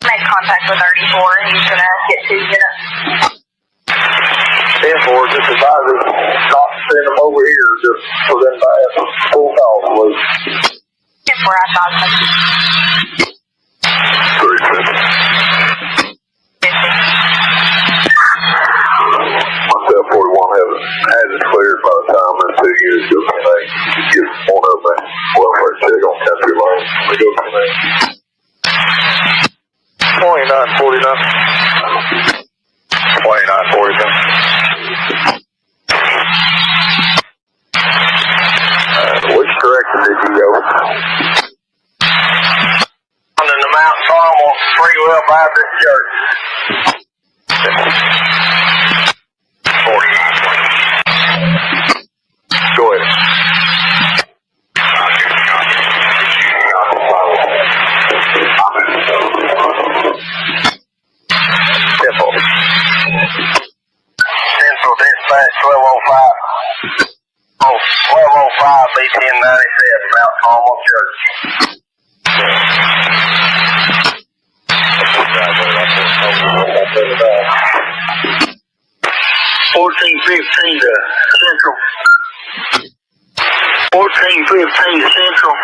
Make contact with 34. He's gonna get 2 units. 10-4, just advise us not to send them over here, just for them to have full call the week. 10-4, I thought. myself 41 has it cleared by the time the 2 units go from there. Get one of them welfare check on country line. We go from there. 2949. 2949. Which direction did you go? On the Mount Carmel Free Will Baptist Church. 49. Go ahead. Central Dispatch 1205. Oh, 1205 B1097 Mount Carmel Church. 1415 to Central. 1415 to Central.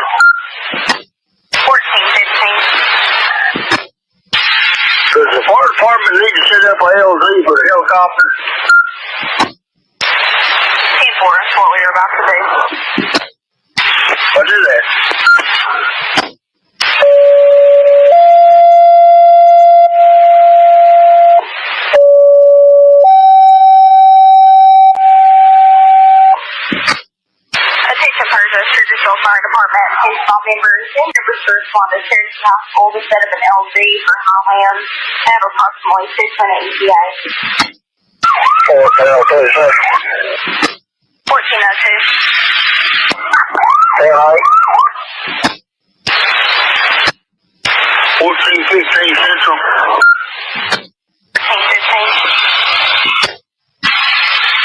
1415. Does the fire department need to set up a LZ for the helicopter? 10-4, that's what we were about to do. What is that? Attention Persia, Sturgisville Fire Department, and staff members and members to respond to Sturgis High School to set up an LZ for Highland at approximately 6 minute ETA. 1402. 1402. 1415 Central. 1415.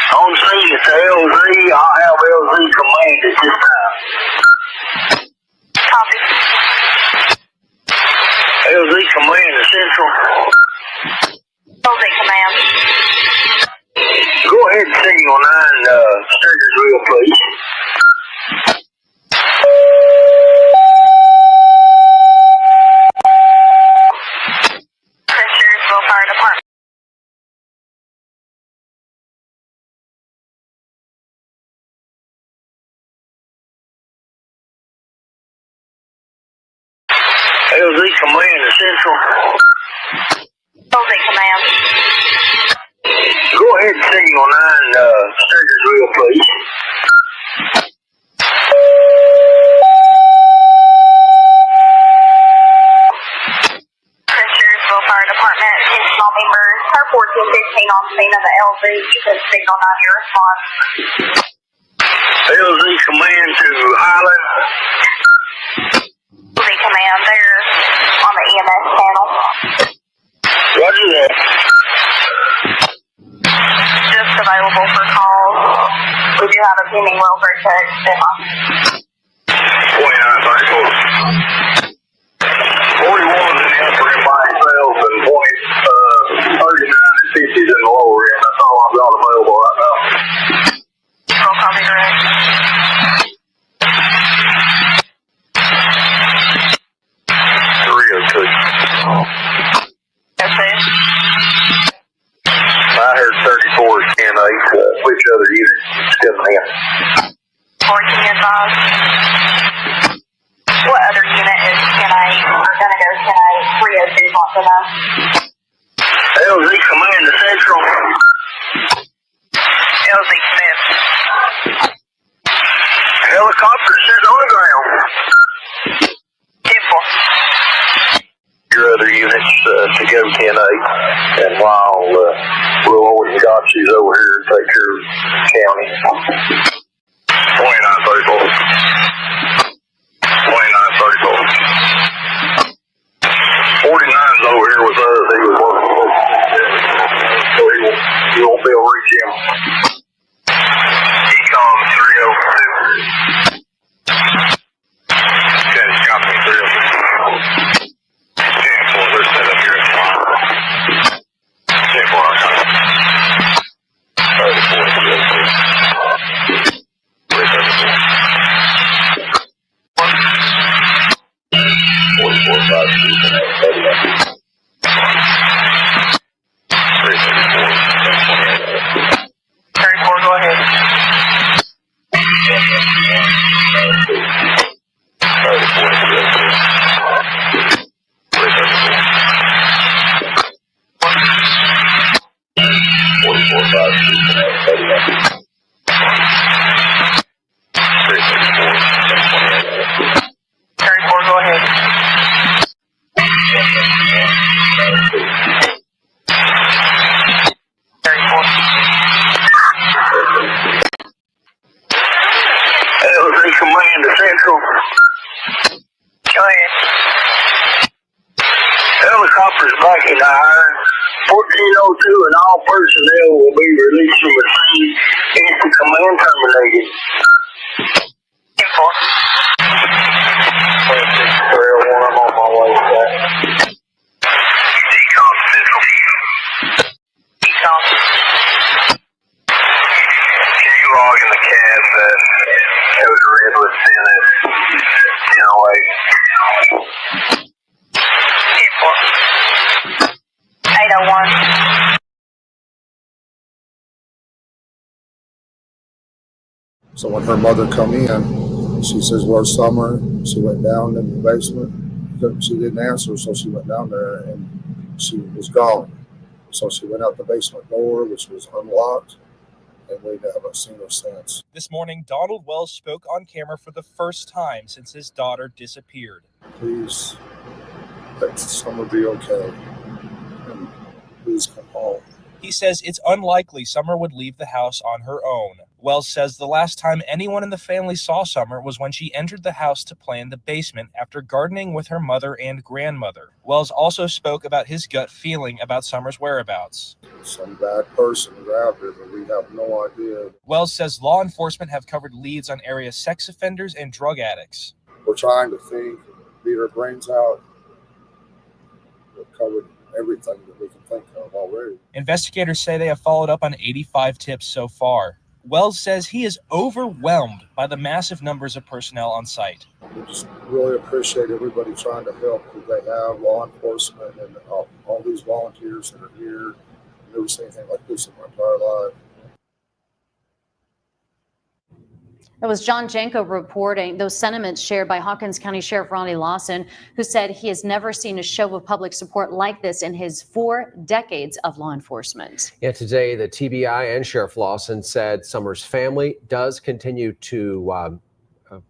On scene at the LZ, I'll have LZ command at this time. Copy. LZ command at Central. LZ command. Go ahead and signal 9 Sturgisville, please. Sturgisville Fire Department. LZ command at Central. LZ command. Go ahead and signal 9 Sturgisville, please. Sturgisville Fire Department, attention all members, car 1415 on scene of the LZ. You can signal 9 your response. LZ command to Highland. LZ command, they're on the EMS channel. Roger that. Just available for calls. We do have a pending welfare check. 2934. 41 is in the upper end by itself and 39 and 50 is in the lower end. That's all I've got available right now. Control copy direct. I heard 34 is 10-8. Which other unit is coming in? 14 advised. What other unit is 10-8? We're going to go 10-8. 302 wants to know. LZ command to Central. LZ Smith. Helicopter sits on the ground. 10-4. Your other units to go 10-8. And while Willow and Gotchi's over here to take care of county. 2934. 2934. 49's over here with us. He was working with You won't be able to reach him. Ecom 302. Okay, copy 302. 10-4, they're set up here at 10-4, I got it. 34, 34, go ahead. 34, go ahead. Ellery Command to Central. Go ahead. Helicopters back in the iron. 1402 and all personnel will be released from the scene. Instant command terminated. 10-4. 26-301, I'm on my way with that. Ecom Central. Ecom. Can you log in the cab that shows red with CNS 1008? 10-4. 801. So when her mother come in, she says, "Where's Summer?" She went down in the basement. She didn't answer, so she went down there and she was gone. So she went out the basement door, which was unlocked, and we haven't seen her since. This morning, Donald Wells spoke on camera for the first time since his daughter disappeared. Please let Summer be okay, and please come home. He says it's unlikely Summer would leave the house on her own. Wells says the last time anyone in the family saw Summer was when she entered the house to play in the basement after gardening with her mother and grandmother. Wells also spoke about his gut feeling about Summer's whereabouts. Some bad person grabbed her, but we have no idea. Wells says law enforcement have covered leads on area sex offenders and drug addicts. We're trying to think, beat our brains out. We've covered everything that we can think of already. Investigators say they have followed up on 85 tips so far. Wells says he is overwhelmed by the massive numbers of personnel on site. We just really appreciate everybody trying to help that they have, law enforcement and all these volunteers that are here. I've never seen anything like this in my entire life. That was John Janko reporting those sentiments shared by Hawkins County Sheriff Ronnie Lawson, who said he has never seen a show of public support like this in his 4 decades of law enforcement. Yeah, today the TBI and Sheriff Lawson said Summer's family does continue to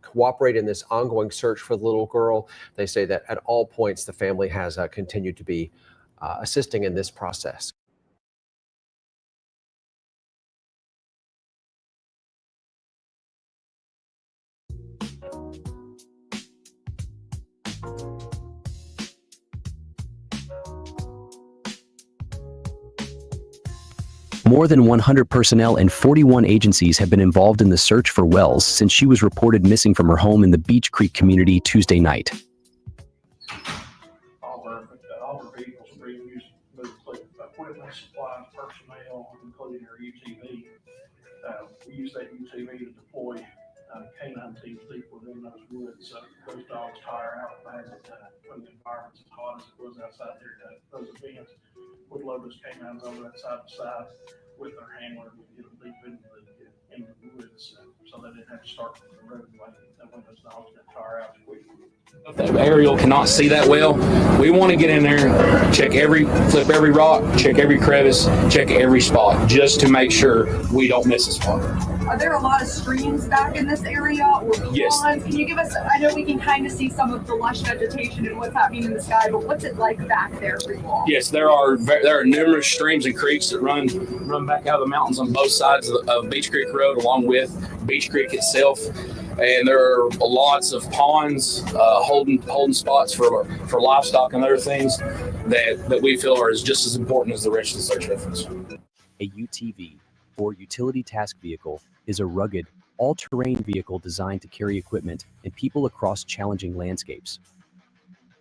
cooperate in this ongoing search for the little girl. They say that at all points the family has continued to be assisting in this process. More than 100 personnel and 41 agencies have been involved in the search for Wells since she was reported missing from her home in the Beach Creek community Tuesday night. All our vehicles are being used to move equipment, supplies, personnel, including our UTV. We use that UTV to deploy canine teams deep within those woods. So those dogs tire out fast when the environment's as hot as it was outside there. Those events would load those canines over that side to side with their handler and get them deep into the woods so they didn't have to start from the road when those dogs get tire out quickly. If the aerial cannot see that well, we want to get in there, flip every rock, check every crevice, check every spot, just to make sure we don't miss a spot. Are there a lot of streams back in this area or ponds? Yes. Can you give us, I know we can kind of see some of the lush vegetation and what's happening in the sky, but what's it like back there for you all? Yes, there are numerous streams and creeks that run back out of the mountains on both sides of Beach Creek Road, along with Beach Creek itself. And there are lots of ponds, holding spots for livestock and other things that we feel are just as important as the rest of the search efforts. A UTV, or Utility Task Vehicle, is a rugged, all-terrain vehicle designed to carry equipment and people across challenging landscapes.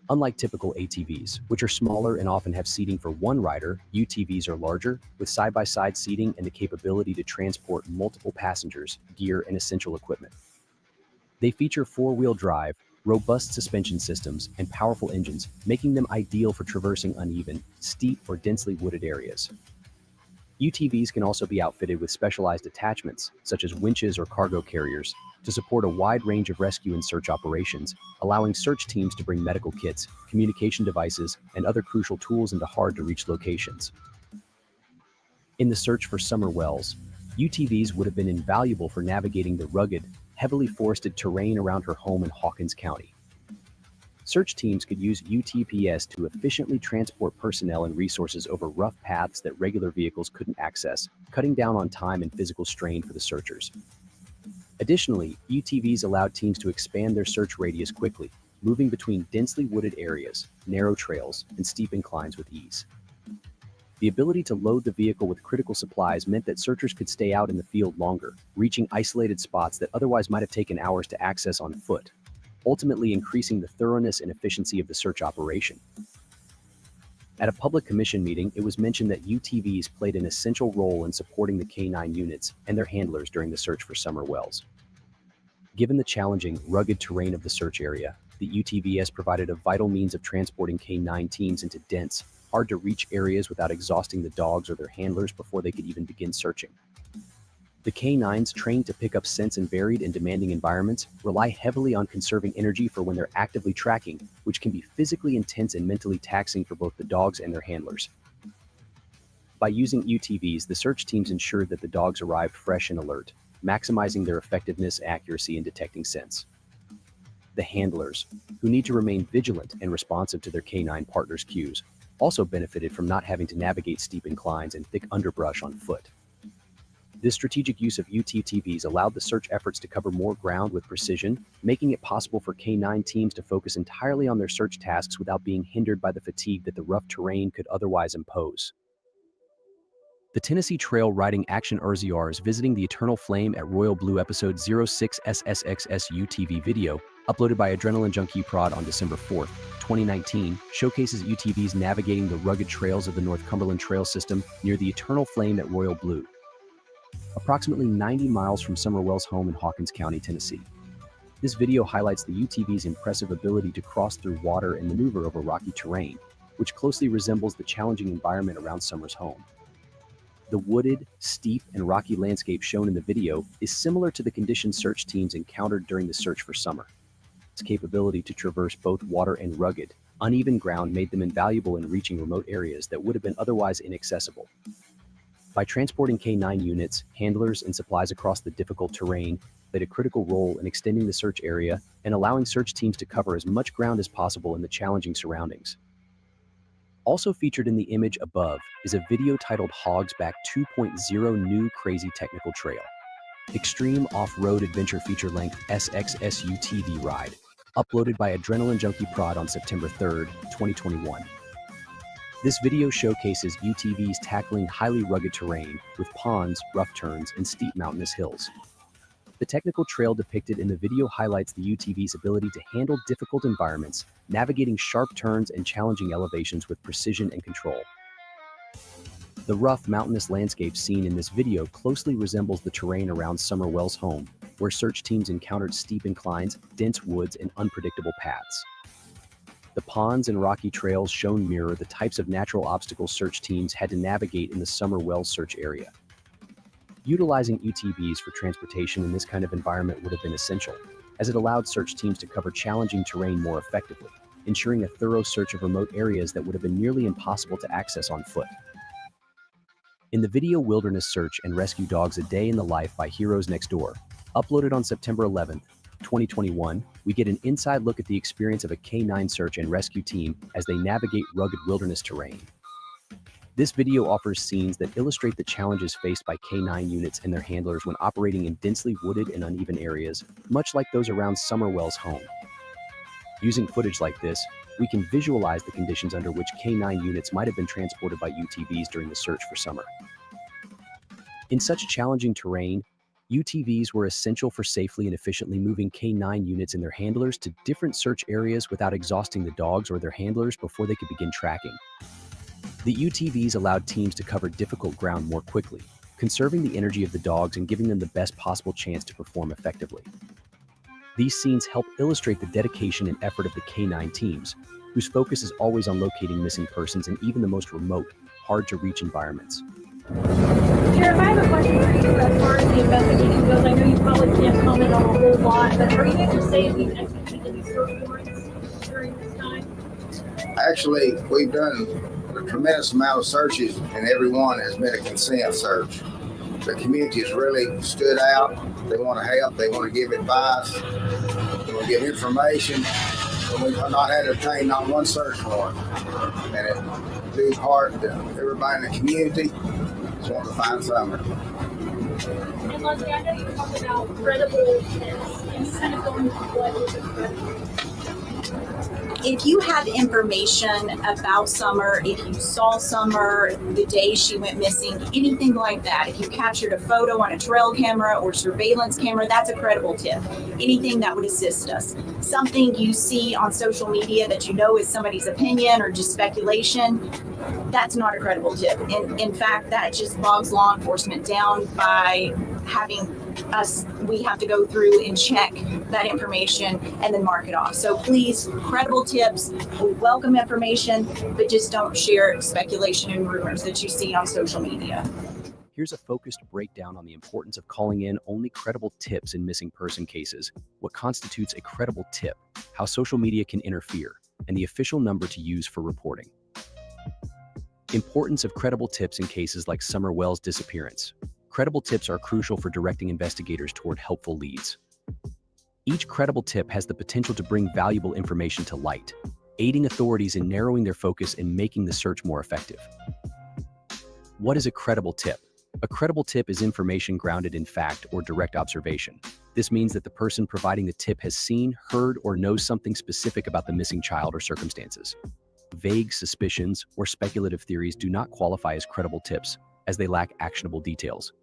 Unlike typical ATVs, which are smaller and often have seating for one rider, UTVs are larger, with side-by-side seating and the capability to transport multiple passengers, gear, and essential equipment. They feature four-wheel drive, robust suspension systems, and powerful engines, making them ideal for traversing uneven, steep, or densely wooded areas. UTVs can also be outfitted with specialized attachments, such as winches or cargo carriers, to support a wide range of rescue and search operations, allowing search teams to bring medical kits, communication devices, and other crucial tools into hard-to-reach locations. In the search for Summer Wells, UTVs would have been invaluable for navigating the rugged, heavily forested terrain around her home in Hawkins County. Search teams could use UTPS to efficiently transport personnel and resources over rough paths that regular vehicles couldn't access, cutting down on time and physical strain for the searchers. Additionally, UTVs allowed teams to expand their search radius quickly, moving between densely wooded areas, narrow trails, and steep inclines with ease. The ability to load the vehicle with critical supplies meant that searchers could stay out in the field longer, reaching isolated spots that otherwise might have taken hours to access on foot, ultimately increasing the thoroughness and efficiency of the search operation. At a public commission meeting, it was mentioned that UTVs played an essential role in supporting the K-9 units and their handlers during the search for Summer Wells. Given the challenging, rugged terrain of the search area, the UTVs provided a vital means of transporting K-9 teams into dense, hard-to-reach areas without exhausting the dogs or their handlers before they could even begin searching. The K-9s, trained to pick up scents in varied and demanding environments, rely heavily on conserving energy for when they're actively tracking, which can be physically intense and mentally taxing for both the dogs and their handlers. By using UTVs, the search teams ensured that the dogs arrived fresh and alert, maximizing their effectiveness, accuracy, in detecting scents. The handlers, who need to remain vigilant and responsive to their K-9 partners' cues, also benefited from not having to navigate steep inclines and thick underbrush on foot. This strategic use of UTVs allowed the search efforts to cover more ground with precision, making it possible for K-9 teams to focus entirely on their search tasks without being hindered by the fatigue that the rough terrain could otherwise impose. The Tennessee Trail Riding Action RZR's Visiting the Eternal Flame at Royal Blue Episode 06 SSXS UTV video, uploaded by Adrenaline Junkie Prod on December 4, 2019, showcases UTVs navigating the rugged trails of the North Cumberland Trail System near the Eternal Flame at Royal Blue, approximately 90 miles from Summer Wells' home in Hawkins County, Tennessee. This video highlights the UTV's impressive ability to cross through water and maneuver over rocky terrain, which closely resembles the challenging environment around Summer's home. The wooded, steep, and rocky landscape shown in the video is similar to the conditions search teams encountered during the search for Summer. Its capability to traverse both water and rugged, uneven ground made them invaluable in reaching remote areas that would have been otherwise inaccessible. By transporting K-9 units, handlers, and supplies across the difficult terrain, played a critical role in extending the search area and allowing search teams to cover as much ground as possible in the challenging surroundings. Also featured in the image above is a video titled Hogsback 2.0 New Crazy Technical Trail, Extreme Off-Road Adventure Feature-Length SXS UTV Ride, uploaded by Adrenaline Junkie Prod on September 3, 2021. This video showcases UTVs tackling highly rugged terrain with ponds, rough turns, and steep mountainous hills. The technical trail depicted in the video highlights the UTV's ability to handle difficult environments, navigating sharp turns and challenging elevations with precision and control. The rough mountainous landscape seen in this video closely resembles the terrain around Summer Wells' home, where search teams encountered steep inclines, dense woods, and unpredictable paths. The ponds and rocky trails shown mirror the types of natural obstacles search teams had to navigate in the Summer Wells search area. Utilizing UTVs for transportation in this kind of environment would have been essential, as it allowed search teams to cover challenging terrain more effectively, ensuring a thorough search of remote areas that would have been nearly impossible to access on foot. In the video Wilderness Search and Rescue Dogs: A Day in the Life by Heroes Next Door, uploaded on September 11, 2021, we get an inside look at the experience of a K-9 search and rescue team as they navigate rugged wilderness terrain. This video offers scenes that illustrate the challenges faced by K-9 units and their handlers when operating in densely wooded and uneven areas, much like those around Summer Wells' home. Using footage like this, we can visualize the conditions under which K-9 units might have been transported by UTVs during the search for Summer. In such challenging terrain, UTVs were essential for safely and efficiently moving K9 units and their handlers to different search areas without exhausting the dogs or their handlers before they could begin tracking. The UTVs allowed teams to cover difficult ground more quickly, conserving the energy of the dogs and giving them the best possible chance to perform effectively. These scenes help illustrate the dedication and effort of the K9 teams, whose focus is always on locating missing persons in even the most remote, hard-to-reach environments. Sheriff, I have a question for you as far as the investigation goes. I know you probably can't comment on a whole lot, but are you able to say if you've executed any search warrants during this time? Actually, we've done a tremendous amount of searches, and every one has been a consent search. The community has really stood out. They want to help. They want to give advice. They want to give information. And we've not had to obtain not one search warrant. And it due hard to everybody in the community just want to find Summer. And Leslie, I know you were talking about credible tips. Can you kind of go into what is a credible? If you have information about Summer, if you saw Summer the day she went missing, anything like that, if you captured a photo on a trail camera or surveillance camera, that's a credible tip. Anything that would assist us. Something you see on social media that you know is somebody's opinion or just speculation, that's not a credible tip. In fact, that just bogs law enforcement down by having us, we have to go through and check that information and then mark it off. So please, credible tips, we welcome information, but just don't share speculation and rumors that you see on social media. Here's a focused breakdown on the importance of calling in only credible tips in missing person cases, what constitutes a credible tip, how social media can interfere, and the official number to use for reporting. Importance of credible tips in cases like Summer Wells' disappearance. Credible tips are crucial for directing investigators toward helpful leads. Each credible tip has the potential to bring valuable information to light, aiding authorities in narrowing their focus and making the search more effective. What is a credible tip? A credible tip is information grounded in fact or direct observation. This means that the person providing the tip has seen, heard, or knows something specific about the missing child or circumstances. Vague suspicions or speculative theories do not qualify as credible tips, as they lack actionable details.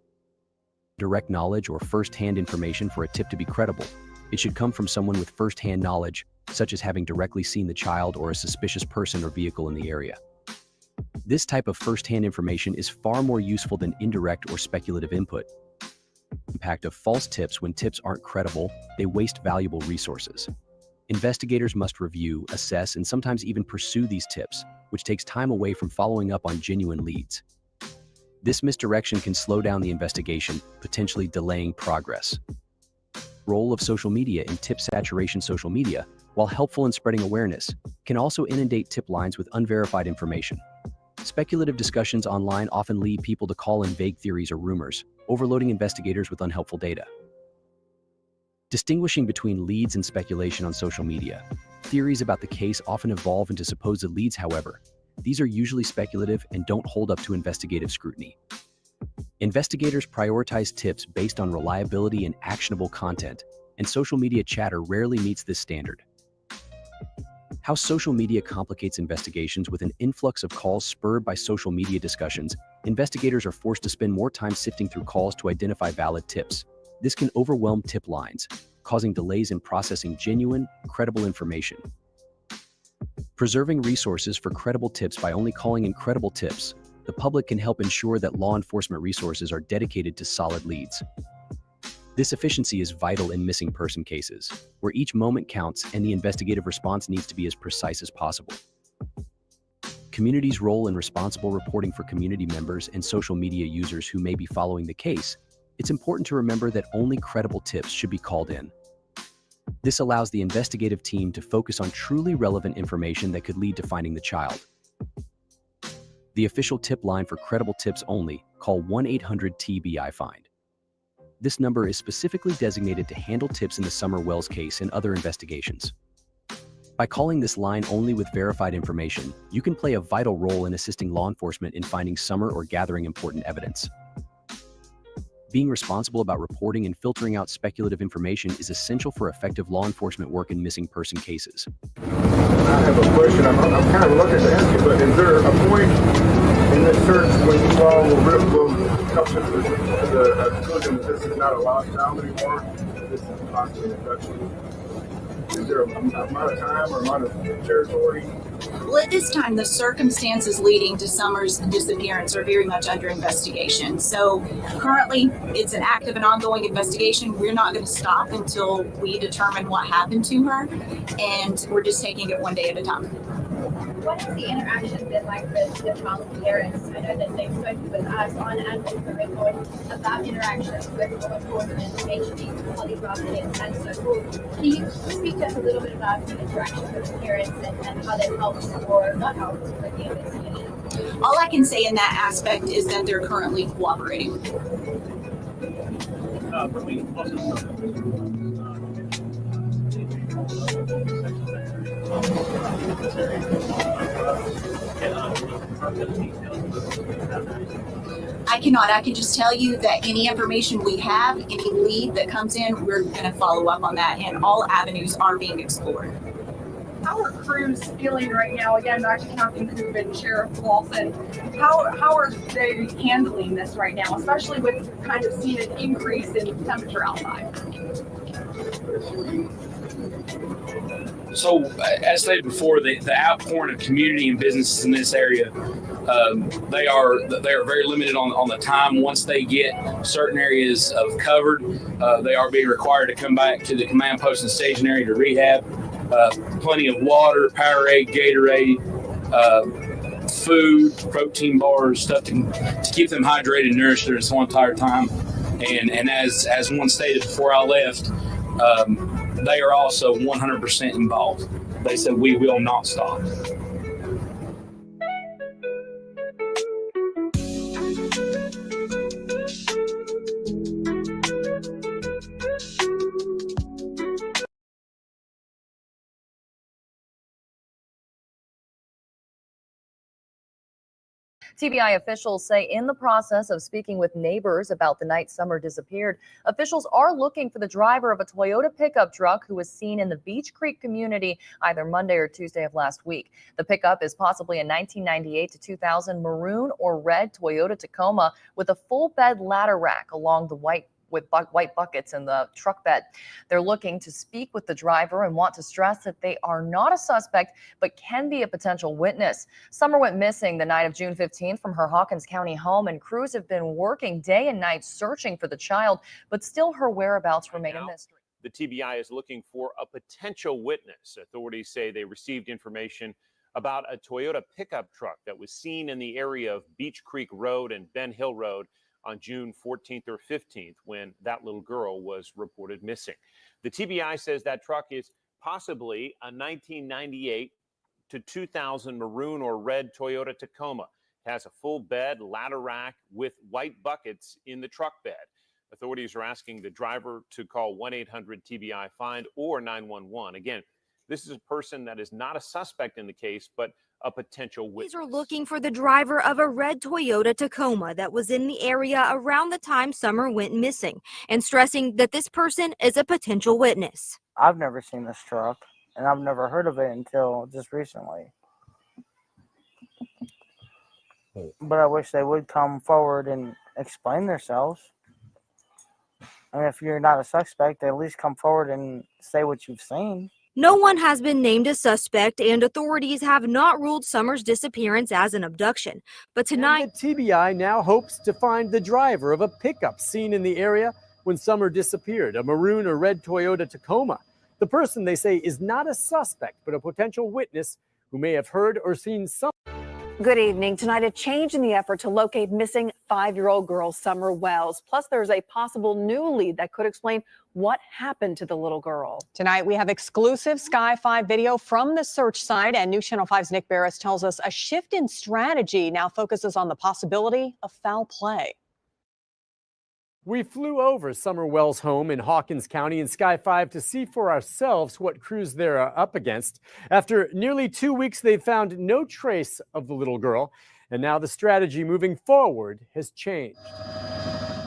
Direct knowledge or first-hand information for a tip to be credible. It should come from someone with first-hand knowledge, such as having directly seen the child or a suspicious person or vehicle in the area. This type of first-hand information is far more useful than indirect or speculative input. Impact of false tips: when tips aren't credible, they waste valuable resources. Investigators must review, assess, and sometimes even pursue these tips, which takes time away from following up on genuine leads. This misdirection can slow down the investigation, potentially delaying progress. Role of social media in tip saturation. Social media, while helpful in spreading awareness, can also inundate tip lines with unverified information. Speculative discussions online often lead people to call in vague theories or rumors, overloading investigators with unhelpful data. Distinguishing between leads and speculation on social media. Theories about the case often evolve into supposed leads, however. These are usually speculative and don't hold up to investigative scrutiny. Investigators prioritize tips based on reliability and actionable content, and social media chatter rarely meets this standard. How social media complicates investigations. With an influx of calls spurred by social media discussions, investigators are forced to spend more time sifting through calls to identify valid tips. This can overwhelm tip lines, causing delays in processing genuine, credible information. Preserving resources for credible tips. By only calling in credible tips, the public can help ensure that law enforcement resources are dedicated to solid leads. This efficiency is vital in missing person cases, where each moment counts and the investigative response needs to be as precise as possible. Community's role in responsible reporting. For community members and social media users who may be following the case, it's important to remember that only credible tips should be called in. This allows the investigative team to focus on truly relevant information that could lead to finding the child. The official tip line for credible tips only: call 1-800-TBI-FIND. This number is specifically designated to handle tips in the Summer Wells case and other investigations. By calling this line only with verified information, you can play a vital role in assisting law enforcement in finding Summer or gathering important evidence. Being responsible about reporting and filtering out speculative information is essential for effective law enforcement work in missing person cases. I have a question. I'm kind of reluctant to ask you, but is there a point in this search when you all will discussion as a children, this is not a lockdown anymore. This is possibly infection. Is there a amount of time or amount of territory? Well, at this time, the circumstances leading to Summer's disappearance are very much under investigation. So currently, it's an active and ongoing investigation. We're not going to stop until we determine what happened to her, and we're just taking it one day at a time. What has the interaction been like with the child's parents? I know that they've spoken with us on Advocate for Record about interactions with law enforcement, HD, police officers, and so forth. Can you speak to us a little bit about the interaction with the parents and how they've helped or not helped with the investigation? All I can say in that aspect is that they're currently cooperating. I cannot. I can just tell you that any information we have, any lead that comes in, we're going to follow up on that, and all avenues are being explored. How are crews feeling right now? Again, back to Captain Coop and Sheriff Lawson. How are they handling this right now, especially with kind of seeing an increase in temperature outside? So, as stated before, the outpouring of community and businesses in this area, they are very limited on the time. Once they get certain areas of covered, they are being required to come back to the command post and staging area to rehab. Plenty of water, Powerade, Gatorade, food, protein bars, stuff to keep them hydrated and nourished during this whole entire time. And as one stated before I left, they are also 100% involved. They said, we will not stop. TBI officials say in the process of speaking with neighbors about the night Summer disappeared, officials are looking for the driver of a Toyota pickup truck who was seen in the Beach Creek community either Monday or Tuesday of last week. The pickup is possibly a 1998 to 2000 maroon or red Toyota Tacoma with a full bed ladder rack along the white buckets in the truck bed. They're looking to speak with the driver and want to stress that they are not a suspect, but can be a potential witness. Summer went missing the night of June 15th from her Hawkins County home, and crews have been working day and night searching for the child, but still her whereabouts remain a mystery. The TBI is looking for a potential witness. Authorities say they received information about a Toyota pickup truck that was seen in the area of Beach Creek Road and Ben Hill Road on June 14th or 15th when that little girl was reported missing. The TBI says that truck is possibly a 1998 to 2000 maroon or red Toyota Tacoma. It has a full bed, ladder rack with white buckets in the truck bed. Authorities are asking the driver to call 1-800-TBI-FIND or 911. Again, this is a person that is not a suspect in the case, but a potential witness. Police are looking for the driver of a red Toyota Tacoma that was in the area around the time Summer went missing, and stressing that this person is a potential witness. I've never seen this truck, and I've never heard of it until just recently. But I wish they would come forward and explain themselves. I mean, if you're not a suspect, at least come forward and say what you've seen. No one has been named a suspect, and authorities have not ruled Summer's disappearance as an abduction. But tonight, the TBI now hopes to find the driver of a pickup seen in the area when Summer disappeared, a maroon or red Toyota Tacoma. The person, they say, is not a suspect, but a potential witness who may have heard or seen some. Good evening. Tonight, a change in the effort to locate missing 5-year-old girl Summer Wells. Plus, there's a possible new lead that could explain what happened to the little girl. Tonight, we have exclusive Sky 5 video from the search site, and News Channel 5's Nick Barris tells us a shift in strategy now focuses on the possibility of foul play. We flew over Summer Wells' home in Hawkins County in Sky 5 to see for ourselves what crews there are up against. After nearly 2 weeks, they found no trace of the little girl, and now the strategy moving forward has changed.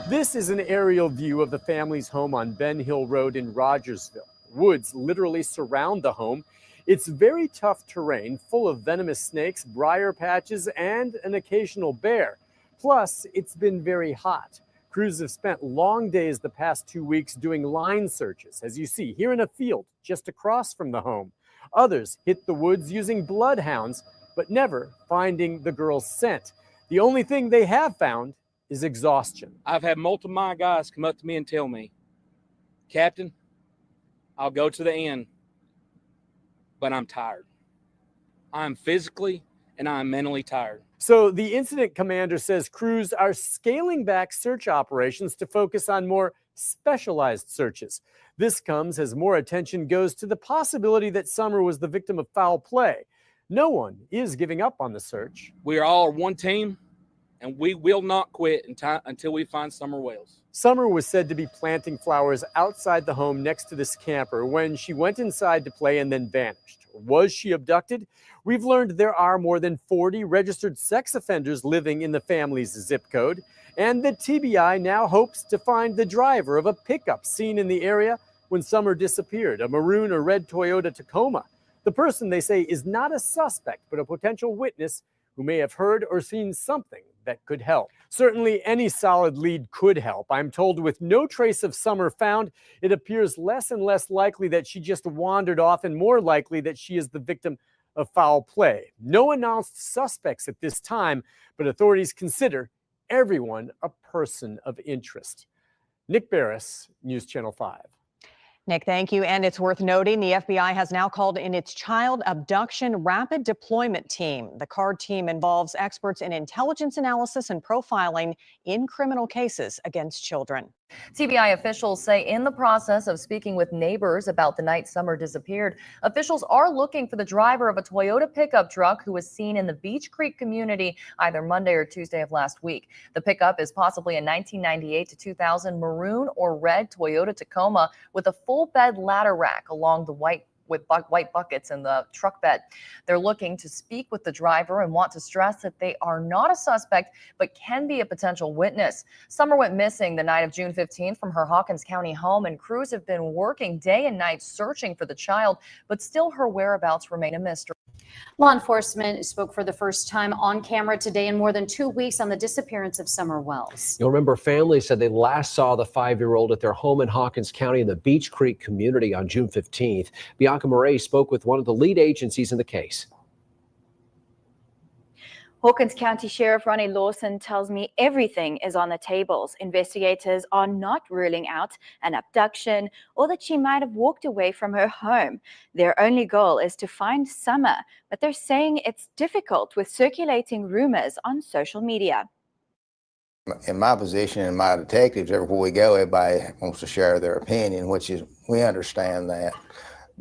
This is an aerial view of the family's home on Ben Hill Road in Rogersville. Woods literally surround the home. It's very tough terrain, full of venomous snakes, briar patches, and an occasional bear. Plus, it's been very hot. Crews have spent long days the past 2 weeks doing line searches, as you see here in a field just across from the home. Others hit the woods using bloodhounds, but never finding the girl's scent. The only thing they have found is exhaustion. I've had multiple of my guys come up to me and tell me, Captain, I'll go to the end, but I'm tired. I'm physically and I'm mentally tired. So the incident commander says crews are scaling back search operations to focus on more specialized searches. This comes as more attention goes to the possibility that Summer was the victim of foul play. No one is giving up on the search. We are all one team, and we will not quit until we find Summer Wales. Summer was said to be planting flowers outside the home next to this camper when she went inside to play and then vanished. Was she abducted? We've learned there are more than 40 registered sex offenders living in the family's zip code, and the TBI now hopes to find the driver of a pickup seen in the area when Summer disappeared, a maroon or red Toyota Tacoma. The person, they say, is not a suspect, but a potential witness who may have heard or seen something that could help. Certainly any solid lead could help. I'm told with no trace of Summer found, it appears less and less likely that she just wandered off and more likely that she is the victim of foul play. No announced suspects at this time, but authorities consider everyone a person of interest. Nick Barris, News Channel 5. Nick, thank you. And it's worth noting the FBI has now called in its Child Abduction Rapid Deployment Team. The CARD team involves experts in intelligence analysis and profiling in criminal cases against children. TBI officials say in the process of speaking with neighbors about the night Summer disappeared, officials are looking for the driver of a Toyota pickup truck who was seen in the Beach Creek community either Monday or Tuesday of last week. The pickup is possibly a 1998 to 2000 maroon or red Toyota Tacoma with a full bed ladder rack along the white buckets in the truck bed. They're looking to speak with the driver and want to stress that they are not a suspect, but can be a potential witness. Summer went missing the night of June 15th from her Hawkins County home, and crews have been working day and night searching for the child, but still her whereabouts remain a mystery. Law enforcement spoke for the first time on camera today in more than 2 weeks on the disappearance of Summer Wells. You'll remember families said they last saw the 5-year-old at their home in Hawkins County in the Beach Creek community on June 15th. Bianca Murray spoke with one of the lead agencies in the case. Hawkins County Sheriff Ronnie Lawson tells me everything is on the tables. Investigators are not ruling out an abduction or that she might have walked away from her home. Their only goal is to find Summer, but they're saying it's difficult with circulating rumors on social media. In my position and my detectives, everywhere we go, everybody wants to share their opinion, which is, we understand that.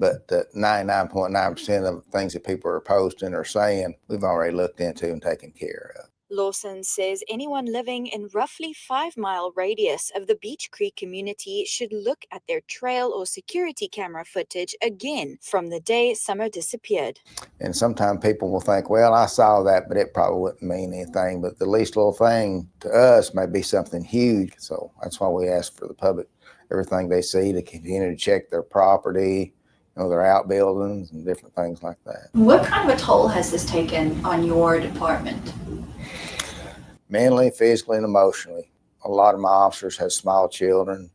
But 99.9% of things that people are posting or saying, we've already looked into and taken care of. Lawson says anyone living in roughly 5-mile radius of the Beach Creek community should look at their trail or security camera footage again from the day Summer disappeared. And sometimes people will think, well, I saw that, but it probably wouldn't mean anything. But the least little thing to us may be something huge. So that's why we ask for the public, everything they see, to continue to check their property, their outbuildings and different things like that. What kind of a toll has this taken on your department? Mentally, physically, and emotionally. A lot of my officers have small children.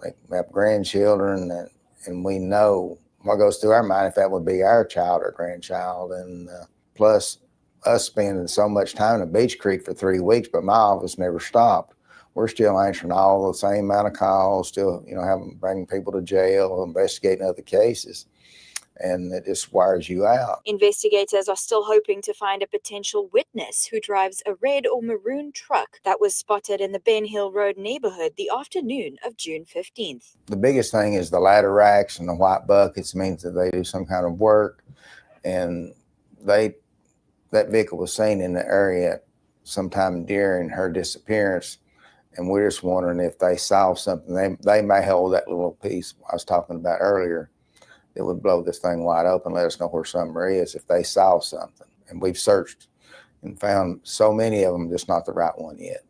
They have grandchildren, and we know what goes through our mind if that would be our child or grandchild. And plus, us spending so much time in Beach Creek for 3 weeks, but my office never stopped. We're still answering all the same amount of calls, still, bringing people to jail, investigating other cases, and it just wires you out. Investigators are still hoping to find a potential witness who drives a red or maroon truck that was spotted in the Ben Hill Road neighborhood the afternoon of June 15th. The biggest thing is the ladder racks and the white buckets. Means that they do some kind of work, and that vehicle was seen in the area sometime during her disappearance. And we're just wondering if they saw something. They may hold that little piece I was talking about earlier that would blow this thing wide open, let us know where Summer is if they saw something. And we've searched and found so many of them, just not the right one yet.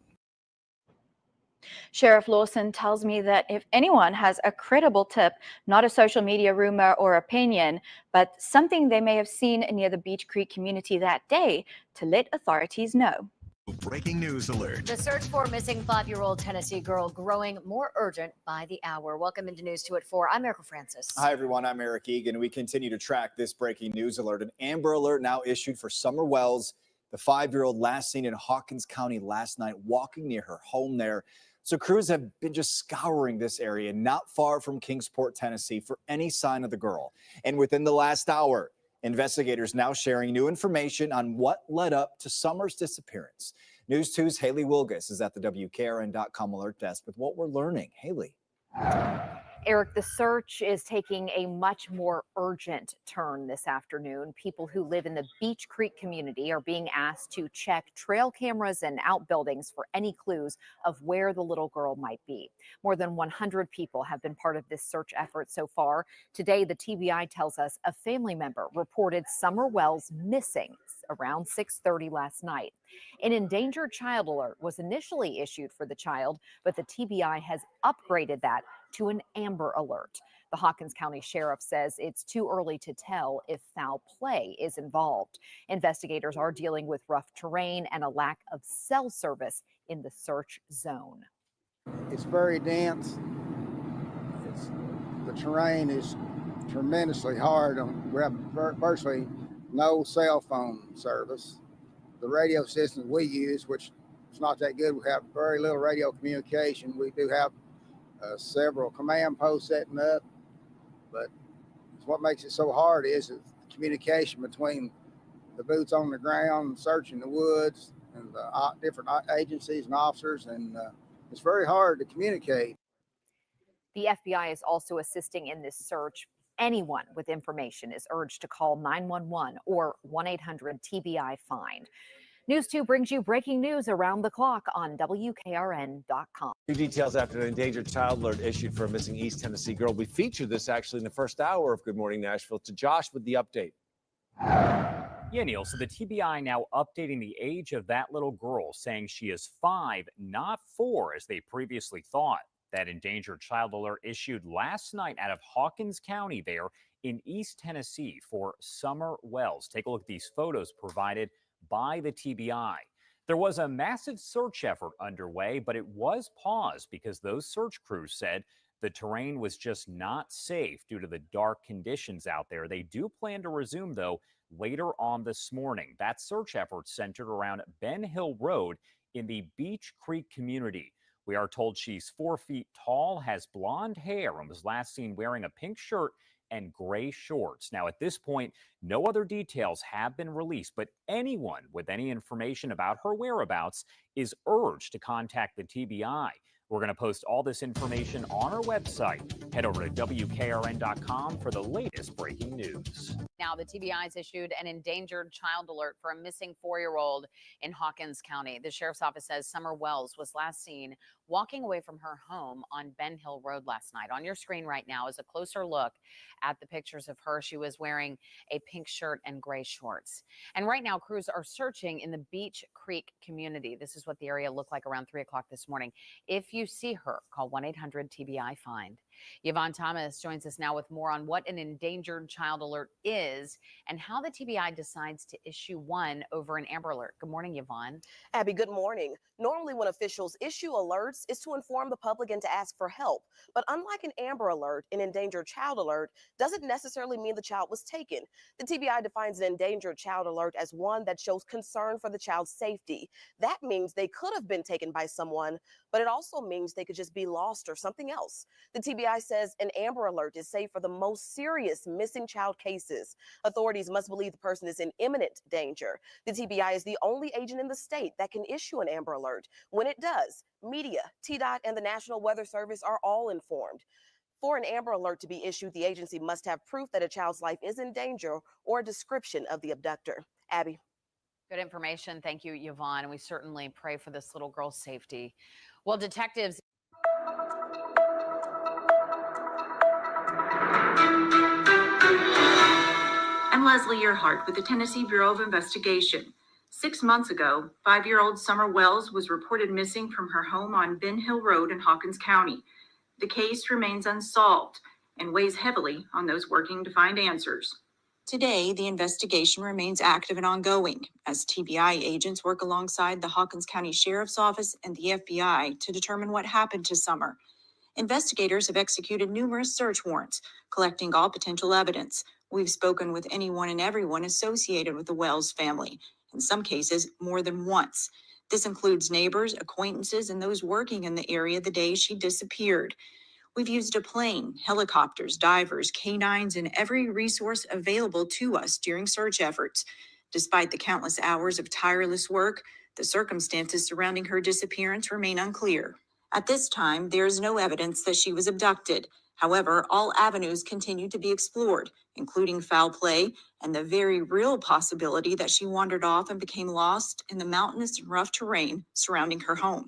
Sheriff Lawson tells me that if anyone has a credible tip, not a social media rumor or opinion, but something they may have seen near the Beach Creek community that day, to let authorities know. Breaking news alert. The search for missing 5-year-old Tennessee girl growing more urgent by the hour. Welcome into News 2 at 4. I'm Erica Francis. Hi, everyone. I'm Eric Egan. We continue to track this breaking news alert. An Amber Alert now issued for Summer Wells, the 5-year-old last seen in Hawkins County last night, walking near her home there. So crews have been just scouring this area not far from Kingsport, Tennessee, for any sign of the girl. And within the last hour, investigators now sharing new information on what led up to Summer's disappearance. News 2's Haley Wilgus is at the WKRN.com alert desk with what we're learning. Haley. Eric, the search is taking a much more urgent turn this afternoon. People who live in the Beech Creek community are being asked to check trail cameras and outbuildings for any clues of where the little girl might be. More than 100 people have been part of this search effort so far. Today, the TBI tells us a family member reported Summer Wells missing around 6:30 last night. An endangered child alert was initially issued for the child, but the TBI has upgraded that to an Amber Alert. The Hawkins County Sheriff says it's too early to tell if foul play is involved. Investigators are dealing with rough terrain and a lack of cell service in the search zone. It's very dense. The terrain is tremendously hard. We have virtually no cell phone service. The radio system we use, which is not that good, we have very little radio communication. We do have several command posts setting up, but what makes it so hard is the communication between the boots on the ground, searching the woods, and the different agencies and officers, and it's very hard to communicate. The FBI is also assisting in this search. Anyone with information is urged to call 911 or 1-800-TBI-FIND. News 2 brings you breaking news around the clock on WKRN.com. New details after an endangered child alert issued for a missing East Tennessee girl. We featured this actually in the first hour of Good Morning Nashville. To Josh with the update. Yeah, Neil, so the TBI now updating the age of that little girl, saying she is 5, not 4, as they previously thought. That endangered child alert issued last night out of Hawkins County there in East Tennessee for Summer Wells. Take a look at these photos provided by the TBI. There was a massive search effort underway, but it was paused because those search crews said the terrain was just not safe due to the dark conditions out there. They do plan to resume, though, later on this morning. That search effort centered around Ben Hill Road in the Beech Creek community. We are told she's 4 feet tall, has blonde hair, and was last seen wearing a pink shirt and gray shorts. Now, at this point, no other details have been released, but anyone with any information about her whereabouts is urged to contact the TBI. We're going to post all this information on our website. Head over to WKRN.com for the latest breaking news. Now, the TBI has issued an endangered child alert for a missing 4-year-old in Hawkins County. The sheriff's office says Summer Wells was last seen walking away from her home on Ben Hill Road last night. On your screen right now is a closer look at the pictures of her. She was wearing a pink shirt and gray shorts. And right now, crews are searching in the Beech Creek community. This is what the area looked like around 3 o'clock this morning. If you see her, call 1-800-TBI-FIND. Yvonne Thomas joins us now with more on what an endangered child alert is and how the TBI decides to issue one over an Amber Alert. Good morning, Yvonne. Abby, good morning. Normally, when officials issue alerts, it's to inform the public and to ask for help. But unlike an Amber Alert, an endangered child alert doesn't necessarily mean the child was taken. The TBI defines an endangered child alert as one that shows concern for the child's safety. That means they could have been taken by someone, but it also means they could just be lost or something else. The TBI says an Amber Alert is safe for the most serious missing child cases. Authorities must believe the person is in imminent danger. The TBI is the only agent in the state that can issue an Amber Alert. When it does, media, TDOT, and the National Weather Service are all informed. For an Amber Alert to be issued, the agency must have proof that a child's life is in danger or a description of the abductor. Abby. Good information. Thank you, Yvonne. And we certainly pray for this little girl's safety. Well, detectives. I'm Leslie Earhart with the Tennessee Bureau of Investigation. 6 months ago, 5-year-old Summer Wells was reported missing from her home on Ben Hill Road in Hawkins County. The case remains unsolved and weighs heavily on those working to find answers. Today, the investigation remains active and ongoing as TBI agents work alongside the Hawkins County Sheriff's Office and the FBI to determine what happened to Summer. Investigators have executed numerous search warrants, collecting all potential evidence. We've spoken with anyone and everyone associated with the Wells family, in some cases more than once. This includes neighbors, acquaintances, and those working in the area the day she disappeared. We've used a plane, helicopters, divers, canines, and every resource available to us during search efforts. Despite the countless hours of tireless work, the circumstances surrounding her disappearance remain unclear. At this time, there is no evidence that she was abducted. However, all avenues continue to be explored, including foul play and the very real possibility that she wandered off and became lost in the mountainous and rough terrain surrounding her home.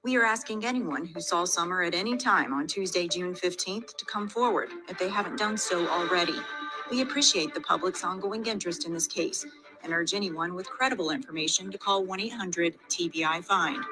We are asking anyone who saw Summer at any time on Tuesday, June 15th to come forward if they haven't done so already. We appreciate the public's ongoing interest in this case and urge anyone with credible information to call 1-800-TBI-FIND.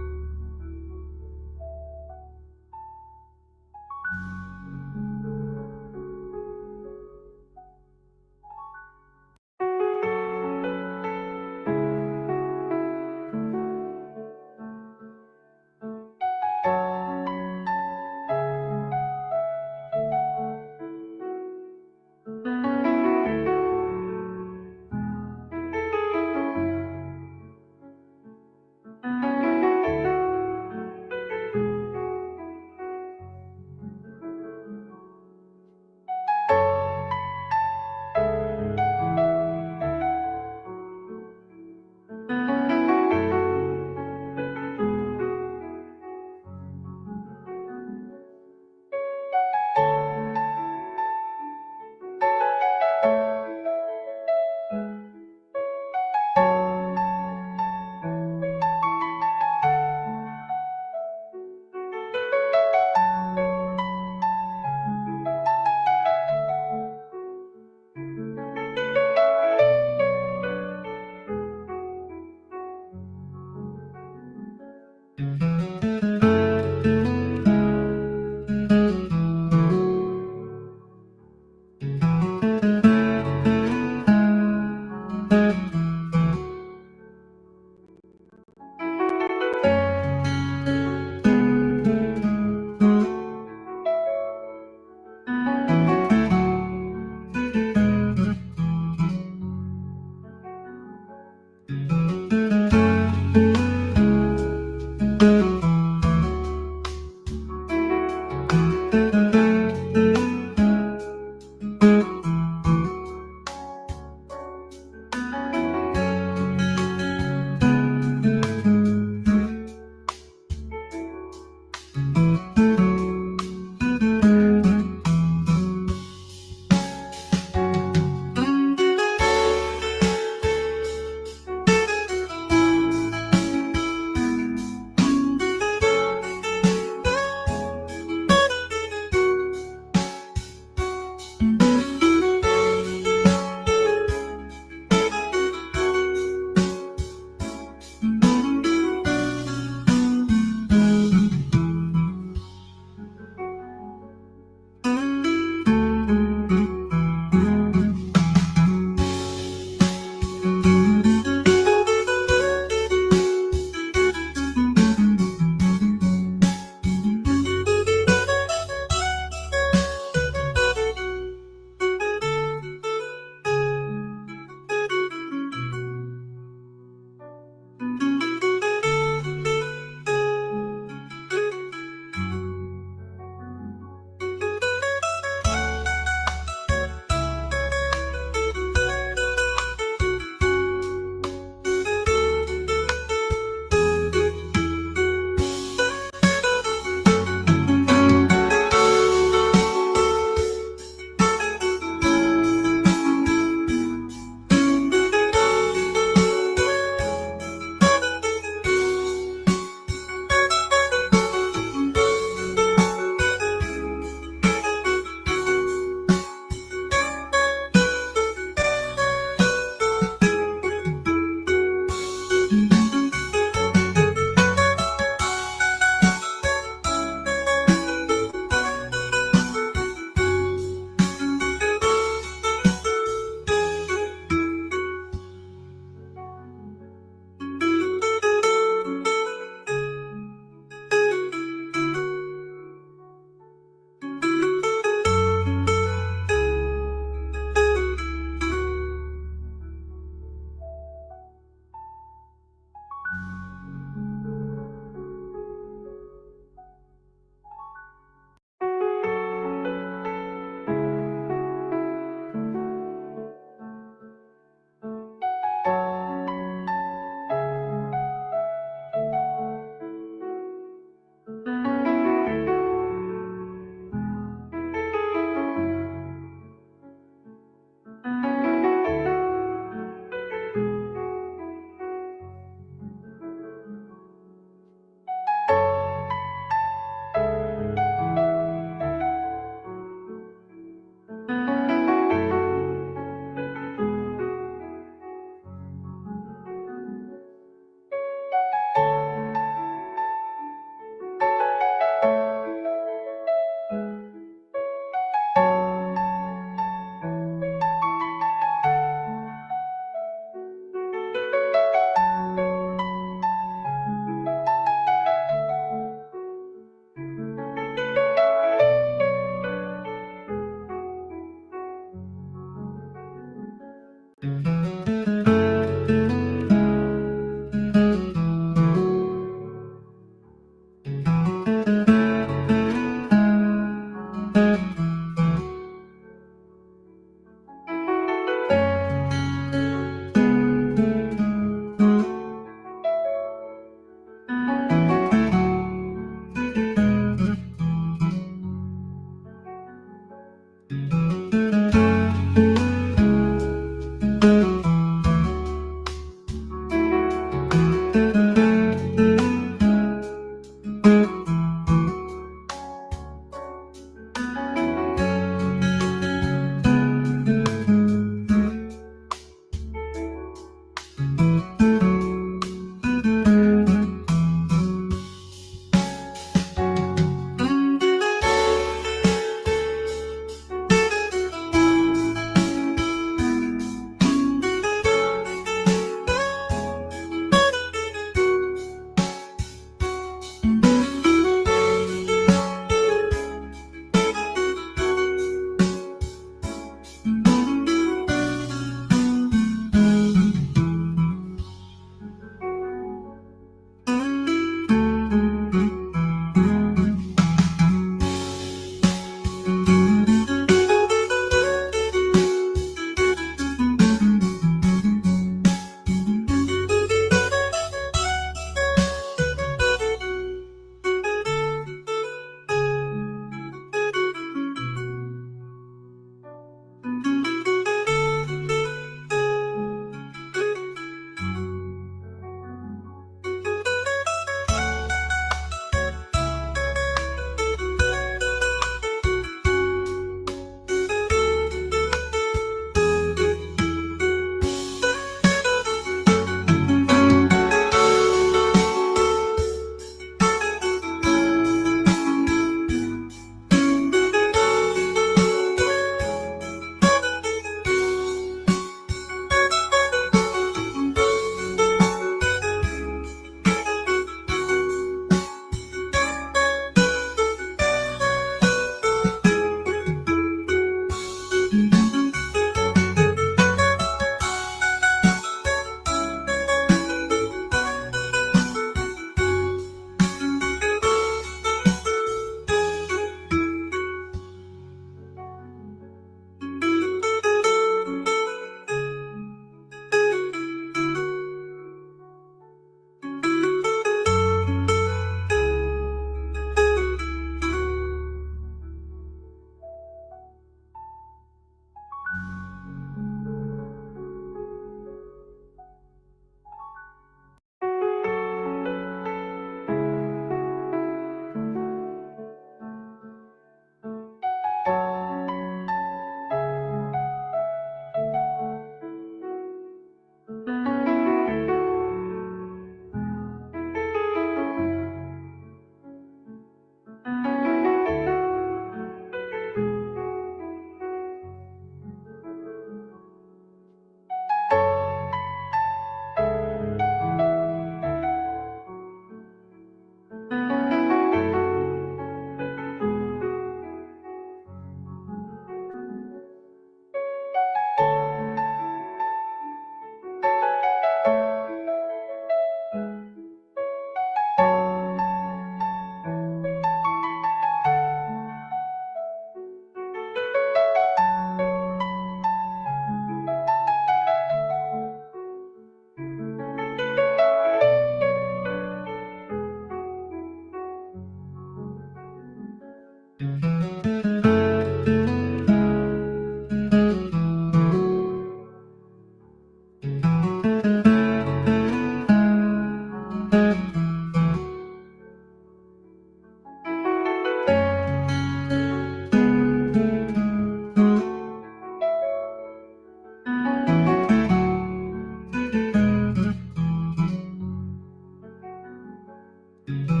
you.